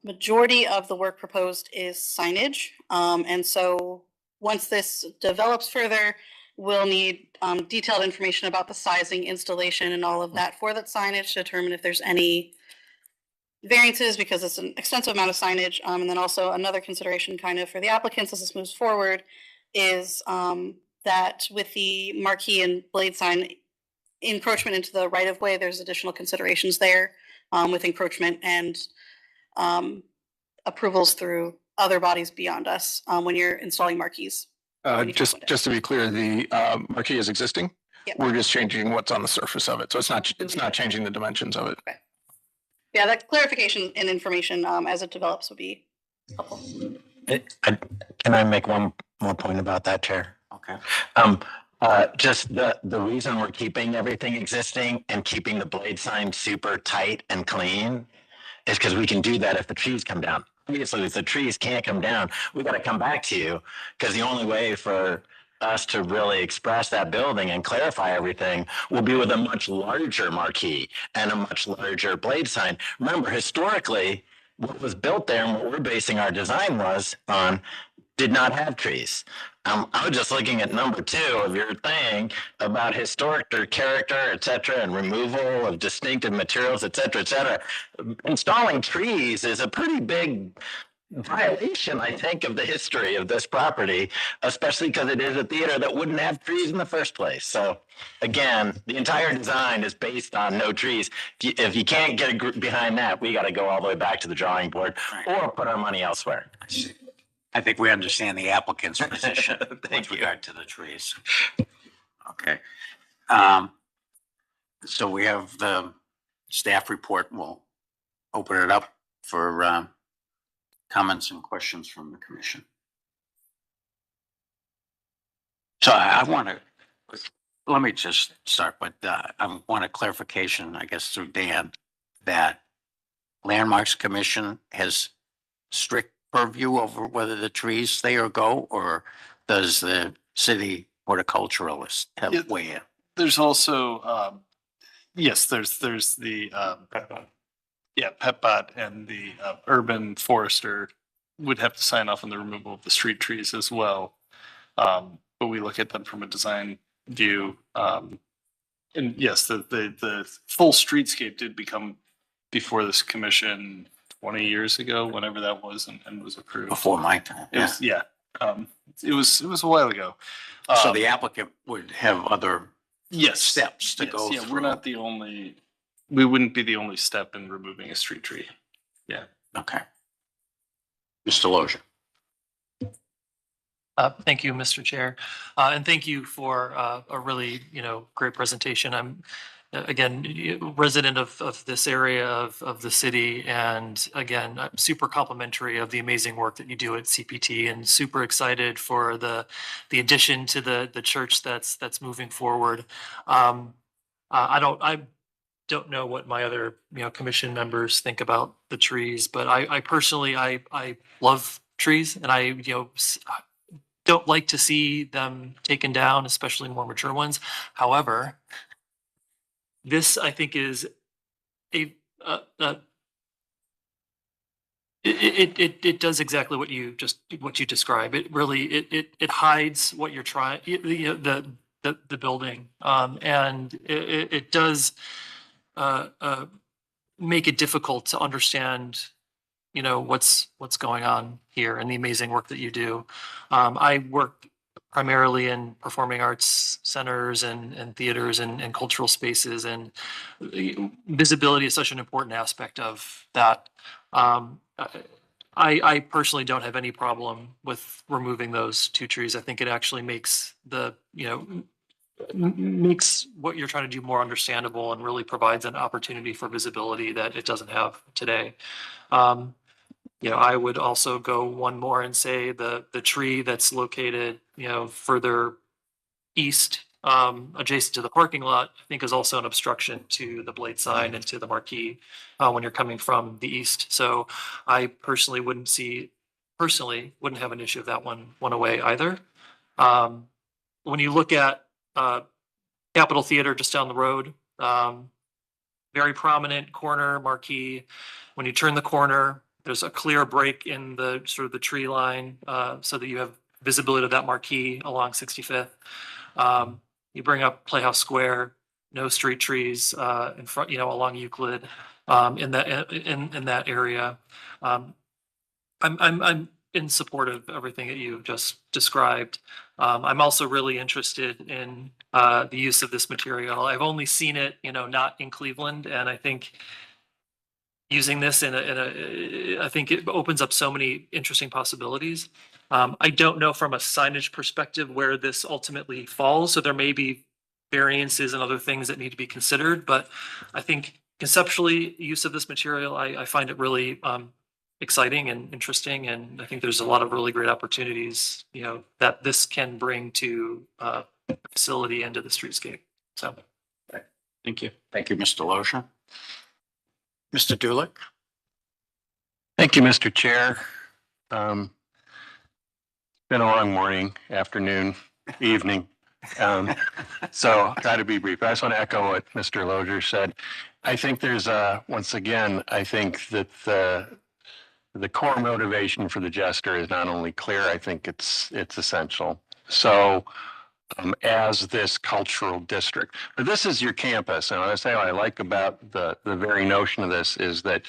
Majority of the work proposed is signage, and so once this develops further, we'll need detailed information about the sizing, installation, and all of that for that signage to determine if there's any variances, because it's an extensive amount of signage. And then also another consideration kind of for the applicants as this moves forward is that with the marquee and blade sign encroachment into the right of way, there's additional considerations there with encroachment and approvals through other bodies beyond us when you're installing marquees. Just to be clear, the marquee is existing. Yep. We're just changing what's on the surface of it. So it's not changing the dimensions of it. Okay. Yeah, that clarification and information as it develops would be helpful. Can I make one more point about that, Chair? Okay. Just the reason we're keeping everything existing and keeping the blade sign super tight and clean is because we can do that if the trees come down. Obviously, if the trees can't come down, we got to come back to you, because the only way for us to really express that building and clarify everything will be with a much larger marquee and a much larger blade sign. Remember, historically, what was built there and what we're basing our design on did not have trees. I was just looking at number 2 of your thing about historic character, et cetera, and removal of distinctive materials, et cetera, et cetera. Installing trees is a pretty big violation, I think, of the history of this property, especially because it is a theater that wouldn't have trees in the first place. So again, the entire design is based on no trees. If you can't get behind that, we got to go all the way back to the drawing board or put our money elsewhere. I think we understand the applicant's position with regard to the trees. Okay. So we have the staff report. We'll open it up for comments and questions from the commission? So I want to, let me just start, but I want a clarification, I guess, through Dan, that Landmarks Commission has strict purview over whether the trees stay or go, or does the city horticulturalist Yeah. have weigh in? There's also, yes, there's the, PetBot and the urban forester would have to sign off on the removal of the street trees as well. But we look at them from a design view. And yes, the full streetscape did become before this commission 20 years ago, whenever that was, and was approved. Before my time, It was, yeah. It was a while ago. So the applicant would have other yes steps to go Yeah, through. we're not the only, we wouldn't be the only step in removing a street tree. Yeah. Okay. Mr. Lozier. Thank you, Mr. Chair. And thank you for a really, great presentation. I'm, again, resident of this area of the city. And again, I'm super complimentary of the amazing work that you do at CPT, and super excited for the addition to the church that's moving forward. I don't know what my other, commission members think about the trees, but I personally, I love trees, and I, don't like to see them taken down, especially more mature ones. However, this I think is it does exactly what you describe. It really it hides what you're trying, the building, and it does make it difficult to understand what's going on here and the amazing work that you do. I work primarily in performing arts centers and theaters and cultural spaces, and visibility is such an important aspect of that. I personally don't have any problem with removing those two trees. I think it actually makes makes what you're trying to do more understandable, and really provides an opportunity for visibility that it doesn't have today. I would also go one more and say the tree that's located, further east, adjacent to the parking lot, I think is also an obstruction to the blade sign and to the marquee when you're coming from the east. So I personally wouldn't have an issue if that one went away either. When you look at Capitol Theater just down the road, very prominent corner marquee. When you turn the corner, there's a clear break in the sort of the tree line, so that you have visibility of that marquee along 65th. You bring up Playhouse Square, no street trees in front, along Euclid, in that area. I'm in support of everything that you just described. I'm also really interested in the use of this material. I've only seen it, not in Cleveland, and I think using this I think it opens up so many interesting possibilities. I don't know from a signage perspective where this ultimately falls, so there may be variances and other things that need to be considered, but I think conceptually, use of this material, I find it really exciting and interesting, and I think there's a lot of really great opportunities, that this can bring to the facility and to the streetscape. So, thank you. Thank you, Mr. Lozier. Mr. Dulick. Thank you, Mr. Chair. Been a long morning, afternoon, evening. So I'll try to be brief. I just want to echo what Mr. Lozier said. I think there's once again, I think that the core motivation for the gesture is not only clear, I think it's essential. So as this cultural district, but this is your campus. And I say what I like about the very notion of this is that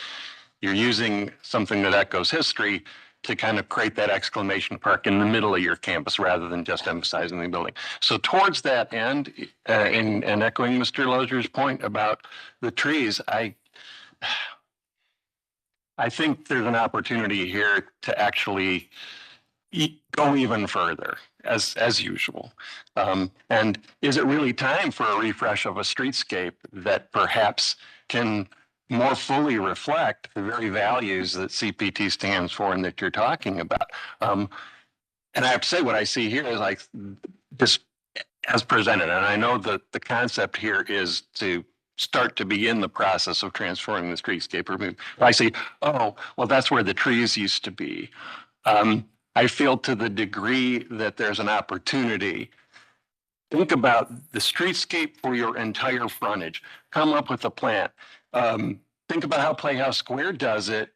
you're using something that echoes history to kind of create that exclamation mark in the middle of your campus rather than just emphasizing the building. So towards that end, and echoing Mr. Lozier's point about the trees, I think there's an opportunity here to actually go even further, as usual. And is it really time for a refresh of a streetscape that perhaps can more fully reflect the very values that CPT stands for and that you're talking about. And I have to say, what I see here is like this as presented. And I know that the concept here is to start to begin the process of transforming the streetscape. I see, oh, well, that's where the trees used to be. I feel to the degree that there's an opportunity, think about the streetscape for your entire frontage. Come up with a plan. Think about how Playhouse Square does it,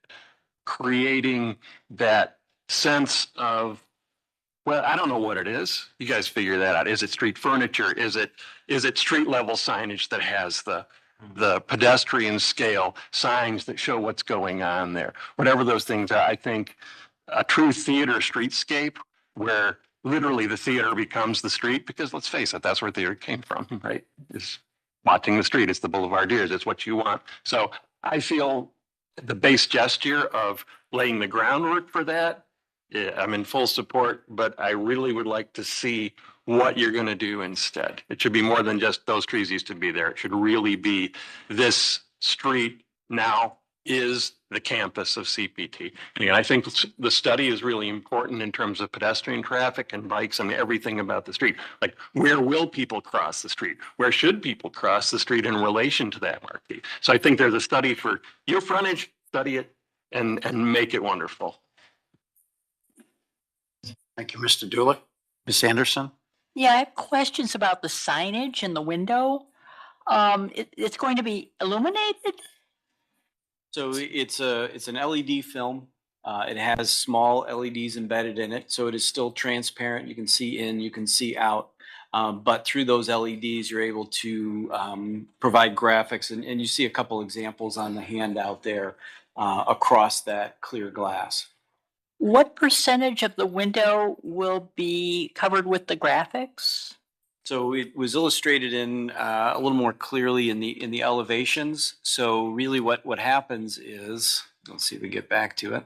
creating that sense of, well, I don't know what it is. You guys figure that out. Is it street furniture? Is it street level signage that has the pedestrian scale signs that show what's going on there? Whatever those things are, I think a true theater streetscape where literally the theater becomes the street, because let's face it, that's where theater came from, right? Is watching the street. It's the Boulevardiers. It's what you want. So I feel the base gesture of laying the groundwork for that, I'm in full support, but I really would like to see what you're going to do instead. It should be more than just those trees used to be there. It should really be this street now is the campus of CPT. And again, I think the study is really important in terms of pedestrian traffic and bikes and everything about the street. Like, where will people cross the street? Where should people cross the street in relation to that marquee? So I think there's a study for your frontage, study it and make it wonderful. Thank you, Mr. Dulick. Ms. Anderson? Yeah, I have questions about the signage in the window. It's going to be illuminated? So it's an LED film. It has small LEDs embedded in it, so it is still transparent. You can see in, you can see out. But through those LEDs, you're able to provide graphics, and you see a couple examples on the handout there across that clear glass. What percentage of the window will be covered with the graphics? So it was illustrated in a little more clearly in the elevations. So really what happens is, let's see if we get back to it.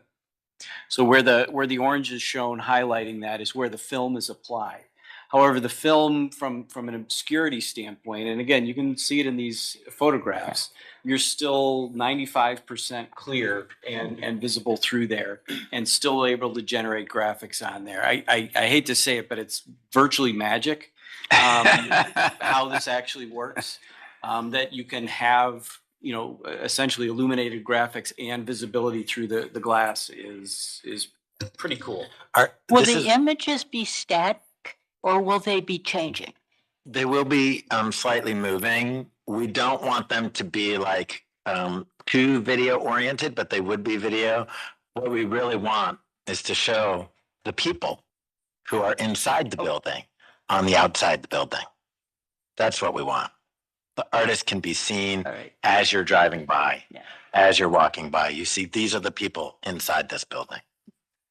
So where the orange is shown highlighting that is where the film is applied. However, the film from an obscurity standpoint, and again, you can see it in these photographs, you're still 95% clear and visible through there and still able to generate graphics on there. I hate to say it, but it's virtually magic. How this actually works, that you can have, essentially illuminated graphics and visibility through the glass is pretty cool. Will the images be static or will they be changing? They will be slightly moving. We don't want them to be like too video oriented, but they would be video. What we really want is to show the people who are inside the building on the outside the building. That's what we want. The artist can be seen as you're driving by, as you're walking by. You see, these are the people inside this building.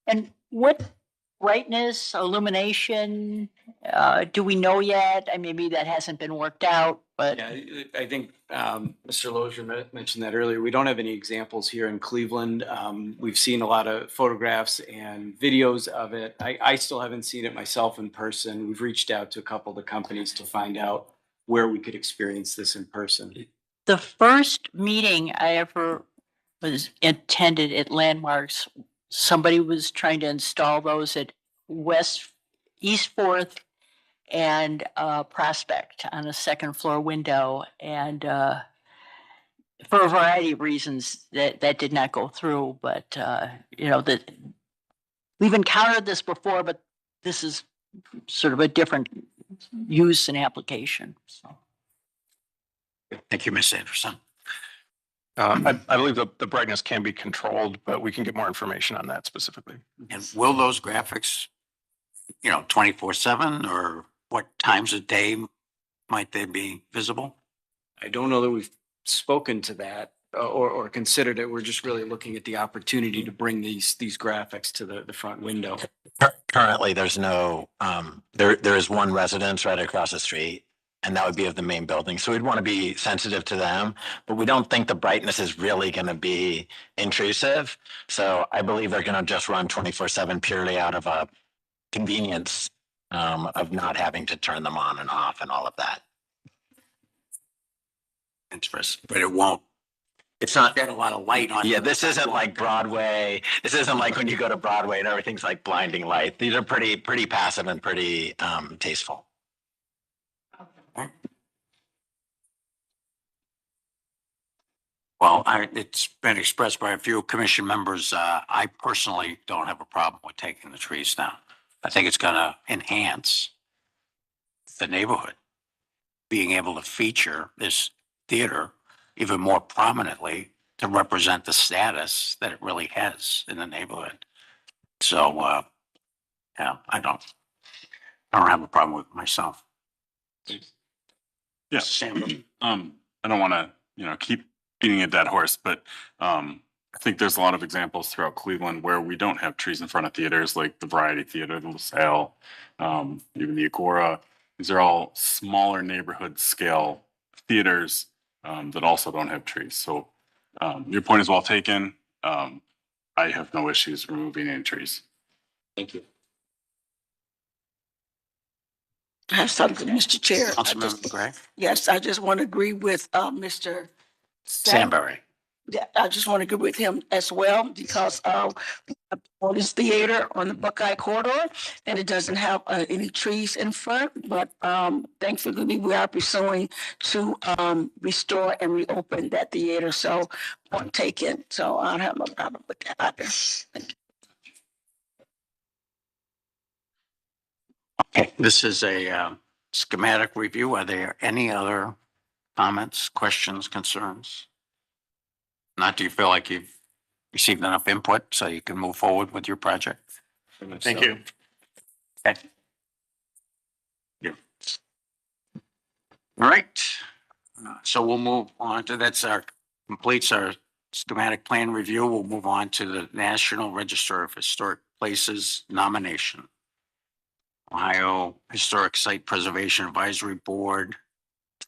And what brightness, illumination, do we know yet? Maybe that hasn't been worked out, but. Yeah, I think Mr. Lozier mentioned that earlier. We don't have any examples here in Cleveland. We've seen a lot of photographs and videos of it. I still haven't seen it myself in person. We've reached out to a couple of the companies to find out where we could experience this in person. The first meeting I ever was attended at Landmarks, somebody was trying to install those at East 4th and Prospect on a second floor window. And for a variety of reasons that did not go through, but that we've encountered this before, but this is sort of a different use and application. So. Thank you, Ms. Anderson. I believe the brightness can be controlled, but we can get more information on that specifically. And will those graphics, 24/7, or what times of day might they be visible? I don't know that we've spoken to that or considered it. We're just really looking at the opportunity to bring these graphics to the front window. Currently, there's no, there is one residence right across the street, and that would be of the main building. So we'd want to be sensitive to them, but we don't think the brightness is really going to be intrusive. So I believe they're going to just run 24/7 purely out of a convenience of not having to turn them on and off and all of that. Interesting, but it won't It's not. Shed a lot of light on. Yeah, this isn't like Broadway. This isn't like when you go to Broadway and everything's like blinding light. These are pretty passive and pretty tasteful. Well, it's been expressed by a few commission members. I personally don't have a problem with taking the trees down. I think it's gonna enhance the neighborhood. Being able to feature this theater even more prominently to represent the status that it really has in the neighborhood. So, yeah, I don't have a problem with it myself. Yeah. Sam. I don't want to, keep beating a dead horse, but I think there's a lot of examples throughout Cleveland where we don't have trees in front of theaters, like the Variety Theater, the LaSalle, even the Agora. These are all smaller neighborhood scale theaters that also don't have trees. So your point is well taken. I have no issues removing any trees. Thank you. I have something, Mr. Chair. Councilmember Gray? Yes, I just want to agree with Mr. Sandberry. Yeah, I just want to agree with him as well because on this theater on the Buckeye corridor, and it doesn't have any trees in front, but thankfully we are pursuing to restore and reopen that theater. So point taken. So I don't have no problem with that either. Thank you. Okay, this is a schematic review. Are there any other comments, questions, concerns? Not, do you feel like you've received enough input so you can move forward with your project? Thank you. Okay. Yeah. All right. So we'll move on to, completes our schematic plan review. We'll move on to the National Register of Historic Places nomination. Ohio Historic Site Preservation Advisory Board.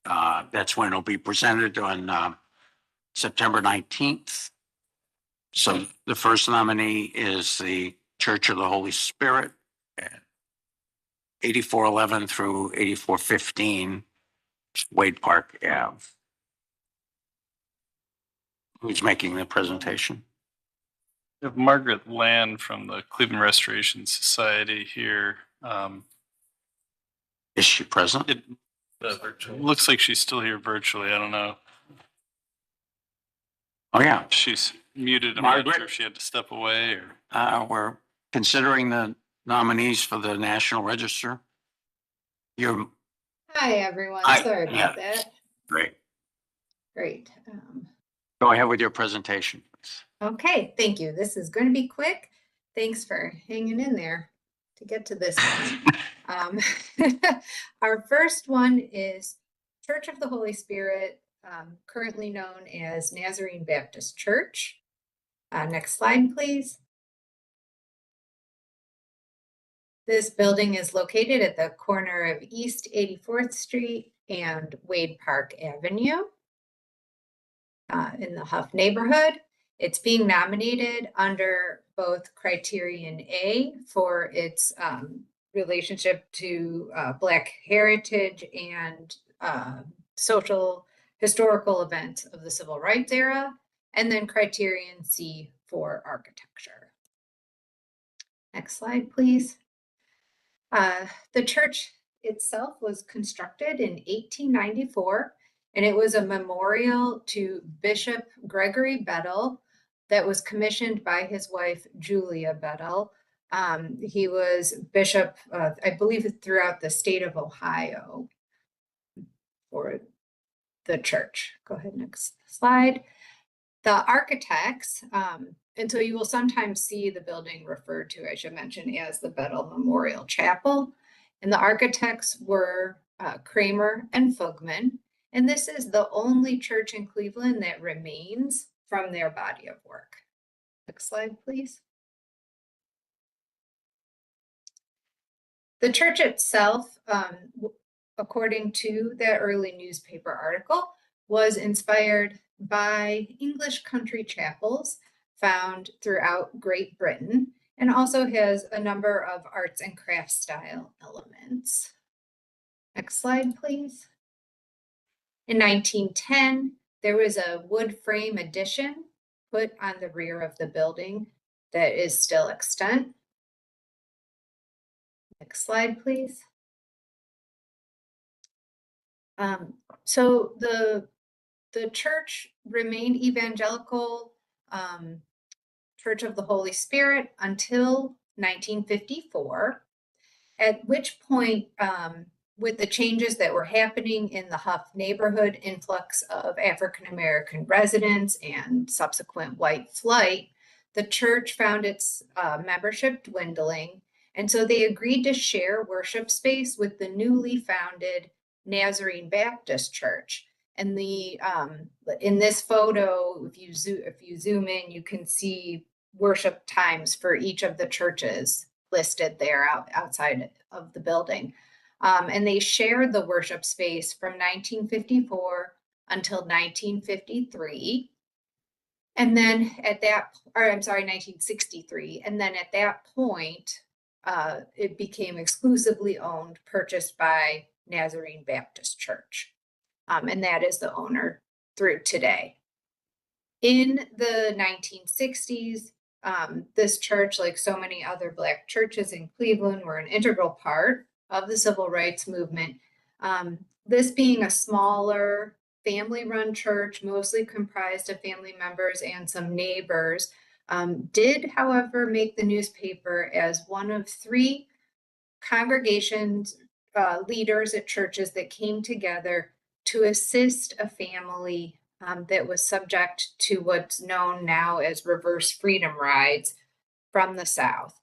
That's when it'll be presented on September 19th. So the first nominee is the Church of the Holy Spirit, 8411 through 8415 Wade Park Ave. Who's making the presentation? We have Margaret Land from the Cleveland Restoration Society here. Is she present? It looks like she's still here virtually. I don't know. Oh, yeah. She's muted. I'm not sure if she had to step away or. We're considering the nominees for the National Register. You're Hi, everyone. Sorry about that. great. Great. Go ahead with your presentation. Okay, thank you. This is going to be quick. Thanks for hanging in there to get to this one. Our first one is Church of the Holy Spirit, currently known as Nazarene Baptist Church. Next slide, please. This building is located at the corner of East 84th Street and Wade Park Avenue in the Huff neighborhood. It's being nominated under both Criterion A for its relationship to Black heritage and social historical events of the Civil Rights era, and then Criterion C for architecture. Next slide, please. The church itself was constructed in 1894, and it was a memorial to Bishop Gregory Bedell that was commissioned by his wife, Julia Bedell. He was bishop, I believe, throughout the state of Ohio for the church. Go ahead, next slide. The architects, and so you will sometimes see the building referred to, as you mentioned, as the Bedell Memorial Chapel. And the architects were Kramer and Fugman. And this is the only church in Cleveland that remains from their body of work. Next slide, please. The church itself, according to the early newspaper article, was inspired by English country chapels found throughout Great Britain, and also has a number of arts and crafts style elements. Next slide, please. In 1910, There was a wood frame addition put on the rear of the building that is still extant. Next slide, please. So the church remained evangelical, Church of the Holy Spirit until 1954, at which point, with the changes that were happening in the Huff neighborhood, influx of African-American residents and subsequent white flight, the church found its membership dwindling. And so they agreed to share worship space with the newly founded Nazarene Baptist Church. And in this photo, if you zoom in, you can see worship times for each of the churches listed there outside of the building. And they shared the worship space from 1954 until 1953. And then I'm sorry, 1963. And then at that point, it became exclusively owned, purchased by Nazarene Baptist Church. And that is the owner through today. In the 1960s, this church, like so many other Black churches in Cleveland, were an integral part of the civil rights movement. This being a smaller family-run church, mostly comprised of family members and some neighbors, did, however, make the newspaper as one of 3 congregations, leaders at churches that came together to assist a family that was subject to what's known now as reverse freedom rides from the South.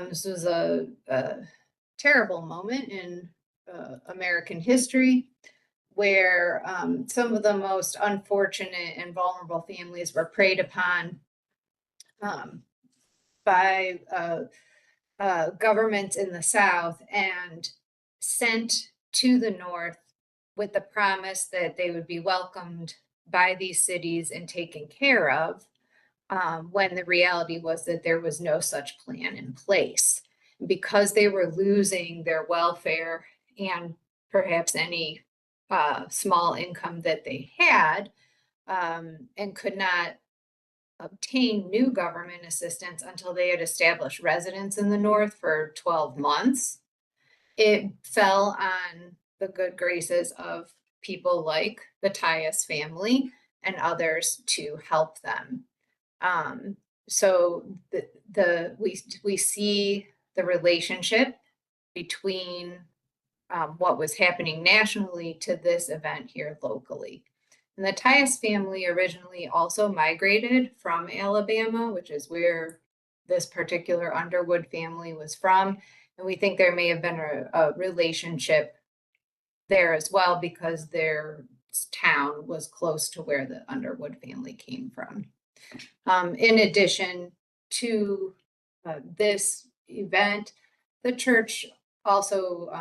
This was a terrible moment in American history where some of the most unfortunate and vulnerable families were preyed upon by governments in the South and sent to the North with the promise that they would be welcomed by these cities and taken care of, when the reality was that there was no such plan in place. Because they were losing their welfare and perhaps any small income that they had, and could not obtain new government assistance until they had established residence in the North for 12 months, it fell on the good graces of people like the Tyus family and others to help them. So we see the relationship between what was happening nationally to this event here locally. And the Tyus family originally also migrated from Alabama, which is where this particular Underwood family was from. And we think there may have been a relationship there as well because their town was close to where the Underwood family came from. In addition to this event, the church also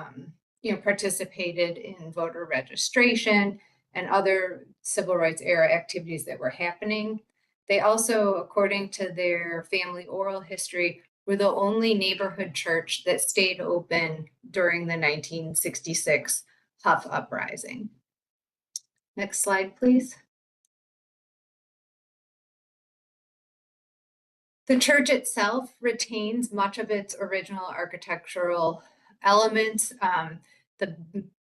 participated in voter registration and other civil rights era activities that were happening. They also, according to their family oral history, were the only neighborhood church that stayed open during the 1966 Huff uprising. Next slide, please. The church itself retains much of its original architectural elements. The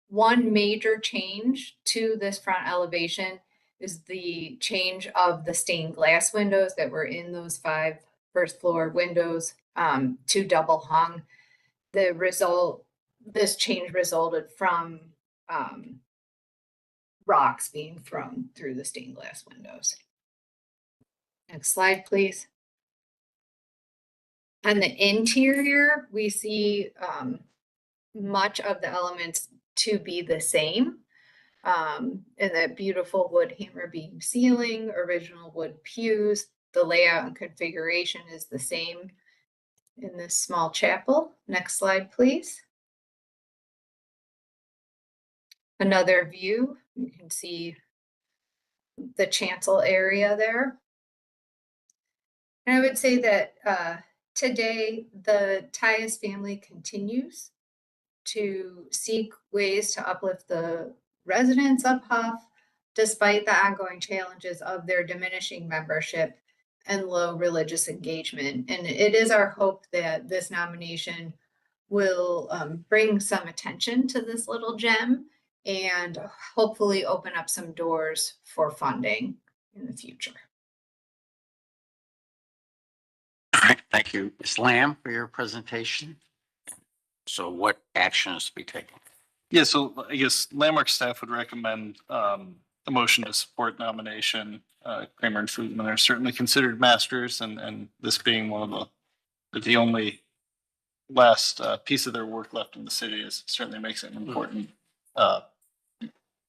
one major change to this front elevation is the change of the stained glass windows that were in those 5 first floor windows to double hung. This change resulted from rocks being thrown through the stained glass windows. Next slide, please. On the interior, we see much of the elements to be the same. And that beautiful wood hammer beam ceiling, original wood pews, the layout and configuration is the same in this small chapel. Next slide, please. Another view, you can see the chancel area there. And I would say that today, the Tyus family continues to seek ways to uplift the residents of Huff, despite the ongoing challenges of their diminishing membership and low religious engagement. And it is our hope that this nomination will bring some attention to this little gem and hopefully open up some doors for funding in the future. All right, thank you, Ms. Lamb, for your presentation. So what action is to be taken? Yeah, so I guess Landmark staff would recommend a motion to support nomination. Kramer and Fruitman are certainly considered masters, and this being one of the only last piece of their work left in the city is certainly makes it an important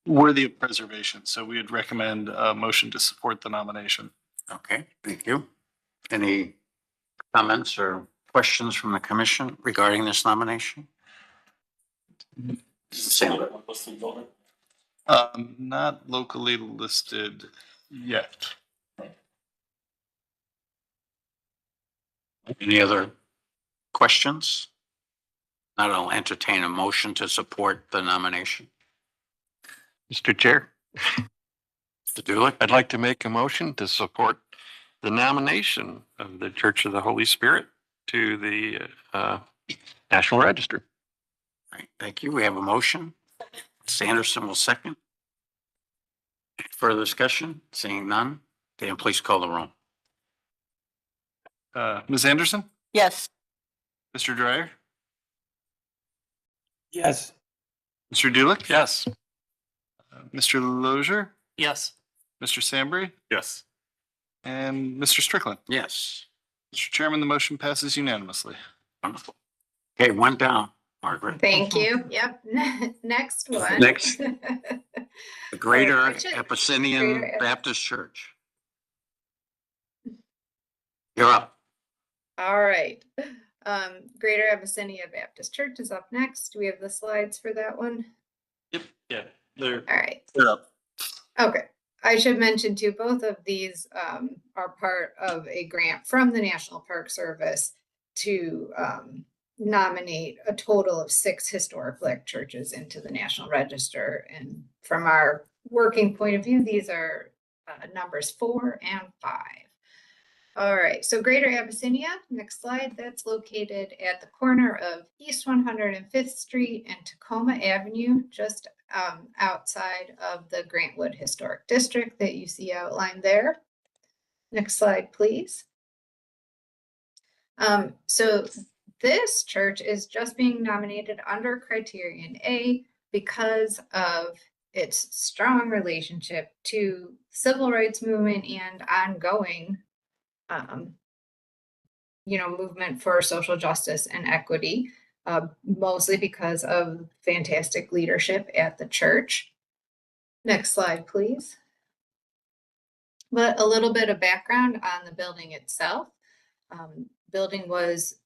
worthy of preservation. So we would recommend a motion to support the nomination. Okay, thank you. Any comments or questions from the commission regarding this nomination? Not locally listed yet. Any other questions? Not, I'll entertain a motion to support the nomination. Mr. Chair, To do it? I'd like to make a motion to support the nomination of the Church of the Holy Spirit to the National Register. All right, thank you. We have a motion. Ms. Anderson will second. Any further discussion? Seeing none, Dan, please call the roll. Ms. Anderson, Yes. Mr. Dryer, Yes. Mr. Dulick, Yes. Mr. Lozier, Yes. Mr. Sambry, Yes. and Mr. Strickland. Yes. Mr. Chairman, the motion passes unanimously. Wonderful. Okay, one down, Margaret. Thank you. Yep. Next one. Next. The Greater Abyssinian Greater Baptist Church. You're up. All right. Greater Abyssinia Baptist Church is up next. Do we have the slides for that one? Yep. Yeah, they're All right. up. Okay. I should mention too, both of these are part of a grant from the National Park Service to nominate a total of 6 historic Black churches into the National Register. And from our working point of view, these are numbers 4 and 5. All right, so Greater Abyssinia, next slide, that's located at the corner of East 105th Street and Tacoma Avenue, just outside of the Grantwood Historic District that you see outlined there. Next slide, please. So this church is just being nominated under Criterion A because of its strong relationship to civil rights movement and ongoing movement for social justice and equity, mostly because of fantastic leadership at the church. Next slide, please. But a little bit of background on the building itself. Building was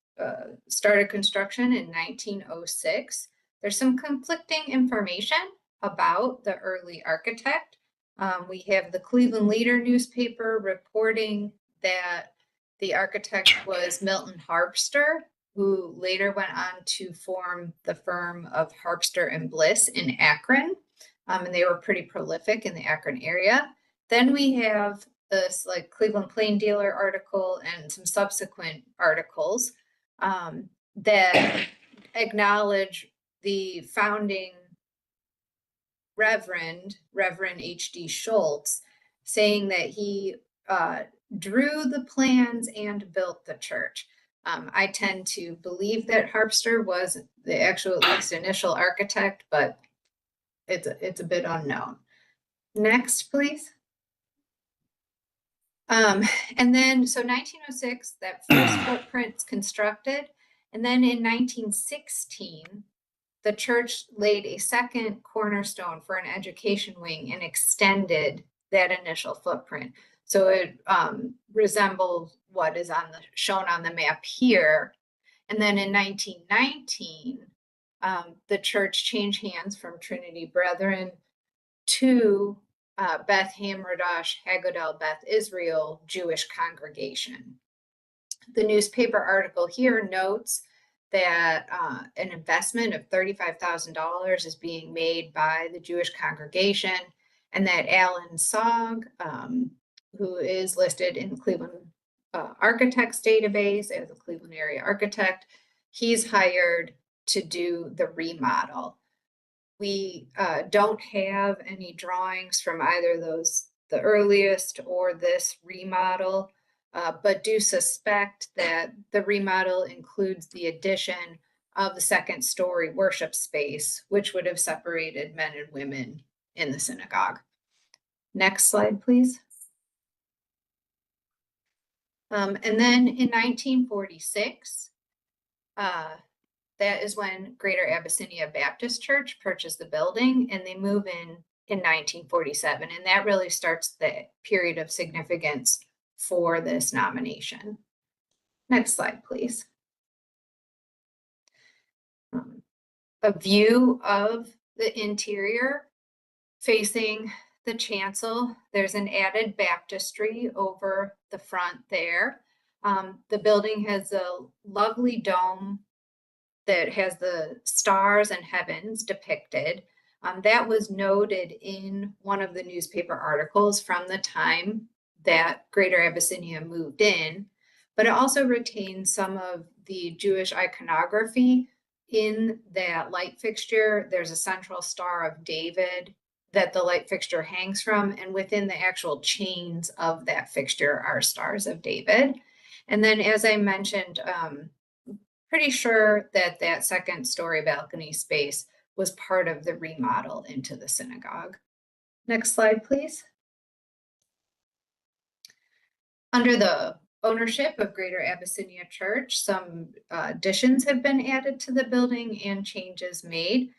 started construction in 1906. There's some conflicting information about the early architect. We have the Cleveland Leader newspaper reporting that the architect was Milton Harpster, who later went on to form the firm of Harpster and Bliss in Akron. And they were pretty prolific in the Akron area. Then we have this Cleveland Plain Dealer article and some subsequent articles that acknowledge the founding Reverend H.D. Schultz, saying that he drew the plans and built the church. I tend to believe that Harpster was the actual, at least initial architect, but it's a bit unknown. Next, please. And then, so 1906, that first footprint's constructed. And then in 1916, the church laid a second cornerstone for an education wing and extended that initial footprint. So it resembles what is shown on the map here. And then in 1919, the church changed hands from Trinity Brethren to Beth Hamradosh Hagodel Beth Israel Jewish congregation. The newspaper article here notes that an investment of $35,000 is being made by the Jewish congregation, and that Alan Sogg, who is listed in Cleveland Architects database as a Cleveland area architect, he's hired to do the remodel. We don't have any drawings from either those, the earliest or this remodel, but do suspect that the remodel includes the addition of the second story worship space, which would have separated men and women in the synagogue. Next slide, please. And then in 1946, that is when Greater Abyssinia Baptist Church purchased the building, and they move in 1947. And that really starts the period of significance for this nomination. Next slide, please. A view of the interior facing the chancel. There's an added baptistry over the front there. The building has a lovely dome that has the stars and heavens depicted. That was noted in one of the newspaper articles from the time that Greater Abyssinia moved in, but it also retains some of the Jewish iconography in that light fixture. There's a central Star of David that the light fixture hangs from, and within the actual chains of that fixture are Stars of David. And then, as I mentioned, pretty sure that that second story balcony space was part of the remodel into the synagogue. Next slide, please. Under the ownership of Greater Abyssinia Church, some additions have been added to the building and changes made.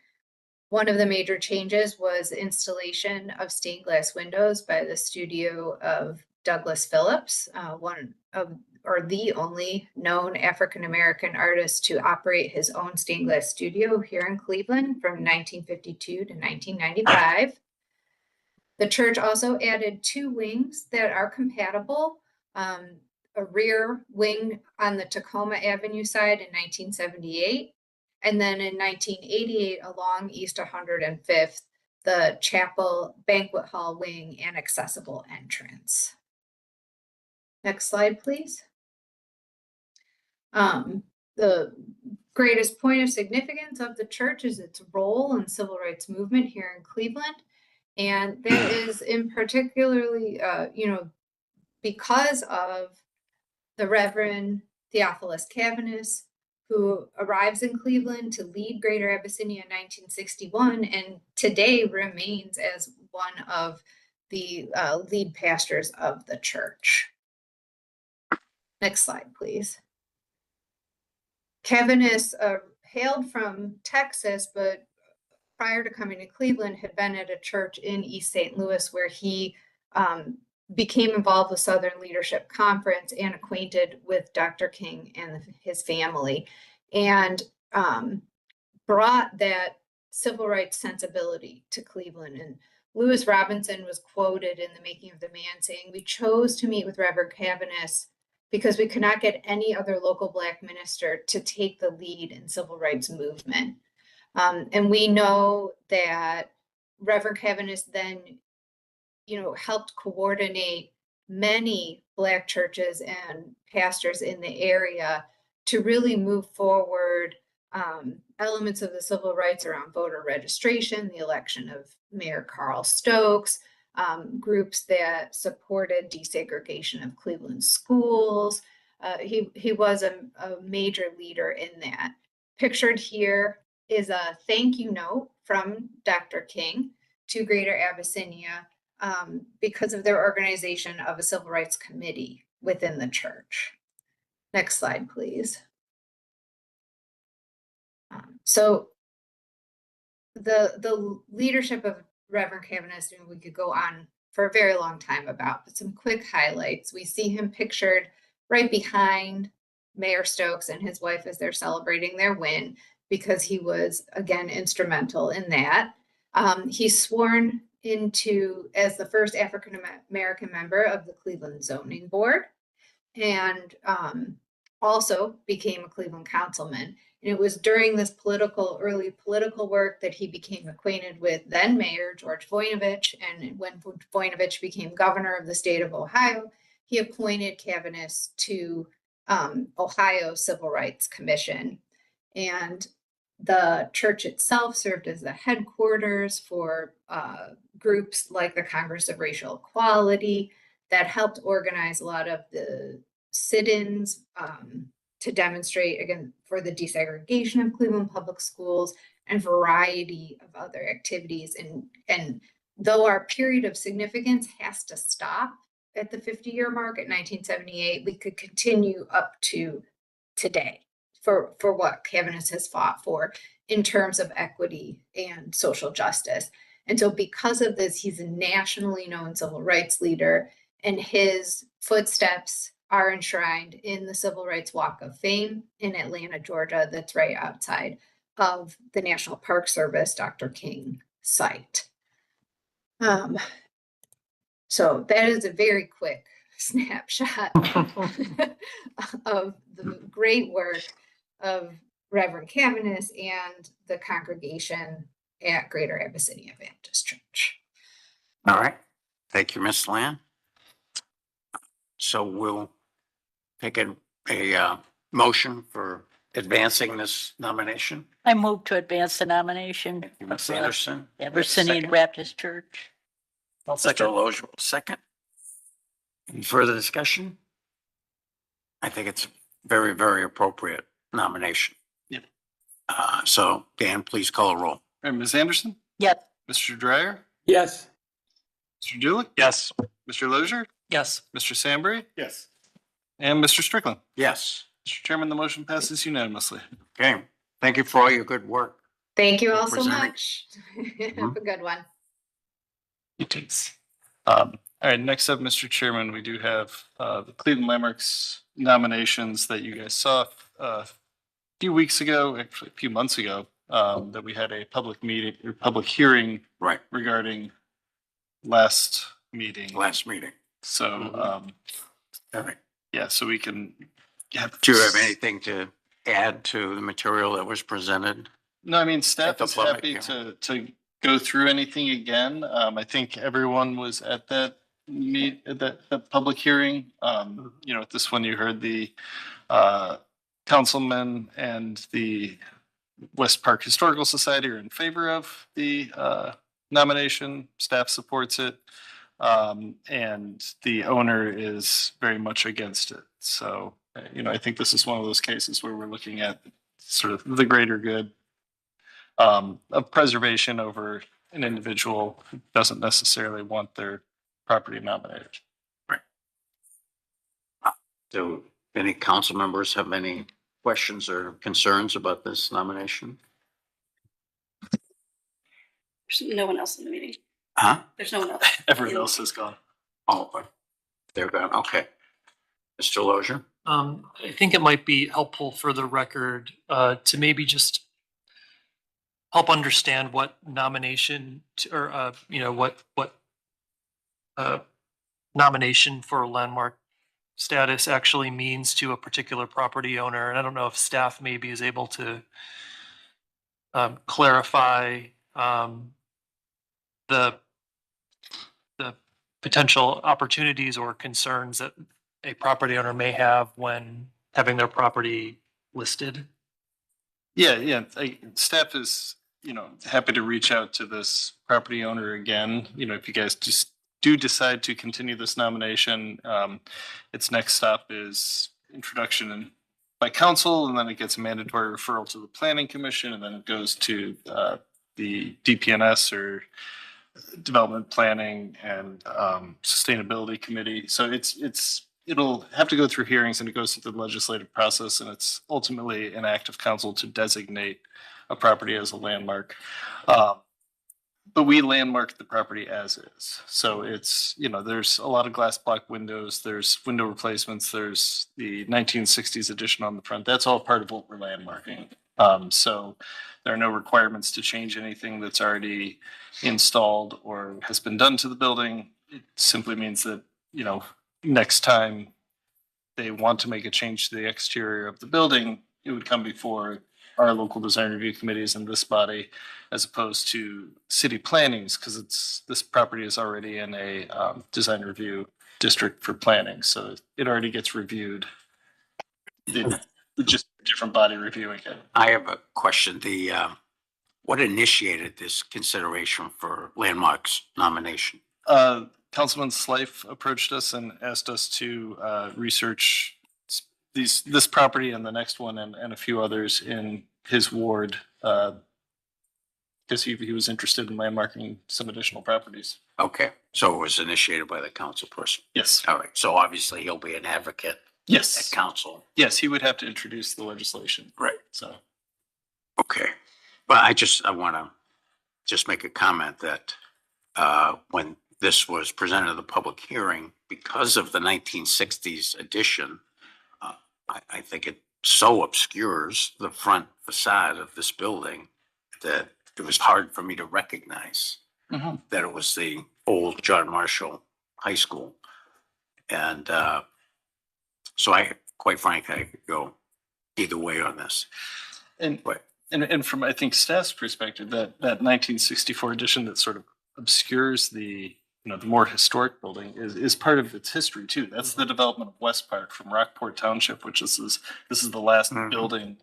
One of the major changes was installation of stained glass windows by the studio of Douglas Phillips, one of or the only known African-American artist to operate his own stained glass studio here in Cleveland from 1952 to 1995. The church also added 2 wings that are compatible. A rear wing on the Tacoma Avenue side in 1978. And then in 1988, along East 105th, the chapel banquet hall wing and accessible entrance. Next slide, please. The greatest point of significance of the church is its role in civil rights movement here in Cleveland. And that is in particularly, because of the Reverend Theophilus Cavanis, who arrives in Cleveland to lead Greater Abyssinia in 1961 and today remains as one of the lead pastors of the church. Next slide, please. Cavanis hailed from Texas, but prior to coming to Cleveland had been at a church in East St. Louis where he became involved with Southern Leadership Conference and acquainted with Dr. King and his family, and brought that civil rights sensibility to Cleveland. And Lewis Robinson was quoted in The Making of the Man saying, "We chose to meet with Reverend Cavanis because we could not get any other local Black minister to take the lead in civil rights movement." And we know that Reverend Cavanis then, helped coordinate many Black churches and pastors in the area to really move forward elements of the civil rights around voter registration, the election of Mayor Carl Stokes, groups that supported desegregation of Cleveland schools. He was a major leader in that. Pictured here is a thank you note from Dr. King to Greater Abyssinia because of their organization of a civil rights committee within the church. Next slide, please. So the leadership of Reverend Cavanis, we could go on for a very long time about, but some quick highlights. We see him pictured right behind Mayor Stokes and his wife as they're celebrating their win, because he was, again, instrumental in that. He's sworn into as the first African-American member of the Cleveland Zoning Board, and also became a Cleveland councilman. And it was during this early political work that he became acquainted with then Mayor George Voinovich. And when Voinovich became governor of the state of Ohio, he appointed Cavanis to Ohio Civil Rights Commission. And the church itself served as the headquarters for groups like the Congress of Racial Equality that helped organize a lot of the sit-ins to demonstrate, again, for the desegregation of Cleveland Public Schools and variety of other activities. And though our period of significance has to stop at the 50-year mark at 1978, we could continue up to today for what Cavanis has fought for in terms of equity and social justice. And so because of this, he's a nationally known civil rights leader, and his footsteps are enshrined in the Civil Rights Walk of Fame in Atlanta, Georgia, that's right outside of the National Park Service Dr. King site. So that is a very quick snapshot of the great work of Reverend Cavanis and the congregation at Greater Abyssinia Baptist Church. All right. Thank you, Ms. Land. So we'll take a motion for advancing this nomination. I move to advance the nomination. Ms. Anderson. Abyssinian Baptist Church. Mr. Lozier will second. Any further discussion? I think it's very, very appropriate nomination. Yep. So Dan, please call a roll. All right, Ms. Anderson? Yes. Mr. Dryer? Yes. Mr. Julick? Yes. Mr. Lozier? Yes. Mr. Sandbury? Yes. And Mr. Strickland? Yes. Mr. Chairman, the motion passes unanimously. Okay. Thank you for all your good work. Thank you all so Representing. much. Have a good one. You too. All right, next up, Mr. Chairman, we do have the Cleveland Landmarks nominations that you guys saw a few weeks ago, actually a few months ago, that we had a public meeting or public hearing Right. regarding last meeting. Last meeting. So, All right. yeah, so we can have. Do you have anything to add to the material that was presented? No, I mean, staff the is public happy hearing. to go through anything again. I think everyone was at that that public hearing. You know, at this one, you heard the councilman and the West Park Historical Society are in favor of the nomination. Staff supports it. And the owner is very much against it. So, you know, I think this is one of those cases where we're looking at sort of the greater good of preservation over an individual who doesn't necessarily want their property nominated. Do any council members have any questions or concerns about this nomination? There's no one else in the meeting. Huh? There's no one else. Everyone else is gone. Oh, but they're gone. Okay. Mr. Lozier? I think it might be helpful for the record to maybe just help understand what nomination or what nomination for landmark status actually means to a particular property owner. And I don't know if staff maybe is able to clarify the potential opportunities or concerns that a property owner may have when having their property listed. Yeah. Staff is, you know, happy to reach out to this property owner again. You know, if you guys just do decide to continue this nomination, its next stop is introduction by council, and then it gets a mandatory referral to the planning commission, and then it goes to the DPNS or development planning and sustainability committee. So it'll have to go through hearings, and it goes through the legislative process, and it's ultimately an act of council to designate a property as a landmark. But we landmark the property as is. So it's, you know, there's a lot of glass block windows, there's window replacements, there's the 1960s addition on the front. That's all part of what we're landmarking. So there are no requirements to change anything that's already installed or has been done to the building. It simply means that, you know, next time they want to make a change to the exterior of the building, it would come before our local design review committees in this body as opposed to city plannings, because this property is already in a design review district for planning, so it already gets reviewed. It's just a different body reviewing it. I have a question. What initiated this consideration for Landmark's nomination? Councilman Slife approached us and asked us to research this property and the next one and a few others in his ward, because he was interested in landmarking some additional properties. Okay, so it was initiated by the council person. Yes. All right, so obviously he'll be an advocate Yes. at council. Yes, he would have to introduce the legislation. Right. So. Okay, but I want to just make a comment that when this was presented at the public hearing, because of the 1960s edition, I think it so obscures the front facade of this building that it was hard for me to recognize that it was the old John Marshall High School. And so quite frankly, I could go either way on this. And from, I think, staff's perspective, that 1964 edition that sort of obscures the more historic building is part of its history too. That's the development of West Park from Rockport Township, which this is the last building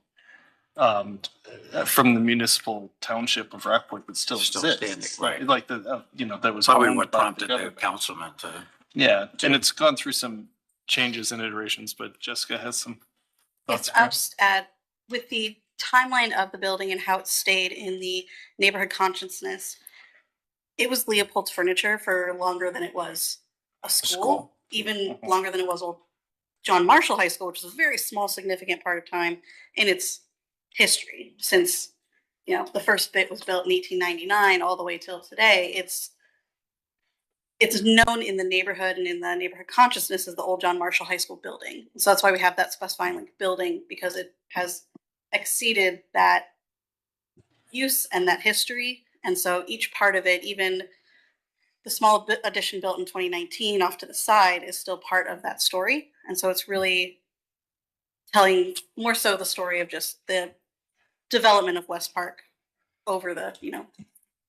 from the municipal township of Rockport that still exists. Standing, right. Like that was Probably owned what by prompted the government. councilman to. Yeah, and it's gone through some changes and iterations, but Jessica has some thoughts. Yes, I'll just add, with the timeline of the building and how it stayed in the neighborhood consciousness, it was Leopold's furniture for longer than it was a school, even longer than it was old John Marshall High School, which is a very small, significant part of time in its history. Since, the first bit was built in 1899 all the way till today, it's known in the neighborhood and in the neighborhood consciousness as the old John Marshall High School building. So that's why we have that specifying like building, because it has exceeded that use and that history. And so each part of it, even the small addition built in 2019 off to the side, is still part of that story. And so it's really telling more so the story of just the development of West Park over the,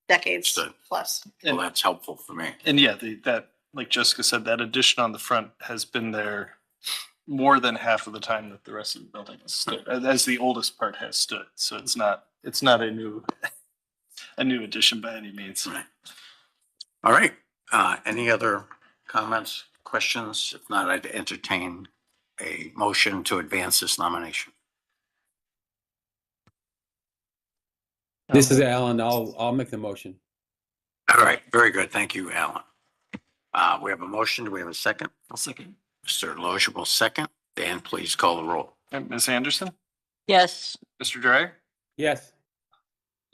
decades plus. Well, that's helpful for me. And yeah, that, like Jessica said, that addition on the front has been there more than half of the time that the rest of the building has stood, as the oldest part has stood. So it's not a new addition by any means. Right. All right. Any other comments, questions? If not, I'd entertain a motion to advance this nomination. This is Alan. I'll make the motion. All right. Very good. Thank you, Alan. We have a motion. Do we have a second? I'll second. Mr. Lozier will second. Dan, please call the roll. Ms. Anderson? Yes. Mr. Dryer? Yes.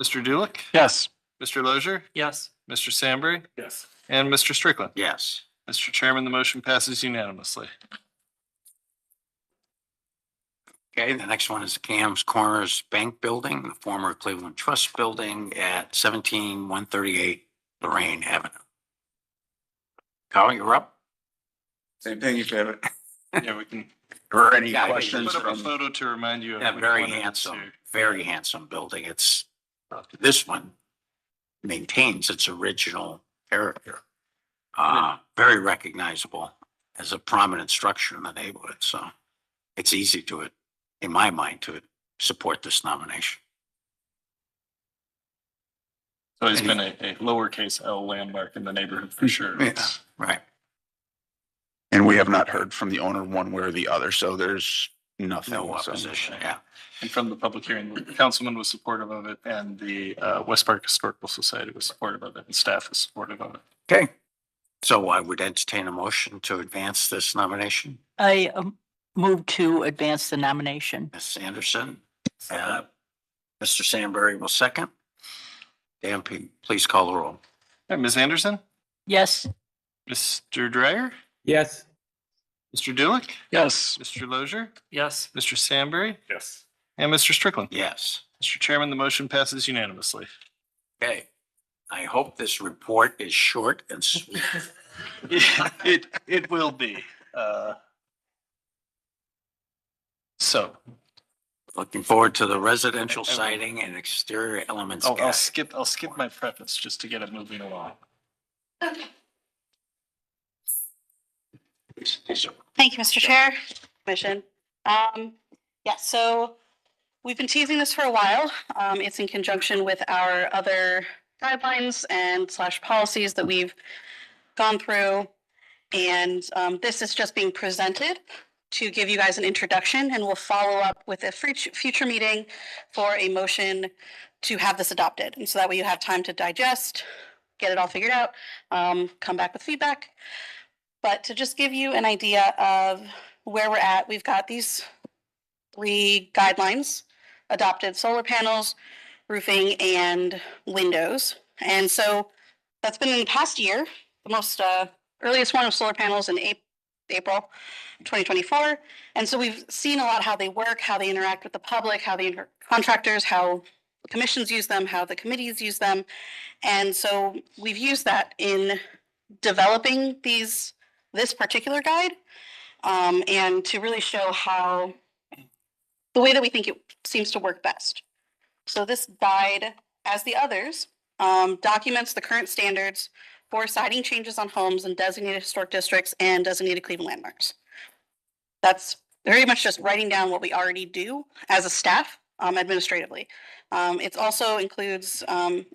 Mr. Dulick? Yes. Mr. Lozier? Yes. Mr. Sandberg? Yes. And Mr. Strickland? Yes. Mr. Chairman, the motion passes unanimously. Okay, the next one is Cam's Corners Bank Building, the former Cleveland Trust Building at 17138 Lorraine Avenue. Carl, you're up. Same thing, you have it. Yeah, we can. Or any Yeah, questions Put up a from? photo to remind you of. Yeah, which very one it is, handsome, too. very handsome building. This one maintains its original character. Very recognizable as a prominent structure in the neighborhood. So it's easy in my mind, to support this nomination. So it's been a lowercase L landmark in the neighborhood for sure. Yeah, right. And we have not heard from the owner one way or the other, so there's nothing. No so- opposition, yeah. And from the public hearing, the councilman was supportive of it, and the West Park Historical Society was supportive of it, and staff is supportive of it. Okay. So I would entertain a motion to advance this nomination. I move to advance the nomination. Ms. Anderson, Mr. Sandberg will second. Dan, please call the roll. Ms. Anderson? Yes. Mr. Dryer? Yes. Mr. Dulick? Yes. Mr. Lozier? Yes. Mr. Sandberg? Yes. And Mr. Strickland? Yes. Mr. Chairman, the motion passes unanimously. Okay. I hope this report is short and sweet. It will be. So, Looking forward to the residential siding and exterior elements. I'll guide. skip my preface just to get it moving along. Thank you, Mr. Chair, Commission. Yeah, so we've been teasing this for a while. It's in conjunction with our other guidelines and / policies that we've gone through. And this is just being presented to give you guys an introduction, and we'll follow up with a future meeting for a motion to have this adopted. And so that way you have time to digest, get it all figured out, come back with feedback. But to just give you an idea of where we're at, we've got these 3 guidelines adopted: solar panels, roofing, and windows. And so that's been in the past year. The most earliest one was solar panels in April 2024. And so we've seen a lot how they work, how they interact with the public, how the contractors, how the commissions use them, how the committees use them. And so we've used that in developing this particular guide, and to really show how the way that we think it seems to work best. So this guide, as the others, documents the current standards for siding changes on homes in designated historic districts and designated Cleveland landmarks. That's very much just writing down what we already do as a staff, administratively. It also includes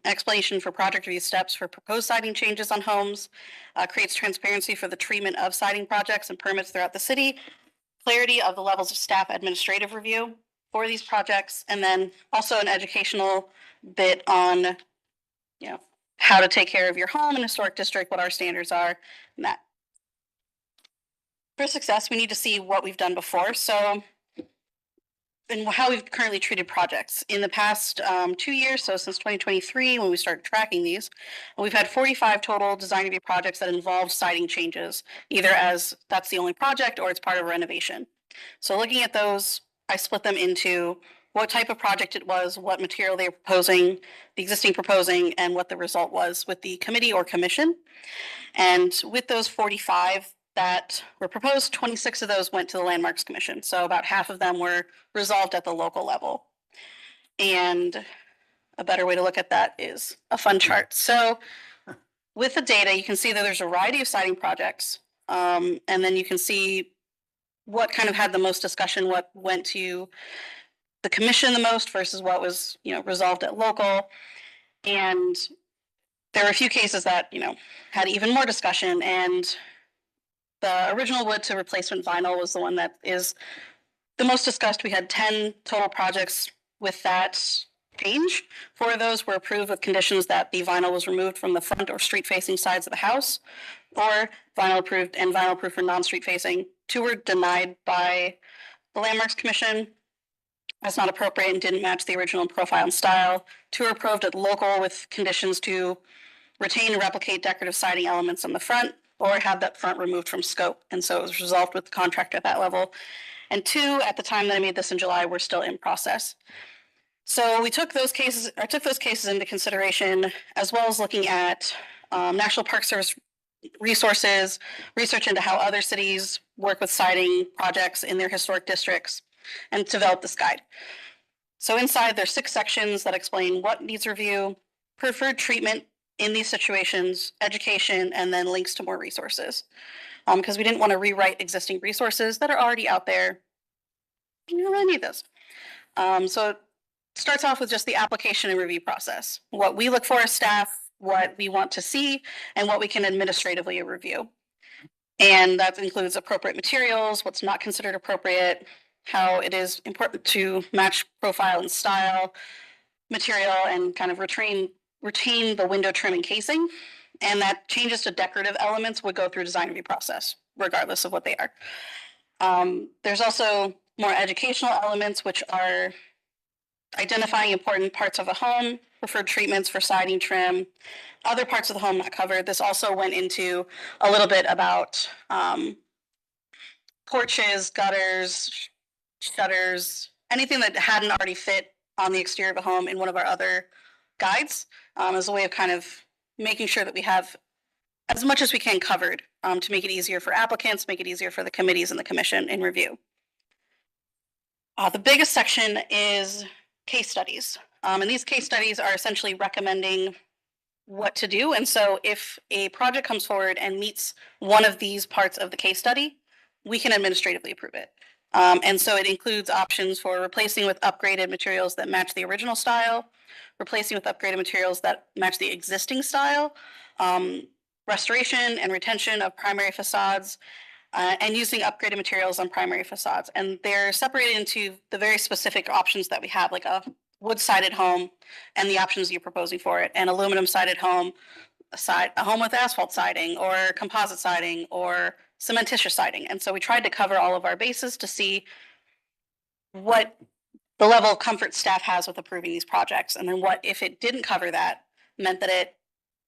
explanation for project review steps for proposed siding changes on homes, creates transparency for the treatment of siding projects and permits throughout the city, clarity of the levels of staff administrative review for these projects, and then also an educational bit on, how to take care of your home in a historic district, what our standards are, and that. For success, we need to see what we've done before. So, and how we've currently treated projects in the past 2 years. So since 2023, when we started tracking these, we've had 45 total design review projects that involve siding changes, either as that's the only project or it's part of a renovation. So looking at those, I split them into what type of project it was, what material they were proposing, the existing proposing, and what the result was with the committee or commission. And with those 45 that were proposed, 26 of those went to the Landmarks Commission. So about half of them were resolved at the local level. And a better way to look at that is a fun chart. So with the data, you can see that there's a variety of siding projects. And then you can see what kind of had the most discussion, what went to the commission the most versus what was, resolved at local. And there were a few cases that, had even more discussion, and the original wood to replacement vinyl was the one that is the most discussed. We had 10 total projects with that change. 4 of those were approved with conditions that the vinyl was removed from the front or street facing sides of the house, or vinyl approved and vinyl approved for non-street facing. 2 were denied by the Landmarks Commission as not appropriate and didn't match the original profile and style. 2 were approved at local with conditions to retain and replicate decorative siding elements on the front or have that front removed from scope. And so it was resolved with the contractor at that level. And 2, at the time that I made this in July, were still in process. So we took those cases into consideration, as well as looking at National Park Service resources, research into how other cities work with siding projects in their historic districts, and develop this guide. So inside there's 6 sections that explain what needs review, preferred treatment in these situations, education, and then links to more resources. Because we didn't want to rewrite existing resources that are already out there. You don't really need this. So it starts off with just the application and review process. What we look for as staff, what we want to see, and what we can administratively review. And that includes appropriate materials, what's not considered appropriate, how it is important to match profile and style, material, and kind of retain the window trim and casing. And that changes to decorative elements would go through design review process, regardless of what they are. There's also more educational elements, which are identifying important parts of a home, preferred treatments for siding, trim, other parts of the home not covered. This also went into a little bit about porches, gutters, shutters, anything that hadn't already fit on the exterior of a home in one of our other guides, as a way of kind of making sure that we have as much as we can covered, to make it easier for applicants, make it easier for the committees and the commission in review. The biggest section is case studies. And these case studies are essentially recommending what to do. And so if a project comes forward and meets one of these parts of the case study, we can administratively approve it. And so it includes options for replacing with upgraded materials that match the original style, replacing with upgraded materials that match the existing style, restoration and retention of primary facades, and using upgraded materials on primary facades. And they're separated into the very specific options that we have, like a wood-sided home and the options you're proposing for it, an aluminum-sided home, a home with asphalt siding or composite siding or cementitious siding. And so we tried to cover all of our bases to see what the level of comfort staff has with approving these projects. And then what, if it didn't cover that, meant that it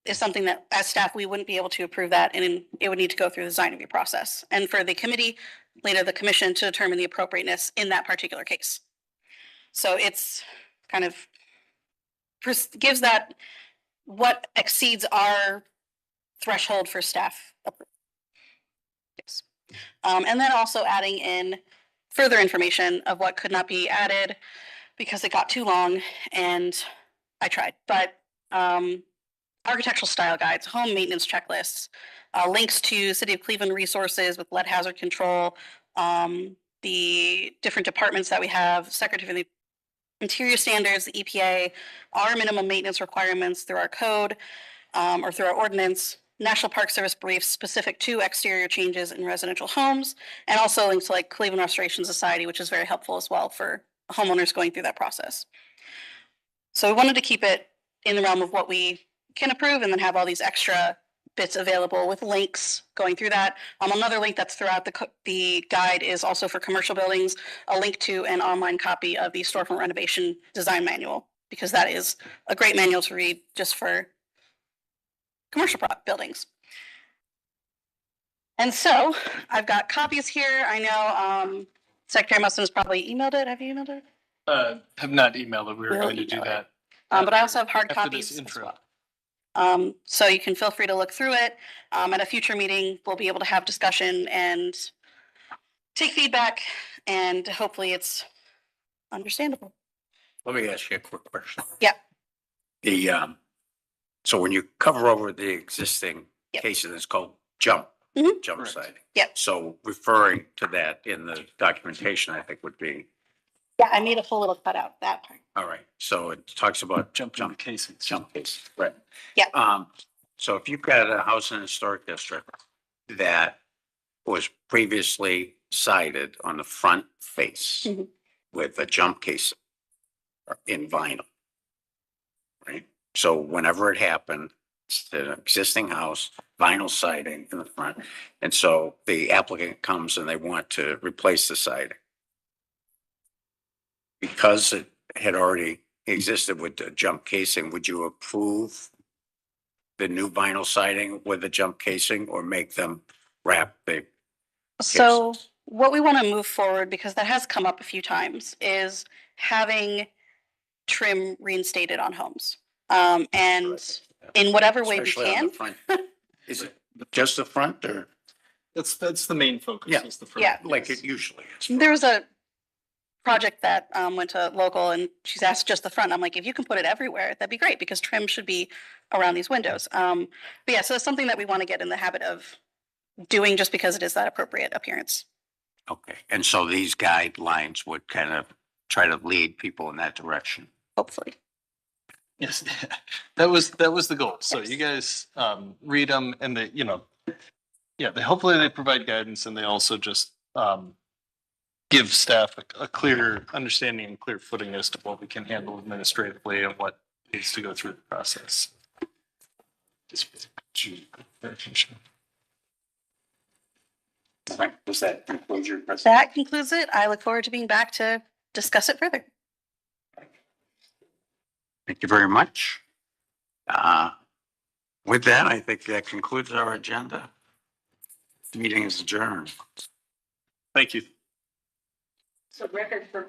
is something that as staff, we wouldn't be able to approve that, and it would need to go through the design review process. And for the committee, later the commission, to determine the appropriateness in that particular case. So it's kind of gives that what exceeds our threshold for staff approval. Yes. And then also adding in further information of what could not be added because it got too long, and I tried. But architectural style guides, home maintenance checklists, links to City of Cleveland resources with lead hazard control, the different departments that we have, Secretary of the Interior Standards, the EPA, our minimum maintenance requirements through our code or through our ordinance, National Park Service briefs specific to exterior changes in residential homes, and also links to like Cleveland Restoration Society, which is very helpful as well for homeowners going through that process. So we wanted to keep it in the realm of what we can approve and then have all these extra bits available with links going through that. Another link that's throughout the guide is also for commercial buildings, a link to an online copy of the storefront renovation design manual, because that is a great manual to read just for commercial buildings. And so I've got copies here. I know Secretary Mustin has probably emailed it. Have you emailed it? Have not emailed it. We were We'll going to do email it. that. But I also have hard after copies this as intro. well. So you can feel free to look through it. At a future meeting, we'll be able to have discussion and take feedback, and hopefully it's understandable. Let me ask you a quick question. Yeah. So when you cover over the existing Yep. cases, it's called jump Correct. siding. Yep. So referring to that in the documentation, I think would be, Yeah, I made a full little cutout, that part. all right. So it talks about Jump casings. jump cases, right? Yeah. So if you've got a house in a historic district that was previously sided on the front face Mhm. with a jump case in vinyl, right? So whenever it happened, it's the existing house, vinyl siding in the front. And so the applicant comes and they want to replace the siding. Because it had already existed with the jump casing, would you approve the new vinyl siding with the jump casing or make them wrap the? So what we want to move forward, because that has come up a few times, is having trim reinstated on homes. And in whatever way we Especially on can. the front. Is it just the front or? That's the main focus. Yeah. Is the front. Yeah. Like it usually is. There was a project that went to local, and she's asked just the front. I'm like, if you can put it everywhere, that'd be great, because trim should be around these windows. But yeah, so it's something that we want to get in the habit of doing just because it is that appropriate appearance. Okay, and so these guidelines would kind of try to lead people in that direction. Hopefully. Yes, that was the goal. So you guys read them, and they, hopefully they provide guidance, and they also just give staff a clear understanding and clear footing as to what we can handle administratively and what needs to go through the process. Does that conclude your presentation? That concludes it. I look forward to being back to discuss it further. Thank you very much. With that, I think that concludes our agenda. The meeting is adjourned. Thank you. So record for